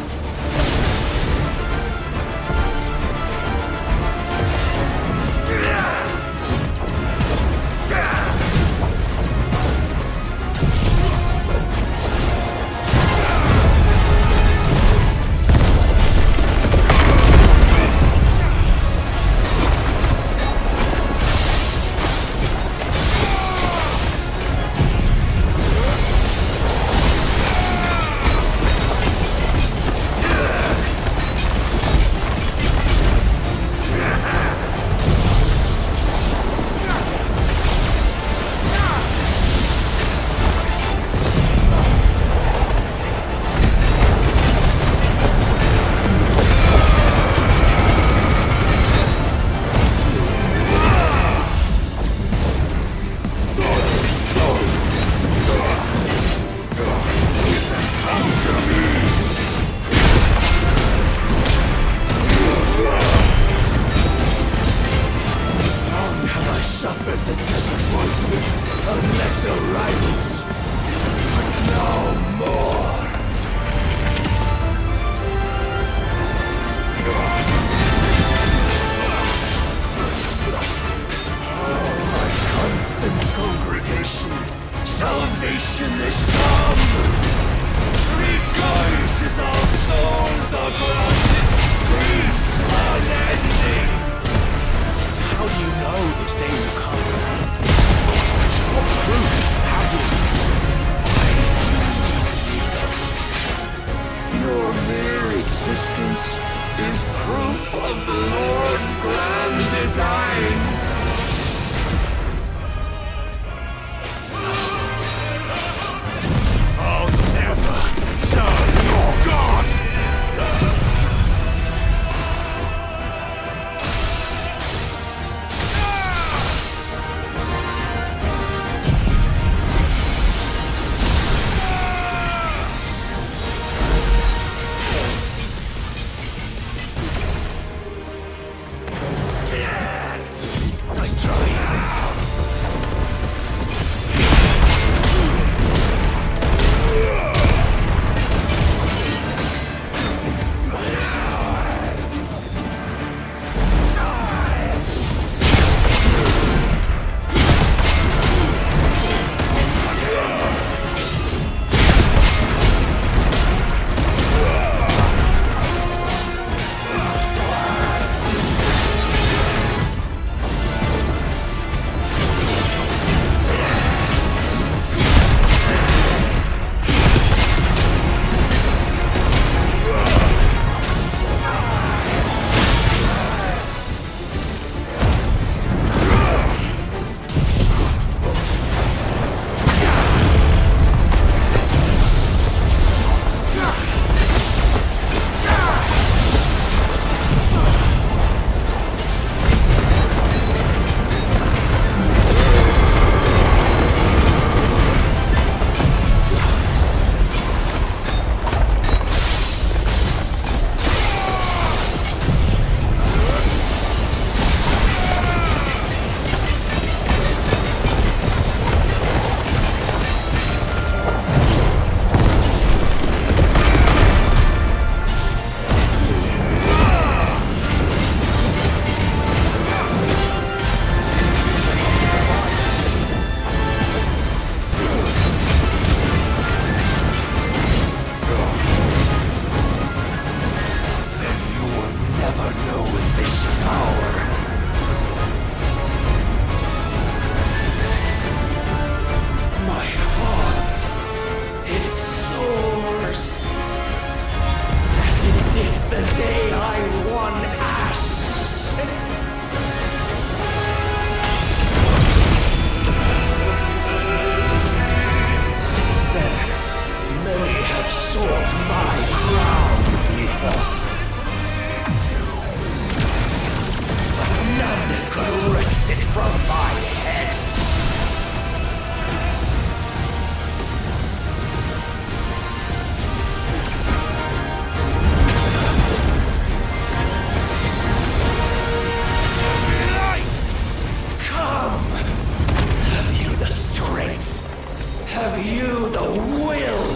Have you the will?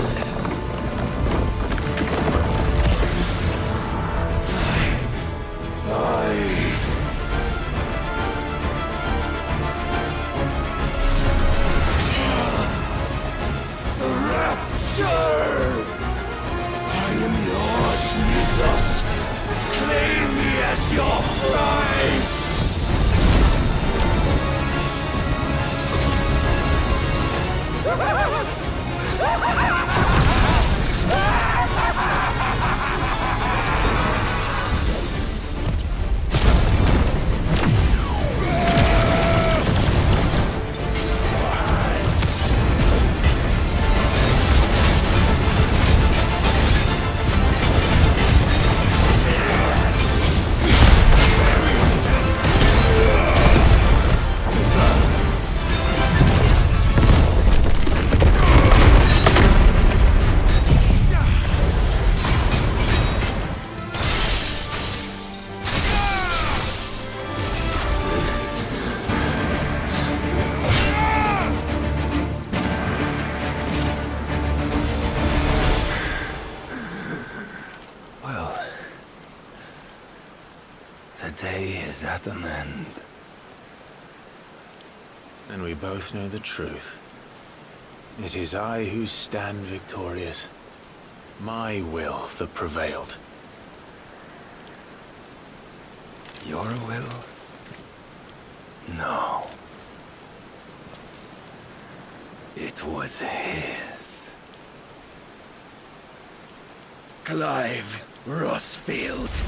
Rapture! I am yours, Mythos. Claim me as your prize! Is at an end. And we both know the truth. It is I who stand victorious. My will that prevailed. Your will? No. It was his. Clive Rosfield.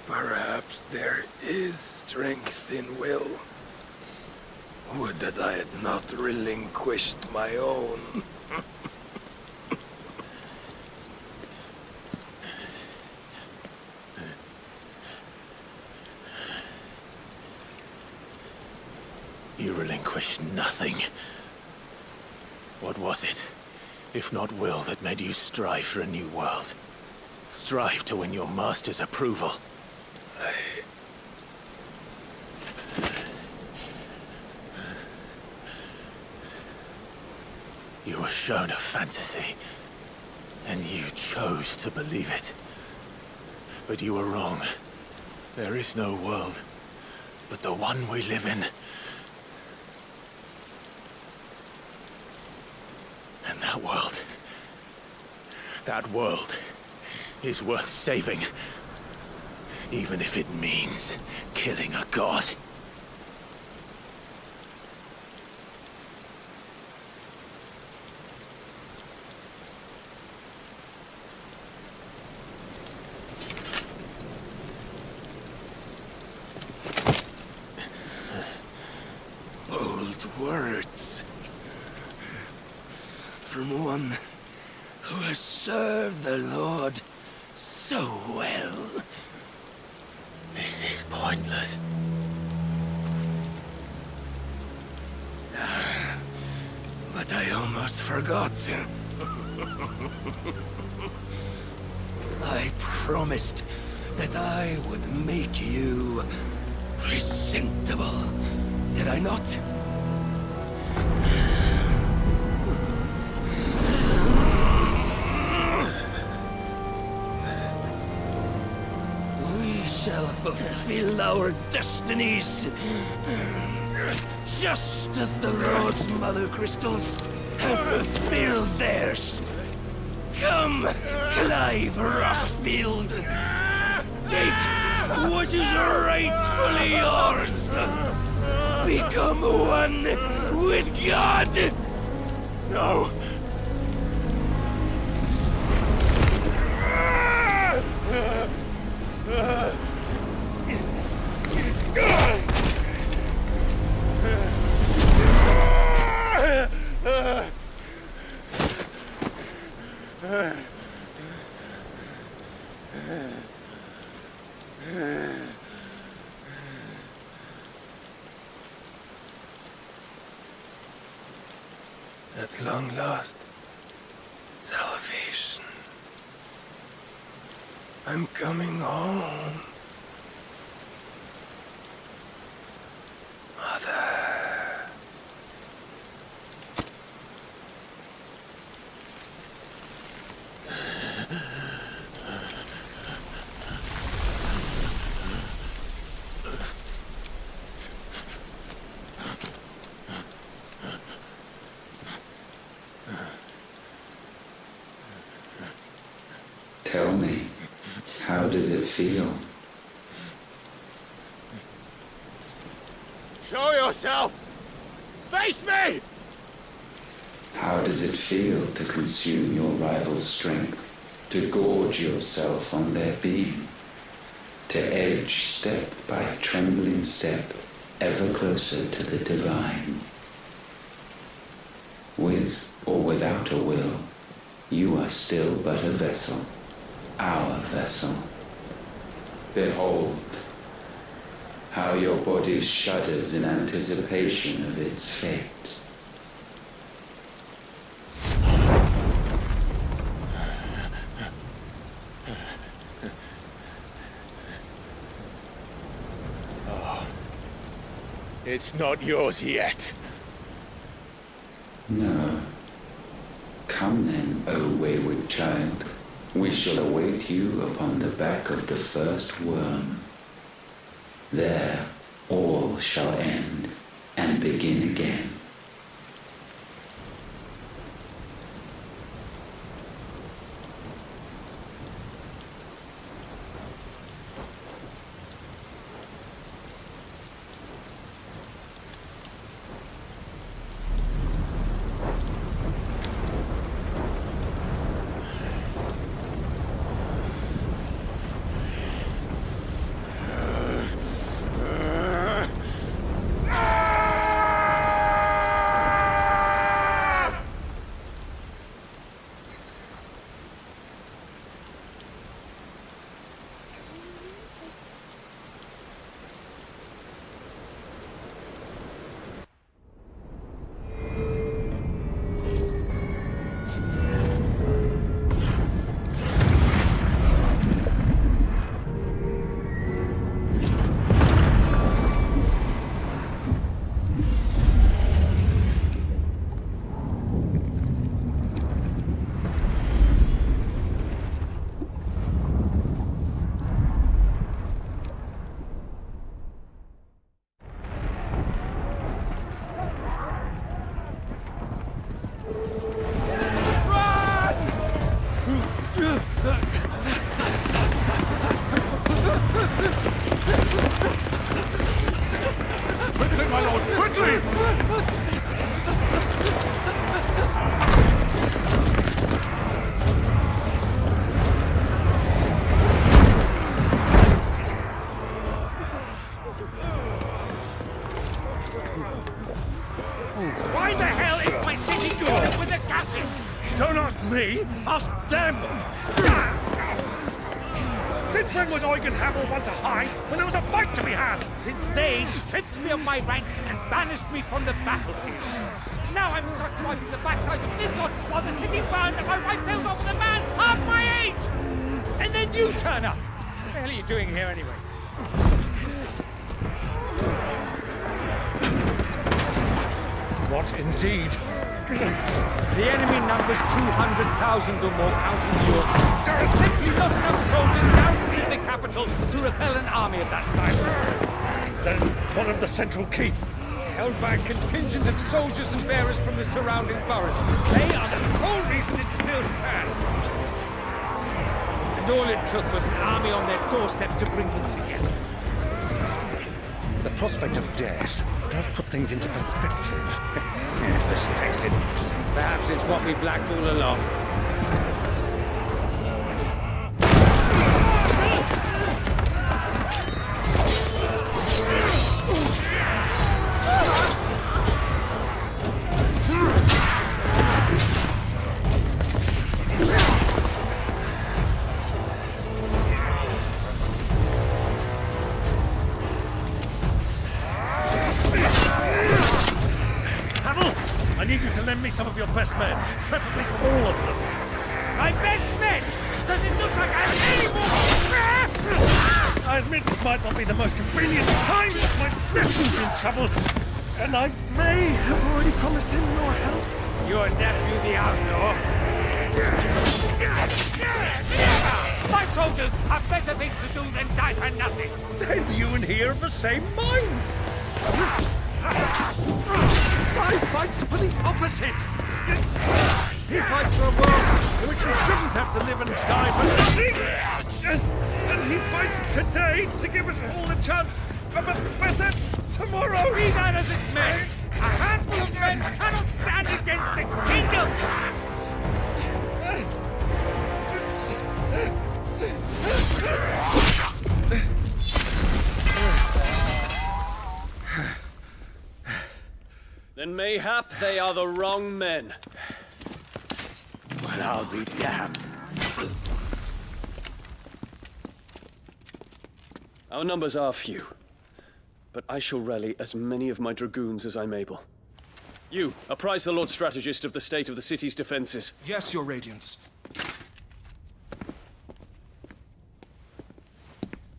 Perhaps there is strength in will. Would that I had not relinquished my own. You relinquished nothing. What was it, if not will, that made you strive for a new world? Strive to win your master's approval? You were shown a fantasy, and you chose to believe it. But you were wrong. There is no world, but the one we live in. And that world is worth saving, even if it means killing a god. Words from one who has served the Lord so well. This is pointless. But I almost forgot. I promised that I would make you presentable. Did I not? shall fulfill our destinies. Just as the Lord's Mother Crystals have fulfilled theirs. Come, Clive Rosfield. Take what is rightfully yours. Become one with God. No. At long last, salvation. I'm coming home. Mother. Tell me, how does it feel? Show yourself! Face me! How does it feel to consume your rival's strength, to gorge yourself on their beam, to edge step by trembling step ever closer to the divine? With or without a will, you are still but a vessel, our vessel. Behold, how your body shudders in anticipation of its fate. Oh, it's not yours yet. No. Come then, O wayward child. We shall await you upon the back of the first worm. There all shall end and begin again. Why the hell is my city doing with the gassing? Don't ask me, ask them! Since when was Eugen one to hide when there was a fight to be had? Since they stripped me of my rank and banished me from the battlefield. Now I'm stuck wiping the backsides of this lot while the city burns and my wife tails off with a man half my age! And then you turn up! What the hell are you doing here anyway? What indeed? The enemy numbers 200,000 or more, counting yours. There are simply not enough soldiers down in the camp capital to repel an army of that size. Then one of the central keep, held by a contingent of soldiers and bearers from the surrounding boroughs. They are the sole reason it still stands. And all it took was an army on their doorstep to bring them together. The prospect of death does put things into perspective. Perspective. Perhaps it's what we've lacked all along. I need you to lend me some of your best men, preferably all of them. My best men? Does it look like I have any more? I admit this might not be the most convenient time, but my nephew's in trouble, and I may have already promised him your help. Your nephew, the outlaw? My soldiers have better things to do than die for nothing. Then you and he are of the same mind. I fight for the opposite. He fights for a world in which we shouldn't have to live and die for nothing. And he fights today to give us all a chance of a better tomorrow. Be that as it may, a handful of men cannot stand against a kingdom. Then mayhap they are the wrong men. Well, I'll be damned. Our numbers are few, but I shall rally as many of my dragoons as I'm able. You, apprise the Lord Strategist of the state of the city's defenses. Yes, Your Radiance.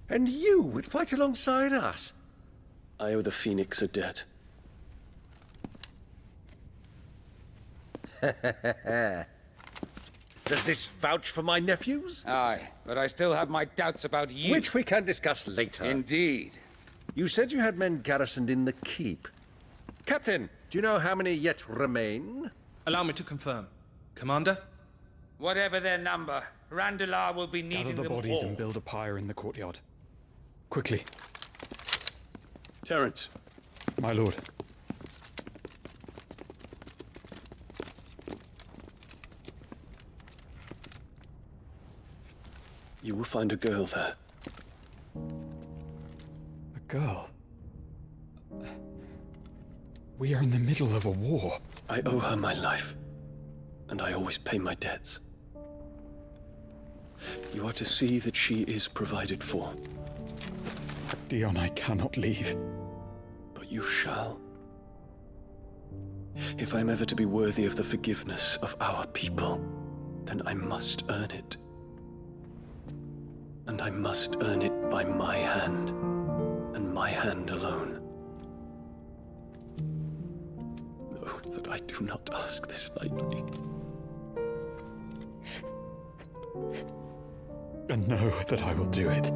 And you would fight alongside us? I owe the Phoenix a debt. Does this vouch for my nephews? Aye, but I still have my doubts about you. Which we can discuss later. Indeed. You said you had men garrisoned in the keep. Captain, do you know how many yet remain? Allow me to confirm. Commander? Whatever their number, Randalar will be needing Gather the them bodies all. and build a pyre in the courtyard. Quickly. Terence. My lord. You will find a girl there. A girl? We are in the middle of a war. I owe her my life, and I always pay my debts. You are to see that she is provided for. Dion, I cannot leave. But you shall. If I am ever to be worthy of the forgiveness of our people, then I must earn it. And I must earn it by my hand, and my hand alone. Know that I do not ask this lightly. And know that I will do it.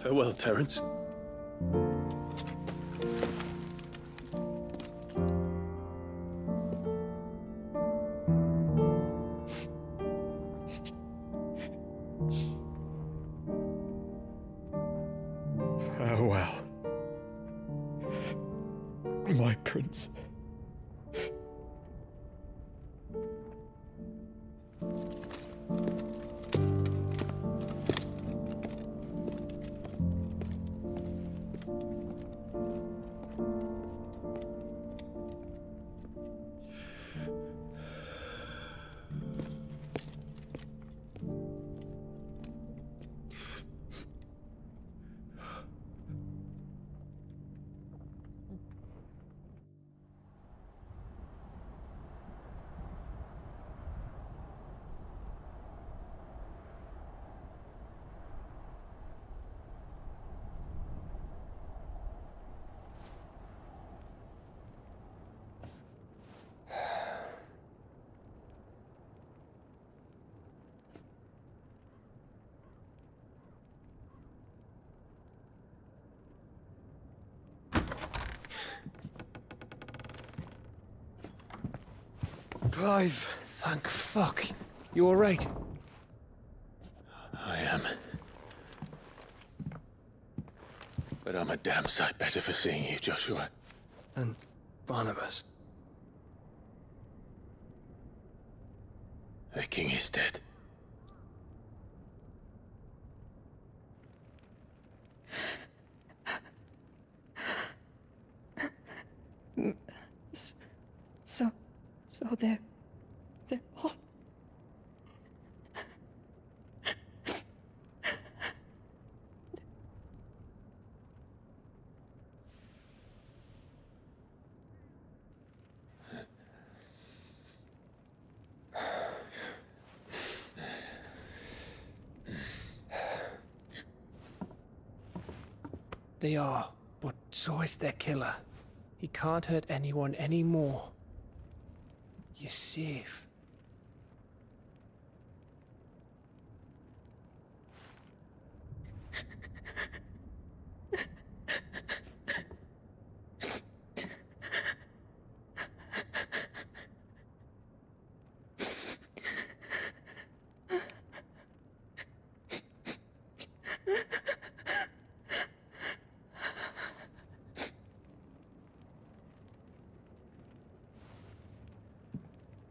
Farewell, Terence. Farewell, my prince. Clive, thank fuck. You alright? I am. But I'm a damn sight better for seeing you, Joshua. And Barnabas. The king is dead. So they're all... They are, but so is their killer. He can't hurt anyone anymore. You're safe.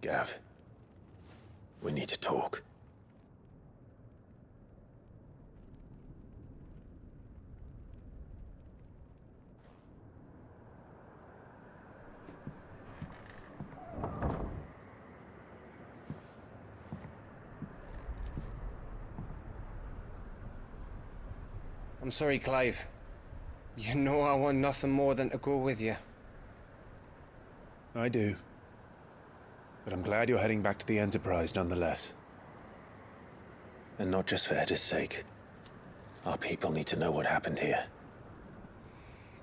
Gav, we need to talk. I'm sorry, Clive. You know I want nothing more than to go with you. I do. But I'm glad you're heading back to the Enterprise nonetheless. And not just for Edda's sake. Our people need to know what happened here.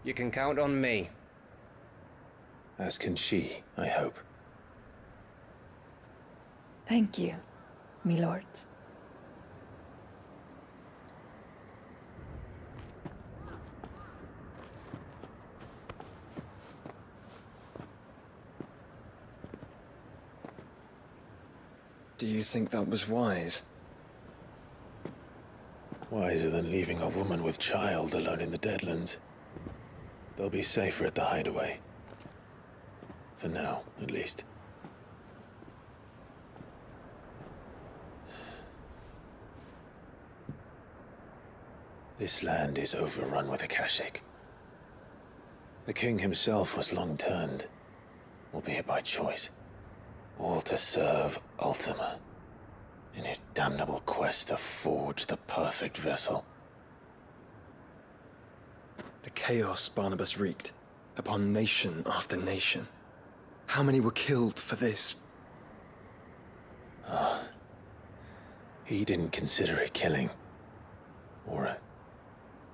You can count on me. As can she, I hope. Thank you, me lords. Do you think that was wise? Wiser than leaving a woman with child alone in the Deadlands. They'll be safer at the hideaway. For now, at least. This land is overrun with Akashic. The king himself was long turned, albeit by choice. All to serve Ultima, in his damnable quest to forge the perfect vessel. The chaos Barnabas wreaked upon nation after nation. How many were killed for this? He didn't consider it killing. Or a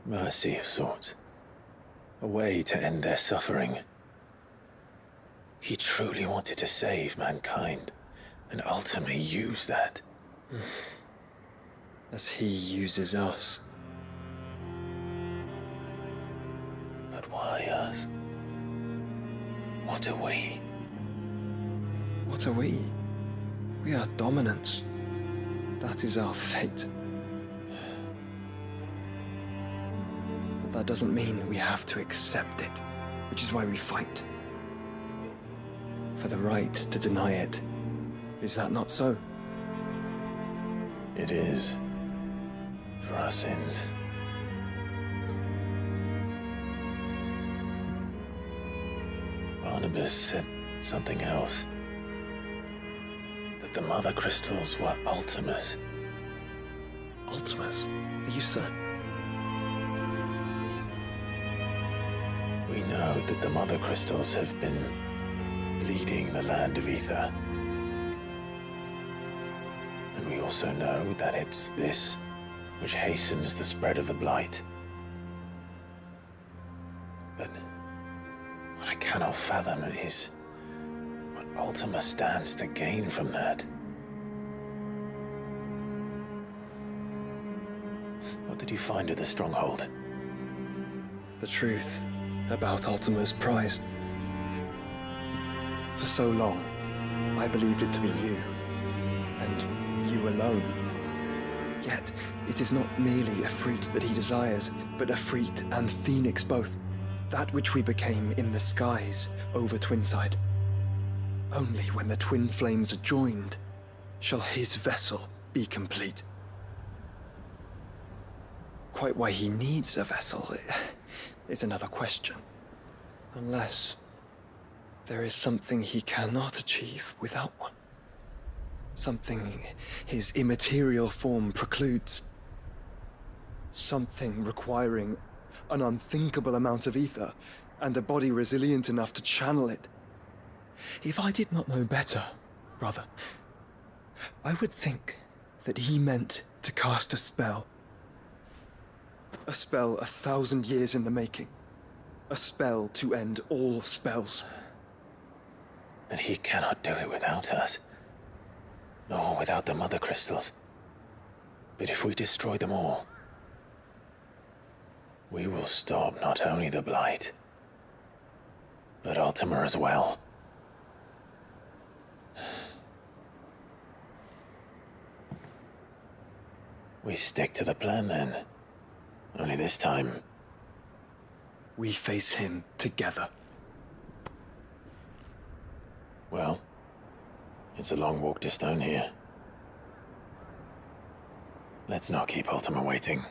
mercy of sorts. A way to end their suffering. He truly wanted to save mankind, and ultimately used that. As he uses us. But why us? What are we? What are we? We are dominance. That is our fate. But that doesn't mean we have to accept it, which is why we fight. For the right to deny it. Is that not so? It is. For our sins. Barnabas said something else. That the Mother Crystals were Ultimas. Ultimas? Are you certain? We know that the Mother Crystals have been leading the land of Ether. And we also know that it's this which hastens the spread of the Blight. But what I cannot fathom is what Ultima stands to gain from that. What did you find at the Stronghold? The truth about Ultima's prize. For so long, I believed it to be you, and you alone. Yet, it is not merely Ifrit that he desires, but Ifrit and Phoenix both. That which we became in the skies over Twinside. Only when the twin flames are joined shall his vessel be complete. Quite why he needs a vessel is another question. Unless there is something he cannot achieve without one. Something his immaterial form precludes. Something requiring an unthinkable amount of ether and a body resilient enough to channel it. If I did not know better, brother, I would think that he meant to cast a spell. A spell 1,000 years in the making. A spell to end all spells. And he cannot do it without us. Or without the mother crystals. But if we destroy them all, we will stop not only the Blight, but Ultima as well. We stick to the plan then. Only this time, we face him together. Well, it's a long walk to stone here. Let's not keep Ultima waiting.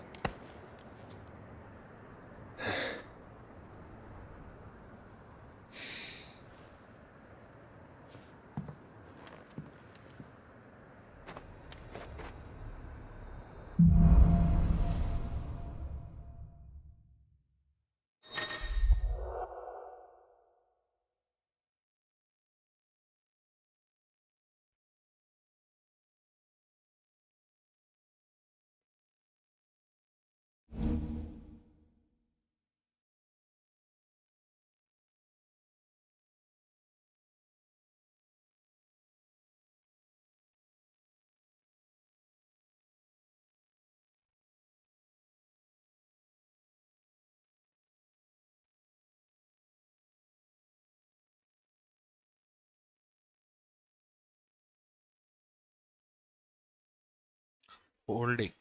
Holding.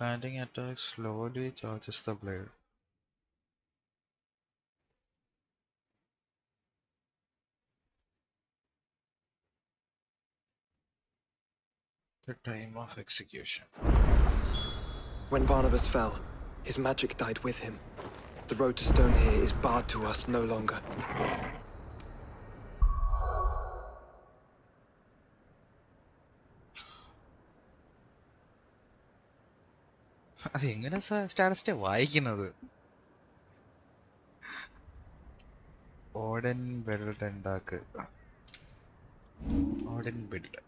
Landing attack slowly charges the blade. The time of execution. When Barnabas fell, his magic died with him. The road to stone here is barred to us no longer. അതെങ്ങനെ status വായിക്കുന്നത്? Odin belt ഉണ്ടാക്ക്. Odin belt.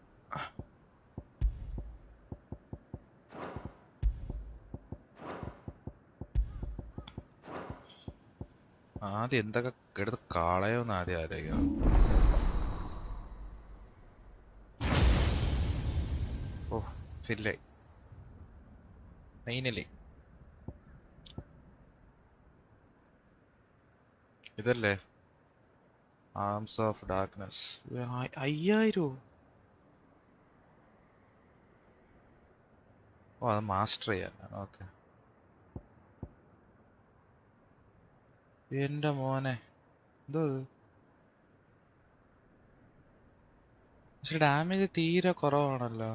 ആദ്യം എന്തൊക്കെ എടുത്ത് കളയോന്ന് ആദ്യം ആലോചിക്കണം. ഓ ഫില്ലായി. ഫൈനലി ഇതല്ലേ ആംസ് ഓഫ് ഡാർക്ക്നെസ്. 5000. ഓ അത് മാസ്റ്റർ ചെയ്യാൻ. ഓക്കെ. എന്റെ മോനെ എന്തോ പക്ഷെ ഡാമേജ് തീരെ കുറവാണല്ലോ.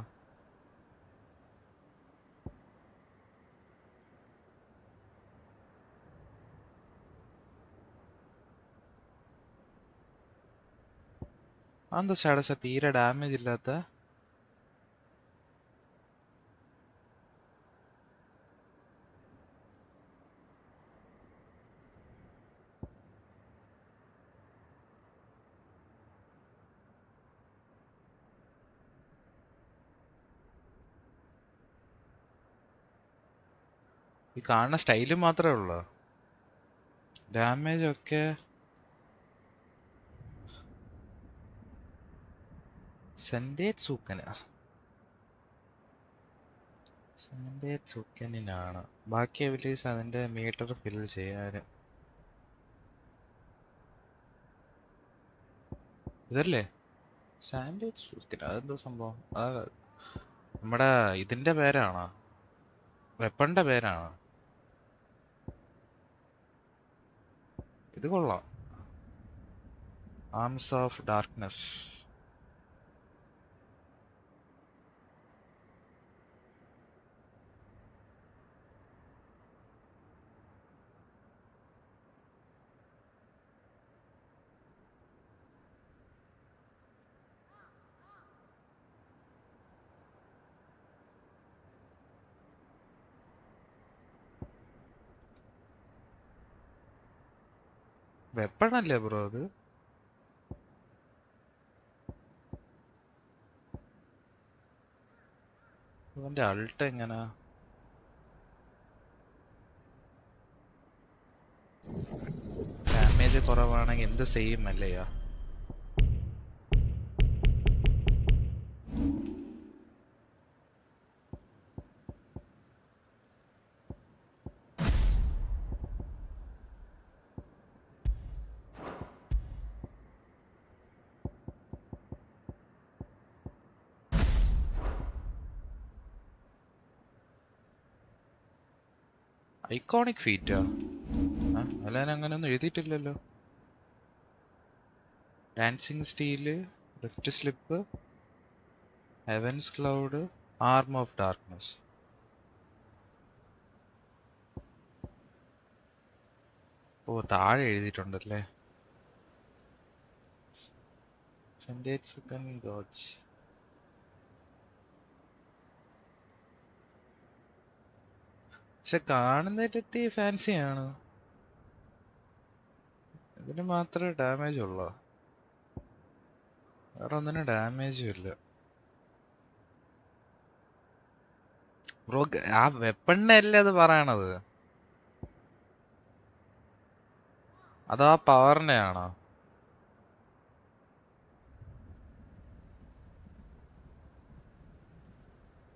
അതെന്താ സ്റ്റാറ്റസ് തീരെ ഡാമേജ് ഇല്ലാത്ത? ഈ കാണുന്ന സ്റ്റൈല് മാത്രമേ ഉള്ളൂ. ഡാമേജ് ഒക്കെ സെൻഡേറ്റ് സൂക്കന. ചുക്കനാണ്. ബാക്കി എബിലിറ്റീസ് അതിന്റെ മീറ്റർ ഫിൽ ചെയ്യാൻ. ഇതല്ലേ സാൻഡേജ് ചുക്കൻ? അതെന്തോ സംഭവം? നമ്മുടെ ഇതിന്റെ പേരാണോ? വെപ്പണിന്റെ പേരാണോ? ഇത് കൊള്ളാം. Arms of darkness. വെപ്പണല്ലേ ബ്രോ അത്? അവന്റെ അൾട്ട് എങ്ങനാ? ഡാമേജ് കുറവാണെങ്കിൽ എന്ത് സെയിം അല്ലയാ? ഐക്കോണിക് ഫീറ്റാ? അല്ല, ഞാൻ അങ്ങനെയൊന്നും എഴുതിയിട്ടില്ലല്ലോ. Dancing steel, rift slip, heavens cloud, arm of darkness. ഓ, താഴെ എഴുതിയിട്ടുണ്ടല്ലേ. ഗോഡ്സ്. പക്ഷെ കാണുന്നതിലെത്തി ഫാൻസിയാണ്. ഇതിന് മാത്രമേ ഡാമേജ് ഉള്ളൂ, വേറെ ഒന്നിനും ഡാമേജും ഇല്ല. ബ്രോ, ആ വെപ്പണിനെ അല്ലേ അത് പറയണത്? അതോ ആ പവറിനെ ആണോ?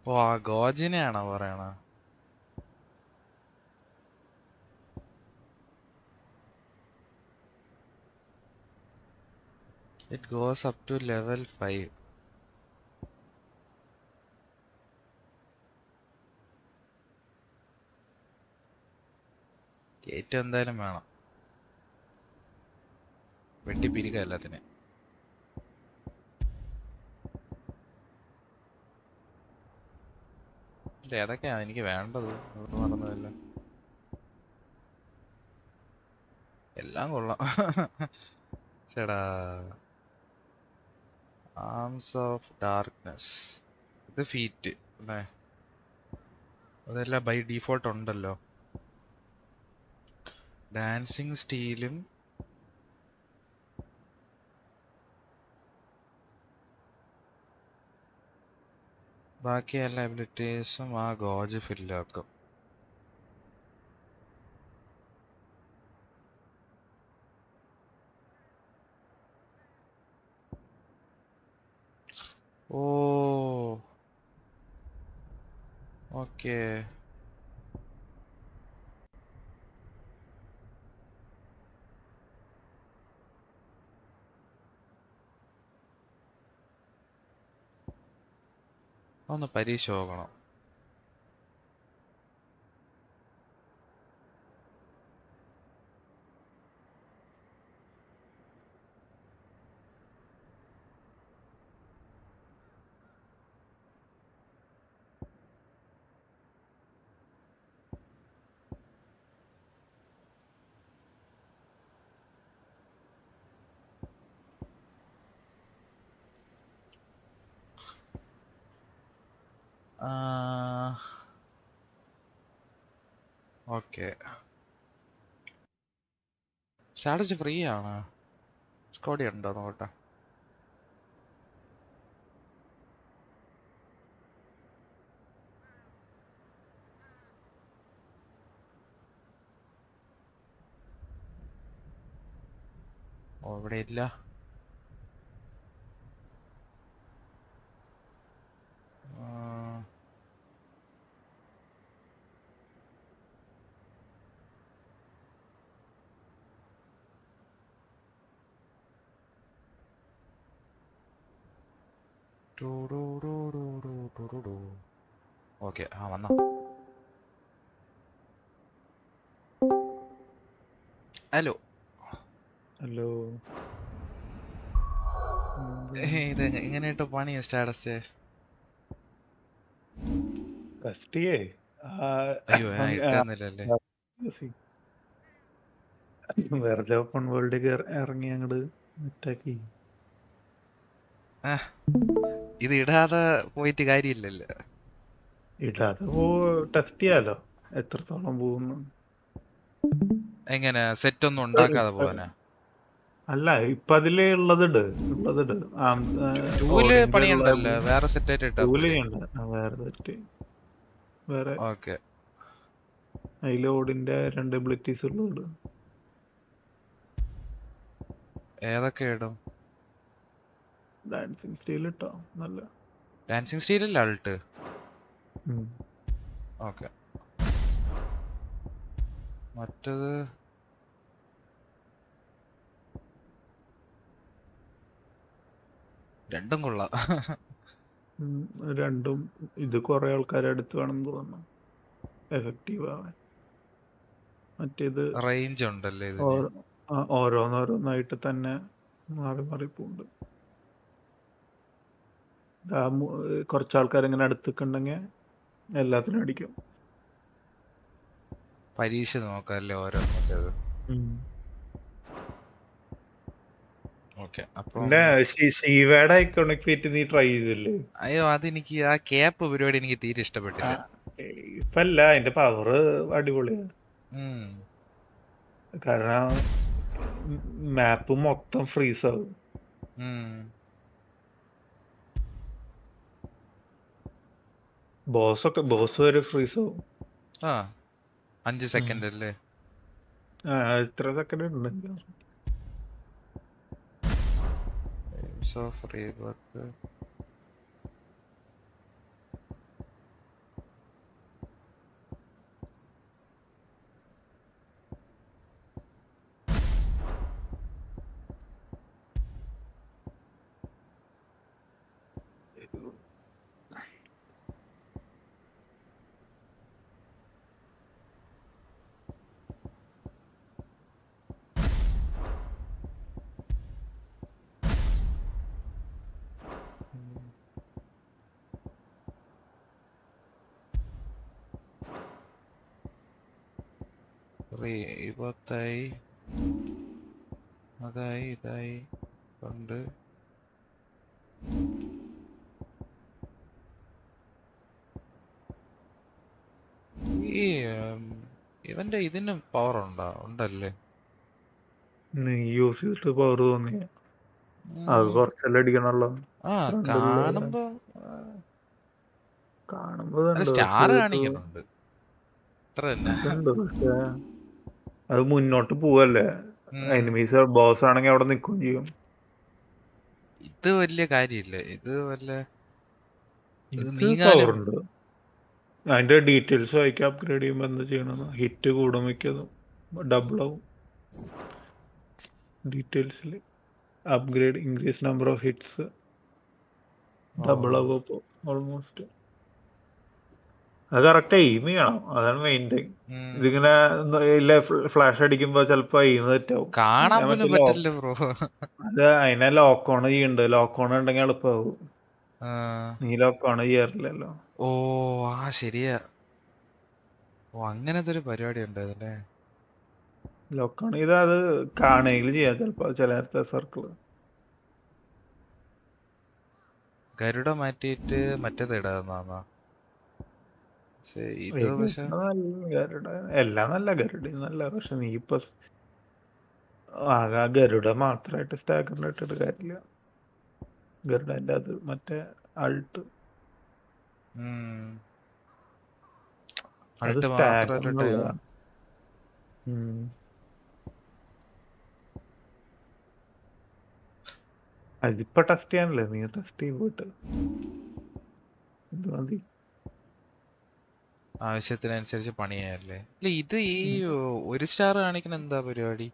ഓ, ആ ഗോജിനെ ആണോ പറയണത്? It goes up to level 5. Gate എന്തായാലും വേണം, വെട്ടിപ്പിരിക എല്ലാത്തിനെ. ഏതൊക്കെയാ എനിക്ക് വേണ്ടത്? നടന്നതല്ല, എല്ലാം കൊള്ളാം. ചേടാ, ആംസ് ഓഫ് ഡാർക്ക്നെസ്, ഇത് ഫീറ്റ് അല്ലേ? അതെല്ലാം ബൈ ഡീഫോൾട്ട് ഉണ്ടല്ലോ. ഡാൻസിങ് സ്റ്റീലും ബാക്കി എല്ലാ എബിലിറ്റീസും ആ ഗോജ് ഫില്ലാക്കും. ഓ, ഓക്കേ. ഒന്ന് പരീക്ഷ നോക്കണം. ഓക്കെ, സ്റ്റാറ്റസ് ഫ്രീ ആണ്. സ്കോഡി ഉണ്ടോ നോക്കട്ടെ. ഓ, ഇവിടെ ഇല്ല. ഓക്കെ, ആ വന്നോ. Hello hello. ഇത് എങ്ങനെയായിട്ട് പണിയാ സ്റ്റാറ്റസ്? അയ്യോ ഞാൻ ഇട്ടുന്നില്ലല്ലേ. വെറുതെ ഓപ്പൺ വേൾഡ് ഇറങ്ങി അങ്ങോട്ട് സെറ്റാക്കി. ഇത് ഇടാതെ പോയിട്ട് കാര്യമില്ലല്ലോ. ഇടാതെ ടെസ്റ്റ് ചെയ്യാലോ എത്രത്തോളം പോകുന്നു. എങ്ങനെ സെറ്റ് ഒന്നും ഉണ്ടാക്കാതെ പോവാനാ? അല്ല, ഇപ്പൊ അതില് ഉള്ളതിട് പണിയുണ്ടല്ലോ, വേറെ സെറ്റ് ആയിട്ട് ഇട്ടാ വേറെ ഓക്കെ. അതില് ഓടിന്റെ 2 എബിലിറ്റീസ് ഉള്ളത്. ഏതൊക്കെ ഇടും? ഡാൻസിങ് സ്റ്റൈൽ ഇട്ടോ നല്ല. ഡാൻസിങ് സ്റ്റൈലല്ലേ അൾട്ട്? ഓക്കെ. മറ്റത് രണ്ടും കൊള്ളാം. രണ്ടും ഇത് കുറെ ആൾക്കാരെ അടുത്ത് വേണം തോന്നുന്നു എഫക്റ്റീവ് ആവാൻ. മറ്റേത് റേഞ്ച് ഉണ്ടല്ലേ ഓരോന്നോരോന്നായിട്ട് തന്നെ മാറി മാറി പോകുന്നുണ്ട്. കുറച്ച് ആൾക്കാർ ഇങ്ങനെ അടുത്തേക്കുണ്ടെങ്കിൽ എല്ലാത്തിനും അടിക്കും. പരീക്ഷ നോക്കാല്ലേ ഓരോന്നത്. ശിവയുടെ ഐക്കോണിക് ഫീറ്റ് നീ ട്രൈ ചെയ്തില്ലേ? അയ്യോ, അതെനിക്ക് ആ ക്യാപ്പ് പരിപാടി എനിക്ക് തീരെ ഇഷ്ടപ്പെട്ടില്ല. ഇപ്പല്ല, അതിന്റെ പവർ അടിപൊളിയാണ്. കാരണം മാപ്പ് മൊത്തം ഫ്രീസ് ആവും. ബോസ് വരെ ഫ്രീസ് ആവും. 5 സെക്കൻഡ് അല്ലേ? എത്ര സെക്കൻഡ് ഉണ്ട്? അതായി ഇതായി കൊണ്ട് ഈ ഇവന്റെ ഇതിന് പവർ ഉണ്ടല്ലേ? നീ യൂസ് ചെയ്തിട്ട് പവർ തോന്നിയ അത് കുറച്ചല്ലേ അടിക്കണല്ലോ. കാണുമ്പോ സ്റ്റാർ കാണിക്കുന്നുണ്ട്. പക്ഷെ അത് മുന്നോട്ട് പോവല്ലേ. എനിമീസ് ബോസ് ആണെങ്കിൽ അവിടെ നിൽക്കുകയും ചെയ്യും. ഇത് വലിയ കാര്യമില്ല. ഇത് പവറുണ്ട്. അതിന്റെ ഡീറ്റെയിൽസ് വായിക്കാൻ അപ്ഗ്രേഡ് ചെയ്യുമ്പോ എന്താ ചെയ്യണം? ഹിറ്റ് കൂടും, മിക്കതും ഡബിൾ ആവും. ഡീറ്റെയിൽസിൽ upgrade increase number of hits double ആവും. അപ്പോൾ ഓൾമോസ്റ്റ് അത് കറക്റ്റ് എയിം ചെയ്യണം, അതാണ് മെയിൻ തിങ്. ഇതിങ്ങനെ ഫ്ലാഷ് അടിക്കുമ്പോ ചിലപ്പോ എയിം തെറ്റാവും. അത് അതിനെ ലോക്ക് ഓൺ ചെയ്യുന്നുണ്ട്. ലോക്ക് ഓൺ ഉണ്ടെങ്കിൽ എളുപ്പമാവും. നീ ലോക്ക് ഓൺ ചെയ്യാറില്ലല്ലോ. ശരിയാ. അങ്ങനത്തെ ഒരു പരിപാടി ഉണ്ടായതല്ലേ? ലോക്ക് ഓൺ ചെയ്താൽ അത് കാണുകയും ചെയ്യാം ചിലപ്പോ ചില നേരത്തെ സർക്കിള്. ഗരുഡ മാറ്റിയിട്ട് മറ്റേത് ഇടാന്നാ? എല്ലാം നല്ല ഗരുഡ നല്ല. പക്ഷെ നീ ഇപ്പൊ ആകെ ഗരുഡ മാത്രമായിട്ട് സ്റ്റാക്കറിൽ ഇട്ടിട്ട് കാര്യമില്ല. ഗരുഡന്റെ അത് മറ്റേ അൾട്ട് അത് സ്റ്റാക്കറിനുള്ളതാണ്. അതിപ്പോ ടെസ്റ്റ് ചെയ്യാനല്ലേ? നീ ടെസ്റ്റ് ചെയ്തിട്ട് ഇത് മതി. ആവശ്യത്തിനനുസരിച്ച് പണിയല്ലേ? ഇത് ഈ 1 സ്റ്റാർ കാണിക്കുന്ന എന്താ പരിപാടി?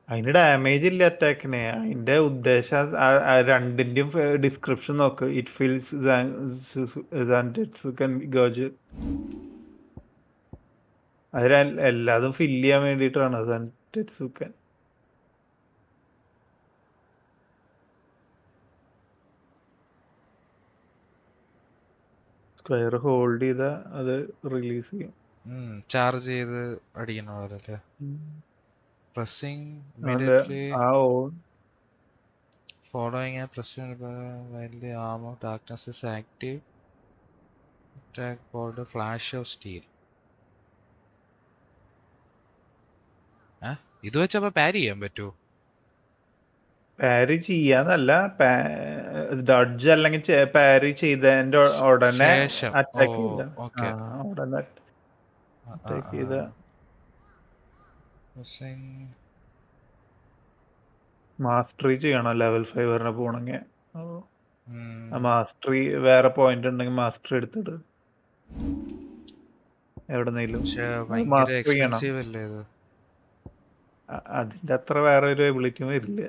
അതിന് ഡാമേജ് ഇല്ല അറ്റാക്കിന്. അതിന്റെ ഉദ്ദേശം രണ്ടിന്റെയും ഡിസ്ക്രിപ്ഷൻ നോക്ക്. ഇറ്റ് ഫീൽസ് അത് എല്ലാതും ഫില്ല് ചെയ്യാൻ വേണ്ടിയിട്ടാണ് സൂക്കൻ. സ്ക്വയർ ഹോൾഡ് ചെയ്ത അത് റിലീസ് ചെയ്യും. ചാർജ് ചെയ്ത് അടിക്കുന്ന പോലെ അല്ലേ? Pressing immediately following a pressing while the arm of darkness is active. Attack called a flash of steel. ഇത് വെച്ചപ്പോ പാരി ചെയ്യാൻ പറ്റുമോ? പാരി ചെയ്യാന്നല്ല, ഡഡ്ജ് അല്ലെങ്കിൽ പാരി ചെയ്തതിന്റെ ഉടനെ അറ്റാക്ക് ചെയ്ത ഉടനെ അറ്റാക്ക് ചെയ്ത മാസ്റ്ററി ചെയ്യണം ലെവൽ 5 വരെ പോണെങ്കിൽ. മാസ്റ്ററി വേറെ പോയിന്റ് ഉണ്ടെങ്കിൽ മാസ്റ്ററി എടുത്തിട്ട് എവിടെന്നെങ്കിലും മാസ്റ്ററി ചെയ്യണം. അതിന്റെ അത്ര വേറെ ഒരു എബിലിറ്റിയും വരില്ല.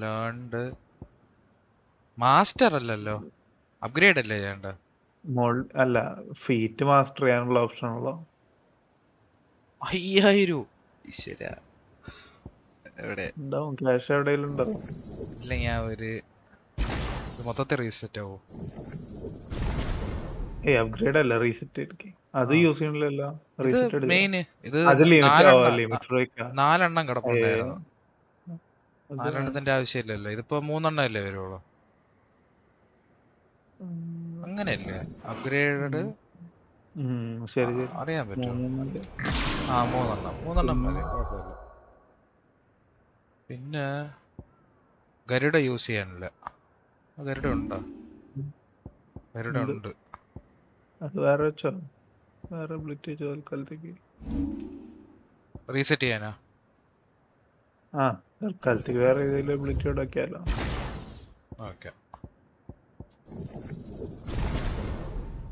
ലേൺഡ് മാസ്റ്റർ അല്ലല്ലോ, അപ്ഗ്രേഡ് അല്ലേ ചെയ്യണ്ട? അല്ല, ഫീറ്റ് മാസ്റ്റർ ചെയ്യാനുള്ള ഓപ്ഷൻ ഉള്ളു. 5000 എവിടെ ഉണ്ടാവും, ക്യാഷ് എവിടെയെങ്കിലും ഉണ്ടാവും. ഇല്ല, ഞാൻ ഒരു മൊത്തത്തിൽ റീസെറ്റ് ആവോ? അപ്ഗ്രേഡ് അല്ല, റീസെറ്റ് അത് യൂസ് ചെയ്യണില്ലല്ലോ. നാലെണ്ണം കിടപ്പുണ്ടായിരുന്നു. 4 ആവശ്യമില്ലല്ലോ. ഇതിപ്പോ 3 അല്ലേ വരുള്ളൂ. അങ്ങനെയല്ലേ അപ്ഗ്രേഡ്? അറിയാൻ പറ്റുമോ? 3 മതി, കുഴപ്പമില്ല. പിന്നെ ഗരുഡ യൂസ് ചെയ്യാനില്ല. ഗരുഡ ഉണ്ടോ? ഗരുഡ ഉണ്ട്. അത് വേറെ വെച്ചോ, വേറെ തൽക്കാലത്തേക്ക് റീസെറ്റ് ചെയ്യാനാ? തൽക്കാലത്തേക്ക് വേറെ ഏതെങ്കിലും എബിലിറ്റി ഉണ്ടാക്കിയാലോ. ഓക്കെ,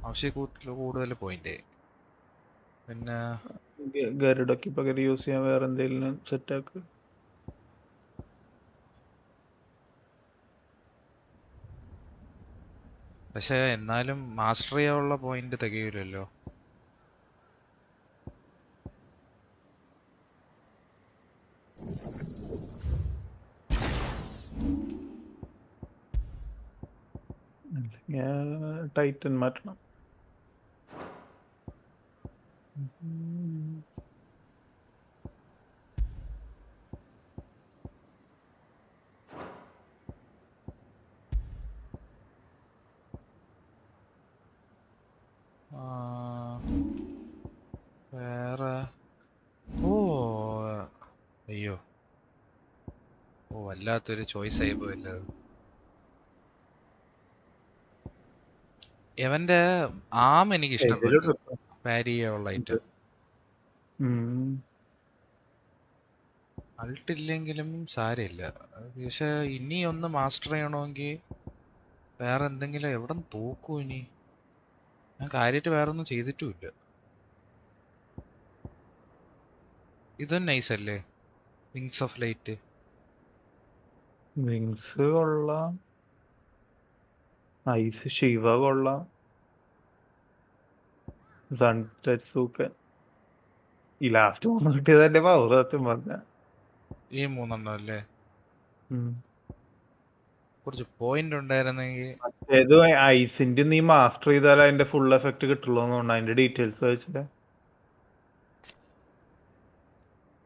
ആവശ്യക്കൂട്ടിൽ കൂടുതൽ പോയിന്റ്. പിന്നെ ഗരുഡയ്ക്ക് പകരം യൂസ് ചെയ്യാൻ വേറെ എന്തെങ്കിലും സെറ്റാക്ക്. പക്ഷെ എന്നാലും മാസ്റ്റർ ചെയ്യാനുള്ള പോയിന്റ് തികയില്ലല്ലോ. ടൈറ്റൻ മാറ്റണം. വേറെ അയ്യോ, വല്ലാത്തൊരു ചോയ്സ് ആയി പോയല്ലോ. ഇവന്റെ ആം എനിക്ക് ഇഷ്ടപ്പെട്ടു, പാരി ചെയ്യാനുള്ള ഐറ്റം. അൾട്ടില്ലെങ്കിലും സാരമില്ല. പക്ഷെ ഇനി ഒന്ന് മാസ്റ്റർ ചെയ്യണമെങ്കിൽ വേറെ എന്തെങ്കിലും എവിടെ തോക്കൂ ഇനി. ഞാൻ കാര്യമായിട്ട് വേറെ ഒന്നും ചെയ്തിട്ടുമില്ല. ഇതും നൈസ് അല്ലേ, വിങ്സ് ഓഫ് ലൈറ്റ്? വിങ്സ് കൊള്ളാം, ഐസ് ശിവ കൊള്ളാം, സൂക്കൻ. ഈ ലാസ്റ്റ് 3 കിട്ടിയതല്ലേ പവർ സത്യം പറഞ്ഞ. ഈ 3 അല്ലേ? കുറച്ച് പോയിന്റ് ഉണ്ടായിരുന്നെങ്കിൽ. ഏത് ഐസിന്റെ നീ മാസ്റ്റർ ചെയ്താൽ അതിന്റെ ഫുൾ എഫക്ട് കിട്ടുള്ളൂ എന്നുണ്ട്. അതിന്റെ ഡീറ്റെയിൽസ് വെച്ചിട്ട്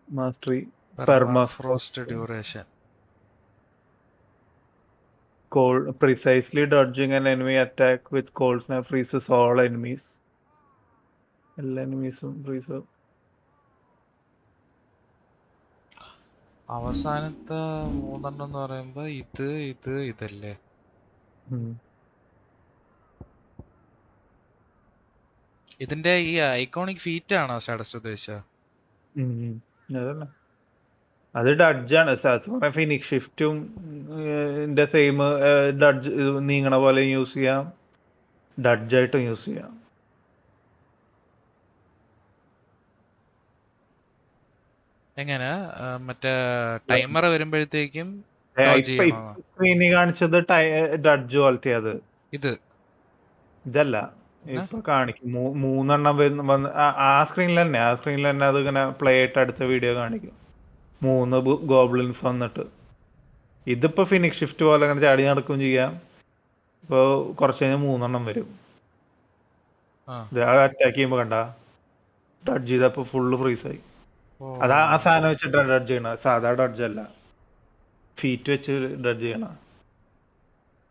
mastery permafrost duration, cold, precisely dodging an enemy attack with cold snap freezes all enemies. എല്ലാ enemies-ഉം freeze. അവസാനത്തെ 3 എന്ന് പറയുമ്പോ ഇതല്ലേ? ഇതിന്റെ ഈ ഐക്കോണിക് ഫീറ്റ് ആണോ സ്റ്റാറ്റസ് ഉദ്ദേശിച്ച? അതല്ല, അത് ഡഡ്ജാണ്. ഫിനിക് ഷിഫ്റ്റും സെയിം ഡഡ്ജ് നീങ്ങണ പോലെ യൂസ് ചെയ്യാം, ഡഡ്ജായിട്ടും യൂസ് ചെയ്യാം. എങ്ങനെ മറ്റേ ടൈമർ വരുമ്പോഴത്തേക്കും ഇപ്പൊ സ്ക്രീനിൽ കാണിച്ചത് ഡഡ്ജ് പോലത്തെ അത് ഇത് ഇതല്ല. ഇപ്പൊ കാണിക്കും 3 എണ്ണം വന്ന് ആ സ്ക്രീനിൽ തന്നെ അത് ഇങ്ങനെ പ്ലേ ആയിട്ട് അടുത്ത വീഡിയോ കാണിക്കും. 3 ഗോബ്ലിൻസ് വന്നിട്ട്. ഇതിപ്പോ ഫിനിക്സ് ഷിഫ്റ്റ് പോലെ അങ്ങനെ ചാടി നടക്കുകയും ചെയ്യാം. ഇപ്പൊ കുറച്ച് കഴിഞ്ഞാൽ 3 എണ്ണം വരും. അറ്റാക്ക് ചെയ്യുമ്പോ കണ്ട ഡഡ്ജ് ചെയ്തപ്പോ ഫുള്ള് ഫ്രീസായി. അതാ ആ സാധനം വെച്ചിട്ടാണ് ഡഡ്ജ് ചെയ്യണ, സാധാ ഡഡ്ജ് അല്ല, ഫീറ്റ് വെച്ച് ഡഡ്ജ് ചെയ്യണ.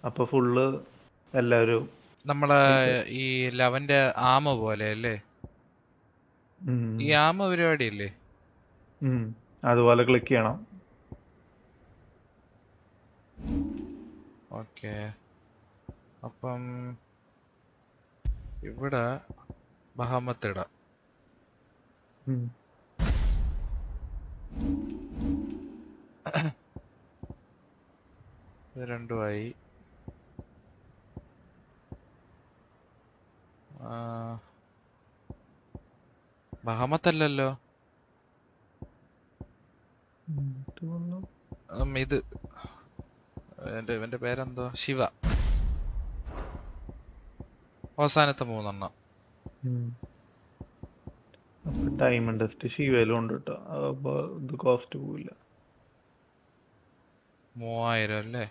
അപ്പൊ ഫുള്ള് എല്ലാവരും നമ്മളെ ഈ ലവന്റെ ആമ പോലെ അല്ലേ? ഈ ആമ പരിപാടി അല്ലേ? അതുപോലെ ക്ലിക്ക് ചെയ്യണം. ഓക്കെ. അപ്പം ഇവിടെ ബഹാമത്ത് ഇടാം. ഇത് രണ്ടുമായി. ബഹാമത്തല്ലല്ലോ ഇത്. ഇവന്റെ പേരെന്തോ? ശിവ. അവസാനത്തെ 3 എണ്ണം. ഡയമണ്ട് ടെസ്റ്റ് ശിവയിലും ഉണ്ട് കേട്ടോ. അപ്പൊ ഇത് കോസ്റ്റ് പോവില്ല. 3000 അല്ലേ?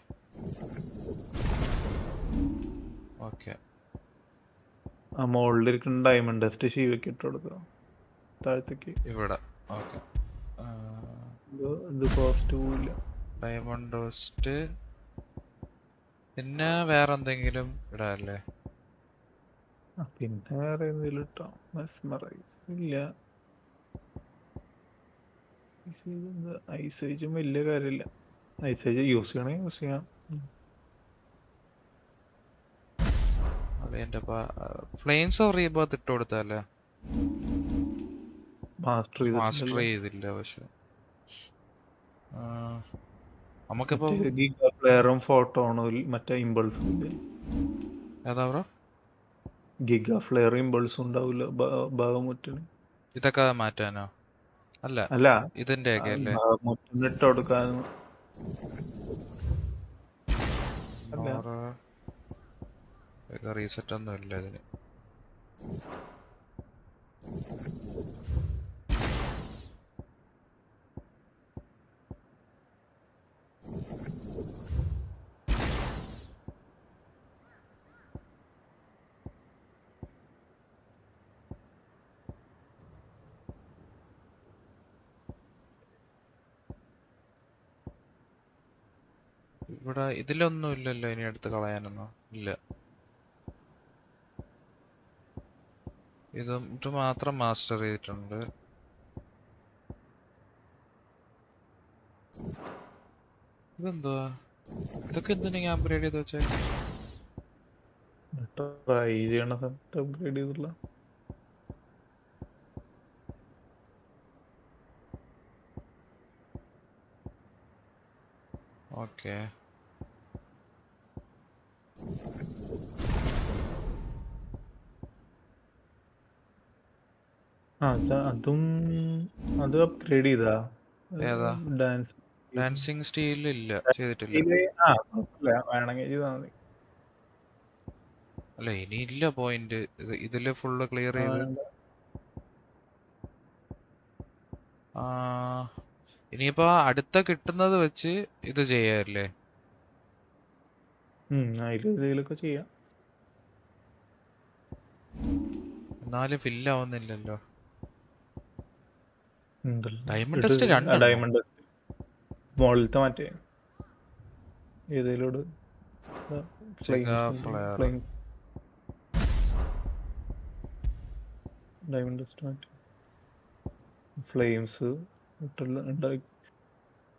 ഓക്കെ. ആ മുകളിലിരിക്കുന്ന ഡയമണ്ട് ടെസ്റ്റ് ശിവയ്ക്ക് ഇട്ട് കൊടുക്കുക താഴത്തേക്ക്. ഇവിടെ ഓക്കെ. ഇത് കോസ്റ്റ് പോവില്ല. Diamond test. പിന്നെ വേറെ എന്തെങ്കിലും ഇടാല്ലേ? പിന്നെ വേറെ എന്തെങ്കിലും ഇട്ടോ? മെസ്മറൈസ് ഇല്ല. ഐസേജും വലിയ കാര്യമില്ല. ഐസേജ് യൂസ് ചെയ്യണമെങ്കിൽ യൂസ് ചെയ്യാം. ഫ്ലെയിംസ് ഓഫ് റീബർത്ത് ഇട്ട് കൊടുത്തല്ലേ? മാസ്റ്റർ ചെയ്തില്ല. പക്ഷെ നമുക്കിപ്പോ ഗിഗ ഫ്ലെയറും ഫോട്ടോണും മറ്റേ ഇമ്പൾസും ഇല്ലേ? ഏതാ ബ്രോ? ഗിഗ ഫ്ലെയർ ഇമ്പൾസും ഉണ്ടാവില്ല ബാഹമുറ്റിന്. ഇതൊക്കെ മാറ്റാനോ? അല്ല ഇതിന്റെ ഒക്കെ അല്ലേ? ബാഹമുറ്റിന് ഇട്ട് കൊടുക്കാൻ. റീസെറ്റ് ഒന്നും ഇല്ല ഇതിന്. ഇവിടെ ഇതിലൊന്നും ഇല്ലല്ലോ ഇനി എടുത്ത് കളയാനൊന്നും ഇല്ല. ഇത് മാത്രം മാസ്റ്റർ ചെയ്തിട്ടുണ്ട്. ഇതെന്തുവാ? ഇതൊക്കെ എന്തിനാ ഞാൻ അപ്ഗ്രേഡ് ചെയ്ത് വെച്ചേ? ട്രൈ ചെയ്യണ സമയത്ത് അപ്ഗ്രേഡ് ചെയ്തില്ല. ഓക്കെ. അത് അപ്ഗ്രേഡ് ചെയ്താ? ഏതാ? ഡാൻസിങ് സ്റ്റീൽ ഇല്ല, ചെയ്തിട്ടില്ല. വേണമെങ്കിൽ ചെയ്താൽ മതി. അല്ല ഇനി ഇല്ല പോയിന്റ്. ഇതില് ഫുള്ള് ക്ലിയർ ചെയ്ത്. ഇനിയിപ്പോ അടുത്ത കിട്ടുന്നത് വെച്ച് ഇത് ചെയ്യാല്ലേ? അതിലൊക്കെ ചെയ്യാം. എന്നാലും ഫില്ല് ആവുന്നില്ലല്ലോ. ഡയമണ്ട് ടെസ്റ്റ് ഡയമണ്ട് മുകളിലത്തെ മറ്റേ ഏതിലോട് ഡയമണ്ട് ടെസ്റ്റ് മറ്റേ ഫ്ലെയിംസ് ഉണ്ടാക്കി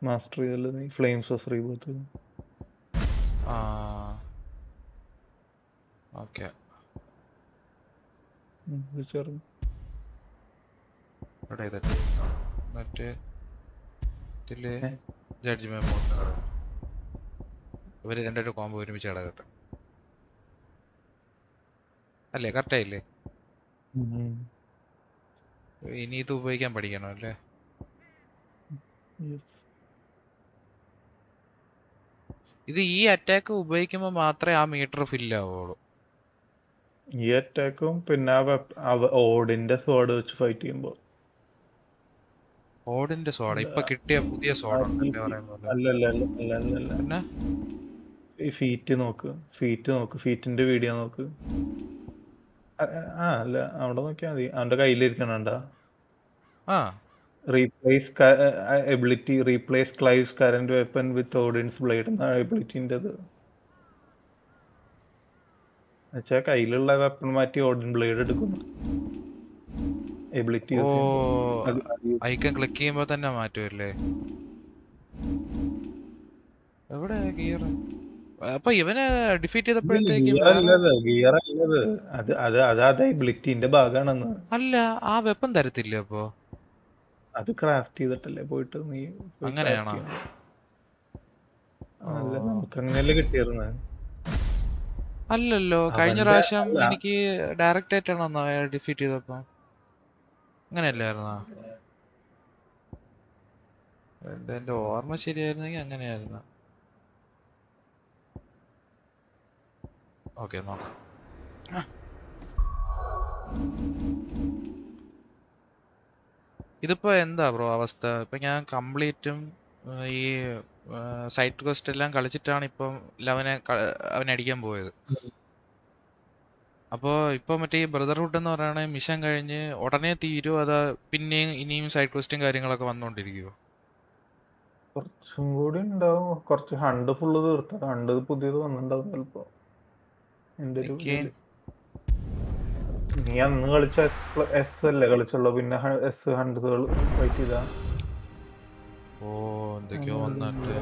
മാസ്റ്റർ ചെയ്തല്ലേ നീ? Flames of rebirth. ഓക്കെ. മറ്റേ ഇതില് ജഡ്ജ് മെമ്മോ ഇവര് രണ്ടൊരു കോമ്പോ ഒരുമിച്ച് കിടക്കട്ടെ അല്ലേ? കറക്റ്റായില്ലേ? ഇനി ഇത് ഉപയോഗിക്കാൻ പഠിക്കണം അല്ലേ? ഇത് ഈ അറ്റാക്ക് ഉപയോഗിക്കുമ്പോൾ മാത്രമേ ആ മീറ്റർ ഫില്ല് ആവുള്ളൂ. ഈ അറ്റാക്കും പിന്നെ ഓടിന്റെ സ്വാഡ് വെച്ച് ഫൈറ്റ് ചെയ്യുമ്പോ. ഓടിന്റെ സ്വാഡ് ഇപ്പൊ കിട്ടിയ പുതിയ സ്വാഡ് അല്ലല്ല. പിന്നെ ഈ ഫീറ്റ് നോക്ക്, ഫീറ്റിന്റെ വീഡിയോ നോക്ക്. അല്ല അവിടെ നോക്കിയാൽ മതി. അവന്റെ കയ്യിലിരിക്കണണ്ട replace Clive's current weapon with Odin's blade എന്ന എബിലിറ്റിൻ്റെത്. എന്നുവെച്ചാൽ കയ്യിലുള്ള വെപ്പൺ മാറ്റി ഓഡിയൻ ബ്ലേഡ് എടുക്കുന്നു. എബിലിറ്റി ഐക്കൺ ക്ലിക്ക് ചെയ്യുമ്പോ തന്നെ മാറ്റുമല്ലേ? എവിടെ ഗിയർ? അപ്പൊ ഇവനെ ഡിഫീറ്റ് ചെയ്തപ്പോഴത്തേക്കും ഗിയർ അല്ലത് എബിലിറ്റിന്റെ ഭാഗമാണെന്ന്. അല്ല, ആ വെപ്പൺ തരത്തില്ല. അപ്പൊ അത് ക്രാഫ്റ്റ് ചെയ്തിട്ടല്ലേ പോയിട്ട് നീ അങ്ങനെയാണോ? അല്ല, നമുക്ക് അങ്ങനെ കിട്ടിയിരുന്ന അല്ലല്ലോ. കഴിഞ്ഞ പ്രാവശ്യം എനിക്ക് ഡയറക്റ്റ് ആയിട്ടാണോ ഡിഫീറ്റ് ചെയ്തപ്പോ? അങ്ങനെയല്ലായിരുന്നോ? എന്റെ ഓർമ്മ ശരിയായിരുന്നെങ്കിൽ അങ്ങനെയായിരുന്നു. ഓക്കെ, നോക്കാം. ഇതിപ്പോ എന്താ ബ്രോ അവസ്ഥ? ഇപ്പൊ ഞാൻ കംപ്ലീറ്റും ഈ സൈഡ് ക്വസ്റ്റ് എല്ലാം കളിച്ചിട്ടാണ് ഇപ്പം അവനെ അടിക്കാൻ പോയത്. അപ്പോ ഇപ്പൊ മറ്റേ ഈ ബ്രദർഹുഡ് എന്ന് പറയുന്ന മിഷൻ കഴിഞ്ഞ് ഉടനെ തീരുമോ, അതാ പിന്നെയും ഇനിയും സൈഡ് ക്വസ്റ്റും കാര്യങ്ങളൊക്കെ വന്നോണ്ടിരിക്കുവോ? കുറച്ചും കൂടി ഉണ്ടാവും. കുറച്ച് ഹണ്ട് ഫുള്ള് തീർത്ത ഹണ്ട് പുതിയത് വന്നിട്ടുണ്ടാവും ചിലപ്പോ. എന്റെ ഒരു നീ അന്ന് കളിച്ച എസ് അല്ലേ കളിച്ചുള്ളൂ, പിന്നെ എസ് ഹണ്ടുകൾ ഫൈറ്റ് ചെയ്താ. എന്തൊക്കെയോ വന്നിട്ട്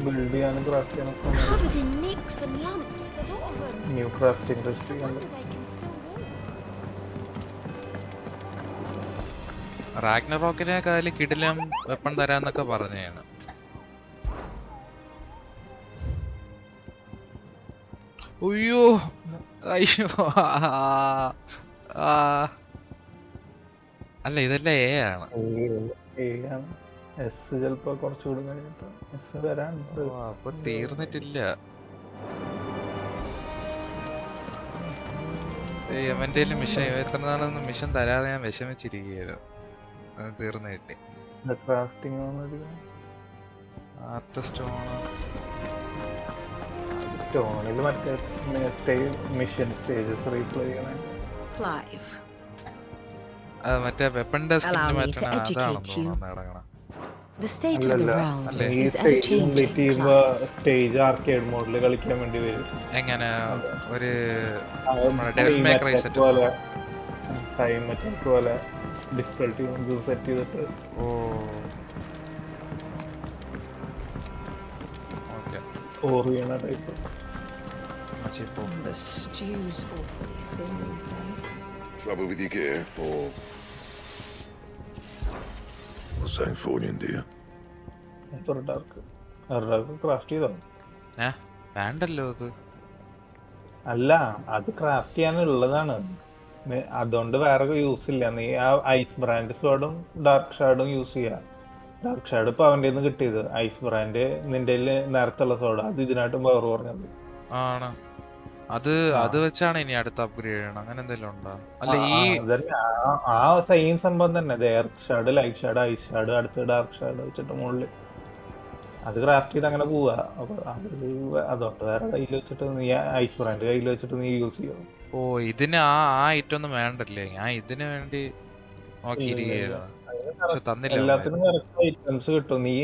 ബിൽഡ് ചെയ്യാനും ക്രാഫ്റ്റ് ചെയ്യാനൊക്കെ ന്യൂ ക്രാഫ്റ്റിംഗ് റാഗ്നറോക്കിനെക്കാൾ കിടിലം വെപ്പൺ തരാന്നൊക്കെ പറഞ്ഞാണ്. അയ്യോ അല്ല, ഇതെല്ലാം എ ആണ്. എസ് ചിലപ്പോ കുറച്ചുകൂടി കഴിഞ്ഞിട്ട് എസ് വരാനുണ്ട്. അപ്പൊ തീർന്നിട്ടില്ല. എവന്റെ മിഷൻ എത്ര നാളൊന്നും മിഷൻ തരാതെ ഞാൻ വിഷമിച്ചിരിക്കുകയായിരുന്നു. അത് തീർന്നു കിട്ടി. സ്റ്റോണിൽ മറ്റേ മിഷൻ സ്റ്റേജസ് റീപ്ലേ ചെയ്യണേ. മറ്റേ വെപ്പണിന്റെ സ്കിൻ മാറ്റണം, അതാണെന്ന് തോന്നുന്നു. സ്റ്റേജ് ആർക്കേഡ് മോഡിൽ കളിക്കാൻ വേണ്ടി വരും. എങ്ങനെ ഒരു ടൈം അറ്റാക്ക് പോലെ ഡിഫിക്കൽട്ടി സെറ്റ് ചെയ്തിട്ട്. ഓറിയണ type. Trouble with your gear, or what's that for in dear? Craft ചെയ്തോ? വേണ്ടല്ലോ അത്. അല്ല, അത് ക്രാഫ്റ്റ് ചെയ്യാനുള്ളതാണ്. അതുകൊണ്ട് വേറെ യൂസ് ഇല്ല. നീ ആ ഐസ് ബ്രാൻഡ് സ്വാഡും ഡാർക്ക് ഷാഡും യൂസ് ചെയ്യാ. ഡാർക്ക് ഷാഡ് ഇപ്പൊ അവന്റെ കിട്ടിയത്. ഐസ് ബ്രാൻഡ് നിന്റെ നേരത്തുള്ള സോഡ അത് ഇതിനായിട്ടും പവർ പറഞ്ഞത് ആണ്. അത് വെച്ചാണ് ഇനി അടുത്ത അപ്ഗ്രേഡ് ചെയ്യണം. അങ്ങനെ എന്തെങ്കിലും ഉണ്ടോ? അല്ല, ഈ ആ സെയിം സംഭവം തന്നെ. എർത്ത് ഷാഡ്, ലൈറ്റ് ഷാഡ്, ഐസ് ഷാഡ്, അടുത്ത് ഡാർക്ക് ഷാഡ് വെച്ചിട്ട് മുകളിൽ അത് ക്രാഫ്റ്റ് ചെയ്ത് അങ്ങനെ പോവാ. അപ്പൊ അതുകൊണ്ട് വേറെ കയ്യിൽ വെച്ചിട്ട് നീ ഐസ് ബ്രാൻഡ് കയ്യിൽ വെച്ചിട്ട് നീ യൂസ് ചെയ്യും. ഇതിന് ആ ഐറ്റം ഒന്നും വേണ്ടല്ലേ? ഞാൻ ഇതിന് വേണ്ടി നോക്കിയിരിക്കുകയായിരുന്നു. എല്ലാത്തിനും കറക്റ്റ് ഐറ്റംസ് കിട്ടും. നീ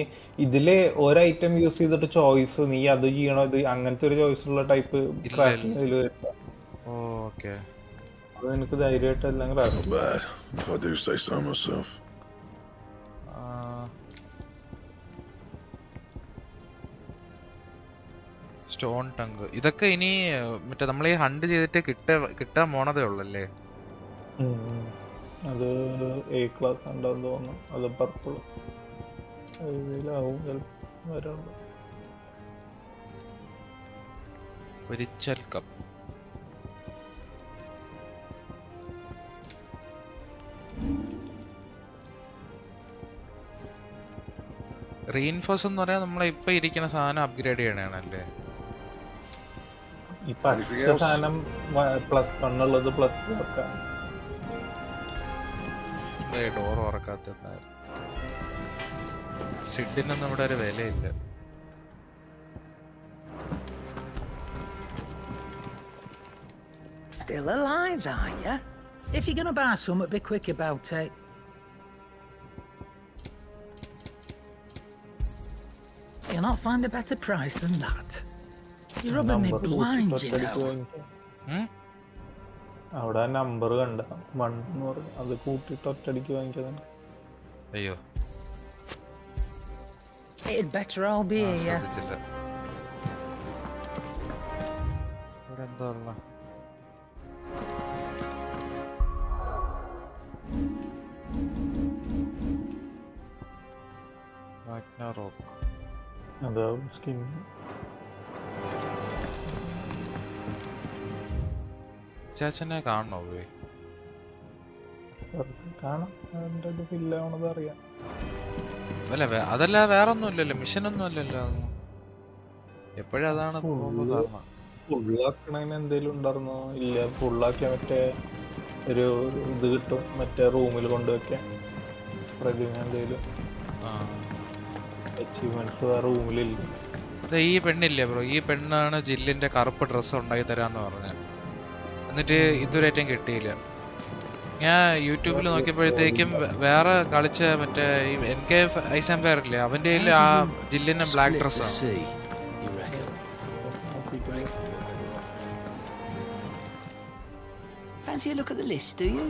ഇതില് ഒരു ഐറ്റം യൂസ് ചെയ്തിട്ട് ചോയ്സ് നീ അത് ചെയ്യണോ ഇത് അങ്ങനത്തെ ഒരു ചോയ്സ് ഉള്ള ടൈപ്പ് ക്രാഫ്റ്റിംഗ് അതിൽ വരും. അത് എനിക്ക് ധൈര്യമായിട്ട് എല്ലാം ക്രാഫ്റ്റ്. സ്റ്റോൺ ടങ്ക് ഇതൊക്കെ ഇനി മറ്റേ നമ്മൾ ഈ ഹണ്ട് ചെയ്തിട്ട് കിട്ടാൻ പോണതേ ഉള്ളല്ലേ? അത് എ ക്ലാസ് ഉണ്ടെന്ന് തോന്നുന്നു. അത് പർപ്പിൾ വരാനുണ്ട്. ഒരിച്ചൽ കപ്പ്. റീഇൻഫോഴ്സ് എന്ന് പറയാൻ നമ്മളെ ഇപ്പൊ ഇരിക്കുന്ന സാധനം അപ്ഗ്രേഡ് ചെയ്യണല്ലേ? ഈ പച്ച സാധനം +1 ഉള്ളത് +2 വെക്കാം. ഡോർ ഉറക്കാത്ത സിഡിനൊന്നും ഇവിടെ ഒരു വിലയില്ല. Still alive, are you? If you're gonna buy some, be quick about it. You'll not find a better price than that. You're rubbing me blind, you know. അവിടെ നമ്പർ കണ്ട 1 അത് കൂട്ടിട്ട് ഒറ്റടിക്ക് വാങ്ങിച്ചതാണ്. അയ്യോ, It'd better all be here. ഇവിടെ എന്താ ഉള്ള? അതാ സ്കിൻ. ചാച്ചനെ കാണണോ? കാണാം, അതിൻ്റെ ഫില്ലാവണത് അറിയാം. അല്ല അതല്ല, വേറെ ഒന്നും ഇല്ലല്ലോ, മിഷനൊന്നും അല്ലല്ലോ. എപ്പോഴും അതാണ് ഫുള്ളാക്കണതിന് എന്തെങ്കിലും ഉണ്ടായിരുന്നോ? ഇല്ല, ഫുള്ളാക്കിയ മറ്റേ ഒരു ഇത് കിട്ടും, മറ്റേ റൂമിൽ കൊണ്ടുവയ്ക്കാൻ പ്രതിമ എന്തെങ്കിലും അച്ചീവ്മെന്റ്സ് ആ റൂമിലില്ല. ഈ പെണ്ണില്ലേ ബ്രോ, ഈ പെണ്ണാണ് ജില്ലിന്റെ കറുപ്പ് ഡ്രസ്സ് ഉണ്ടാക്കി തരാന്ന് പറഞ്ഞത്. എന്നിട്ട് ഇതുവരെയായിട്ടും കിട്ടിയില്ല. ഞാൻ യൂട്യൂബിൽ നോക്കിയപ്പോഴത്തേക്കും വേറെ കളിച്ച മറ്റേ NK ഐസാംപയർ ഇല്ലേ, അവന്റെ ആ ജില്ലിന്റെ ബ്ലാക്ക് ഡ്രസ്സാണ്. Fancy a look at the list, do you?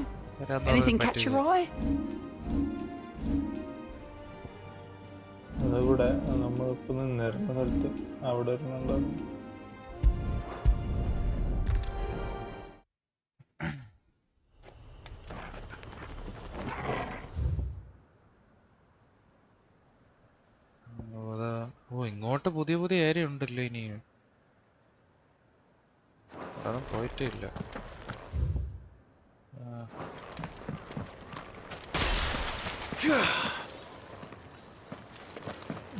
Anything catch your eye? അതിവിടെ നമ്മളിപ്പോ നിന്നിരുന്ന സ്ഥലത്ത് അവിടെ ഇരുന്നുണ്ടായിരുന്നു. ഇങ്ങോട്ട് പുതിയ പുതിയ ഏരിയ ഉണ്ടല്ലോ ഇനി. അതൊന്നും പോയിട്ടേ ഇല്ല.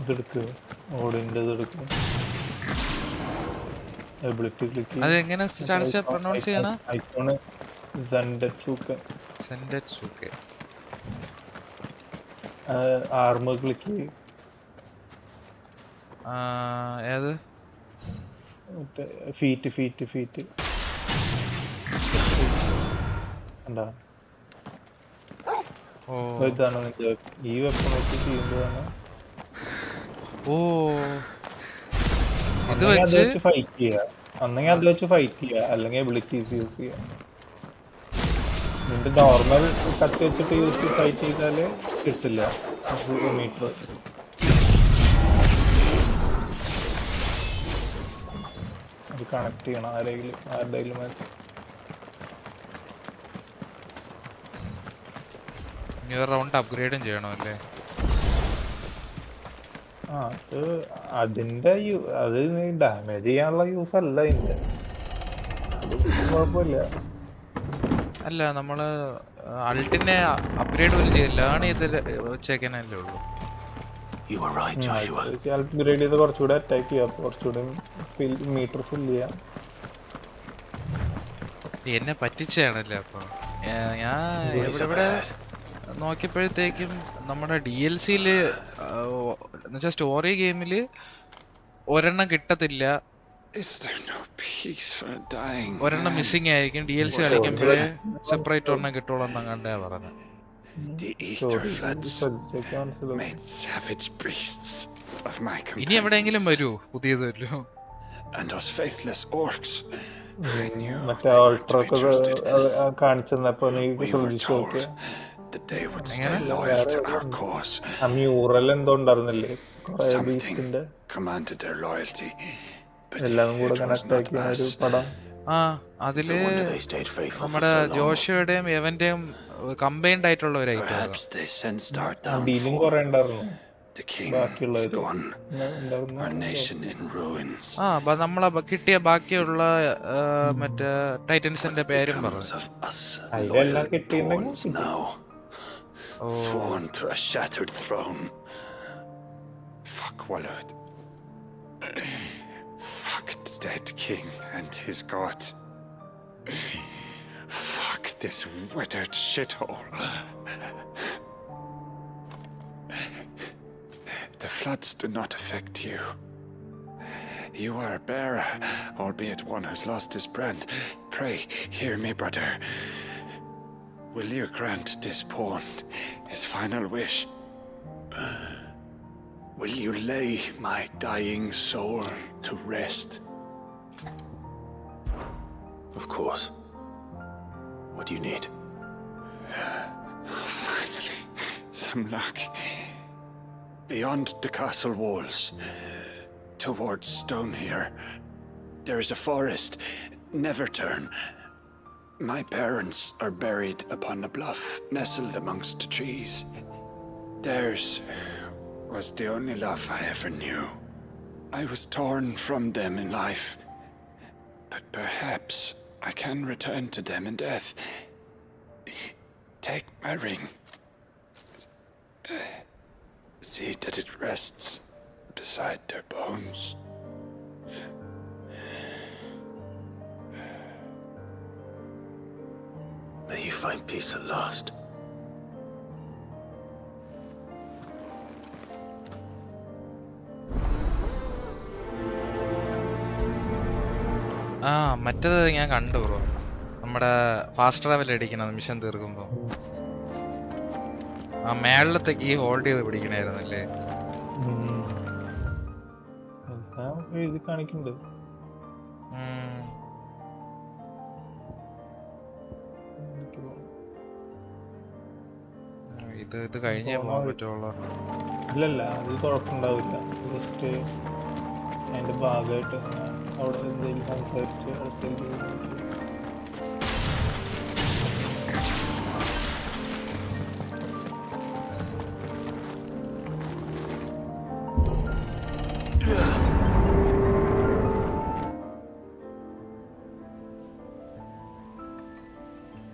ഇതെടുക്ക്, ഓടിൻ്റെ ഇതെടുക്ക്. Ability click. അതെങ്ങനെ പ്രൊനൗൺസ് ചെയ്യണം? ഐക്കോണ് സെൻഡെറ്റ്സുക്കെ. സെൻഡെറ്റ്സുക്കെ. ആർമർ ക്ലിക്ക് ചെയ്യും. ഏത്? ഫീറ്റ് എന്താ? ഇതാണ് നിന്റെ ഈ വെപ്പൺ വെച്ച് ചെയ്യുന്നതാണ്. ഓ, ഇത് വെച്ച് ഫൈറ്റ് ചെയ്യാ. ഒന്നെങ്കിൽ അത് വെച്ച് ഫൈറ്റ് ചെയ്യാ, അല്ലെങ്കിൽ എബിലിറ്റീസ് യൂസ് ചെയ്യാ. നിന്റെ നോർമൽ കത്തി വെച്ചിട്ട് യൂസ് ഫൈറ്റ് ചെയ്താല് കിട്ടില്ല മീറ്റർ. അത് കണക്ട് ചെയ്യണം ആരുടെയും. റൗണ്ട് അപ്ഗ്രേഡും ചെയ്യണമല്ലേ? അതിന്റെ അത് ഡാമേജ് ചെയ്യാനുള്ള യൂസ് അല്ല ഇതിന്റെ. കുഴപ്പമില്ല. അല്ല, നമ്മള് അൾട്ടിനെ അപ്ഗ്രേഡ് പോലും ചെയ്തില്ല, ആണ് ഇത് വെച്ചേക്കാനല്ലേ ഉള്ളൂ. അപ്ഗ്രേഡ് ചെയ്ത് കുറച്ചുകൂടെ അറ്റാക്ക് ചെയ്യാം, കുറച്ചുകൂടെ മീറ്റർ ഫിൽ ചെയ്യാം. എന്നെ പറ്റിച്ചാണല്ലേ? അപ്പൊ ഞാൻ ഇവിടെ നോക്കിയപ്പോഴത്തേക്കും നമ്മുടെ DLC-ല് എന്നുവെച്ചാൽ സ്റ്റോറി ഗെയിമില് ഒരെണ്ണം കിട്ടത്തില്ല, ഒരെണ്ണം മിസ്സിംഗ് ആയിരിക്കും. DLC കളിക്കുമ്പോഴേ സെപ്പറേറ്റ് ഒരെണ്ണം കിട്ടുള്ളൂ എന്നങ്ങാണ്ടാ പറഞ്ഞത്. ഇനി എവിടെയെങ്കിലും വരൂ പുതിയത് വരൂ? മറ്റേ ഓൾട്രൊക്കെ കാണിച്ചപ്പോ നീ ശ്രദ്ധിച്ചു നോക്കിയ മ്യൂറൽ എന്തോ ഉണ്ടായിരുന്നില്ലേ കൊറേ ബീസ്റ്റിന്റെ എല്ലാം കൂടെ കണക്ട് ആക്കിയ ഒരു പടം. അതില് നമ്മുടെ ജോഷയുടെയും എവന്റെയും കമ്പൈൻഡ് ആയിട്ടുള്ള ഒരു ഐറ്റം. ഡീലിംഗ് കുറെ ഉണ്ടായിരുന്നു. നമ്മളെ കിട്ടിയ ബാക്കിയുള്ള മറ്റേ ടൈറ്റൻസിന്റെ പേരും പറഞ്ഞു. കിട്ടിയിട്ടുണ്ടെങ്കിൽ. 'Sworn to a shattered throne. Fuck Walud. Fuck the dead king and his god. Fuck this withered shithole. The floods do not affect you. You are a bearer, albeit one who's lost his brand. Pray, hear me, brother. Will you grant this pawn his final wish? Will you lay my dying soul to rest? Of course. What do you need? Finally, some luck. Beyond the castle walls, towards Stone here, there is a forest. Never turn. My parents are buried upon a bluff, nestled amongst the trees. Theirs was the only love I ever knew. I was torn from them in life, but perhaps I can return to them in death. Take my ring. See that it rests beside their bones. May you find peace at last. മറ്റേത് ഞാൻ കണ്ടു bro. നമ്മുടെ fast travel അടിക്കണം mission തീർക്കുമ്പോ ആ മേളത്തേക്ക് ഈ hold ചെയ്ത് പിടിക്കണായിരുന്നല്ലേ? എഴുതി കാണിക്കുന്നുണ്ട്. ഇത് കഴിഞ്ഞേ പോകാൻ പറ്റുള്ളൂ. ഇല്ലല്ല, അത് കുഴപ്പമുണ്ടാവില്ല. ജസ്റ്റ് അതിന്റെ ഭാഗമായിട്ട് അവിടെ എന്തെങ്കിലും സംസാരിച്ച് അടുത്തേക്ക്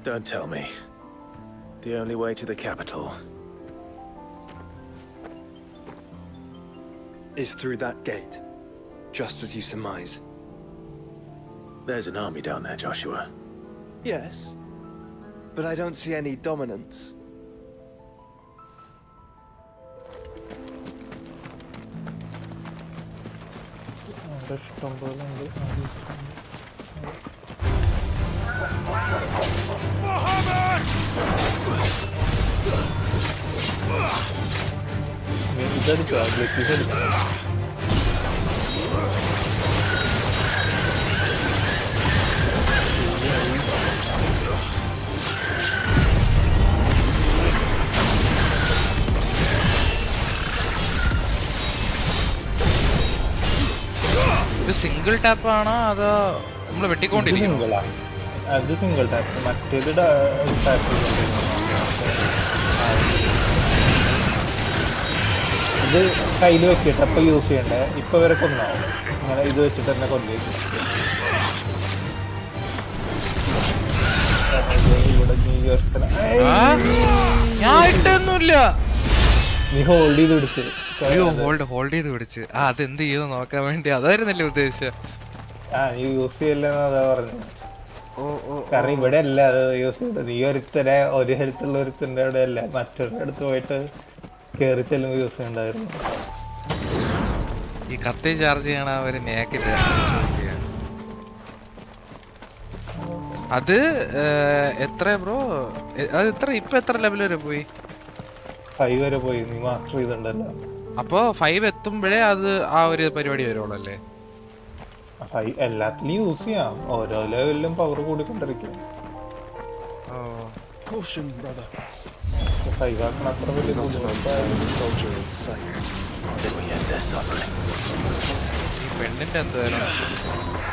Don't tell me. The only way to the capital is through that gate, just as you surmise. There's an army down there, Joshua. Yes, but I don't see any dominance. ഇത് single tap ആണോ അതോ നമ്മൾ വെട്ടിക്കൊണ്ടിരിക്കും? അത് single tap, മറ്റേത് tap. ഇത് കയ്യിൽ വെച്ചിട്ട് അപ്പൊ യൂസ് ചെയ്യണ്ടേ. ഇപ്പൊ വരെ കൊന്നാവും ഇങ്ങനെ ഇത് വെച്ചിട്ട് തന്നെ കൊല്ലേ. നീ ഹോൾഡ് ചെയ്ത് പിടിച്ച് ഹോൾഡ് ചെയ്ത് പിടിച്ച് അതെന്ത് ചെയ്ത് നോക്കാൻ വേണ്ടി അതായിരുന്നല്ലേ ഉദ്ദേശിച്ച? നീ യൂസ് ചെയ്യല്ലെന്ന് അതാ പറഞ്ഞു. കാരണം ഇവിടെ അല്ല അത് യൂസ് ചെയ്തത്. നീ ഒരുത്തനെ ഒരു ഹെൽത്തുള്ള ഒരുത്തൻ്റെ അവിടെ അല്ല, മറ്റൊരു അടുത്ത് പോയിട്ട് കേറി ചെല്ലുമ്പോൾ യൂസ് ചെയ്യണ്ടായിരുന്നു. ഈ കത്തി ചാർജ് ചെയ്യണ ഒരു നേക്കില്ല. അത് എത്ര ബ്രോ? അത് ഇപ്പൊ എത്ര ലെവൽ വരെ പോയി? 5 വരെ പോയി. നീ മാസ്റ്റർ ചെയ്തിട്ടുണ്ടല്ലോ. അപ്പൊ 5 എത്തുമ്പോഴേ അത് ആ ഒരു പരിപാടി വരുള്ളൂ അല്ലേ? എല്ലാത്തിലും യൂസ് ചെയ്യാം. ഓരോ ലെവലിലും പവർ കൂടിക്കൊണ്ടിരിക്കും. അത്ര വലിയ പെണ്ണിന്റെ എന്തായാലും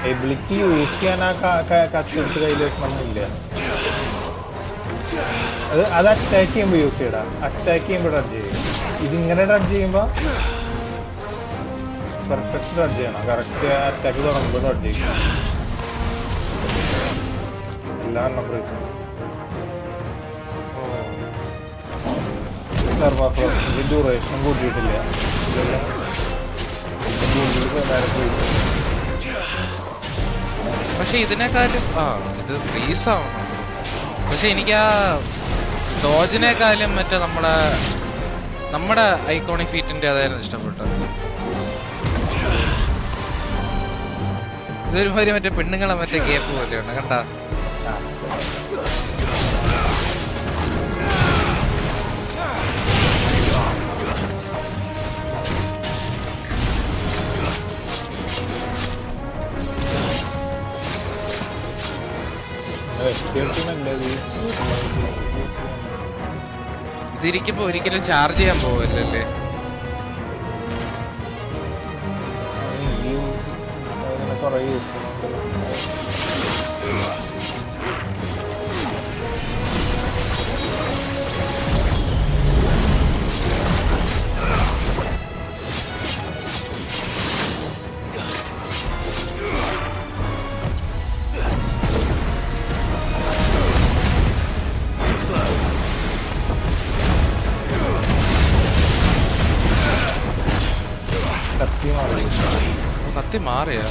എബിലിറ്റി യൂസ് ചെയ്യാൻ ആ കത്തിച്ച് കയ്യിൽ വെക്കണമെന്നില്ല. അത് അറ്റാക്ക് ചെയ്യുമ്പോൾ യൂസ് ചെയ്യടാ. അറ്റാക്ക് ചെയ്യുമ്പോൾ ഡഡ്ജ് ചെയ്യും. ഇതിങ്ങനെ ഡഡ്ജ് ചെയ്യുമ്പോൾ പെർഫെക്റ്റ് ഡഡ്ജ് ചെയ്യണം. കറക്റ്റ് അറ്റാക്ക് തുടങ്ങുമ്പോൾ ഡഡ്ജ് ചെയ്യും. എല്ലാ നമ്പർ ഡ്യൂറേഷൻ കൂട്ടിയിട്ടില്ല. പക്ഷെ ഇതിനേക്കാളും ഇത് ഫ്രീസ് ആവണം. പക്ഷെ എനിക്ക് ആ ഡോജിനേക്കാളും മറ്റേ നമ്മുടെ ഐക്കോണിക് ഫീറ്റിന്റെ അതായിരുന്നു ഇഷ്ടപ്പെട്ടത്. ഇതൊരുമാതിരി മറ്റേ പെണ്ണുങ്ങളെ മറ്റേ കേപ്പ് പോലെയാണ് കണ്ട. ഇതിരിക്കുമ്പോ ഒരിക്കലും ചാർജ് ചെയ്യാൻ പോവല്ലേ? കത്തി മാറിയാ?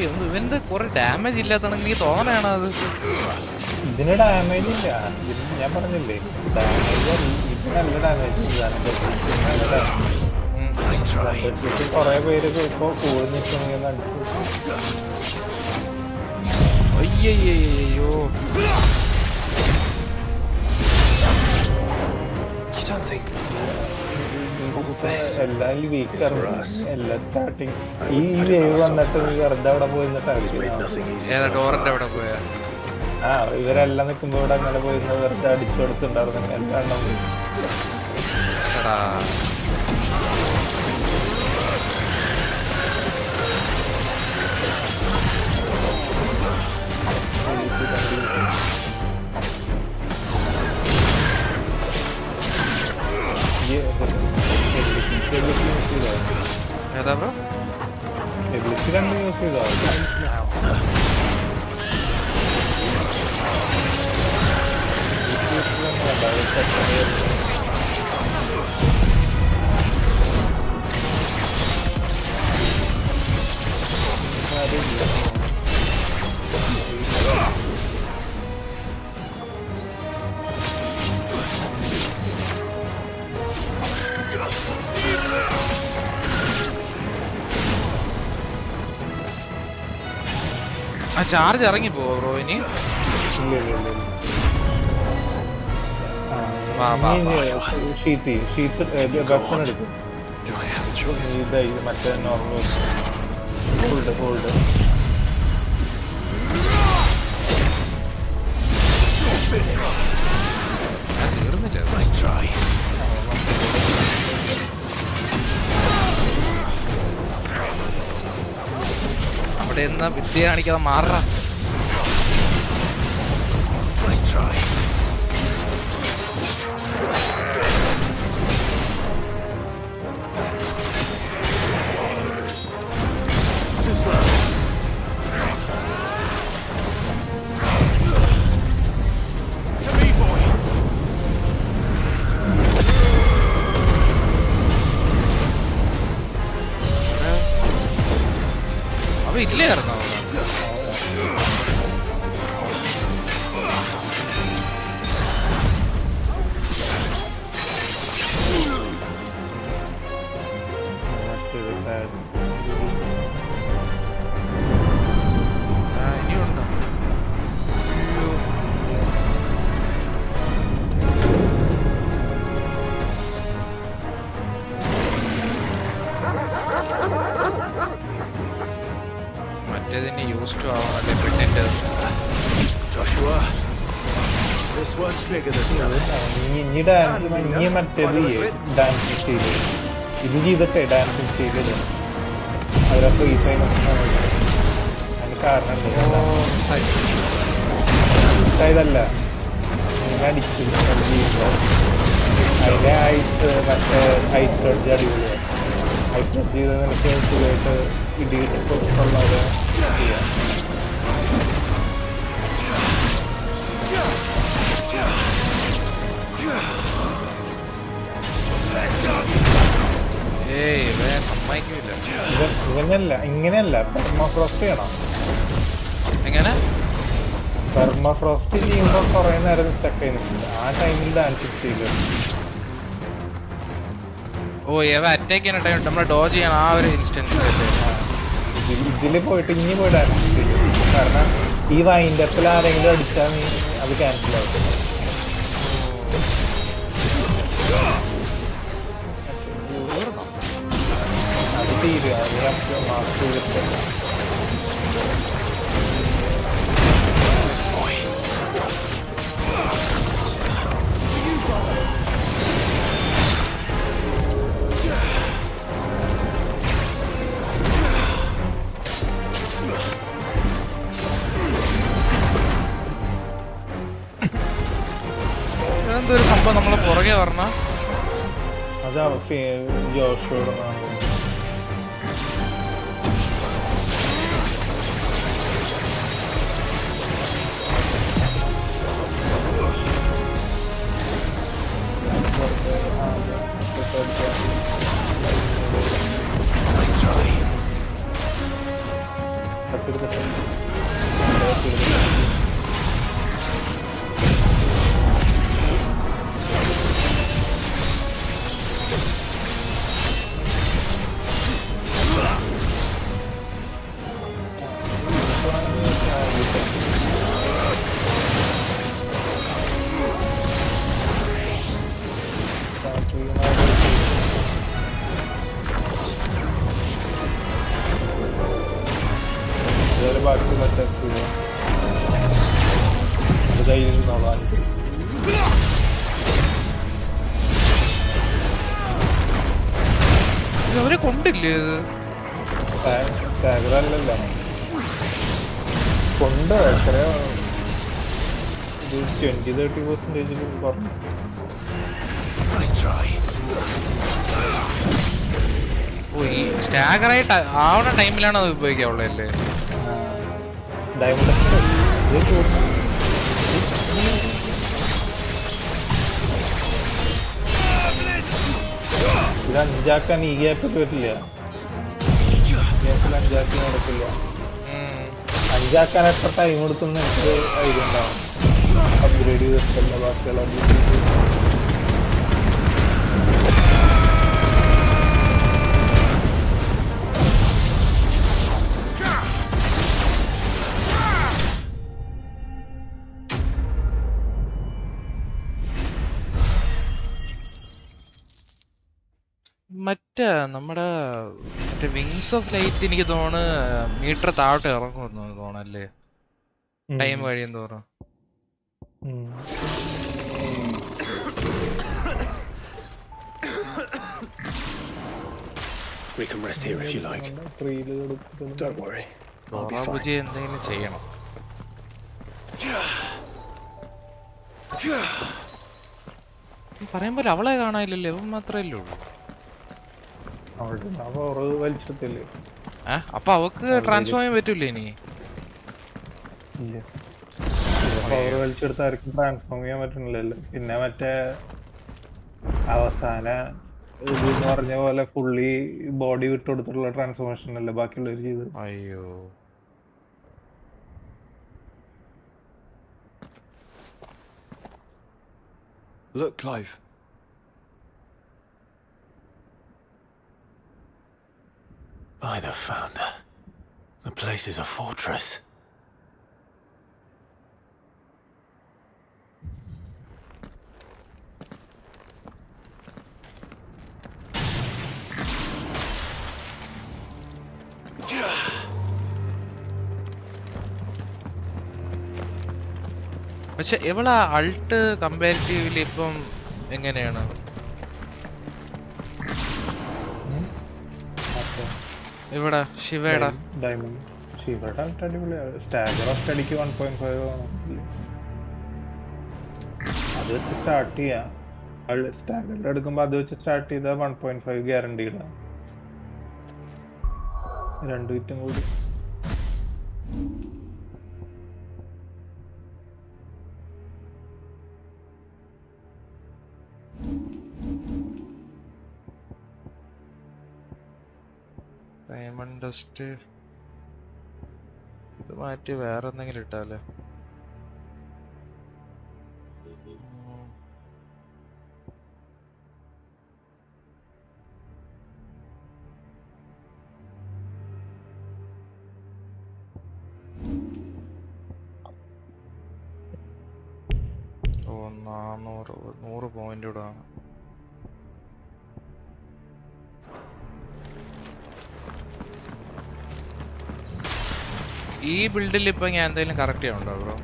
ഇവന്റെ കൊറേ ഡാമേജ് ഇല്ലാത്തണെങ്കിൽ എനിക്ക് തോന്നണാണ് അത്. ഇതിന് ഡാമേജ് ഇല്ല, ഞാൻ പറഞ്ഞില്ലേ ഡാമേജ് ഇതിനല്ല ഡാമേജ്. കൊറേ പേര് ഇപ്പൊ കൂടി നിൽക്കണെങ്കിൽ അയ്യോ എല്ലാരും വീക്ക് എല്ലാ സ്റ്റാർട്ടിങ് ഈ വേവ് വന്നിട്ട് വെറുതെ അവിടെ പോയി ഡോറിന്റെ അവിടെ പോയാ ഇവരെല്ലാം നിൽക്കുമ്പോ ഇവിടെ അങ്ങനെ പോയി വെറുതെ അടിച്ചു കൊടുത്തിട്ടുണ്ടായിരുന്നു. എല്ലാം ഏതാ ബ്രോ? എബിലിറ്റി രണ്ട് യൂസ് ചെയ്തോ? ആ ചാർജ് ഇറങ്ങി പോവോ ബ്രോ ഇനി? മറ്റേ നോർമൽ ഹോൾഡ് അവിടെ എന്നാ വിദ്യ കാണിക്കാതെ മാറാ. അപ്പൊ ഇല്ലായിരുന്നോ? ഇനി മറ്റേത് ഡാൻസിങ് സ്റ്റൈല് ഇത് ചെയ്തിട്ടേ ഡാൻസിങ് സ്റ്റൈല് അവരപ്പോ ഈ സൈൻ അതിന് കാരണം ഇതല്ല അടിച്ചു അതിനെ ഐസ് മറ്റേ ഐസ് ഡോഡ്ജ് അടിപൊളിയാണ്. ഐസ് ഡോഡ്ജ് ചെയ്ത് നിനക്ക് സുഖമായിട്ട് ഇടിയിട്ടുള്ളവരെ ചെയ്യാം. ഇങ്ങനെയല്ല പെർമഫ്രോസ്റ്റ് ചെയ്യണം. എങ്ങനെ പെർമഫ്രോസ്റ്റ് ചെയ്യുമ്പോൾ കുറെ നേരം സ്റ്റക്ക് ചെയ്യുന്നുണ്ട്. ആ ടൈമിൽ ഡാൻസ് ചെയ്ത് അറ്റാക്ക് ചെയ്യുന്ന ടൈം നമ്മൾ ഡോജ് ചെയ്യണം. ആ ഒരു ഇൻസ്റ്റൻസ് ഇതിൽ പോയിട്ട് ഇനി പോയി ഡാൻസ് ചെയ്യും. കാരണം ഈ വൈൻഡപ്പിൽ ആരെങ്കിലും അടിച്ചാൽ നീ അത് ക്യാൻസൽ ആവും. അത് തീരുക. അത് മാർക്ക് ചെയ്തിട്ട് എന്തൊരു സംഭവം നമ്മളെ പുറകെ പറഞ്ഞ അത് ജോഷോട് ബാക്കി മറ്റേ കയ്യിൽ നോക്കാൻ അവരെ കൊണ്ടില്ലേ അല്ലല്ല കൊണ്ട് എത്ര 20-30% പറഞ്ഞു. ഈ സ്റ്റാഗറായിട്ട് ആവുന്ന ടൈമിലാണ് അത് ഉപയോഗിക്കാവുള്ളതല്ലേ? ഇത് അഞ്ചാക്കാൻ ഈ ഗ്യാപ്പിൽ പറ്റില്ല. ഗ്യാപ്പിൽ അഞ്ചാക്കി നടക്കില്ല. അഞ്ചാക്കാൻ എത്ര ടൈം എടുക്കുന്ന എനിക്ക് ഐഡിയ ഉണ്ടാവും. അപ്ഗ്രേഡ് ചെയ്തിട്ടല്ല ബാക്കിയുള്ള മറ്റേ നമ്മുടെ മറ്റേ വിങ്സ് ഓഫ് ലൈറ്റ് എനിക്ക് തോന്നുന്നു മീറ്റർ താഴോട്ട് ഇറങ്ങുമെന്ന് തോന്നല്ലേ ടൈം കഴിയും തോറും. We can rest here if you like. Don't worry. I'll be fine. എന്തെങ്കിലും ചെയ്യണം. പറയുമ്പോ അവളെ കാണാനില്ലല്ലോ, അവൻ മാത്രല്ലേ ഉള്ളൂ. അപ്പൊ അവക്ക് ട്രാൻസ്ഫോം ചെയ്യാൻ പറ്റൂലേ ഇനി? വലിച്ചെടുത്ത് ആർക്കും ട്രാൻസ്ഫോം ചെയ്യാൻ പറ്റുന്നില്ലല്ലോ. പിന്നെ മറ്റേ അവസാന ഇത് പറഞ്ഞ പോലെ ഫുള്ളി ബോഡി വിട്ടുകൊടുത്തിട്ടുള്ള ട്രാൻസ്ഫോർമേഷൻ അല്ലേ ബാക്കിയുള്ളവർ ചെയ്ത്. അയ്യോ Look, Clive. By the founder. The place is a fortress. പക്ഷെ ഇവളെ അൾട്ട് കമ്പാരിറ്റീവ്ലി ഇപ്പം എങ്ങനെയാണ്? ഇവിടെ ശിവയുടെ ശിവയുടെ അടിപൊളിയാണ്. സ്റ്റാഗർ ഓഫ് സ്റ്റഡിക്ക് 1.5 ആണ്. അത് വെച്ച് സ്റ്റാർട്ട് ചെയ്യാം. സ്റ്റാഗറിൽ എടുക്കുമ്പോൾ അത് വെച്ച് സ്റ്റാർട്ട് ചെയ്താൽ 1.5 ഗ്യാരണ്ടീഡ്. രണ്ടു വിറ്റും കൂടി ഡയമണ്ട് ഡസ്റ്റ് ഇത് മാറ്റി വേറെ എന്തെങ്കിലും ഇട്ടാലേ. ഓ 100 പോയിന്റ് ഇടാണ്. ഈ ബിൽഡിൽ ഇപ്പൊ ഞാൻ എന്തെങ്കിലും കറക്റ്റ് ചെയ്യാനുണ്ടോ ബ്രോ?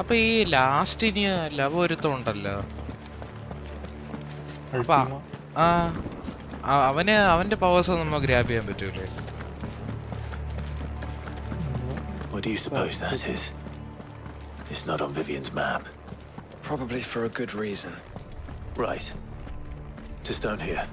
അപ്പൊ ഈ ലാസ്റ്റിന് ലവ് ഒരുത്തം ഉണ്ടല്ലോ, അവന്റെ പവേഴ്സ് നമുക്ക് ഗ്രാബ് ചെയ്യാൻ പറ്റൂലേ? What do you suppose that is? It's not on Vivian's map. Probably for a good reason. Right. Just down here.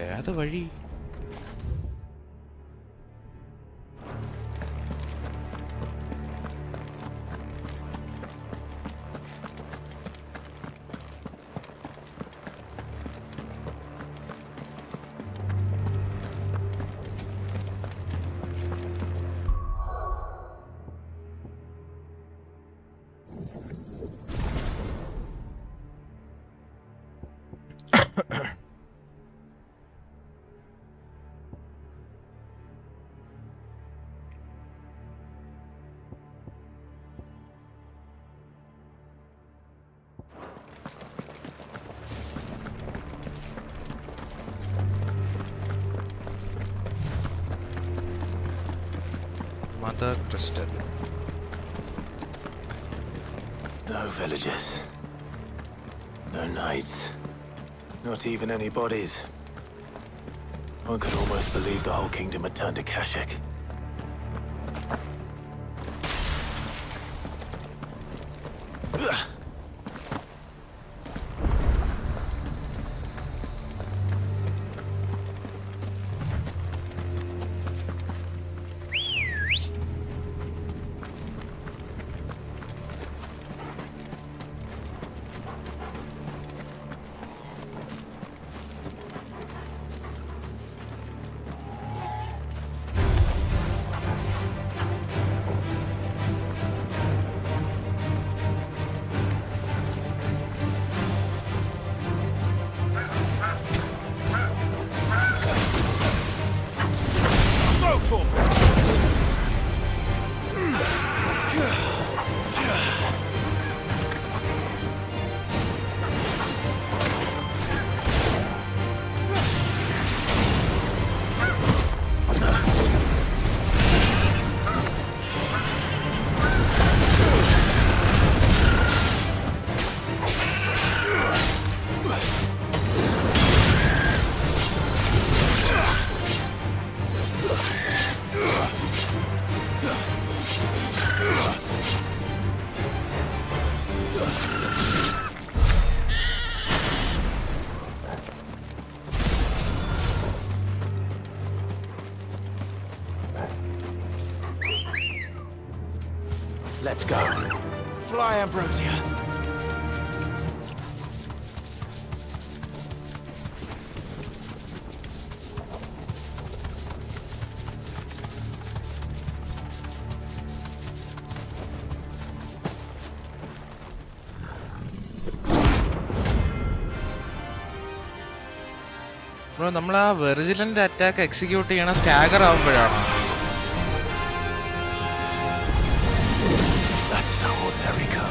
ഏത് വഴി? Mother Crystal. No villages. No knights. Not even any bodies. One could almost believe the whole kingdom had turned to Kashik. Let's go. Fly, Ambrosia. Bro നമ്മൾ ആ വെർജിലന്റ് attack execute ചെയ്യണ stagger ആവുമ്പോഴാണ്. That's no ordinary code.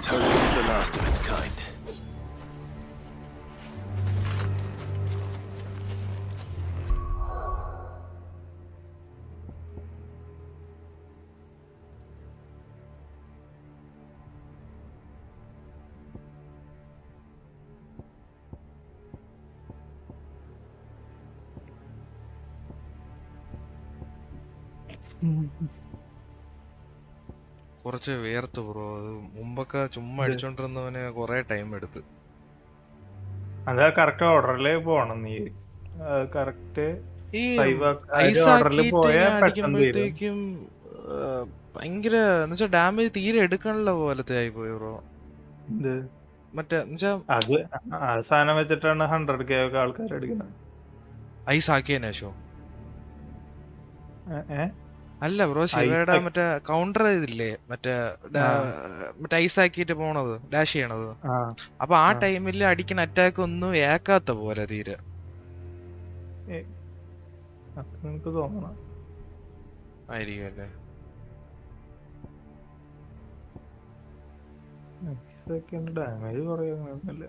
Let's hope it was the last of its kind. കുറച്ച് വേർത്ത് bro. അത് മുമ്പൊക്കെ ചുമ്മാ അടിച്ചോണ്ടിരുന്നവന് കൊറേ time എടുത്ത്. അതാ കറക്റ്റ് ഓർഡറില് പോണം നീ. കറക്റ്റ് ഈ ഓർഡറിൽ പോയാ പെട്ടെന്ന് തീരും. ഐസാക്കിട്ടുമ്പോഴത്തേക്കും ഭയങ്കര എന്നുവെച്ചാ ഡാമേജ് തീരെ എടുക്കണല്ലോ പോലത്തെ ആയി പോയി ബ്രോ. മറ്റേ അത് സാധനം വെച്ചിട്ടാണ് 100K ഒക്കെ ആൾക്കാർ എടുക്കുന്നത്. ഐസ് ആക്കിയതിനു ശേഷം അല്ല ബ്രോ, ശിവയുടെ മറ്റേ കൗണ്ടർ ഇതില്ലേ, മറ്റേ ഐസ് ആക്കിയിട്ട് പോണത്, ഡാഷ് ചെയ്യണത്. അപ്പൊ ആ ടൈമിൽ അടിക്കുന്ന അറ്റാക്ക് ഒന്നും ഏക്കാത്ത പോലെ തീരെ. എനിക്ക് തോന്നണം ആയിരിക്കും അല്ലേ. ഡാമേജ് കുറയൊന്നുമില്ല.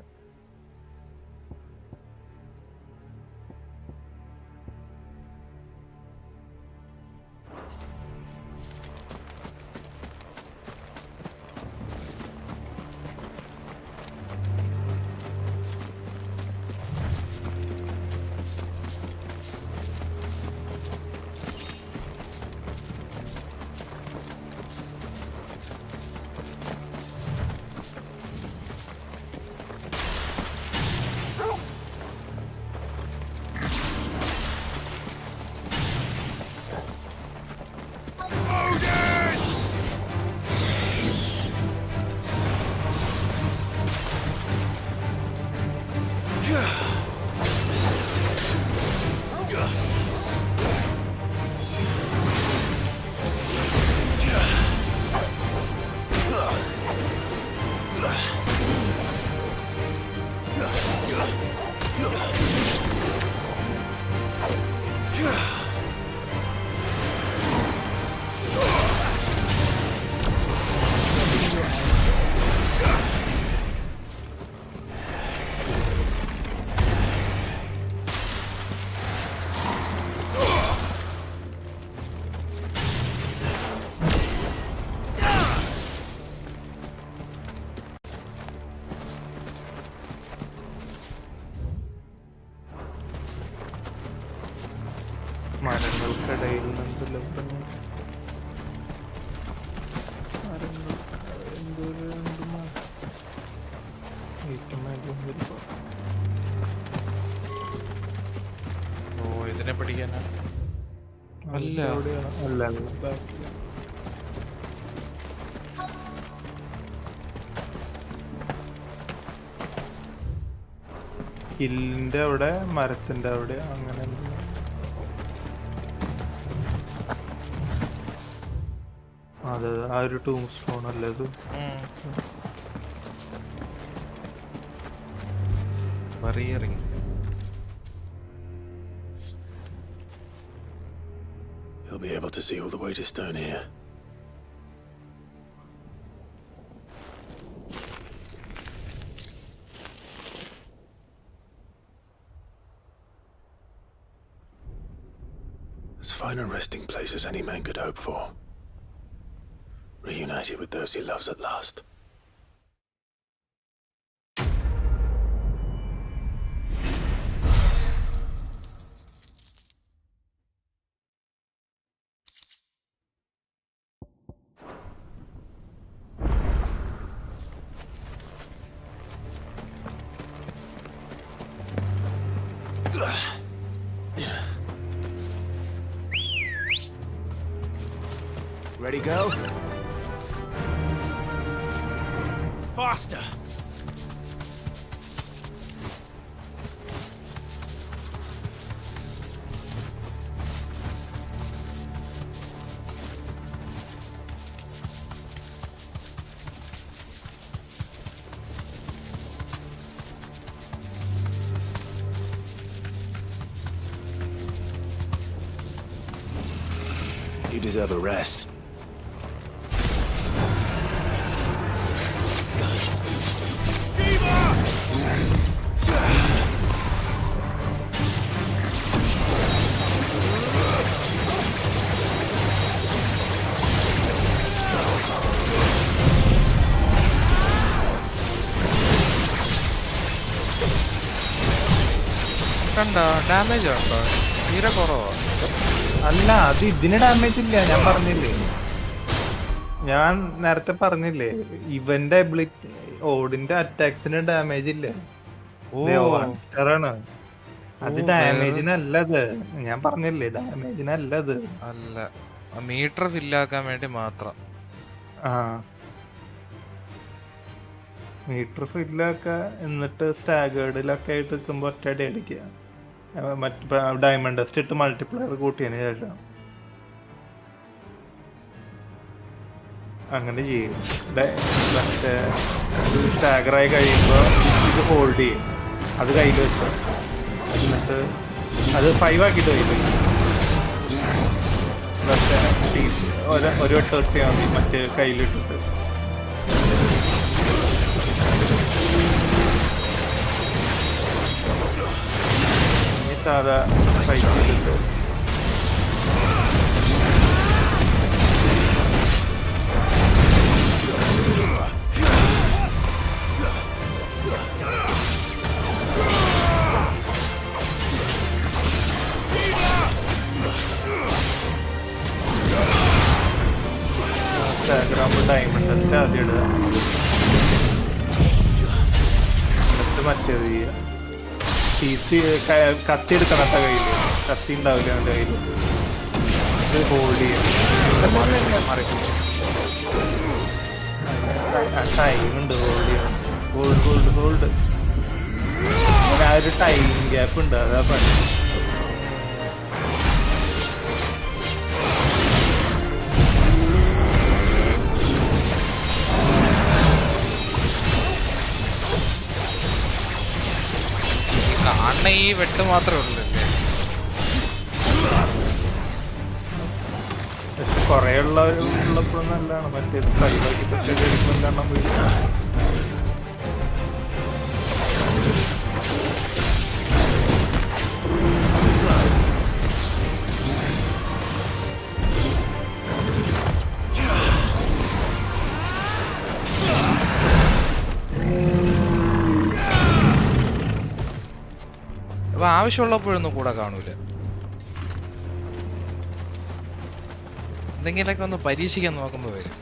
മരങ്ങൾക്കിടയിൽ ഇതിനെ പഠിക്കാനാ? അല്ല ഹില്ലിന്റെ അവിടെ, മരത്തിന്റെ അവിടെ, അങ്ങനെ അതെ. ആ ഒരു ടൂം സ്റ്റോൺ അല്ലേ അത്? You'll be able to see all the way to stone here. As fine a resting place as any man could hope for. Reunited with those he loves at last. Ready, go? Faster! You deserve a rest. കണ്ടോ damage ഉണ്ടോ? തീരെ കുറവോ? അല്ല, അത് ഇതിന് damage ഇല്ല. ഞാൻ പറഞ്ഞില്ലേ, ഞാൻ നേരത്തെ പറഞ്ഞില്ലേ, ഇവന്റെ എബിലിറ്റി ഓടിന്റെ അറ്റാക്സിന് ഡാമേജ് ഇല്ലേ. ആണ് അത് ഡാമേജിനല്ലത്. ഞാൻ പറഞ്ഞില്ലേ, ഡാമേജിനല്ലത്. അല്ല, മീറ്റർ ഫില്ലാക്കാൻ വേണ്ടി മാത്രം. ആ, മീറ്റർ ഫില്ലാക്ക, എന്നിട്ട് സ്റ്റാഗേർഡിലൊക്കെ ആയിട്ട് നിൽക്കുമ്പോൾ ഒറ്റയടി അടിക്കുക. മറ്റേ ഡയമണ്ട് ടെസ്റ്റ് ഇട്ട് മൾട്ടിപ്ലയർ കൂട്ടിയതിന് ശേഷം അങ്ങനെ ചെയ്യും. മറ്റേ സ്റ്റാഗറായി കഴിയുമ്പോൾ ഇത് ഹോൾഡ് ചെയ്യും, അത് കയ്യിൽ വെച്ചോ. എന്നിട്ട് അത് 5 ആക്കിയിട്ട് കയ്യിൽ മറ്റേ ഒരു വട്ടം എത്തിയാൽ മതി, മറ്റേ കയ്യിലിട്ടിട്ട്. സാധാ ഫൈറ്റ് ചെയ്തിട്ട് ഇൻസ്റ്റാഗ്രാമിൽ ഡയമണ്ട് ടെസ്റ്റ് ആദ്യം ഇടുക, എന്നിട്ട് മറ്റേത് ചെയ്യുക. കത്തി എടുക്കണം കേട്ടോ കയ്യില്, കത്തി ഉണ്ടാവില്ല എൻ്റെ കയ്യിൽ. ഇത് ഹോൾഡ് ചെയ്യാം, ടൈമുണ്ട് ഹോൾഡ് ചെയ്യാം. ഹോൾഡ് ആ ഒരു ടൈം ഗ്യാപ്പ് ഉണ്ട്, അതാ പണി. കാണുന്ന ഈ വെട്ട് മാത്രമേ ഉള്ളൂ. പക്ഷെ കൊറേ ഉള്ളപ്പോഴും നല്ലതാണ്. മറ്റേത് കൈവാക്കി പറ്റെടുക്കുമ്പോൾ പോയി. അപ്പൊ ആവശ്യമുള്ളപ്പോഴൊന്നും കൂടെ കാണൂല. എന്തെങ്കിലൊക്കെ ഒന്ന് പരീക്ഷിക്കാൻ നോക്കുമ്പോ വരും.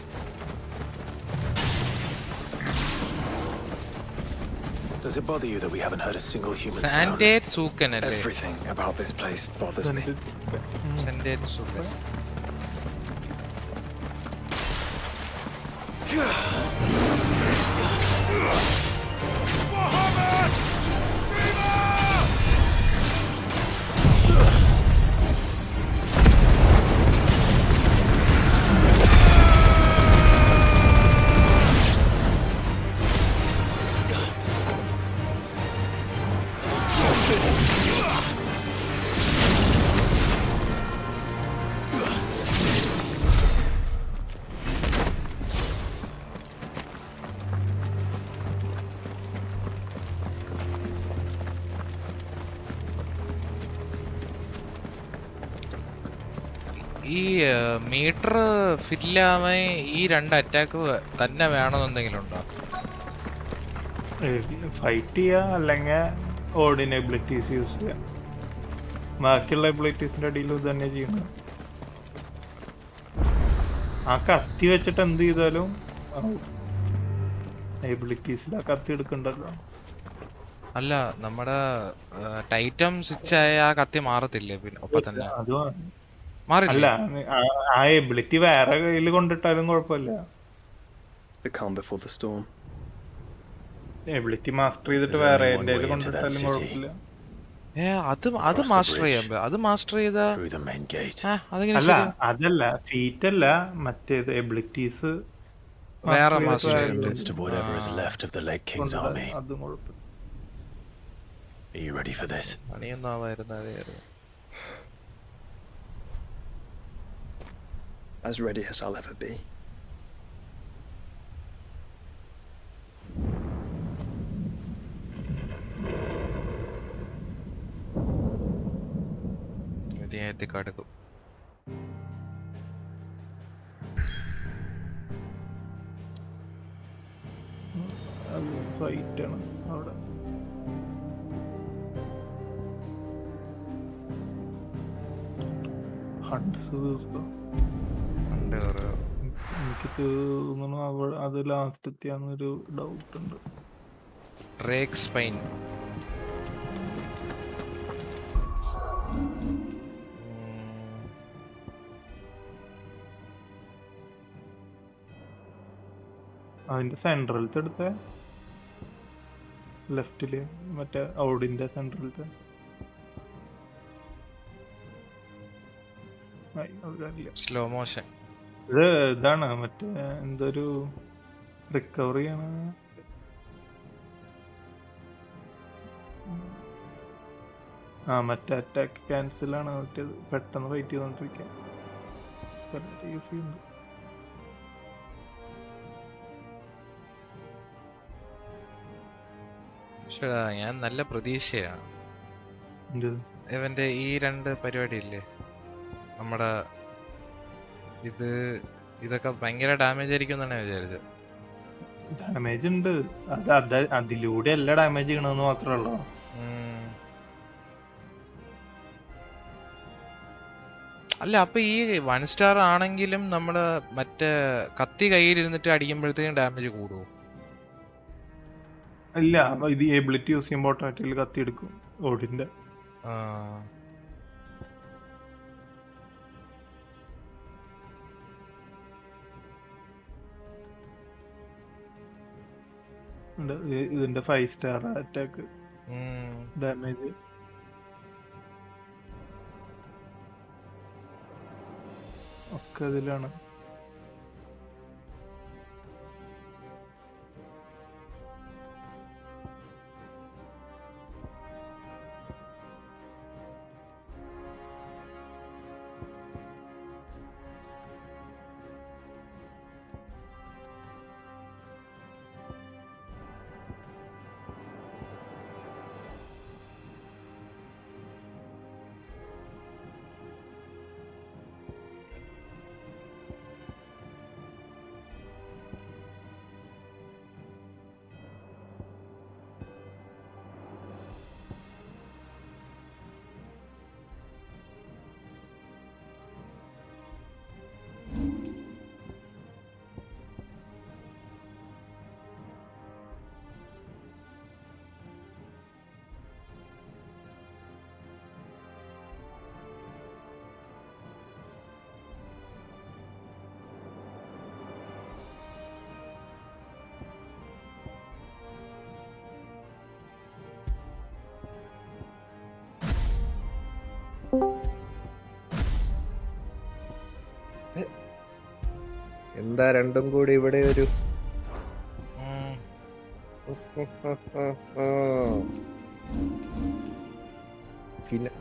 Does it bother you that we haven't heard a single human sound? Sanded Sukan അല്ലേ? Everything about this place bothers me. Sanded Sukan. ഈ മീറ്റർ ഫില്ലാവാൻ ഈ രണ്ട് അറ്റാക്ക് തന്നെ വേണമെന്നെന്തെങ്കിലും ഉണ്ടോ? ഫൈറ്റ് ചെയ്യാ, അല്ലെങ്കിൽ ഓർഡിനറി എബിലിറ്റീസ് യൂസ് ചെയ്യാം. ബാക്കിയുള്ള എബിലിറ്റീസിന്റെ അടിയിൽ തന്നെ ചെയ്യുന്നത്. ആ കത്തി വെച്ചിട്ട് എന്ത് ചെയ്താലും എബിലിറ്റീസിൽ ആ കത്തി എടുക്കണ്ടല്ലോ. അല്ല, നമ്മുടെ ടൈറ്റം സ്വിച്ച് ആയ ആ കത്തി മാറത്തില്ലേ പിന്നെ ഒപ്പം തന്നെ? അല്ല, ആ എബിലിറ്റി വേറെ കയ്യിൽ കൊണ്ടിട്ടാലും കുഴപ്പമില്ല. എബിലിറ്റി മാസ്റ്റർ ചെയ്തിട്ട് വേറെ കൊണ്ടിട്ടാലും കുഴപ്പമില്ല. അത് മാസ്റ്റർ ചെയ്യാൻ, അത് മാസ്റ്റർ ചെയ്ത അല്ല, അതല്ല ഫീറ്റ് അല്ല, മറ്റേത് എബിലിറ്റീസ് വേറെ അതും കുഴപ്പമില്ല. Are you ready for this? പണിയൊന്നും ആവായിരുന്നു, അതായിരുന്നു. As ready as I'll ever be. കടക്കും. ഫൈറ്റ് ആണ് അവിടെ. എനിക്ക് തോന്നുന്നു അത് ലാസ്റ്റ് എത്തിയാന്നൊരു ഡൗട്ട് ഉണ്ട്. റേക്ക് സ്പൈൻ അതിന്റെ സെൻട്രലത്തെ എടുത്ത ലെഫ്റ്റില് മറ്റേ ഔഡിന്റെ സെൻട്രലത്തെ സ്ലോ മോഷൻ. ഇത് ഇതാണ് മറ്റേ എന്തൊരു റിക്കവറി ആണ്. മറ്റേ അറ്റാക്ക് ക്യാൻസൽ ആണ് മറ്റേത്. പെട്ടെന്ന് ഫൈറ്റ് ചെയ്തോണ്ടിരിക്കാൻ യൂസ് ചെയ്യുന്നുണ്ട്. ഞാൻ നല്ല പ്രതീക്ഷയാണ്. ഇവന്റെ ഈ 2 പരിപാടി ഇല്ലേ നമ്മുടെ ഇതൊക്കെ ഭയങ്കര ഡാമേജ് ആയിരിക്കും എന്നാണ് ഞാൻ വിചാരിച്ചത്. ഡാമേജ് ഉണ്ട്. അതിലൂടെ അല്ല ഡാമേജ് ചെയ്യണമെന്ന് മാത്രമേ ഉള്ളൂ. അല്ല അപ്പൊ ഈ 1 സ്റ്റാർ ആണെങ്കിലും നമ്മള് മറ്റേ കത്തി കയ്യിലിരുന്നിട്ട് അടിക്കുമ്പോഴത്തേക്കും ഡാമേജ് കൂടുമോ? ഇല്ല, ഇത് എബിലിറ്റി യൂസ് ചെയ്യുമ്പോൾ ഓട്ടോമാറ്റിക്കലി കത്തി എടുക്കും ഓടിന്റെ. ഇതിന്റെ 5 സ്റ്റാർ അറ്റാക്ക് ഡാമേജ് ഒക്കെ ഇതിലാണ്. എന്താ രണ്ടും കൂടി ഇവിടെ ഒരു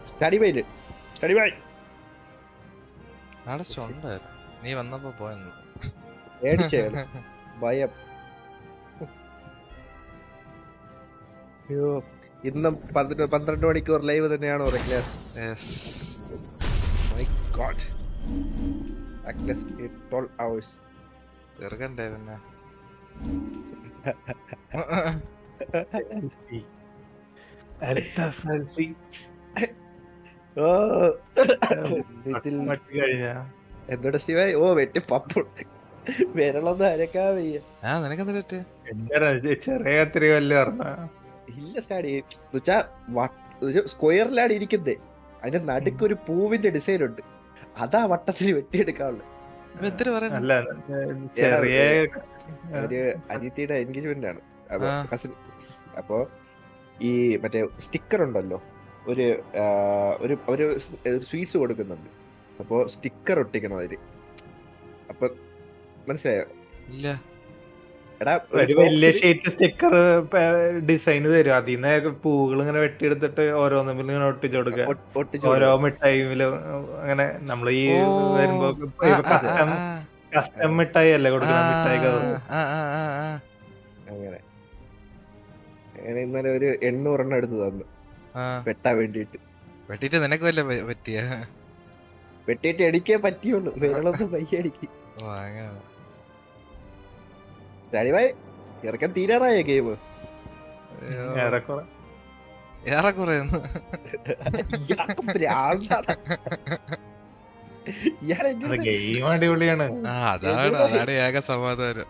സ്റ്റഡി ബൈ നീ വന്നപ്പോ പോയെന്ന് ഭയം. അയ്യോ, ഇന്നും 12 മണിക്കൂർ ലൈവ് തന്നെയാണോ റെഗ്ലാസ്? My god, Agnes, 12 hours. ഇറങ്ങണ്ടേ പിന്നെ. എന്നോട് ശിവ വെട്ടി പപ്പു വിരളൊന്നും അരക്കാൻ വയ്യ. ചെറിയ കത്തിരി വല്ല ഇല്ല സ്റ്റാഡി സ്ക്വയറിലാണ് ഇരിക്കുന്നത്. അതിന്റെ നടുക്കൊരു പൂവിന്റെ ഡിസൈൻ ഉണ്ട്. അതാ വട്ടത്തിൽ വെട്ടിയെടുക്കാനുള്ളത്. ഒരു അനിയത്തിയുടെ എൻഗേജ്മെന്റ് ആണ് കസിൻ. അപ്പോ ഈ മറ്റേ സ്റ്റിക്കർ ഉണ്ടല്ലോ, ഒരു സ്വീറ്റ്സ് കൊടുക്കുന്നുണ്ട്. അപ്പോ സ്റ്റിക്കർ ഒട്ടിക്കണം അതില്. അപ്പൊ മനസ്സിലായോ? എടാ, വലിയ ഷീറ്റ് സ്റ്റിക്കർ ഡിസൈൻ തരും. അതിന്ന് പൂകൾ ഇങ്ങനെ വെട്ടിയെടുത്തിട്ട് ഓരോന്നും ഇങ്ങനെ ഒട്ടിച്ചു കൊടുക്കുക. ഓരോ മിഠായിലും അങ്ങനെ നമ്മൾ ഈ വരുമ്പോ കസ്റ്റം മിഠായി അല്ലേ കൊടുക്കുന്ന മിഠായി. അങ്ങനെ ഇന്നലെ ഒരു 800 എണ്ണം എടുത്ത് തന്നു വെട്ടാൻ വേണ്ടിട്ട്. വെട്ടിട്ട് നിനക്ക് വല്ല പറ്റിയ? വെട്ടിട്ട് എനിക്കേ പറ്റിയുള്ളൂ, വേറൊന്നും പയ്യ അടിക്കും. സ്റ്റാഡിബായ് ഇറക്കാൻ തീരാറായ ഗെയിം? ഇയാൾ ഗെയിം അടിപൊളിയാണ്. അതാണ് ഏക സമാധാനം.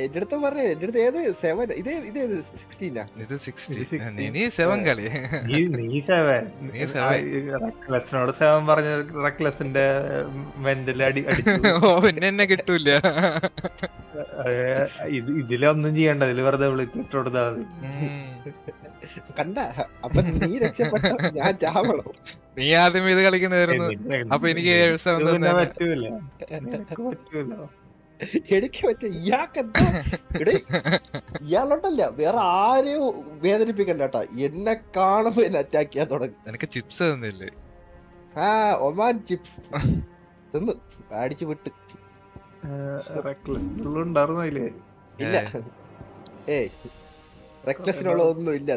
എന്റെ അടുത്ത് പറഞ്ഞു, എന്റെ അടുത്ത് ഏത് 7 ഇത് 16 ഇത് 60. നീ 7 കളി. നീ 7 റെക്ലസിനോട് 7 പറഞ്ഞ റെക്ലസിന്റെ മെന്റലി അടിച്ചു. പിന്നെ എന്നെ കിട്ടൂല. ഇതിലൊന്നും ചെയ്യണ്ട, ഇതില് വെറുതെ വിളിച്ചിട്ട് കൊടുത്താ മതി. കണ്ട, അപ്പൊ നീ രക്ഷപ്പെട്ട, ഞാൻ ചാവണം. നീ ആദ്യം ഇത് കളിക്കണായിരുന്നു. അപ്പൊ എനിക്ക് 7 പറ്റൂല, പറ്റൂല. എനിക്ക് പറ്റും. ഇയാളോട്ടല്ല വേറെ ആരെയും വേദനിപ്പിക്കണ്ട കേട്ടാ. എന്നെ കാണുമ്പോ എന്നെ അറ്റാക്ക് ചെയ്യാൻ തുടങ്ങി. നിനക്ക് ചിപ്സ് തന്നില്ലേ? ഒമാൻ ചിപ്സ് തിന്ന് അടിച്ചു വിട്ട്. ഉണ്ടായിരുന്നില്ലേ? ഇല്ല, റെക്ലസിനുള്ള ഒന്നും ഇല്ല.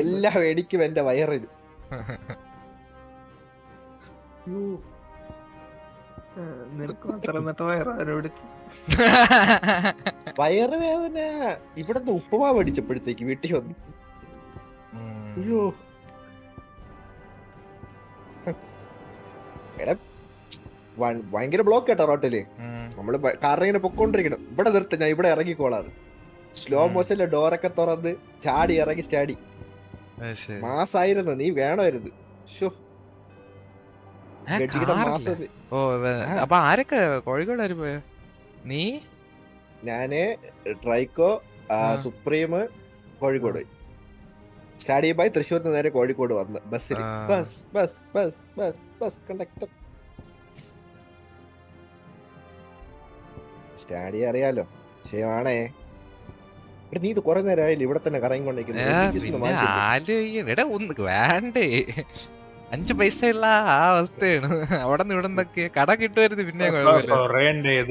എല്ലാം എനിക്കും എന്റെ വയറിനും. വയറുവേദന ഇവിടുന്ന് ഉപ്പുമാവ് അടിച്ചപ്പോഴത്തേക്ക് വീട്ടിൽ വന്നു. അയ്യോ, എടാ ഭയങ്കര ബ്ലോക്ക് കേട്ടോ റോട്ടില്. നമ്മള് കാരണം ഇങ്ങനെ പൊക്കോണ്ടിരിക്കണം. ഇവിടെ നിർത്തി, ഞാൻ ഇവിടെ ഇറങ്ങിക്കോളാറ്. സ്ലോ മോഷനിലെ ഡോറൊക്കെ തുറന്ന് ചാടി ഇറങ്ങി സ്റ്റാഡി. മാസായിരുന്നു, നീ വേണമായിരുന്നു. അപ്പൊ ആരൊക്കെ കോഴിക്കോട് പോയ? നീ, ഞാന്, ട്രൈക്കോ, സുപ്രീം കോഴിക്കോട്. സ്റ്റാഡിയം ബൈ തൃശ്ശൂരിന് നേരെ കോഴിക്കോട് വന്ന് ബസ്സിൽ. Bus bus bus bus bus conductor. Stadium അറിയാലോ, ശരിയാണേ. നീ ഇത് കൊറേ നേരം ആയില്ലേ ഇവിടെ തന്നെ കറങ്ങിക്കൊണ്ടിരിക്കുന്നത്? വേണ്ടേ, 5 പൈസ ഇല്ല ആ അവസ്ഥയാണ്. അവിടെ നിന്ന് ഇവിടെ നിന്നൊക്കെ കട കിട്ടുമായിരുന്നു. പിന്നെ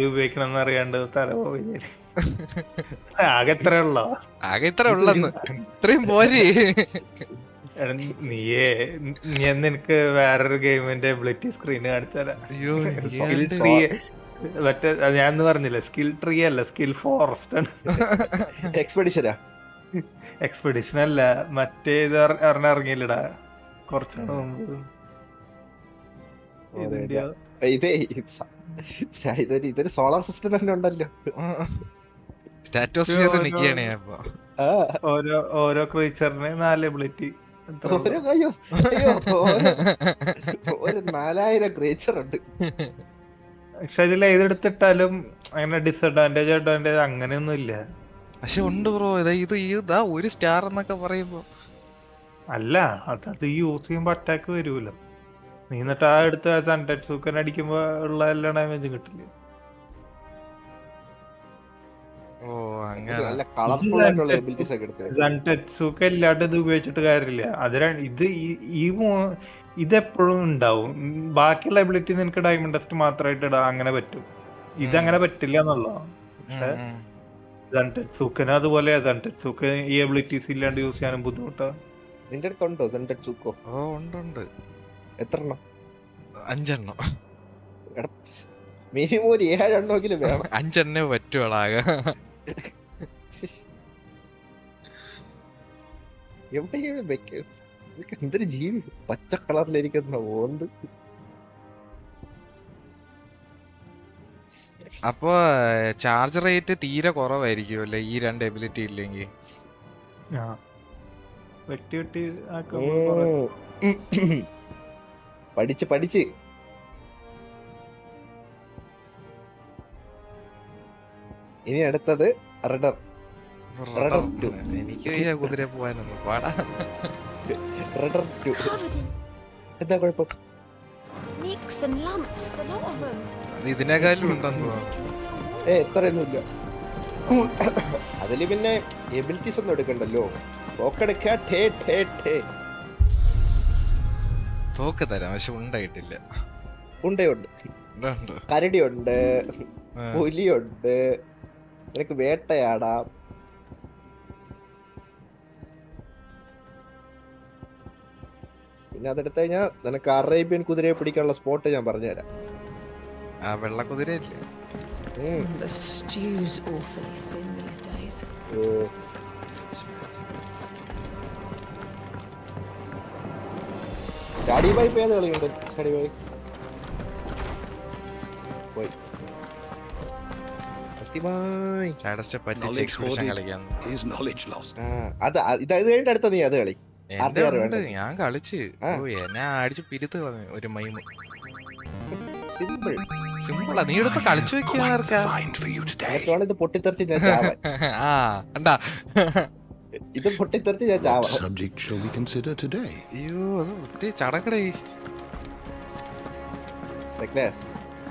ഉപയോഗിക്കണം അറിയാണ്ട് ആകെ ഇത്ര ഉള്ളന്ന് ഇത്രയും പോരെ. നിനക്ക് വേറൊരു ഗെയിമിന്റെ എബിലിറ്റി സ്ക്രീൻ കാണിച്ചാലാ. മറ്റേ ഞാൻ പറഞ്ഞില്ല, സ്കിൽ ട്രീ അല്ല, സ്കിൽ ഫോറസ്റ്റ് ആണ്. എക്സ്പെഡിഷൻ അല്ല, മറ്റേ ഇത് ഇറങ്ങിയില്ലടാ കുറച്ചാണ് മുമ്പ്. ഇതൊരു സോളാർ സിസ്റ്റം തന്നെ ഉണ്ടല്ലോ. ഓരോ ക്രീച്ചറിന് 4 എബിലിറ്റി. 4000 ക്രീച്ചർ ഉണ്ട്. പക്ഷെ ഇതിൽ ഏതെടുത്തിട്ടാലും അങ്ങനെ ഡിസഡ്വാൻറ്റേജ് അഡ്വാൻറ്റേജ് അങ്ങനെയൊന്നും ഇല്ല. പക്ഷെ ഉണ്ട് ബ്രോ, ഇതാ 1 സ്റ്റാർ എന്നൊക്കെ പറയുമ്പോ അല്ല, അത് യൂസ് ചെയ്യുമ്പോ അറ്റാക്ക് വരൂല. നീ എന്നിട്ട് ആ എടുത്ത് സൺടച്ച് സൂക്കൻ അടിക്കുമ്പോ ഉള്ള എല്ലാ ഡാമേജും കിട്ടില്ല. സൺടച്ച് സൂക്ക ഇല്ലാണ്ട് ഇത് ഉപയോഗിച്ചിട്ട് കാര്യമില്ല. ഇതെപ്പോഴും ഉണ്ടാവും. ബാക്കിയുള്ള എബിലിറ്റി നിനക്ക് ഡയമണ്ട് ടെസ്റ്റ് മാത്രമായിട്ട് ഇടാം, അങ്ങനെ പറ്റും. ഇതങ്ങനെ പറ്റില്ല എന്നുള്ളതാണ്. പക്ഷെ സൺടച്ച് സൂക്കന് അതുപോലെ സൺടച്ച് സൂക്ക ഈ എബിലിറ്റീസ് ഇല്ലാണ്ട് യൂസ് ചെയ്യാനും ബുദ്ധിമുട്ടാണ്. നിന്റെ അടുത്തുണ്ടോ സൺടച്ച്? ഉണ്ട്. എത്ര എണ്ണം? 5 എണ്ണം. മിനിമം ഒരു 7 എണ്ണമെങ്കിലും വേണം. 5 എണ്ണേ പറ്റുവാളാക. എവിടെയെങ്കിലും വെക്കും. എന്തൊരു ജീവി, പച്ച കളറിലിരിക്കുന്ന ഓന്ത്. അപ്പൊ ചാർജ് റേറ്റ് തീരെ കുറവായിരിക്കും അല്ലേ ഈ 2 എബിലിറ്റി ഇല്ലെങ്കിൽ? പഠിച്ച് ഇനി അടുത്തത് റഡർ. എനിക്ക് കുതിര പോവാനൊന്നും പാടാ. എന്താ കുഴപ്പം? ഇതിനേക്കാളും ഉണ്ടെന്ന് എത്രയൊന്നുമില്ല. അതില് പിന്നെ എബിലിറ്റീസ് ഒന്നും എടുക്കണ്ടല്ലോ. തോക്ക് തരാം, പക്ഷെ ഉണ്ടായിട്ടില്ല. ഉണ്ടയുണ്ട്, കരടിയുണ്ട്, പുലിയുണ്ട്, നിനക്ക് വേട്ടയാടാം. പിന്നെ അതെടുത്തു കഴിഞ്ഞാൽ നിനക്ക് അറേബ്യൻ കുതിരയെ പിടിക്കാനുള്ള സ്പോട്ട് ഞാൻ പറഞ്ഞുതരാം. വെള്ള കുതിരയില്ലേ? സ്റ്റഡി ബൈ ഇപ്പൊ ഏത് കളിയുണ്ട്? സ്റ്റഡി ബൈ പോയി. അത് ഇത് കഴിഞ്ഞിട്ട് അടുത്ത നീ അത് കളി. ഞാൻ കളിച്ച് എന്നെ അടിച്ച് പിരുത്ത് കളഞ്ഞു ഒരു മൈമ്. സിമ്പിൾ സിമ്പിളാ, നീ എടുത്ത് കളിച്ചു വെക്കാ. ഇത് പൊട്ടിത്തെറിച്ച് ഞാൻ ചാവാൻ. ഇത് പൊട്ടിത്തെറിച്ച് ഞാൻ ചാവാൻ. അയ്യോ അത് ഒത്തിരി ചടക്കടേ.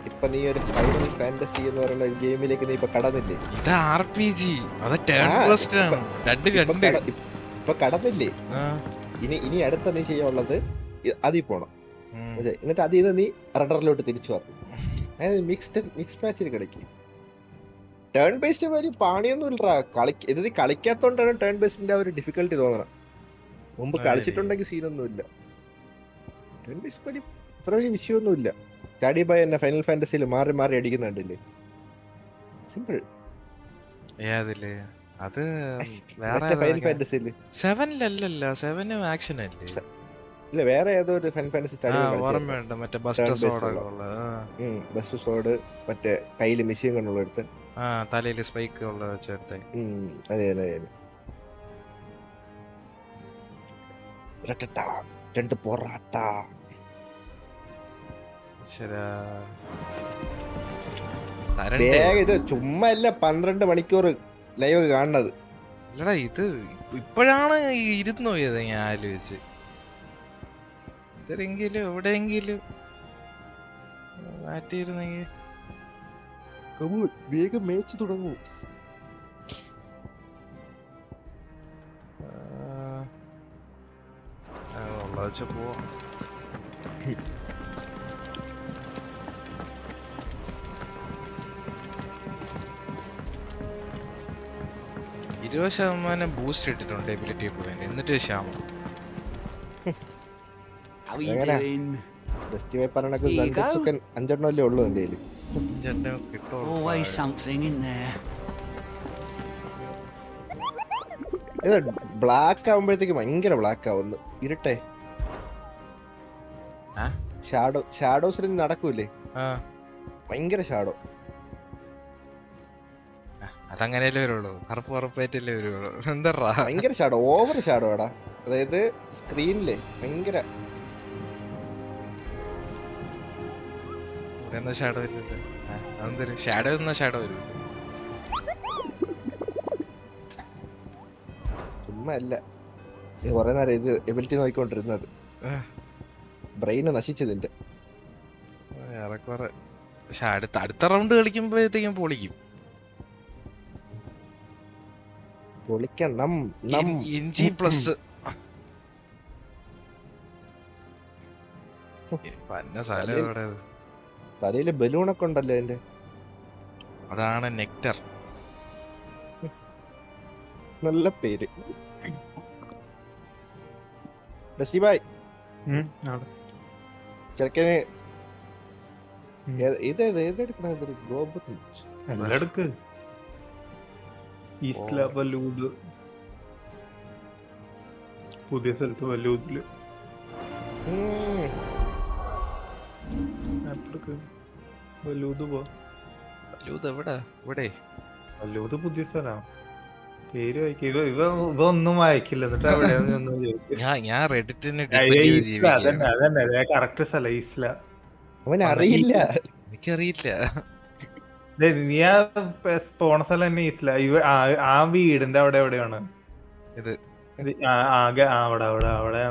ഇപ്പൊ നീ ഒരു ഫൈനൽ ഫാന്റസി എന്ന് പറയുന്ന ഗെയിമിലേക്ക് നീ ഇപ്പൊ കടന്നില്ലേ? ഇത് RPG, അത് ടേൺ ബേസ്ഡ് ആണ്. ഇപ്പൊ കടന്നില്ലേ? ഇനി അടുത്ത നീ ചെയ്യാനുള്ളത് അതിൽ പോണം. എന്നിട്ട് അതിൽ നിന്ന് നീ റഡറിലോട്ട് തിരിച്ചു വന്നു. അതായത് മിക്സ് മാച്ചിൽ കളിക്കും. ടേൺ ബേസ്ഡ് വലിയ പാണിയൊന്നും ഇല്ലടാ. ഇത് നീ കളിക്കാത്തോണ്ടാണ് ടേൺ ബേസ്ഡിന്റെ ഒരു ഡിഫിക്കൽട്ടി തോന്നണം. മുമ്പ് കളിച്ചിട്ടുണ്ടെങ്കിൽ സീനൊന്നും ഇല്ല. ടേൺ ബേസ്ഡ് വലിയ അത്ര വലിയ വിഷയമൊന്നുമില്ല. സ്റ്റഡി ബൈ തന്നെ ഫൈനൽ ഫാന്റസിയിൽ മാറി മാറി അടിക്കുന്നുണ്ടല്ലേ. സിമ്പിൾ. അത് ഫൈനൽ ഫാന്റസിയിൽ 7 7 ആക്ഷൻ അല്ലേ? ഇല്ല, വേറെ ഏതോ ഒരു ഫൈനൽ ഫാന്റസി സ്റ്റഡി ഓർമ്മയുണ്ട്. മറ്റേ ബസ്റ്റർ സോഡ് മറ്റേ കയ്യില് മെഷീൻ കണ്ടുള്ള എടുത്ത് തലയില് സ്പൈക്ക് ഉള്ള ചേർത്ത്. അതെ രണ്ട് പൊറാട്ട. ഇത് ചുമ്മാ അല്ല 12 മണിക്കൂർ ലൈവ് കാണുന്നത്. ഇല്ലടാ, ഇത് ഇപ്പോഴാണ് ഇരുന്ന് പോയത്. ഞാൻ ആലോചിച്ച് ഇതെങ്കിലും എവിടെയെങ്കിലും മാറ്റിയിരുന്നെങ്കിൽ വേഗം മേച്ച് തുടങ്ങൂ. പോവാം. 20% ബൂസ്റ്റ് ഇട്ടിട്ടുണ്ട് എബിലിറ്റി പോയിന്റ്. എന്നിട്ട് ക്ഷാമം. അഞ്ചെണ്ണല്ലേ ഉള്ളൂ എന്റെ കയ്യില്. ബ്ലാക്ക് ആവുമ്പോഴത്തേക്ക് ഭയങ്കര ബ്ലാക്ക് ആവുന്നു. ഇരുട്ടെ ഷാഡോസിൽ നടക്കൂലേ? ഭയങ്കര ഷാഡോ. അതങ്ങനെയല്ലേ വരുള്ളൂ. കറുപ്പായിട്ടല്ലേ വരുള്ളൂ. എന്താ ഭയങ്കര ഷാഡോ, ഓവർ ഷാഡോ എടാ. അതായത് സ്ക്രീനില് ഭയങ്കര ഷാഡോ ഇല്ലല്ലോ. അതെന്തൊരു ഷാഡോ എന്നാ ഷാഡോ വരും. ചുമ്മാ അല്ല, കൊറേ നേരം ഇത് എബിലിറ്റി നോക്കിക്കൊണ്ടിരുന്നത്. ബ്രെയിന് നശിച്ചതിന്റെ. പക്ഷെ അടുത്ത റൗണ്ട് കളിക്കുമ്പോഴത്തേക്കും പൊളിക്കും. പൊളിക്കണം. ഇഞ്ചി പ്ലസ് തലയില് ബലൂണൊക്കെ ഉണ്ടല്ലോ അതിന്റെ. അതാണ് നെക്ടർ. നല്ല പേര്. ചെറുക്കന് പുതിയ സ്ഥലത്ത് വല്ലൂതില് വല്ലൂത് പുതിയ സ്ഥലമാണ്. പേര് വായിക്കുക. ഇവ ഒന്നും വായിക്കില്ല. എന്നിട്ട് അതന്നെ കറക്റ്റ് സ്ഥലം ഈസ്ല. അവനറിയില്ല, എനിക്കറിയില്ല. നീ ആ പോണ സ്ഥലം തന്നെ ഈസ്ല. ആ വീടിന്റെ അവിടെ എവിടെയാണ് ഇത്? ആകെ അവിടെ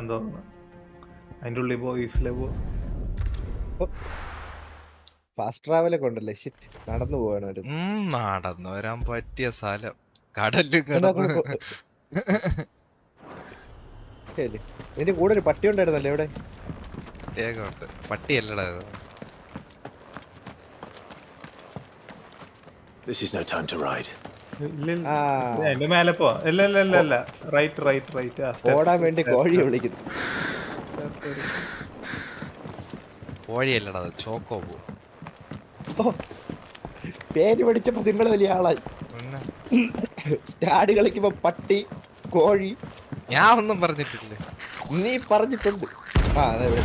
എന്തോ അതിന്റെ ഉള്ളിൽ പോ. ഈസ്ല പോ. ഫാസ്റ്റ് ട്രാവലൊക്കെ ഉണ്ടല്ലേ. നടന്നു പോകാൻ നടന്നു വരാൻ പറ്റിയ സ്ഥലം. കടലും നിന്റെ കൂടെ ഒരു പട്ടി ഉണ്ടായിരുന്നല്ലേ ഇവിടെ? പട്ടിയല്ലടാ. This is no time to ride. അതിന്റെ മേലെ പോ. ഇല്ല റൈറ്റ്. ഓടാൻ വേണ്ടി കോഴി വിളിക്കുന്നു. കോഴിയല്ലടാ, ചോക്കോ പോ. പേര് പഠിച്ചപ്പോ നിങ്ങൾ വലിയ ആളായി. സ്റ്റാഡ് കളിക്കുമ്പോ പട്ടി, കോഴി. ഞാൻ ഒന്നും പറഞ്ഞിട്ടില്ല. നീ പറഞ്ഞിട്ടുണ്ട്. അതെ ഇവിടെ.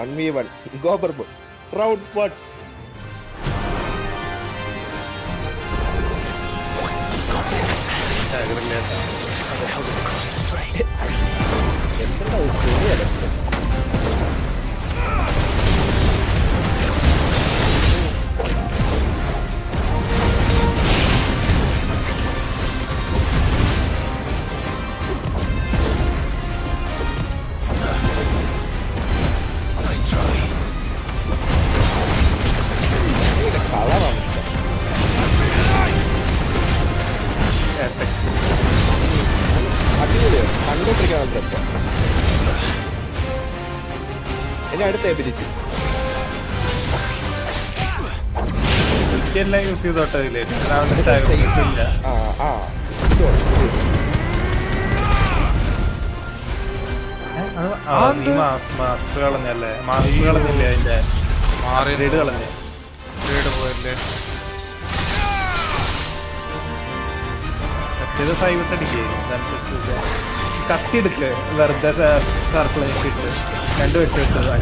1v1 ഗോബർബ് round 1. എന്താ ശരിയല്ല. കളറാണ് അടിപൊളിയാണ് കണ്ടോണ്ടിരിക്കാൻ നല്ല രസം. എന്നെ അടുത്ത എബിലിറ്റി എല്ലാം യൂസ് ചെയ്തോട്ടതില്ലേ മാസ്ക് കളഞ്ഞല്ലേ മാസ്ക് കളഞ്ഞില്ലേ അതിന്റെ ഗ്രേഡ് കളഞ്ഞേ ഗ്രേഡ് പോയല്ലേ മറ്റേത് ഫൈവിട്ട് അടിക്കേ കത്തി എടുക്ക് വെറുതെ സർക്കിൾ ഇട്ട് 2 വെട്ട് ഇട്ടത് 5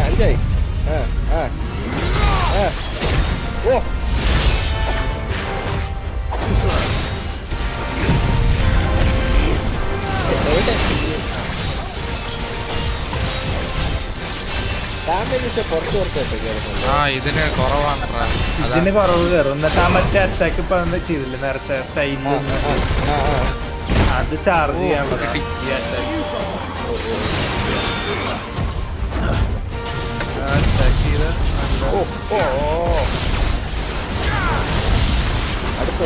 അഞ്ചായി. ഓ ഡാമേജ് പുറത്ത് ഇതിന് കുറവാണ് ഇതിന് കുറവ് കയറും. എന്നിട്ട് ആ മറ്റേ അറ്റാക്ക് ഇപ്പൊ ചെയ്തില്ലേ നേരത്തെ സ്റ്റൈലിൽ അത് ചാർജ് ചെയ്യാൻ പറ്റും ഈ അറ്റാക്ക്. അറ്റാക്ക് ചെയ്ത് അടുത്ത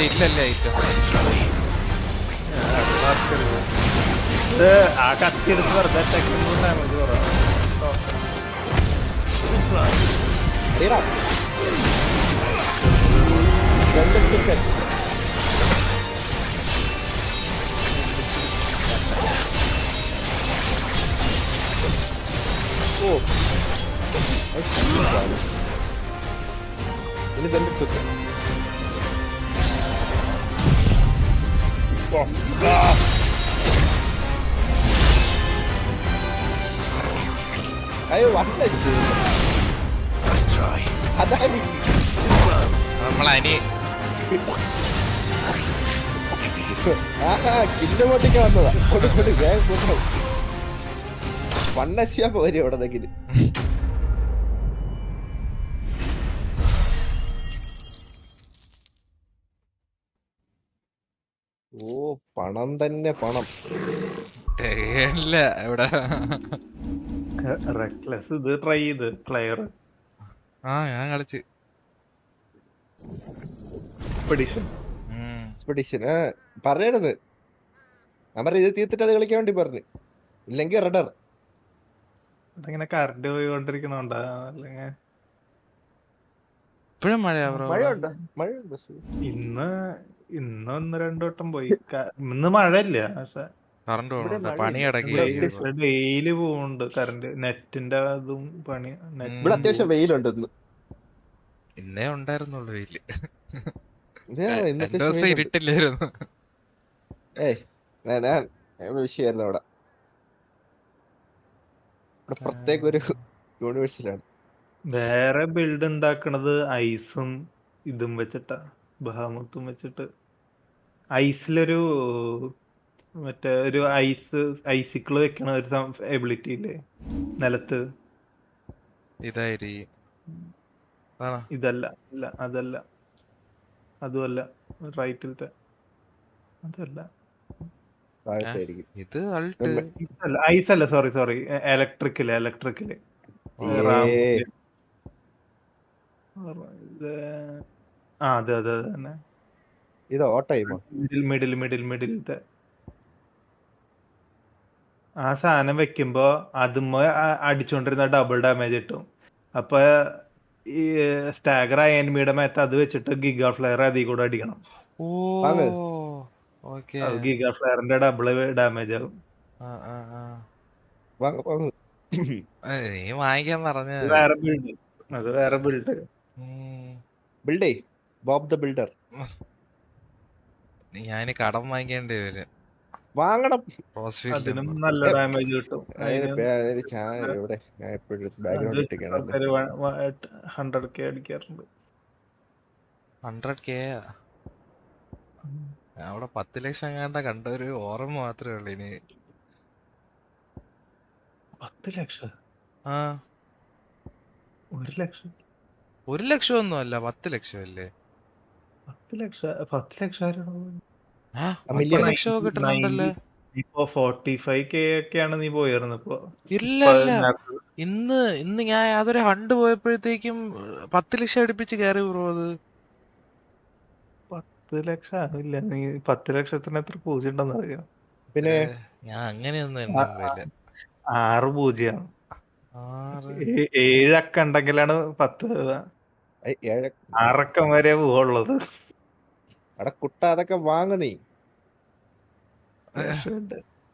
ഇല്ലല്ലേ ഇത് ആ കത്തി എടുത്ത് വെറുതെ അറ്റാക്ക് ഡാമേജ് കുറവാണ്. ini dan suka. Ayo warna itu. Nice try. Ada ini. നമ്മളനി കില്ല് പൊട്ടിക്ക് വന്നതാ. കൊടു വേഗം വണ്ണശ്യാ പോരി അവിടെ നിൽക്കില്ല. ഓ പണം തന്നെ പണം. ഇവിടെ റെക്ലെസ് ഇത് ട്രൈ ചെയ്ത് പ്ലെയർ ഞാൻ കളിച്ച് എക്സ്പെഡിഷൻ പറയണത് ഞാൻ പറ ഇത് തീർത്തിട്ട് അത് കളിക്കാൻ വേണ്ടി പറഞ്ഞു. ഇല്ലെങ്കിൽ റെഡർ ഇങ്ങനെ കറണ്ട് പോയിക്കൊണ്ടിരിക്കണോണ്ടാ അല്ലെങ്കിൽ ഇപ്പോഴും മഴയുണ്ടോ? മഴയുണ്ടോ? ഇന്ന് 1-2 വട്ടം പോയി. ഇന്ന് മഴയില്ല പക്ഷെ ഡെയിലി പോകുന്നുണ്ട് കറണ്ട്. നെറ്റിന്റെ അതും പണി. ഇവിടെ അത്യാവശ്യം വെയിലുണ്ട് ഇന്ന്. ഇന്നേ ഉണ്ടായിരുന്നുള്ളൂ വെയില്. ദിവസം ഇരുട്ടില്ലായിരുന്നു. വിഷയമായിരുന്നു അവിടെ. പ്രത്യേക ഒരു യൂണിവേഴ്സിലാണ്. വേറെ ബിൽഡ് ഉണ്ടാക്കണത് ഐസും ഇതും വെച്ചിട്ടാ, ബഹാമുത്തും വെച്ചിട്ട്. ഐസിലൊരു മറ്റേ ഒരു ഐസിക്കിള് വെക്കണ ഒരു എബിലിറ്റി ഇല്ലേ നിലത്ത്. ഇതല്ല ഇല്ല അതല്ല അതുമല്ല റൈറ്റിലത്തെ അതല്ല ഐസല്ല സോറി ഇലക്ട്രിക്കല് അതെ തന്നെ. ഇത് ഓട്ടോയിമോ മിഡിലത്തെ ആ സാധനം വെക്കുമ്പോ അതുമ്മ അടിച്ചോണ്ടിരുന്ന ഡബിൾ ഡാമേജ് കിട്ടും. അപ്പൊ ഈ സ്റ്റാഗർ ആയ എനിമിയുടെ മേത്ത് അത് വെച്ചിട്ട് ഗിഗാ ഫ്ലെയർ അതിൽ കൂടെ അടിക്കണം. ഓ വാങ്ങ്. ഓക്കെ. ഗിഗ ഫ്ലെയറിന്റെ ഡബിൾ ഡാമേജ് ആകും. വാങ്ങ് വാങ്ങ്. നീ വാങ്ങിക്കാൻ പറഞ്ഞ അത് വേറെ ബിൽഡ്. ബിൽഡേ ബോബ് ദ ബിൽഡർ. ഞാൻ കടം വാങ്ങിക്കേണ്ടി വരും. വാങ്ങണം. അതിനും നല്ല ഡാമേജ് കിട്ടും. എവിടെ ഞാൻ എപ്പോഴും ബാക്ക്ഗ്രൗണ്ട് ഇട്ടിരിക്കണല്ലോ. 100k അടിക്കാറുണ്ട്. 100k അവിടെ 10 ലക്ഷം എങ്ങാണ്ട കണ്ട ഒരു ഓർമ്മ മാത്രമേ ഉള്ളൂ. ഇനി 10 ലക്ഷം? ആ 1 ലക്ഷം? 1 ലക്ഷം ഒന്നും അല്ല, 10 ലക്ഷം അല്ലേ? 10 ലക്ഷം 10 ലക്ഷം 10 ലക്ഷം കിട്ടുന്നുണ്ടല്ലേ? ഇപ്പൊ 45k ഒക്കെയാണ് നീ പോയിരുന്നു ഇപ്പൊ. ഇല്ല ഇന്ന് ഞാൻ അതൊരു ഹണ്ട് പോയപ്പോഴത്തേക്കും 10 ലക്ഷം അടുപ്പിച്ച് കയറി ബ്രോ. അത് 10 ലക്ഷം ആവില്ല. നീ 10 ലക്ഷത്തിന് എത്ര പൂജ്യം ഉണ്ടെന്ന് അറിയാം? പിന്നെ ഞാൻ അങ്ങനെയൊന്നും എണ്ണുന്നില്ല. 6 പൂജ്യം 7 അക്ക ഉണ്ടെങ്കിലാണ് 10. 6 അക്കം വരെ പോവുള്ളത്. എടാ കുട്ട അതൊക്കെ വാങ്ങ നീ.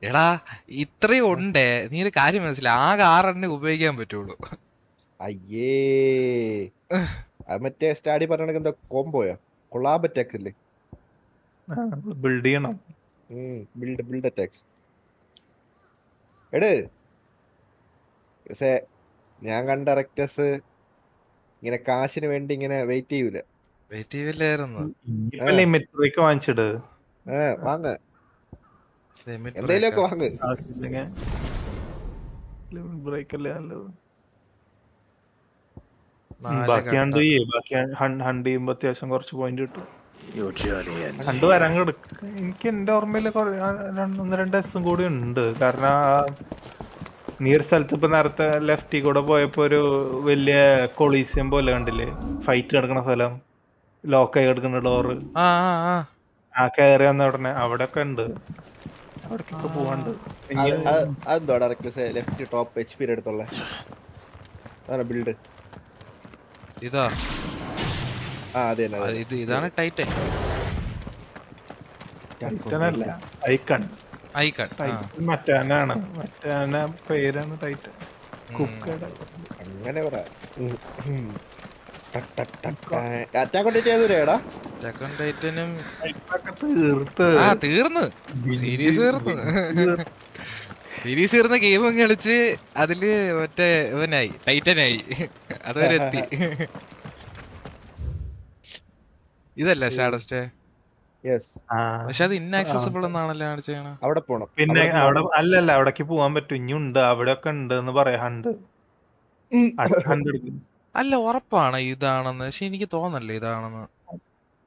എടാ ഇത്രയും ഉണ്ടേ, നീ ഒരു കാര്യം മനസ്സിലായി, ആകെ 6 ഉപയോഗിക്കാൻ പറ്റുള്ളൂ. അയ്യേ മറ്റേ സ്റ്റാഡി പറഞ്ഞ എന്താ കോംബോയോ? കൊളാബ് അല്ലേ? ബിൽഡ് ചെയ്യണം. ബിൽഡ് അറ്റാക്സ് എട്. ഞാൻ കണ്ട ഡയറക്ടേഴ്സ് ഇങ്ങനെ കാശിന് വേണ്ടി ഇങ്ങനെ വെയിറ്റ് ചെയ്യൂലായിരുന്നു. വാങ്ങിച്ചിട്. വാങ്ങ എന്തേലൊക്കെ വാങ്ങ്. ബാക്കി ഹണ്ട് ചെയ്യുമ്പോ അത്യാവശ്യം കുറച്ച് പോയിന്റ് കിട്ടും. ഹണ്ട് വരാൻ കിടക്കും. എനിക്ക് എന്റെ ഓർമ്മയില് 1-2 ദിവസം കൂടി ഉണ്ട്. കാരണം നീ ഒരു സ്ഥലത്ത് ഇപ്പൊ നേരത്തെ ലെഫ്റ്റിൽ കൂടെ പോയപ്പോ ഒരു വലിയ കൊളീസിയം പോലെ കണ്ടില്ലേ? ഫൈറ്റ് കിടക്കണ സ്ഥലം, ലോക്കായി കിടക്കുന്ന ഡോറ്, ആ കയറി വന്ന ഉടനെ അവിടെ ഒക്കെ ഉണ്ട്. അവിടേക്കൊക്കെ പോവാണ്ട്. അതെന്തോ ഡയറക്ടേഴ്സ് ലെഫ്റ്റ് ടോപ്പ് HP അടുത്തുള്ള ബിൽഡ് ഇതാ. അതെ ഇതാണ് ടൈറ്റൻ. ഐക്കൺ മറ്റാനാണ്. മറ്റാന പേരാണ് ടൈറ്റൻ. അങ്ങനെ പറ. തീർന്ന് സീരീസ് തീർന്ന ഗെയിമും കളിച്ച് അതില് മറ്റേ ഇവനായി ടൈറ്റനായി. അതുവരെ എത്തി. ഇതല്ല ഷാഡസ്റ്റേ? പക്ഷെ അത് ഇന്നാക്സസിബിൾ എന്നാണല്ലോ ചെയ്യണത്. അവിടെ പോണം. പിന്നെ അവിടെ അല്ലല്ല, അവിടേക്ക് പോവാൻ പറ്റും. ഇനിയുണ്ട്, അവിടെ ഒക്കെ ഉണ്ട് എന്ന് പറയാ. അല്ല ഉറപ്പാണ് ഇതാണെന്ന്? പക്ഷെ എനിക്ക് തോന്നല്ലേ ഇതാണെന്ന്.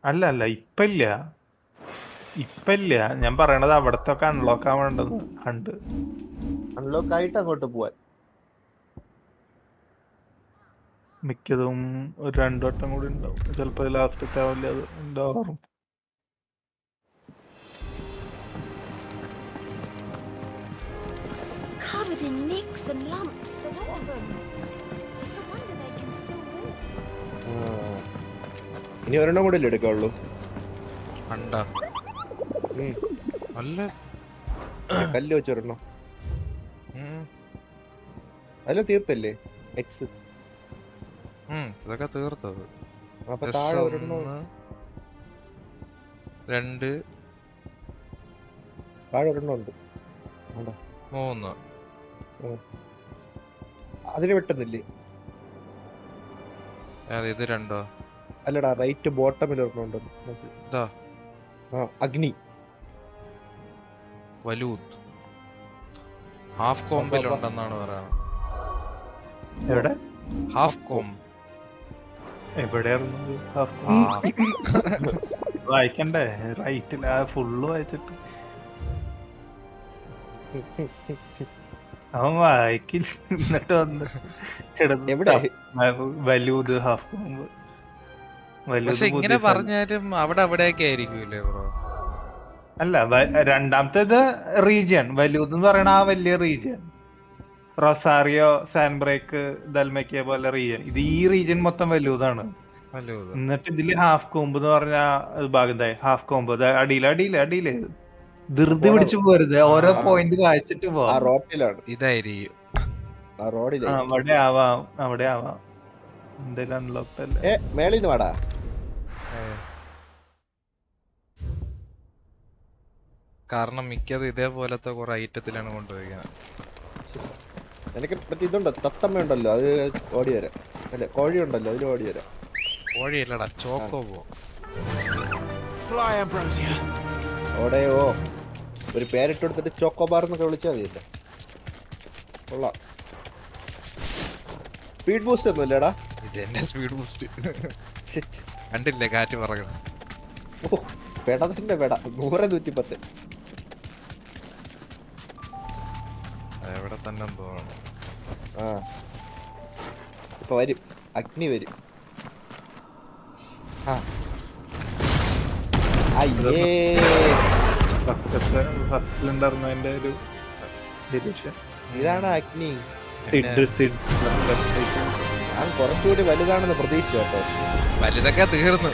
അല്ല ഇപ്പില്ല. ഞാൻ പറയണത് അവിടത്തെ ഒക്കെ അൺലോക്ക് ആവേണ്ടത്. അൺലോക്ക് ആയിട്ട് അങ്ങോട്ട് പോവാൻ മിക്കതും ഒരു 2 വട്ടം കൂടി ഉണ്ടാവും. ചിലപ്പോ ലാസ്റ്റത്തെ ആവില്ല. അത് ഉണ്ടാവാറും. Covered in nicks and lumps, the lot of them. It's a wonder they can still walk. ഇനി ഒരെണ്ണം കൂടെ എടുക്കാവുള്ളൂ. കല്ല് വെച്ചൊരെണ്ണം. അതെല്ലാം തീർത്തല്ലേ? എക്സ് ഇതൊക്കെ തീർത്തത്. അപ്പൊ താഴെ ഒരെണ്ണം 2 താഴെ ഒരെണ്ണം ഉണ്ട്. 3 അതിന് വെട്ടുന്നില്ലേ? ഇത് 2 അല്ലടാ, റൈറ്റ് ബോട്ടമിൽ ഒരെണ്ണം ഉണ്ട്. അഗ്നി വലൂത് ഹാഫ് കോമ്പിലുണ്ടെന്നാണ് പറയുന്നത്. എവിടെ ഹാഫ് കോംബ്? എവിടെയായിരുന്നു വായിക്കണ്ടേ? റൈറ്റിൽ ഫുള്ള് വായിച്ചിട്ട് അവൻ വായിക്കില്ല. എന്നിട്ട് വന്ന് വലൂത് ഹാഫ് കോംബ്. പക്ഷെ ഇങ്ങനെ പറഞ്ഞാലും അവിടെ അവിടെയൊക്കെ ആയിരിക്കൂലേ ബ്രോ? അല്ല, രണ്ടാമത്തേത് റീജിയൻ വലൂത് എന്ന് പറയണ ആ വലിയ റീജിയൻ. റൊസാരിയോ, സാൻബ്രേക്ക്, ദൽമക്കിയ പോലെ റീജിയൻ. ഇത് ഈ റീജിയൻ മൊത്തം വലൂതാണ്. എന്നിട്ട് ഇതില് ഹാഫ് കോംബ് എന്ന് പറഞ്ഞ ഭാഗത്തായി ഹാഫ് കോംബ് അടിയില് ധൃതി പിടിച്ചു പോരുത്, ഓരോ പോയിന്റ് വായിച്ചിട്ട് പോവാം. റോട്ടിലാണ് ഇതായിരിക്കും അവിടെ ആവാം എന്തായാലും അൺലോക്ഡ് അല്ലേ. മേളിന്ന് വാടാ. കാരണം മിക്കത് ഇതേപോലത്തെ കുറെ ഐറ്റത്തിലാണ് കൊണ്ടുപോയിരിക്കുന്നത്. എനിക്ക് മറ്റേ ഇതുണ്ടോ, തത്തമ്മ ഉണ്ടല്ലോ, അത് ഓടി വരാം. അല്ല, കോഴി ഉണ്ടല്ലോ, അതിൽ ഓടി വരാം. കോഴിയല്ലടാ, ചോക്കോബോ. ഓടെയോ ഒരു പേരിട്ട് കൊടുത്തിട്ട് ചോക്കോബാർ എന്നൊക്കെ വിളിച്ചാൽ മതിയല്ലേ. കൊള്ളാം. സ്പീഡ് ബൂസ്റ്റ് ഒന്നും ഇല്ലടാ. ഇതെന്നെ സ്പീഡ് ബൂസ്റ്റ് കണ്ടില്ലേ, കാറ്റ് പറയണം. ഓ, പെടതിന്റെ പെട 100-110. എവിടെ തന്നെ തോന്നണം. ആ, ഇപ്പൊ വരും, അഗ്നി വരും. ഇതാണ് അഗ്നി. ഞാൻ കുറച്ചുകൂടി വലുതാണെന്ന് പ്രതീക്ഷിച്ചു കേട്ടോ. വലുതൊക്കെ തീർന്നു.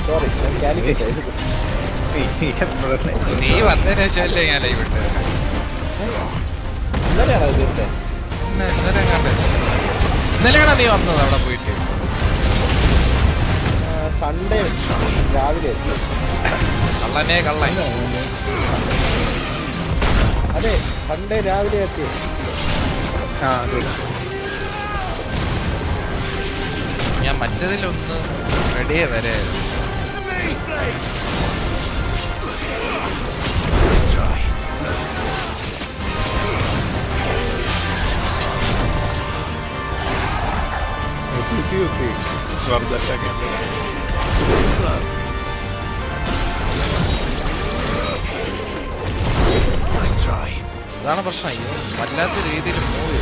സോറി, നീ വന്നതിന് ശേഷമല്ലേ ഞാൻ ലൈവ് ഇട്ട്. ഇന്നലെയാണോ തീർത്തേ? ഇന്നലെയാണോ നീ വന്നത് അവിടെ പോയിട്ട്? സൺഡേ രാവിലെ. കള്ളൻ. അതെ, സൺഡേ രാവിലെ എത്തി. ഞാൻ മറ്റതിലൊന്ന് റെഡിയെ വരെ. അതാണ് പ്രശ്നം, വല്ലാത്ത രീതിയിൽ മൂവ്.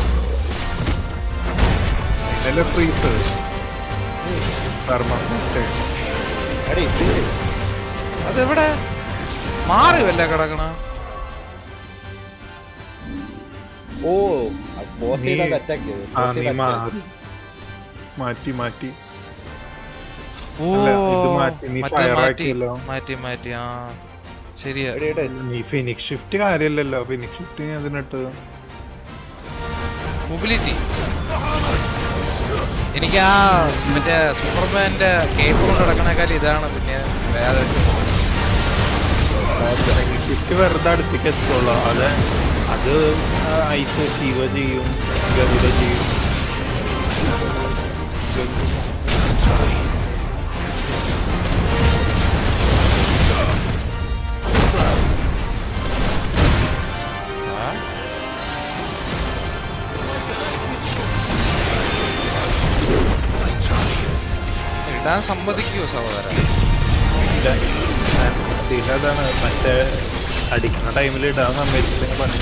അതെവിടെ മാറി വല്ല കിടക്കണ? ഓ, മാറ്റി മാറ്റി. ആ ശരിയാ. നീ ഫിനിക്സ് ഷിഫ്റ്റ് കാര്യല്ലല്ലോ. ഫിനിക്സ് ഷിഫ്റ്റ് അതിനിട്ട് മൊബിലിറ്റി. എനിക്ക് ആ മറ്റേ സൂപ്പർമാന്റെ കേപ്പ് കൊണ്ട് നടക്കണേക്കാൾ ഇതാണ് പിന്നെ വേറെ. ഷിഫ്റ്റ് വെറുതെ അടുത്തേക്ക് എത്തുള്ളൂ. അത് ഐസ് ശിവ ചെയ്യും, ഗരുഡ ചെയ്യും. ഇടാൻ സമ്മതിക്കുമോ സഹോദരൻ? അതാണ് മറ്റേ അടിക്കുന്ന ടൈമിൽ ഇടാൻ സമ്മതിച്ചിട്ട് പറഞ്ഞു.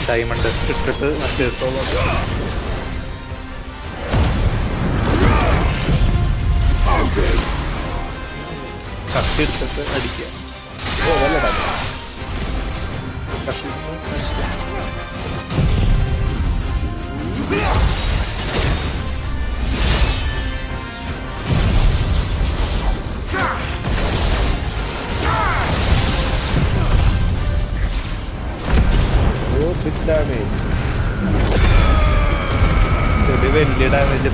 ഡയമണ്ട് ഇട്ടിട്ട് മറ്റേ കത്തി എടുത്തിട്ട് അടിക്കുക. വലിയ damage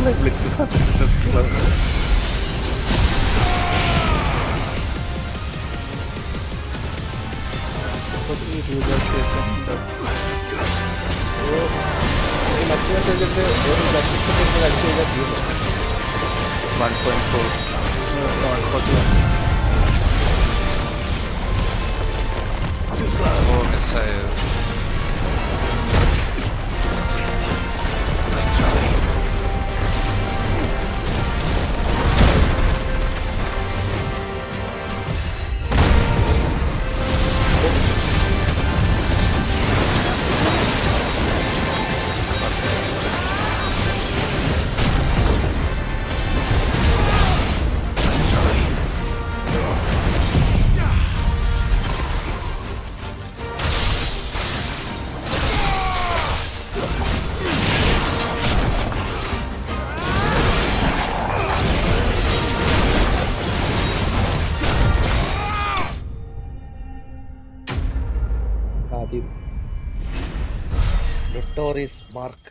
Notorious Mark.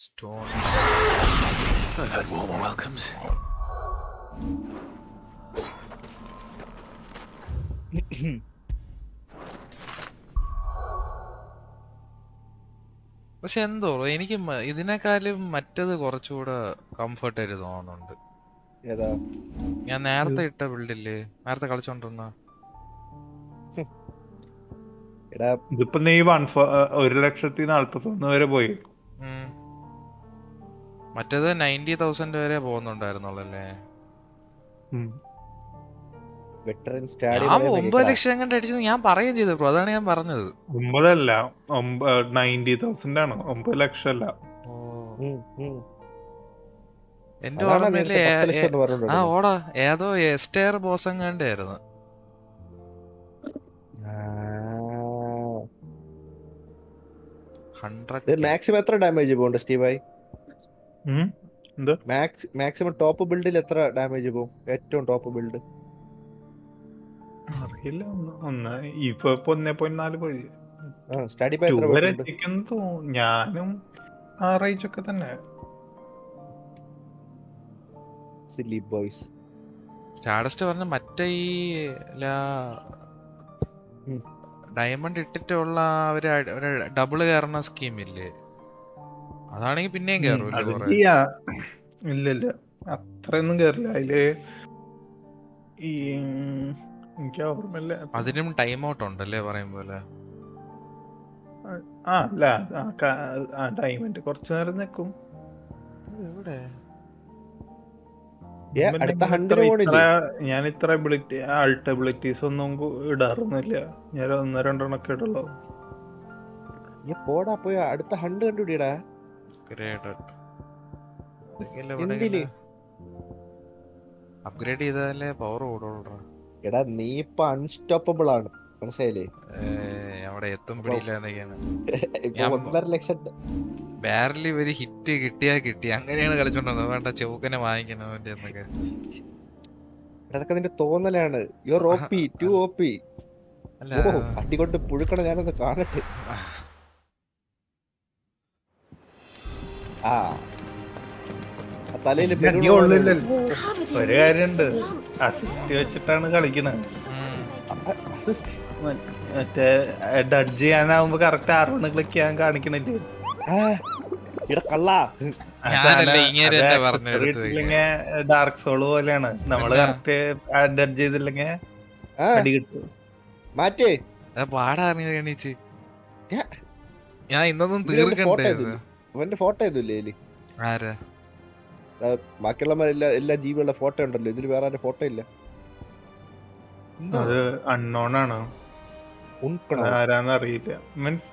Stones. I've had warmer welcomes. പക്ഷെ എന്തോ എനിക്ക് ഇതിനേക്കാളും മറ്റത് കുറച്ചുകൂടെ കംഫർട്ട് ആയിട്ട് തോന്നുന്നുണ്ട്. ഏതാ? ഞാൻ നേരത്തെ ഇട്ട ബിൽഡില്ലേ, നേരത്തെ കളിച്ചോണ്ടിരുന്ന. ഇതിപ്പോ നീ 1,41,000 വരെ പോയി. മറ്റേത് 90,000 വരെ പോകുന്നുണ്ടായിരുന്നുള്ളല്ലേ. ഞാൻ 9 ലക്ഷം കണ്ട് അടിച്ചത് ഞാൻ പറയുകയും ചെയ്തു ബ്രോ, അതാണ് ഞാൻ പറഞ്ഞത്. 9 അല്ല, 90,000 ആണ്, 9 ലക്ഷം അല്ല. എന്റെ ഓർമ്മയില് ഓടാ ഏതോ എസ്റ്റേർ ബോസ് എങ്ങാണ്ടായിരുന്നു. മാക്സിമം എത്ര ഡാമേജ് പോകും സ്റ്റീവായി? മാക്സിമം ടോപ്പ് ബിൽഡിൽ എത്ര ഡാമേജ് പോകും? ഏറ്റവും ടോപ്പ് ബിൽഡ് അറിയില്ല. ഇപ്പൊ 1.4 പോയി. ഞാനും ആ റേഞ്ച് ഒക്കെ തന്നെ. Silly boys. സ്റ്റാർഡസ്റ്റ് പറഞ്ഞ മറ്റേ ഈ ഡയമണ്ട് ഇട്ടിട്ടുള്ള ഒരു ഡബിള് കയറുന്ന സ്കീമില്ലേ, അതാണെങ്കി പിന്നെയും കയറുമല്ലോ. ഇല്ല അത്രയൊന്നും കേറില്ല അതില്. എനിക്ക് ഓർമ്മയില്ല. അതിനും ടൈം ഔട്ട് ഉണ്ടല്ലേ പറയും പോലെ. അല്ല ഡയമണ്ട് കുറച്ചു നേരം നിൽക്കും. എവിടെ ഞാൻ ഇത്ര അൾട്ടബിലിറ്റീസ് ഒന്നും ഇടാറൊന്നുമില്ല. ഞാൻ 1-2 എണ്ണൊക്കെ ഇടുള്ളൂ. പോടാ പോയി അടുത്ത 100 കണ്ടുപിടിയടാ. അപ്ഗ്രേഡ് ചെയ്താലേ പവർ കൂടുള്ളൂ. എടാ നീ ഇപ്പൊ അൺസ്റ്റോപ്പബിൾ ആണ്, മനസ്സിലായില്ലേ? അവിടെ എത്തും പിടിയില്ലാന്നൊക്കെയാണ്. 1.5 ലക്ഷം ബാരലി ഒരു ഹിറ്റ് കിട്ടിയാ കിട്ടി, അങ്ങനെയാണ് കളിച്ചോണ്ടത്. വേണ്ട ചൗക്കനെ വാങ്ങിക്കണോ എന്നൊക്കെ. അതൊക്കെ നിന്റെ തോന്നലാണ്. Your OP, to OP. അടികൊണ്ട് പുഴുക്കണം, ഞാനൊന്ന് കാണട്ടെ. തലയില് ഒരു കാര്യമുണ്ട്, അസിസ്റ്റ് വെച്ചിട്ടാണ് കളിക്കണത്. മറ്റേ ഡഡ്ജ് ചെയ്യാനാവുമ്പോ കറക്റ്റ് 6 ക്ലിക്ക് ചെയ്യാൻ കാണിക്കണില്ലേ? ഡാർക്ക് സോള് പോലെയാണ്. നമ്മള് കറക്റ്റ് ഡഡ്ജ് ചെയ്തില്ലെങ്കിൽ അടി കിട്ടും. മാറ്റേ പാടാറിച്ച് ഞാൻ ഇന്നൊന്നും തീർക്കണ്ടേ. അവന്റെ ഫോട്ടോ ഒന്നുമില്ലേ? ആരാ? ബാക്കിയുള്ള എല്ലാ ജീവികളുടെ ഫോട്ടോ ഉണ്ടല്ലോ, ഇതിൽ വേറെ ആരുടെ ഫോട്ടോ ഇല്ല. അത് അൺനോൺ ആണ്, ആരാന്നറിയില്ല. മീൻസ്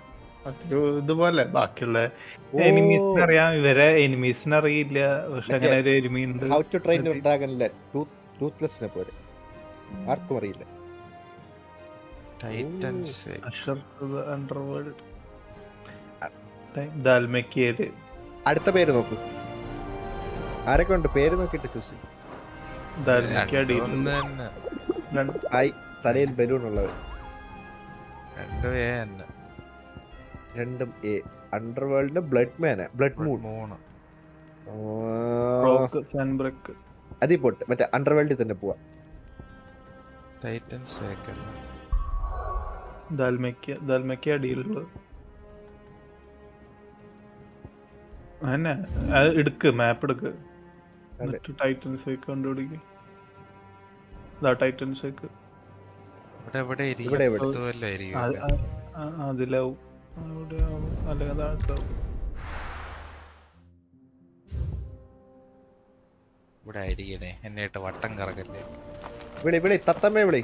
ഇതുപോലെ ബാക്കിയുള്ള എനിമീസിന് അറിയാം, ഇവരെ എനിമീസിന് അറിയില്ല. പക്ഷെ അങ്ങനെ ഒരു എനിമി ഉണ്ട്. ഹൗ ടു ട്രെയിൻ യുവർ ഡ്രാഗണിലെ ടൂത്ത്ലെസ്സിനെ പോലെ ആർക്കും അറിയില്ല. അടുത്ത പേര് നോക്ക്, ആരൊക്കെ ഉണ്ട്? പേര് നോക്കിട്ട് ചൂസ്. തലയിൽ ബലൂൺ ഉള്ളവർ 2 A. Underworld blood moon. അതീ പോട്ട് മറ്റേ അണ്ടർവേൾഡിൽ തന്നെ പോവാ. അടിയിലുള്ളത് അതന്നെ. എടുക്ക്, മാപ്പ് എടുക്ക്, ടൈറ്റൻസ് കണ്ടുപിടിക്ക്. ടൈറ്റൻസ് അതിലാവും, അല്ലെങ്കിൽ താഴ്ത്താവും. ഇവിടെ ആയിരിക്കണേ, എന്നെ ഇട്ട് വട്ടം കറക്കല്ലേ. വിളി തത്തമ്മേ വിളി.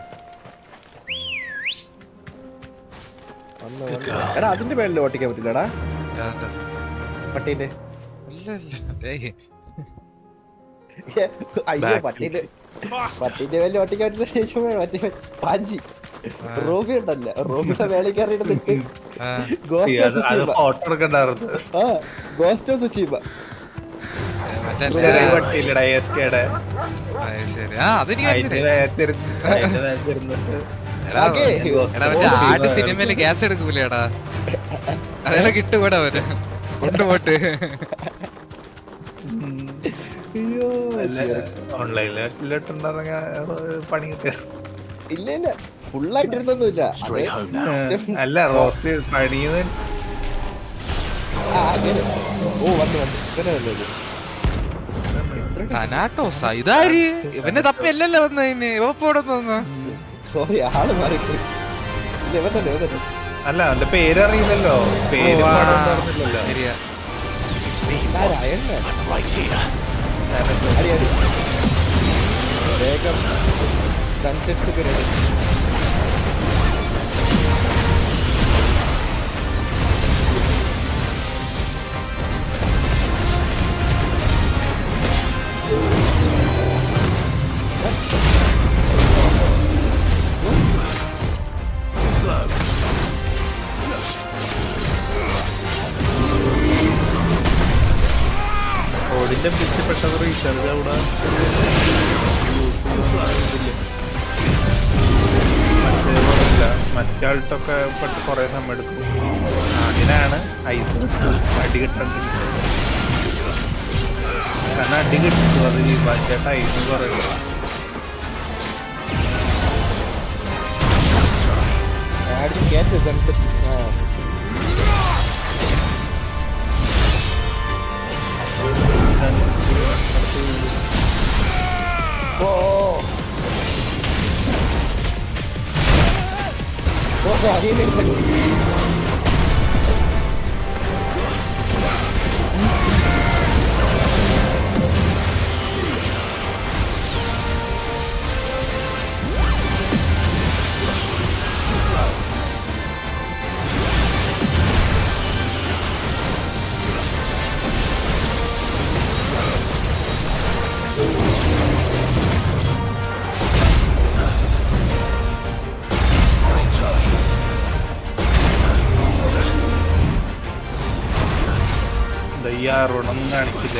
എടാ അതിന്റെ മേളിൽ ഓട്ടിക്കാൻ പറ്റില്ലടാ പട്ടീന്റെ. അയ്യോ പട്ടീന്റെ മേളിൽ ഓട്ടിക്കാൻ പറ്റില്ല. മറ്റേ പാഞ്ചി റോബി ഉണ്ടല്ലോ, റോബിയുടെ മേളിൽ കയറിയിട്ട് ഫോട്ടോ എടുക്കണ്ടായിരുന്നു. ഗോസ്റ്റ് ഓഫ് ഷിബ. ശരി. ആ അതെനിക്ക് മറ്റേ ആട് സിനിമയില് ഗ്യാസ് എടുക്കൂലേടാ, അതെല്ലാം കിട്ടുകൂടെ അവര് കൊണ്ടുപോട്ട്. പണി കിട്ടിയ ഇല്ല ഇല്ല ഫുള്ളായിട്ടിരുന്നൊന്നുമില്ല. അല്ല റോസ്റ്റ് പണിയത്. തനാട്ടോസ ഇതാര്? ഇവന്റെ തപ്പല്ലല്ലോ വന്നതിന് ഇവപ്പോടൊന്നു. സോറി ആള് മാറിപ്പോയി. അല്ല അവന്റെ പേരറിയില്ലല്ലോ. പേര് ശരിയാ. വേഗം സൺസെറ്റ്സ് ഒക്കെ റെഡി. ഓടിന്റെ പിച്ച് പെട്ടെന്ന് റീചാർജ് അവിടെ മറ്റാൾട്ടൊക്കെ പെട്ട് കുറെ സമയം എടുക്കും. അതിനാണ് ഐസ് അടി കിട്ടേണ്ടത്. കാരണം അടി കിട്ടും അത് മറ്റേ ടൈം കുറയും. ൊന്നും കാണിച്ചില്ല.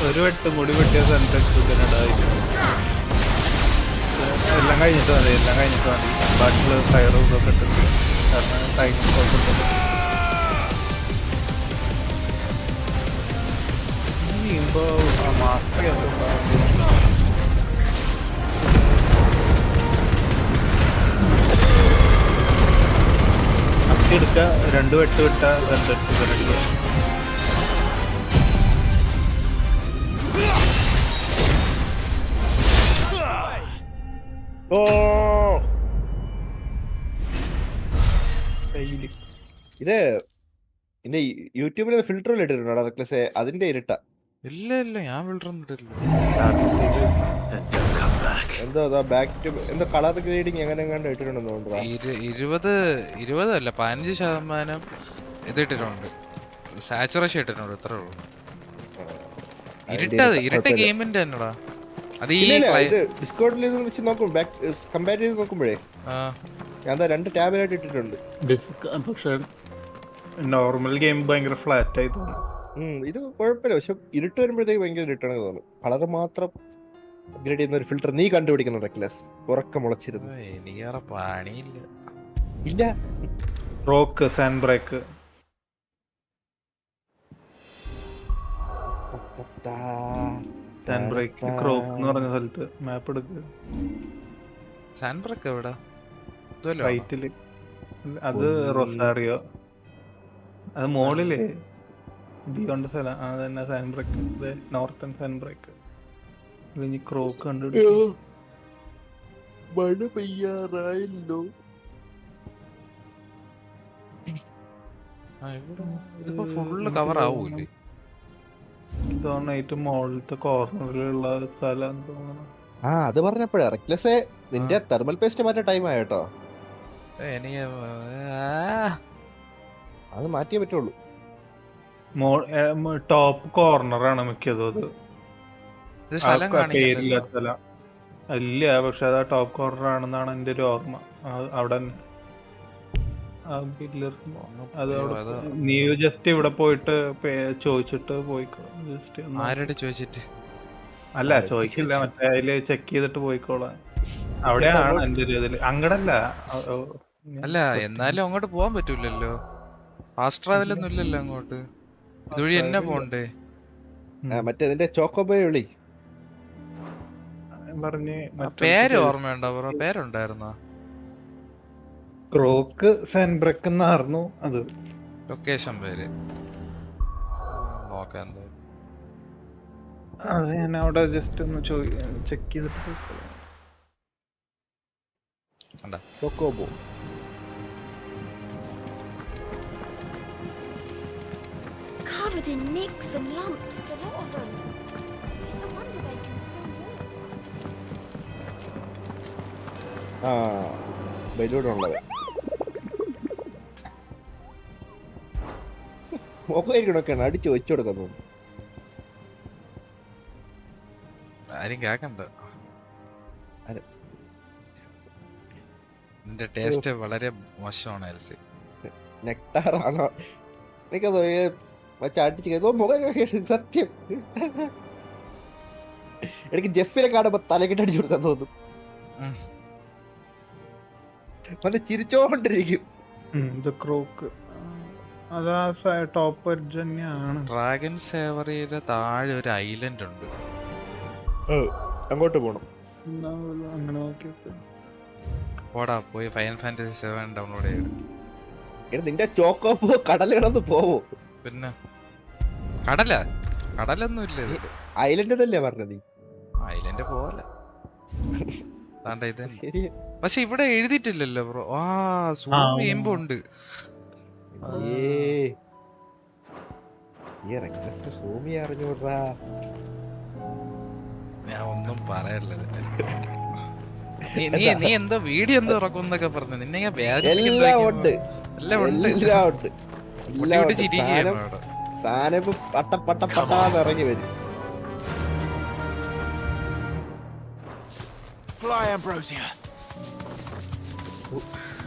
ഒരു വെട്ട് മുടി വെട്ടിയ സെൻട്രടായിട്ട് എല്ലാം കഴിഞ്ഞിട്ട് മതി. ബാക്കിയുള്ള ഫയറും ഇതൊക്കെ ഇട്ടിട്ട് കാരണം ടൈം ചെയ്യുമ്പോ മാസ്റ്റർ എടുക്ക 2 വെട്ട് വിട്ട സെൻട്രഡ്. ഇത് പിന്നെ യൂട്യൂബിൽ ഫിൽറ്റർ ഇട്ടിട്ടുണ്ടോ റെക്ലസ്? അതിന്റെ ഇരുട്ട. ഇല്ല ഇല്ല ഞാൻ ഫിൽറ്റർ ഇട്ടിട്ടില്ല. എന്തോ ബാക്ക് ടു എന്തോ കളർ ഗ്രേഡിങ് എങ്ങനെ എങ്ങാണ്ട് ഇട്ടിട്ടുണ്ടെന്ന് തോന്നുന്നു. 20 അല്ല 15% ഇത് ഇട്ടിട്ടുണ്ട്. സാച്ചുറേഷൻ ഇട്ടിട്ടുണ്ട്. ഇത്രേ ഉള്ളൂ. ഇരുട്ട ഗെയിമിന്റെ തന്നെടാ. അത് ഈ ഡിസ്കോർഡിൽ വെച്ച് നോക്കും കമ്പയർ ചെയ്ത് നോക്കുമ്പോഴേ ഞാൻ 2 ടാബിലായിട്ട് ഇട്ടിട്ടുണ്ട്. പക്ഷെ നോർമൽ ഗെയിം ഭയങ്കര ഫ്ലാറ്റ് ആയി തോന്നുന്നു. ഇത് കുഴപ്പമില്ല. പക്ഷെ ഇരുട്ട് വരുമ്പോഴത്തേക്ക് ഭയങ്കര ഇരുട്ടാണെന്ന് തോന്നുന്നു. കളർ മാത്രം അപ്ഗ്രേഡ് ചെയ്യുന്ന ഒരു ഫിൽറ്റർ നീ കണ്ടുപിടിക്കണം റെക്ലസ്. ഉറക്കം മുളച്ചിരുന്നു. ഇല്ല റോക്ക് സാൻഡ് ബ്രേക്ക് ക്രോക്ക് എന്ന് പറഞ്ഞ സ്ഥലത്ത് മാപ്പ് എടുക്കുക. സാൻഡ് ബ്രേക്ക് എവിടെ? റൈറ്റില്. അത് റൊസാറിയോ. അത് മോളില് ഡിയോന്റെ സ്ഥലം. അത് തന്നെ sand break. Northern sand break. ഇനി ക്രോക്ക് കണ്ടുപിടിക്കും. മഴ പെയ്യാറായല്ലോ. ഇതിപ്പോ ഫുള്ള് കവർ ആവൂല്ലേ? തോന്നുന്നു ഏറ്റവും മുകളിലത്തെ കോർണറിലുള്ള സ്ഥലം. അത് പറഞ്ഞപ്പോഴാ റെക്ലസ് നിന്റെ തെർമൽ പേസ്റ്റ് മാറ്റാൻ ടൈം ആയിട്ടോ. അത് മാറ്റിയേ പറ്റുള്ളൂ. ടോപ്പ് കോർണറാണ് മിക്കതും അത്. പേരില്ല സ്ഥലം ഇല്ല, പക്ഷെ അത് ടോപ്പ് കോർണർ ആണെന്നാണ് എൻ്റെ ഒരു ഓർമ്മ. അവിടെ നീ ജസ്റ്റ് ഇവിടെ പോയിട്ട് ചോദിച്ചിട്ട് പോയിക്കോ. ജസ്റ്റ് ആരോട് ചോദിച്ചിട്ട്? അല്ല ചോദിക്കില്ല, മറ്റേ അതില് ചെക്ക് ചെയ്തിട്ട് പോയിക്കോളാം. അവിടെയാണ് എൻ്റെ ഒരു ഇതില്. അങ്ങടല്ല. അല്ല എന്നാലും അങ്ങോട്ട് പോവാൻ പറ്റൂലല്ലോ, ഫാസ്റ്റ് ട്രാവൽ ഒന്നും ഇല്ലല്ലോ അങ്ങോട്ട്. ഇതുവഴി എന്നെ പോണ്ടേ? മറ്റേ ഇതിന്റെ ചോക്കോബോയ് വിളി പേര് ഓർമ്മയുണ്ടോ ബ്രോ? പേരുണ്ടായിരുന്നോ? ക്രോക്ക് സാൻബ്രക്ക് എന്നായിരുന്നു അത് ലൊക്കേഷൻ പേര്. നോക്കാം എന്താ. അത് ഞാൻ അവിടെ ജസ്റ്റ് ഒന്ന് ചെക്ക് ചെയ്തിട്ട് ചോക്കോബോ. Covered in nicks and lumps, the lot of them. It's a wonder they can still walk. ബലൂണുള്ളത് മൊബൈലിനൊക്കെയാണ് അടിച്ചു വെച്ചു കൊടുക്കാൻ തോന്നുന്നു. ആരും കേക്കണ്ട. എന്റെ ടേസ്റ്റ് വളരെ മോശമാണ്. എൽസി നെക്ടാറാണോ എനിക്കത് അടിച്ചു മുഖം സത്യം. എനിക്ക് ജെഫിനെ കാണുമ്പോ തലക്കിട്ട് അടിച്ചു കൊടുക്കാൻ തോന്നും. വന്ന് ചിരിച്ചോണ്ടിരിക്കും. ടോപ്പ് എഡ്ജ് തന്നെയാണ്. ഡ്രാഗൺ സേവറിയുടെ താഴെ ഒരു ഐലൻഡ് ഉണ്ട്, അങ്ങോട്ട് പോണം. അങ്ങനെ നോക്കിയിട്ട് പോടാ, പോയി ഫൈനൽ ഫാന്റസി 7 ഡൗൺലോഡ് ചെയ്ത്. നിന്റെ ചോക്കോപ്പോ കടൽ കിടന്ന് പോവോ? പിന്നെ കടലൊന്നും ഇല്ല. ഐലൻഡ് തന്നെയാ പറഞ്ഞത്. ഐലൻഡ് പോലെ ഇത്. പക്ഷെ ഇവിടെ എഴുതിയിട്ടില്ലല്ലോ ബ്രോ. സൂം ചെയ്യുമ്പോ ഉണ്ട്. ഞാൻ ഒന്നും പറയല്ലത്. നീ എന്തോ വീഡിയോ എന്തോ ഇറക്കുന്നൊക്കെ പറഞ്ഞു. നിന്നെ ഞാൻ ഇറങ്ങി വരും. Fly, Ambrosia.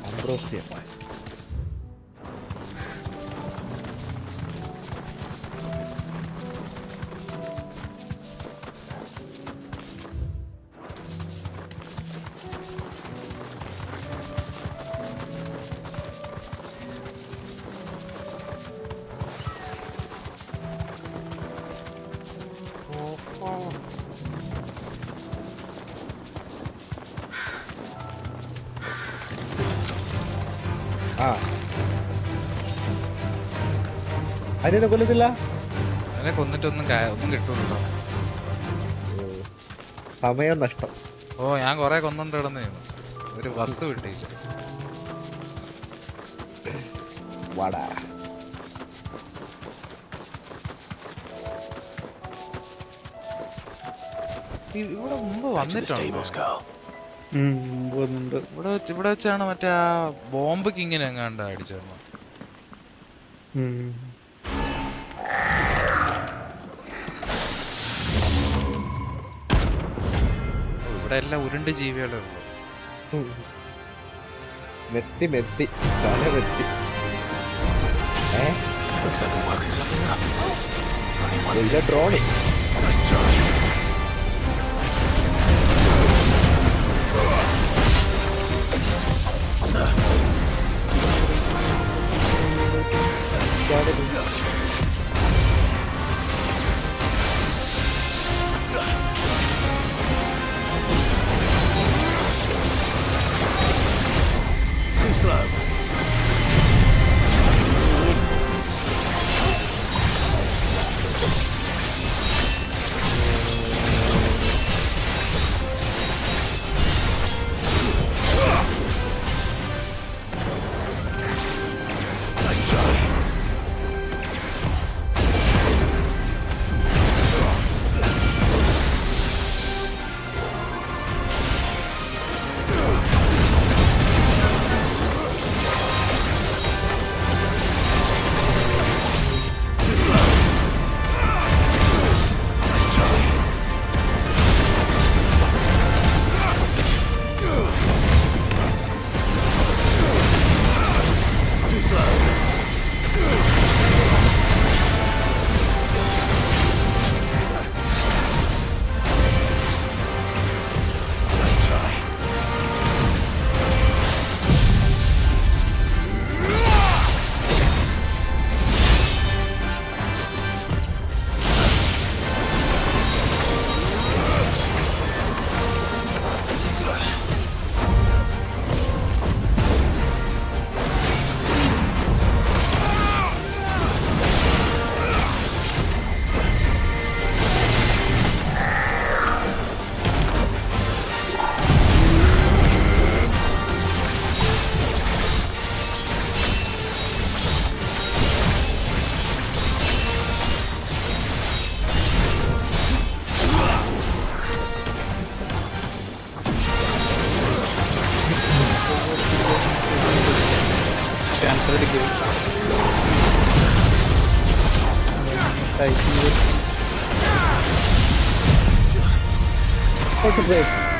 Ambrosia. അതിനെ കൊല്ലത്തില്ല. അതിനെ കൊന്നിട്ടൊന്നും കിട്ടൂല്ലോ. സമയം നഷ്ടം. ഞാൻ കൊറേ കൊന്നുകൊണ്ട് കിടന്നു, ഒരു വസ്തു കിട്ടിയില്ല. വാടാ ഇവിടെ മുമ്പ് വന്നിട്ടുണ്ട്. ഇവിടെ വെച്ചാണ് മറ്റേ ആ ബോംബ് കിങ്ങിനെ എങ്ങാണ്ട് അടിച്ചത്. ഇവിടെ എല്ലാം ഉരുണ്ട് ജീവികളേ ഉള്ളു. മെത്തി മെത്തി തല മെത്തി. Drone Too slow.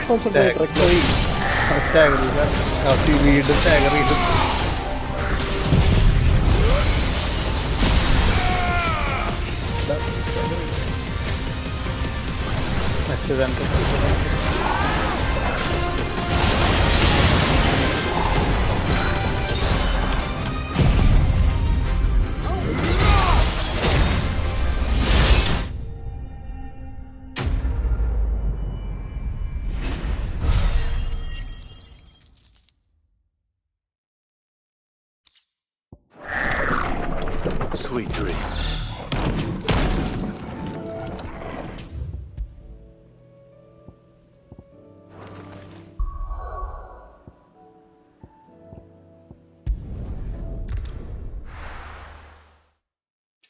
Concentrate, recovery. വീണ്ടും stagger ചെയ്തു. Sweet dreams.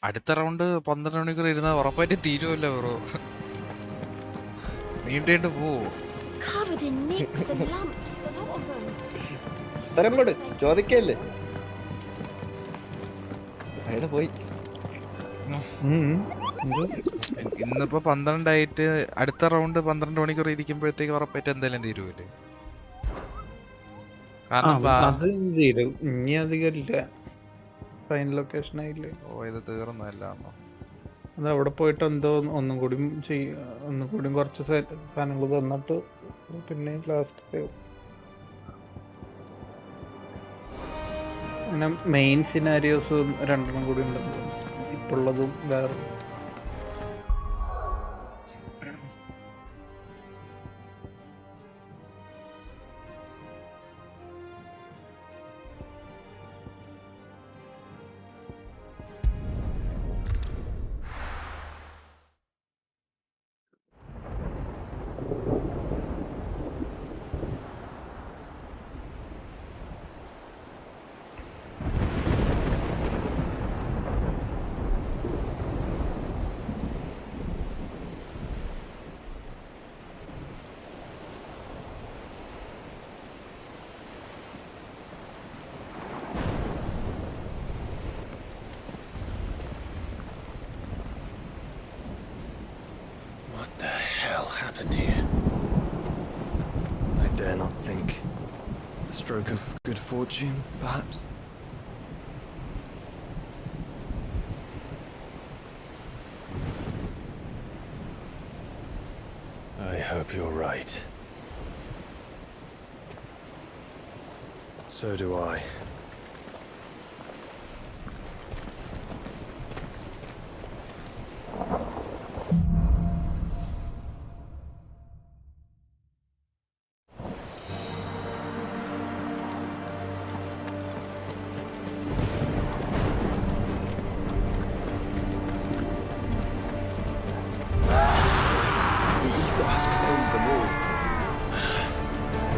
അടുത്ത റൗണ്ട് 12 മണിക്കൂർ ഇരുന്നാൽ ഉറപ്പായിട്ട് തീരുമല്ലോ ബ്രോ. നീണ്ടേണ്ട് പോവോ? Covered in nicks and lumps, the lot of them. സ്ഥലം കൊടു, ചോദിക്കല്ലേ. അയാളെ പോയി. ഇന്നിപ്പോ 12 ആയിട്ട് അടുത്ത റൗണ്ട് 12 മണിക്കൂർ ഇരിക്കുമ്പോഴത്തേക്ക് ഉറപ്പായിട്ട് എന്തായാലും തീരുമല്ലേ? അത് തീരും. ഇനി അധികം ഇല്ല. ഫൈനൽ ലൊക്കേഷൻ ആയില്ലേ? ഓ ഇത് തീർന്നല്ലാന്നോ? അത് അവിടെ പോയിട്ട് എന്തോ ഒന്നും കൂടി കുറച്ച് സാധനങ്ങൾ തന്നിട്ട് പിന്നെ ലാസ്റ്റ് അങ്ങനെ മെയിൻ സിനാരിയോസ് 2 കൂടി ഉണ്ടെന്ന് ഇപ്പോഴുള്ളതും വേറെ. What the hell happened here? I dare not think. A stroke of good fortune, perhaps? I hope you're right. So do I.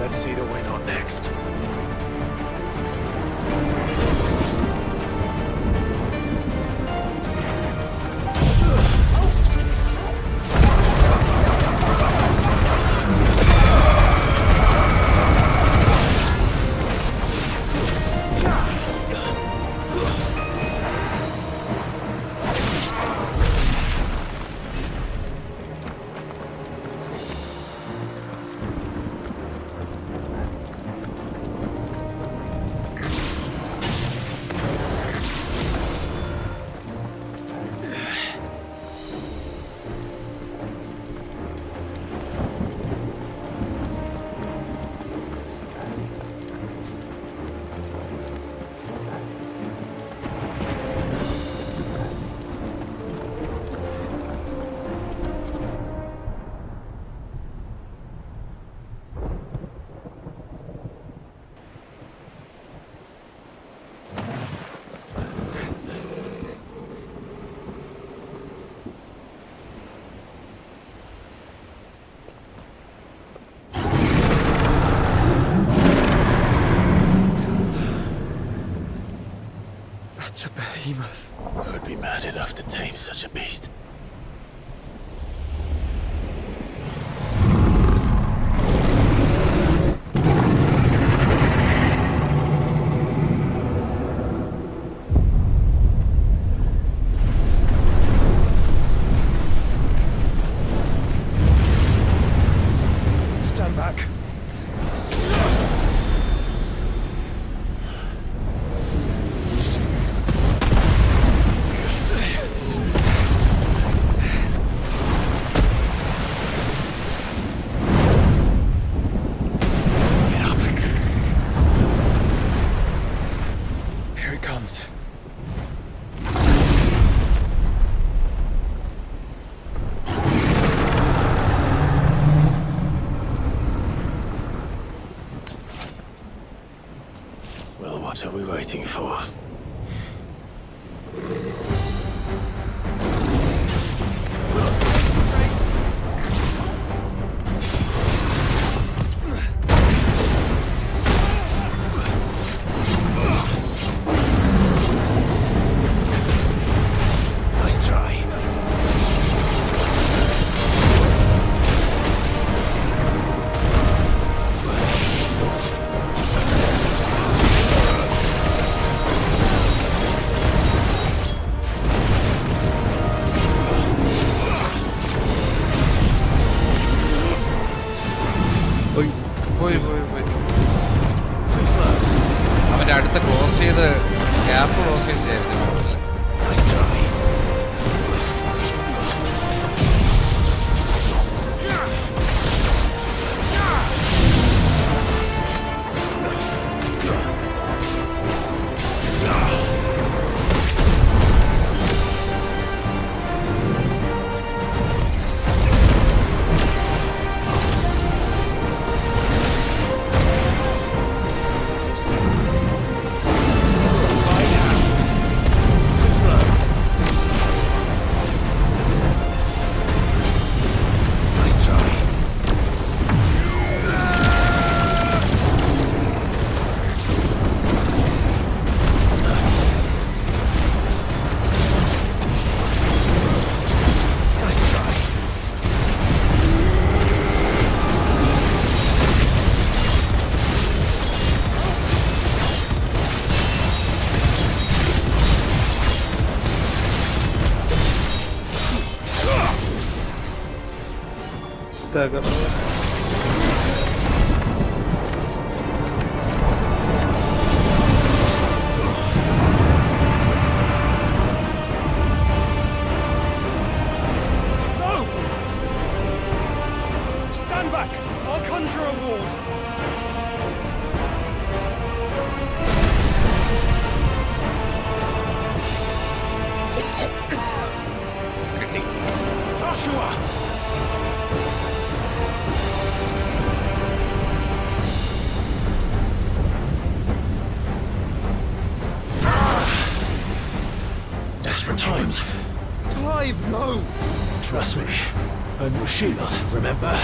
Let's see that we're not next. waiting for? Nice try. അവന്റെ അടുത്ത close ചെയ്ത് gap close ചെയ്ത് Desperate times. Clive, no! Trust me. Earn your shield, remember?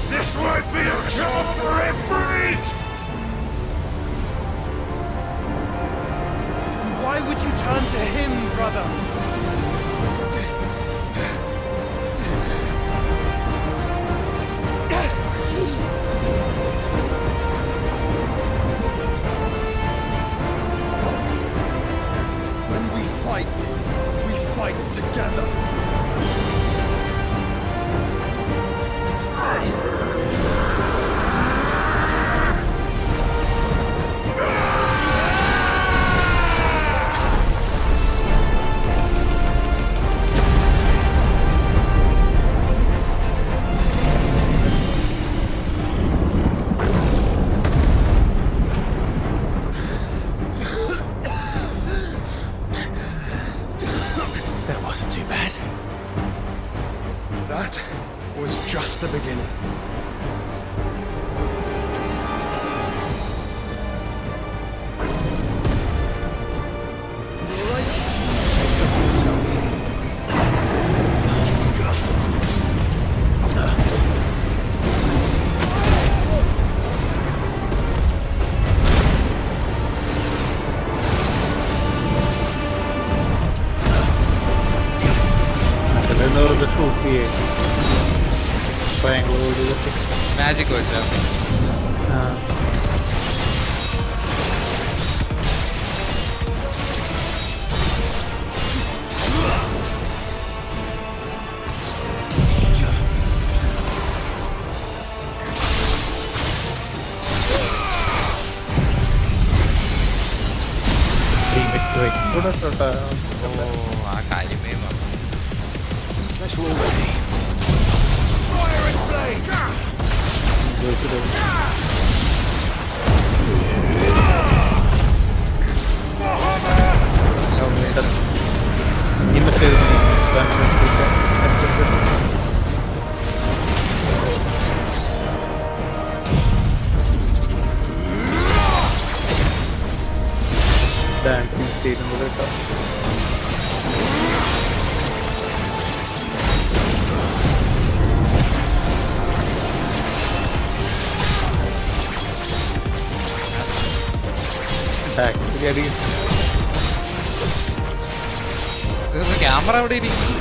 This won't be a job for Ifrit! Why would you turn to him, brother? When we fight together. That was just the beginning. You alright? Take some for yourself. Magic was up. Let's roll ready. Fire camera എവിടെ ഇരിക്കുന്നു?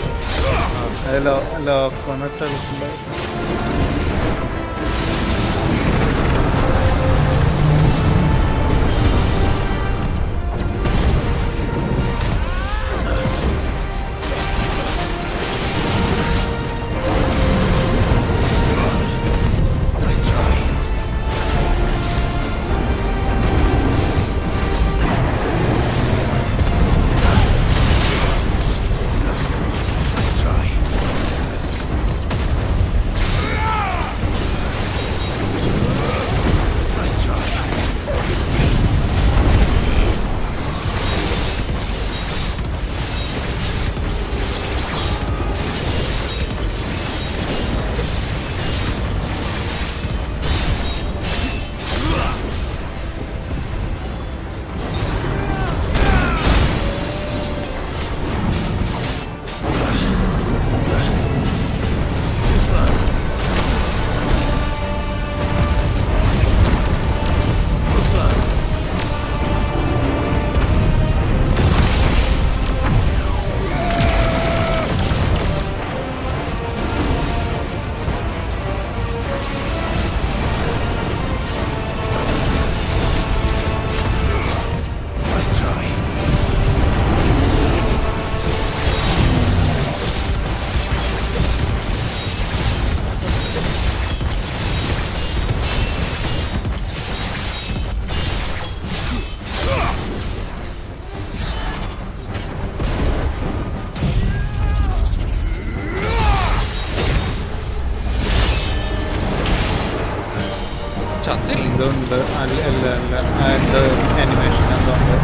എന്തുകൊണ്ട് അല്ല അതിൻ്റെ animation എന്തുകൊണ്ട്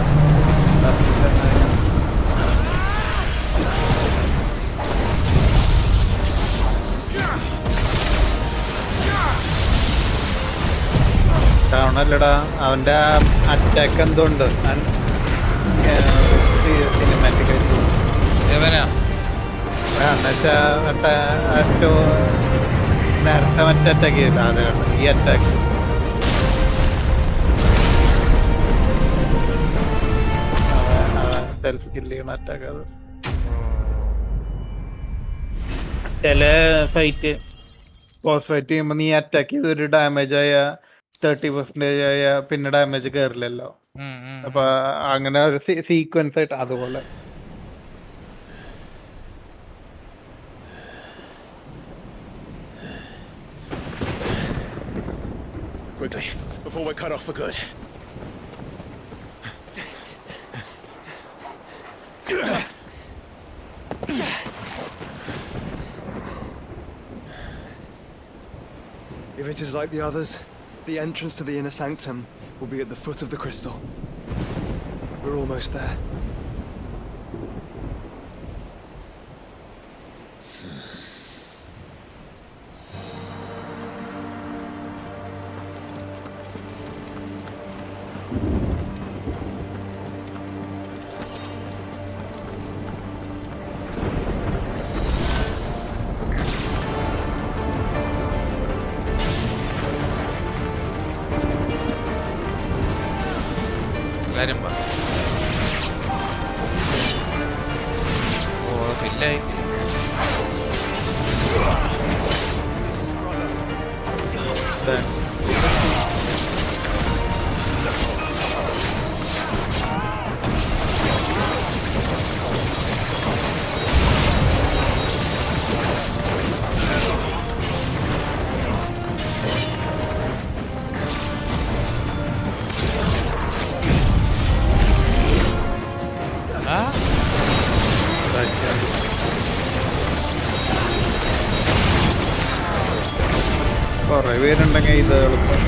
കാണല്ലടാ അവൻ്റെ attack എന്തുകൊണ്ട് cinematic ആയിട്ട് എന്നുവെച്ചാൽ നേരത്തെ മറ്റേ അറ്റാക്ക് ചെയ്തില്ല അത് ഈ അറ്റാക്ക് സെൽഫ് കില്ല് ചെയ്യണ അറ്റാക്ക് അത് ചില ഫൈറ്റ് പോസ്റ്റ് ഫൈറ്റ് ചെയ്യുമ്പോൾ നീ അറ്റാക്ക് ചെയ്ത് ഒരു ഡാമേജ് ആയ 30% ആയ പിന്നെ ഡാമേജ് കയറില്ലല്ലോ. അപ്പൊ അങ്ങനെ ഒരു സീക്വൻസ് ആയിട്ട് അതുപോലെ Quickly, before we're cut off for good. If it is like the others, the entrance to the inner sanctum will be at the foot of the crystal. We're almost there. കാര്യം പറ. ഓ ഫില്ലായി. കുറേ പേരുണ്ടെങ്കിൽ ഇത് എളുപ്പം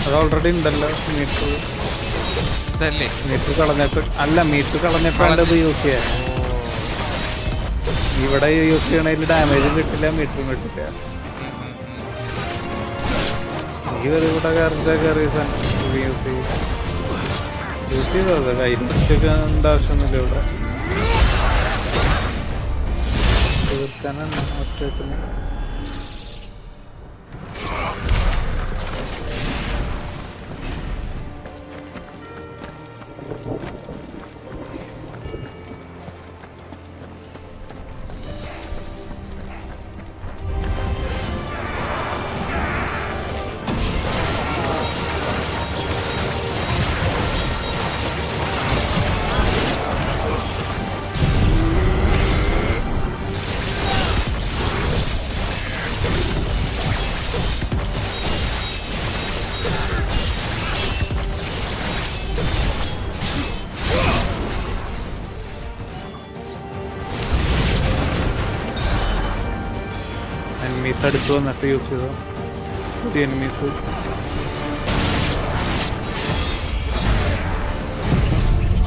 അത് already ഉണ്ടല്ലോ metre കളഞ്ഞിട്ട് അല്ല മീറ്റർ കളഞ്ഞിട്ടാണ് ഇത് യൂസ് ചെയ്യാൻ. ഇവിടെ യൂസ് ചെയ്യണതിൽ ഡാമേജും കിട്ടില്ല മീറ്ററും കിട്ടില്ല. ഈ ഒരു കൂടെ കയറി യൂസ് ചെയ്തത് കയ്യിലൊക്കെ ആവശ്യമൊന്നുമില്ല. ഇവിടെ തീർക്കാനാണ് ഒറ്റത്തിന്. എനിമീസ് അടുത്ത് വന്നിട്ട് യൂസ് ചെയ്തോ പുതിയ എനിമീസ്.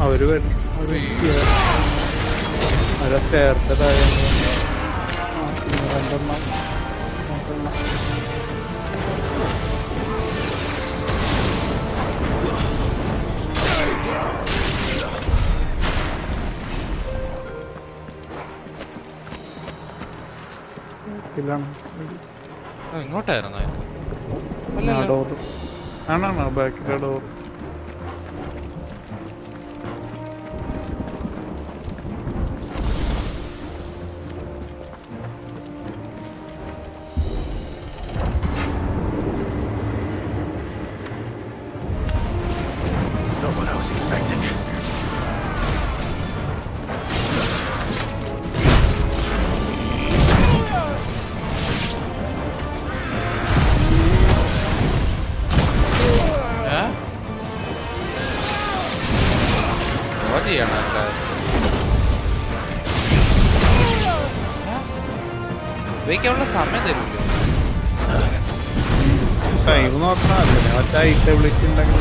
അവർ അവരെ ചേർത്തതായ രണ്ടെണ്ണം ഇങ്ങോട്ടായിരുന്നു ആണോ ബാക്കിലെ door. Not what I was expecting. ഉപയോഗിക്കാനുള്ള സമയം തരില്ലോ. ടൈം നോക്കണല്ലേ മറ്റേ ഐറ്റബിലിറ്റി ഉണ്ടെങ്കിൽ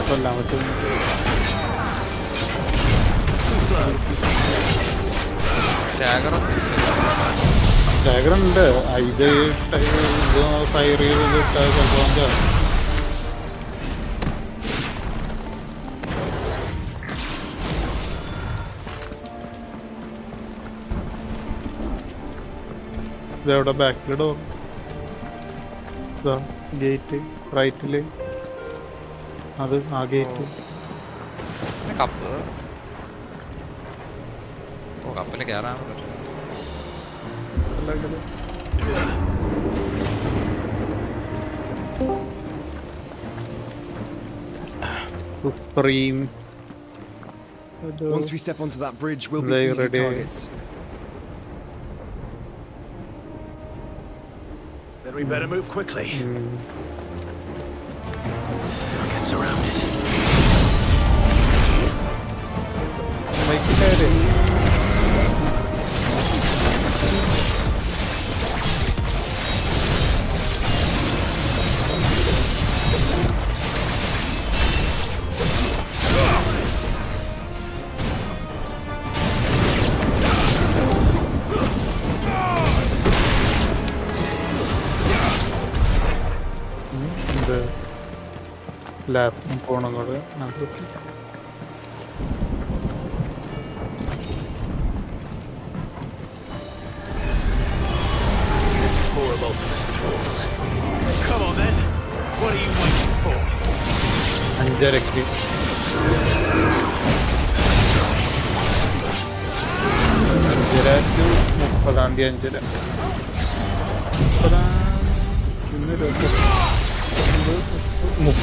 കൊല്ലാൻ പറ്റും. സ്റ്റാഗറുണ്ട്. ഇത് ഫയർ ചെയ്ത് ഇട്ടാൽ ചിലപ്പോൾ ഇതെവിടെ ബാക്കിൽ ഡോർ ഗേറ്റ് റൈറ്റില് അത് ആ ഗേറ്റ് കപ്പല് കയറാൻ supreme. Once we step onto that bridge, we'll be easy targets. Then we better move quickly. We'll get surrounded. ലാപ്പും ഫോണും കൂടെ Come on then. What are you waiting for? 5:30 30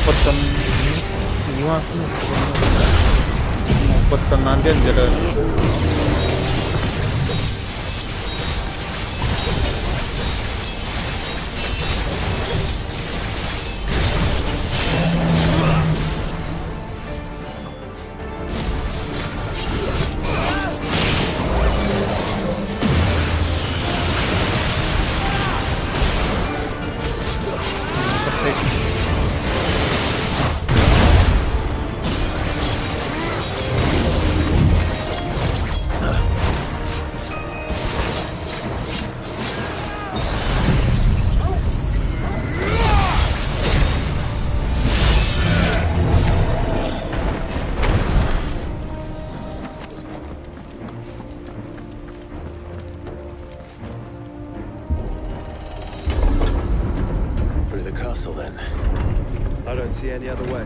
5 ഈ മാസം 31 Then I don't see any other way.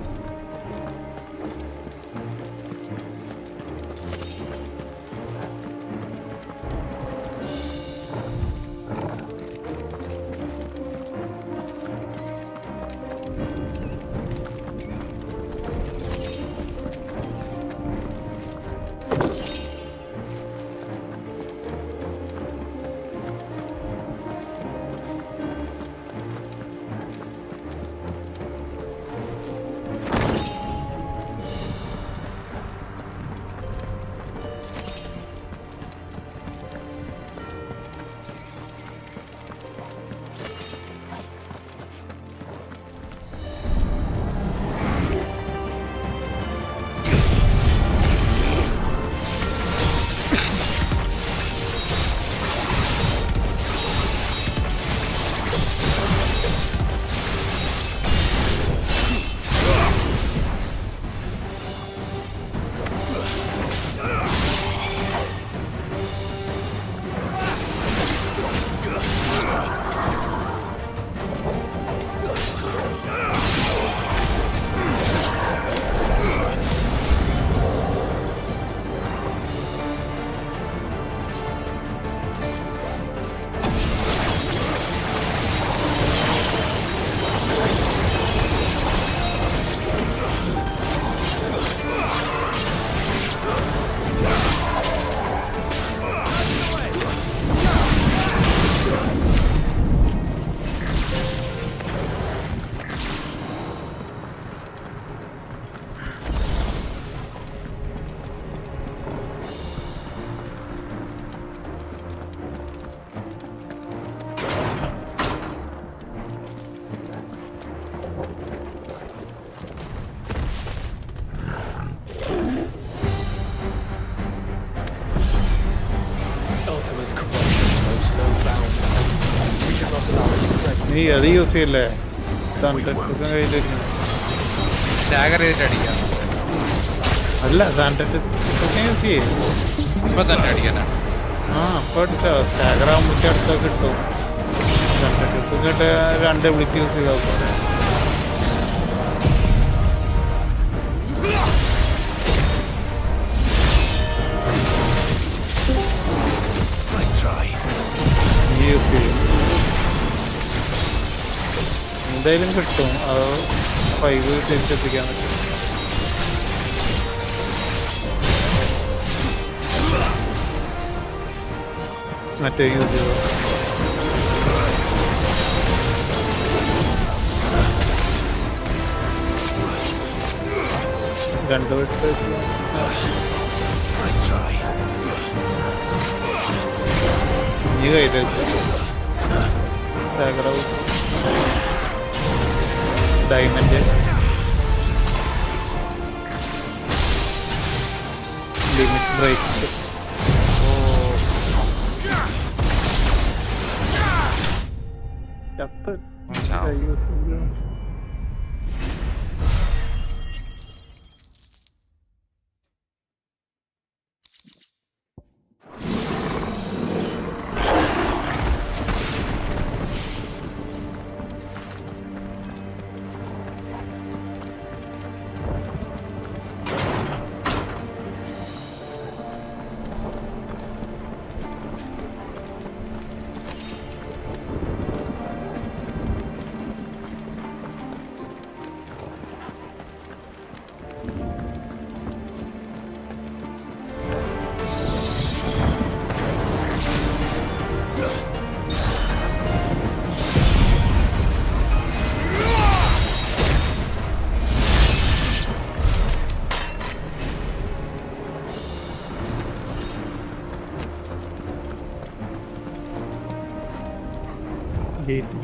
നീ അത് use ചെയ്യല്ലേ? കയ്യിലിരിക്കണം. Stagger ചെയ്തിട്ട് അടിക്കാം. അല്ല സാൻഡറ്റ് യൂസ് ചെയ്യും. ഇപ്പൊ തന്നെ അടിക്കാനാ? അപ്പൊ അടിച്ചോ. സ്റ്റാഗർ ആകുമ്പോഴേക്കും അടുത്തൊക്കെ കിട്ടും. ഇങ്ങോട്ട് 2 എബിലിറ്റി യൂസ് ചെയ്താൽ എന്തായാലും കിട്ടും. അത് 5 തിരിച്ചെത്തിക്കാൻ പറ്റും. മറ്റേ യൂസ് ചെയ്തോ. രണ്ട് വെട്ട് ഇനി കയ്യിൽ diamond limit break.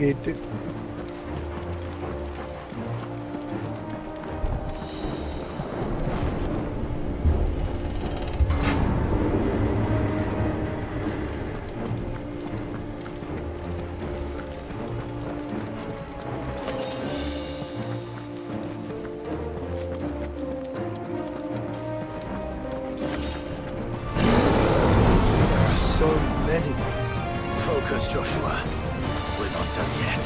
Gate So many. Focus, Joshua. We're not done yet.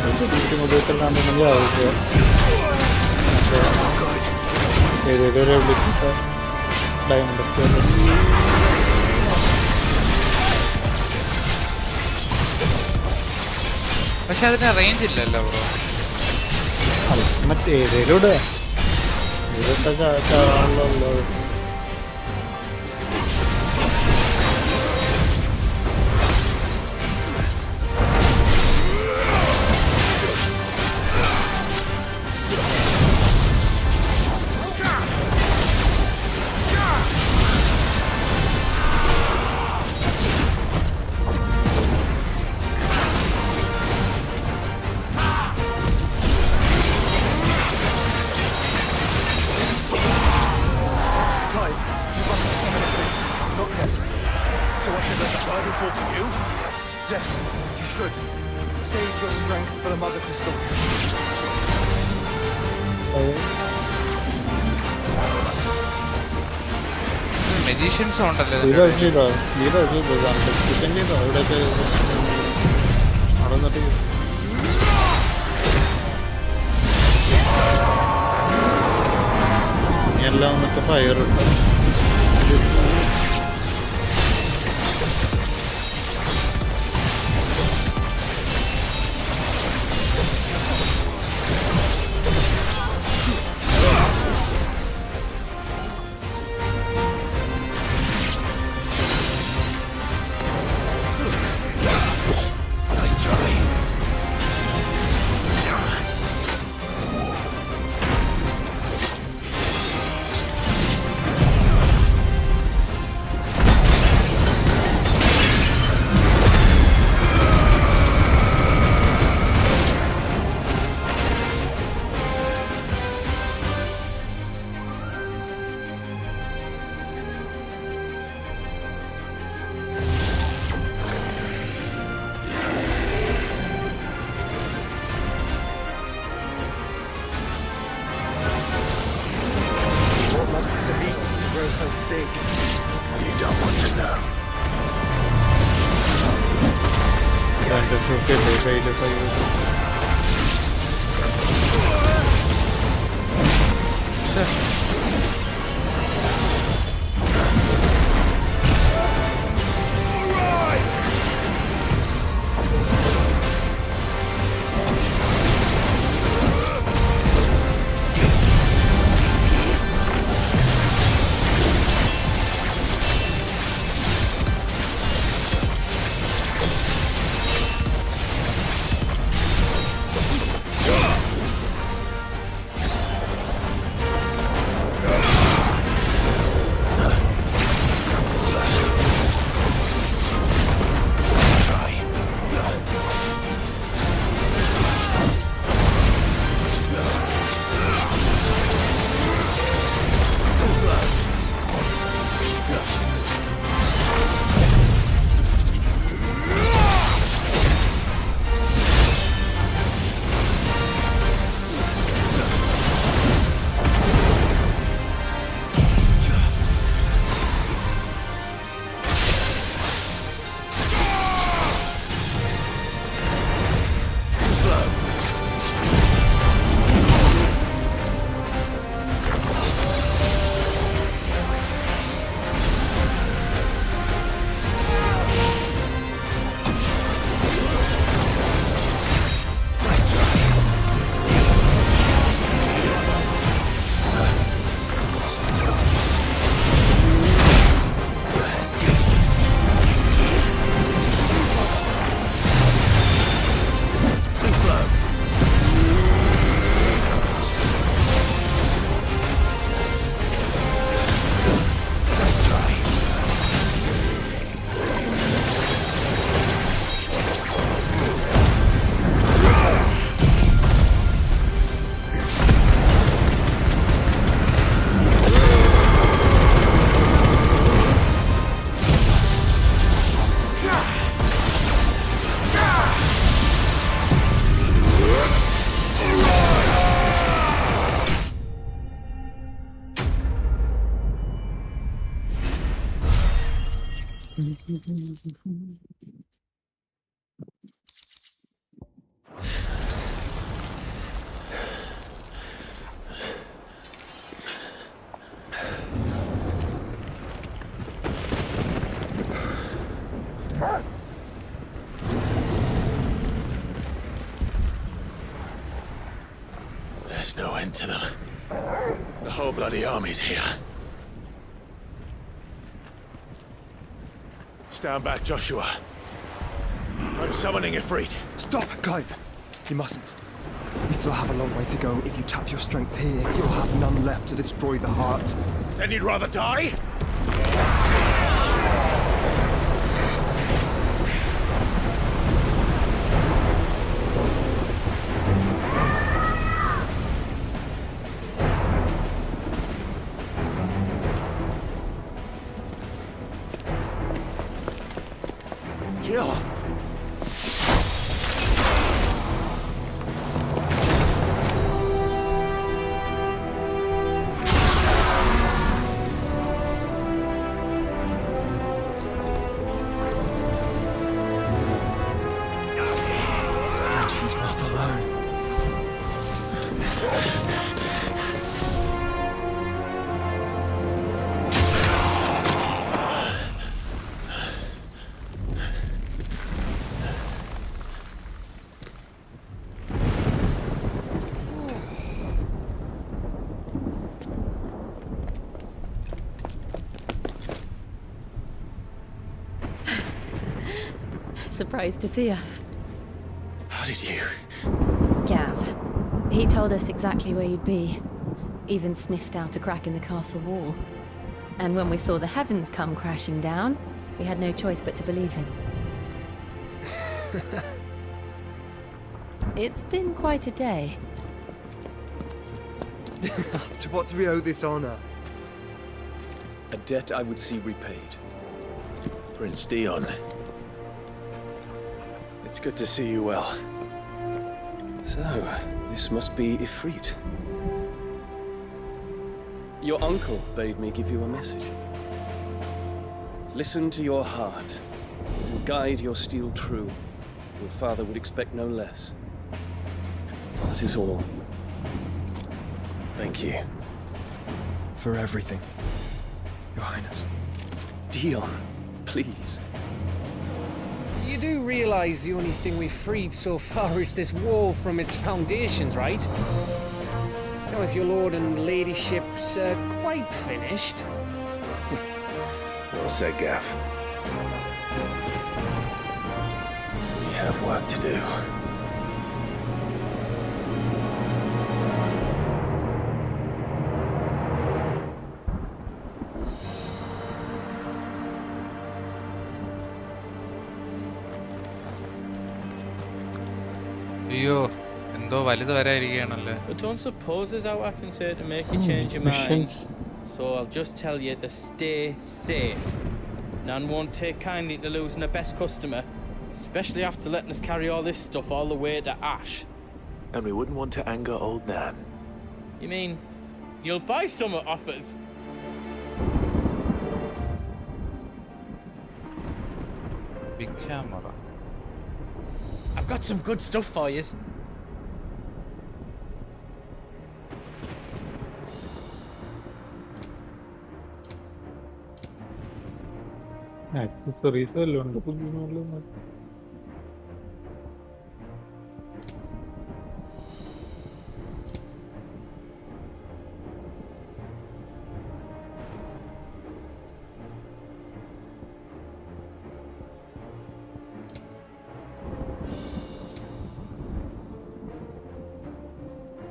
ഇങ്ങോട്ടേക്കല്ലാണ്ടെങ്കിൽ ആവശ്യം ഏതെങ്കിലും ഒരു എവിടേക്ക് ഡയമണ്ട് പക്ഷെ അതിന് റേഞ്ച് ഇല്ലല്ലോ ബ്രോ. മറ്റേതേലും ഇടുക ഇതിട്ട ചാണല്ലോ. മെജീഷ്യൻസ് ഉണ്ടല്ലോ എവിടെയൊക്കെ നടന്നിട്ട് എല്ലാം വന്നിട്ട് ഫയറുണ്ട്. There's no end to them. The whole bloody army's here. Stand back, Joshua. I'm summoning Ifrit. Stop, Clive! You mustn't. You still have a long way to go. If you tap your strength here, you'll have none left to destroy the heart. Then you'd rather die? Kill! She's not alone. Surprised to see us. How did you? Gav. He told us exactly where you'd be. Even sniffed out a crack in the castle wall. And when we saw the heavens come crashing down, we had no choice but to believe him. It's been quite a day. To what do we owe this honor? A debt I would see repaid. Prince Dion. It's good to see you well. So, this must be Ifrit. Your uncle bade me give you a message. Listen to your heart. It will guide your steel true. Your father would expect no less. That is all. Thank you. For everything, Your Highness. Dion, please. You do realize the only thing we've freed so far is this wall from its foundations, right? Now, if your lord and ladyship's quite finished. Well said, Gav. We have work to do. അയ്യോ എന്തോ വലുത് വരായിരിക്കുകയാണല്ലേ. But don't suppose there's out I can say to make you change your mind. So I'll just tell you to stay safe. Nan won't take kindly to losing her best customer, especially after letting us carry all this stuff all the way to Ash. And we wouldn't want to anger old Nan. You mean you'll buy some off us? Big camera. I've got some good stuff for you. Accessories വല്ലതും ഉണ്ട് പുതിയ?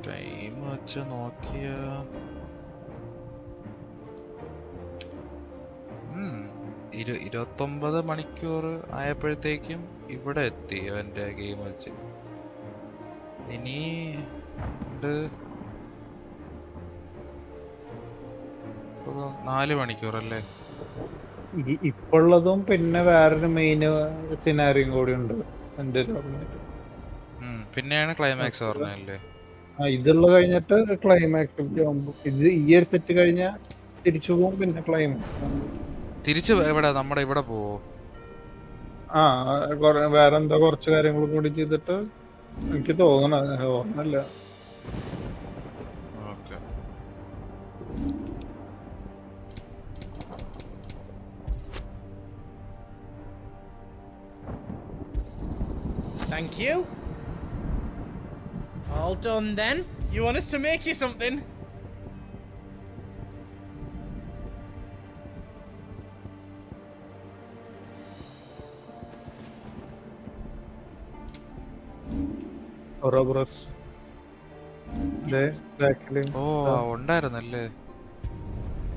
Time വെച്ച് നോക്കിയ 29 മണിക്കൂർ ആയപ്പോഴത്തേക്കും ഇവിടെ എത്തി അവൻ്റെ game വെച്ച്. ഇനി 4 മണിക്കൂറല്ലേ ഇപ്പോഴുള്ളതും പിന്നെ വേറൊരു മെയിൻ സിനാരിയും കൂടി ഉണ്ട് എൻ്റെ ഓർമ്മയില്. പിന്നെയാണ് ക്ലൈമാക്സ് പറഞ്ഞല്ലേ. ഇതുള്ള കഴിഞ്ഞിട്ട് ക്ലൈമാക്സ് ഇത് ഈ ഒരു സെറ്റ് കഴിഞ്ഞാൽ തിരിച്ചു പോകും. പിന്നെ ക്ലൈമാക്സ് തിരിച്ച് എവിടെ നമ്മുടെ ഇവിടെ പോവോ? വേറെ എന്തോ കുറച്ച് കാര്യങ്ങൾ കൂടി ചെയ്തിട്ട് എനിക്ക് തോന്നണ ഓർമ്മല്ല. Thank you. All done then. You want us to make you something? Ouroboros. ഓ ഉണ്ടായിരുന്നല്ലേ?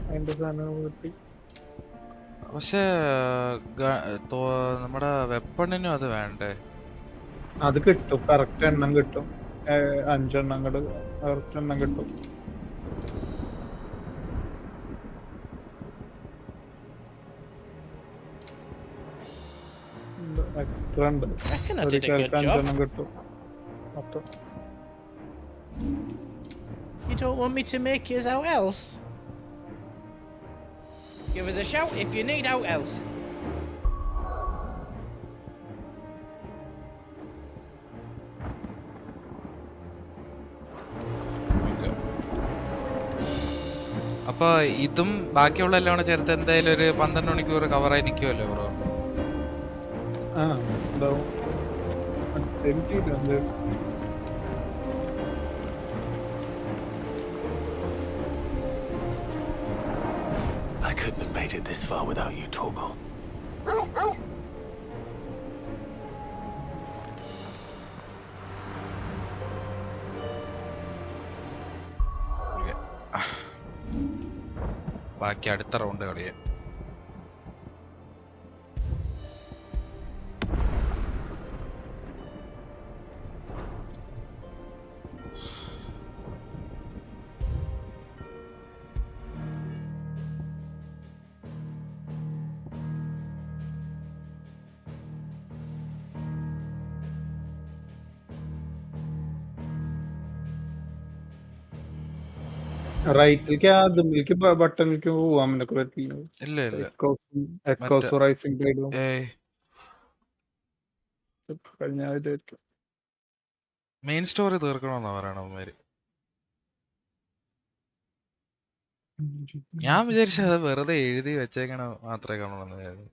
അതിന്റെ സാധനം കിട്ടി. പക്ഷേ നമ്മുടെ വെപ്പണിനും അത് വേണ്ടേ? അത് കിട്ടും, കറക്റ്റ് എണ്ണം കിട്ടും. 5 എണ്ണം കറക്റ്റ് എണ്ണം കിട്ടും. എക്സ്ട്രാ ഉണ്ട്. ഒരു കേൾക്ക് 5 എണ്ണം കിട്ടും മൊത്തം. You don't want me to make you out else? Give us a shout if you need out else. അപ്പൊ ഇതും ബാക്കിയുള്ള എല്ലാം കൂടെ ചേർത്ത് എന്തായാലും ഒരു 12 മണിക്കൂർ കവറായി നിൽക്കുമല്ലോ bro? I couldn't have made it this far without you, Torgal. ബാക്കി അടുത്ത റൗണ്ട് കളിയെ. റൈറ്റിലേക്ക് അതിലേക്ക് ബട്ടണിലേക്ക് പോവാൻ പറ്റില്ല. ഇല്ല ഇല്ല. എക്കോസ് റൈസിംഗ് ബ്ലേഡും കഴിഞ്ഞ വിചാരിക്കും. മെയിൻ സ്റ്റോറി തീർക്കണമെന്നാ പറയണ അവന്മാര്. ഞാൻ വിചാരിച്ചത് അത് വെറുതെ എഴുതി വെച്ചേക്കണ മാത്രമേ കാണുള്ളൂ.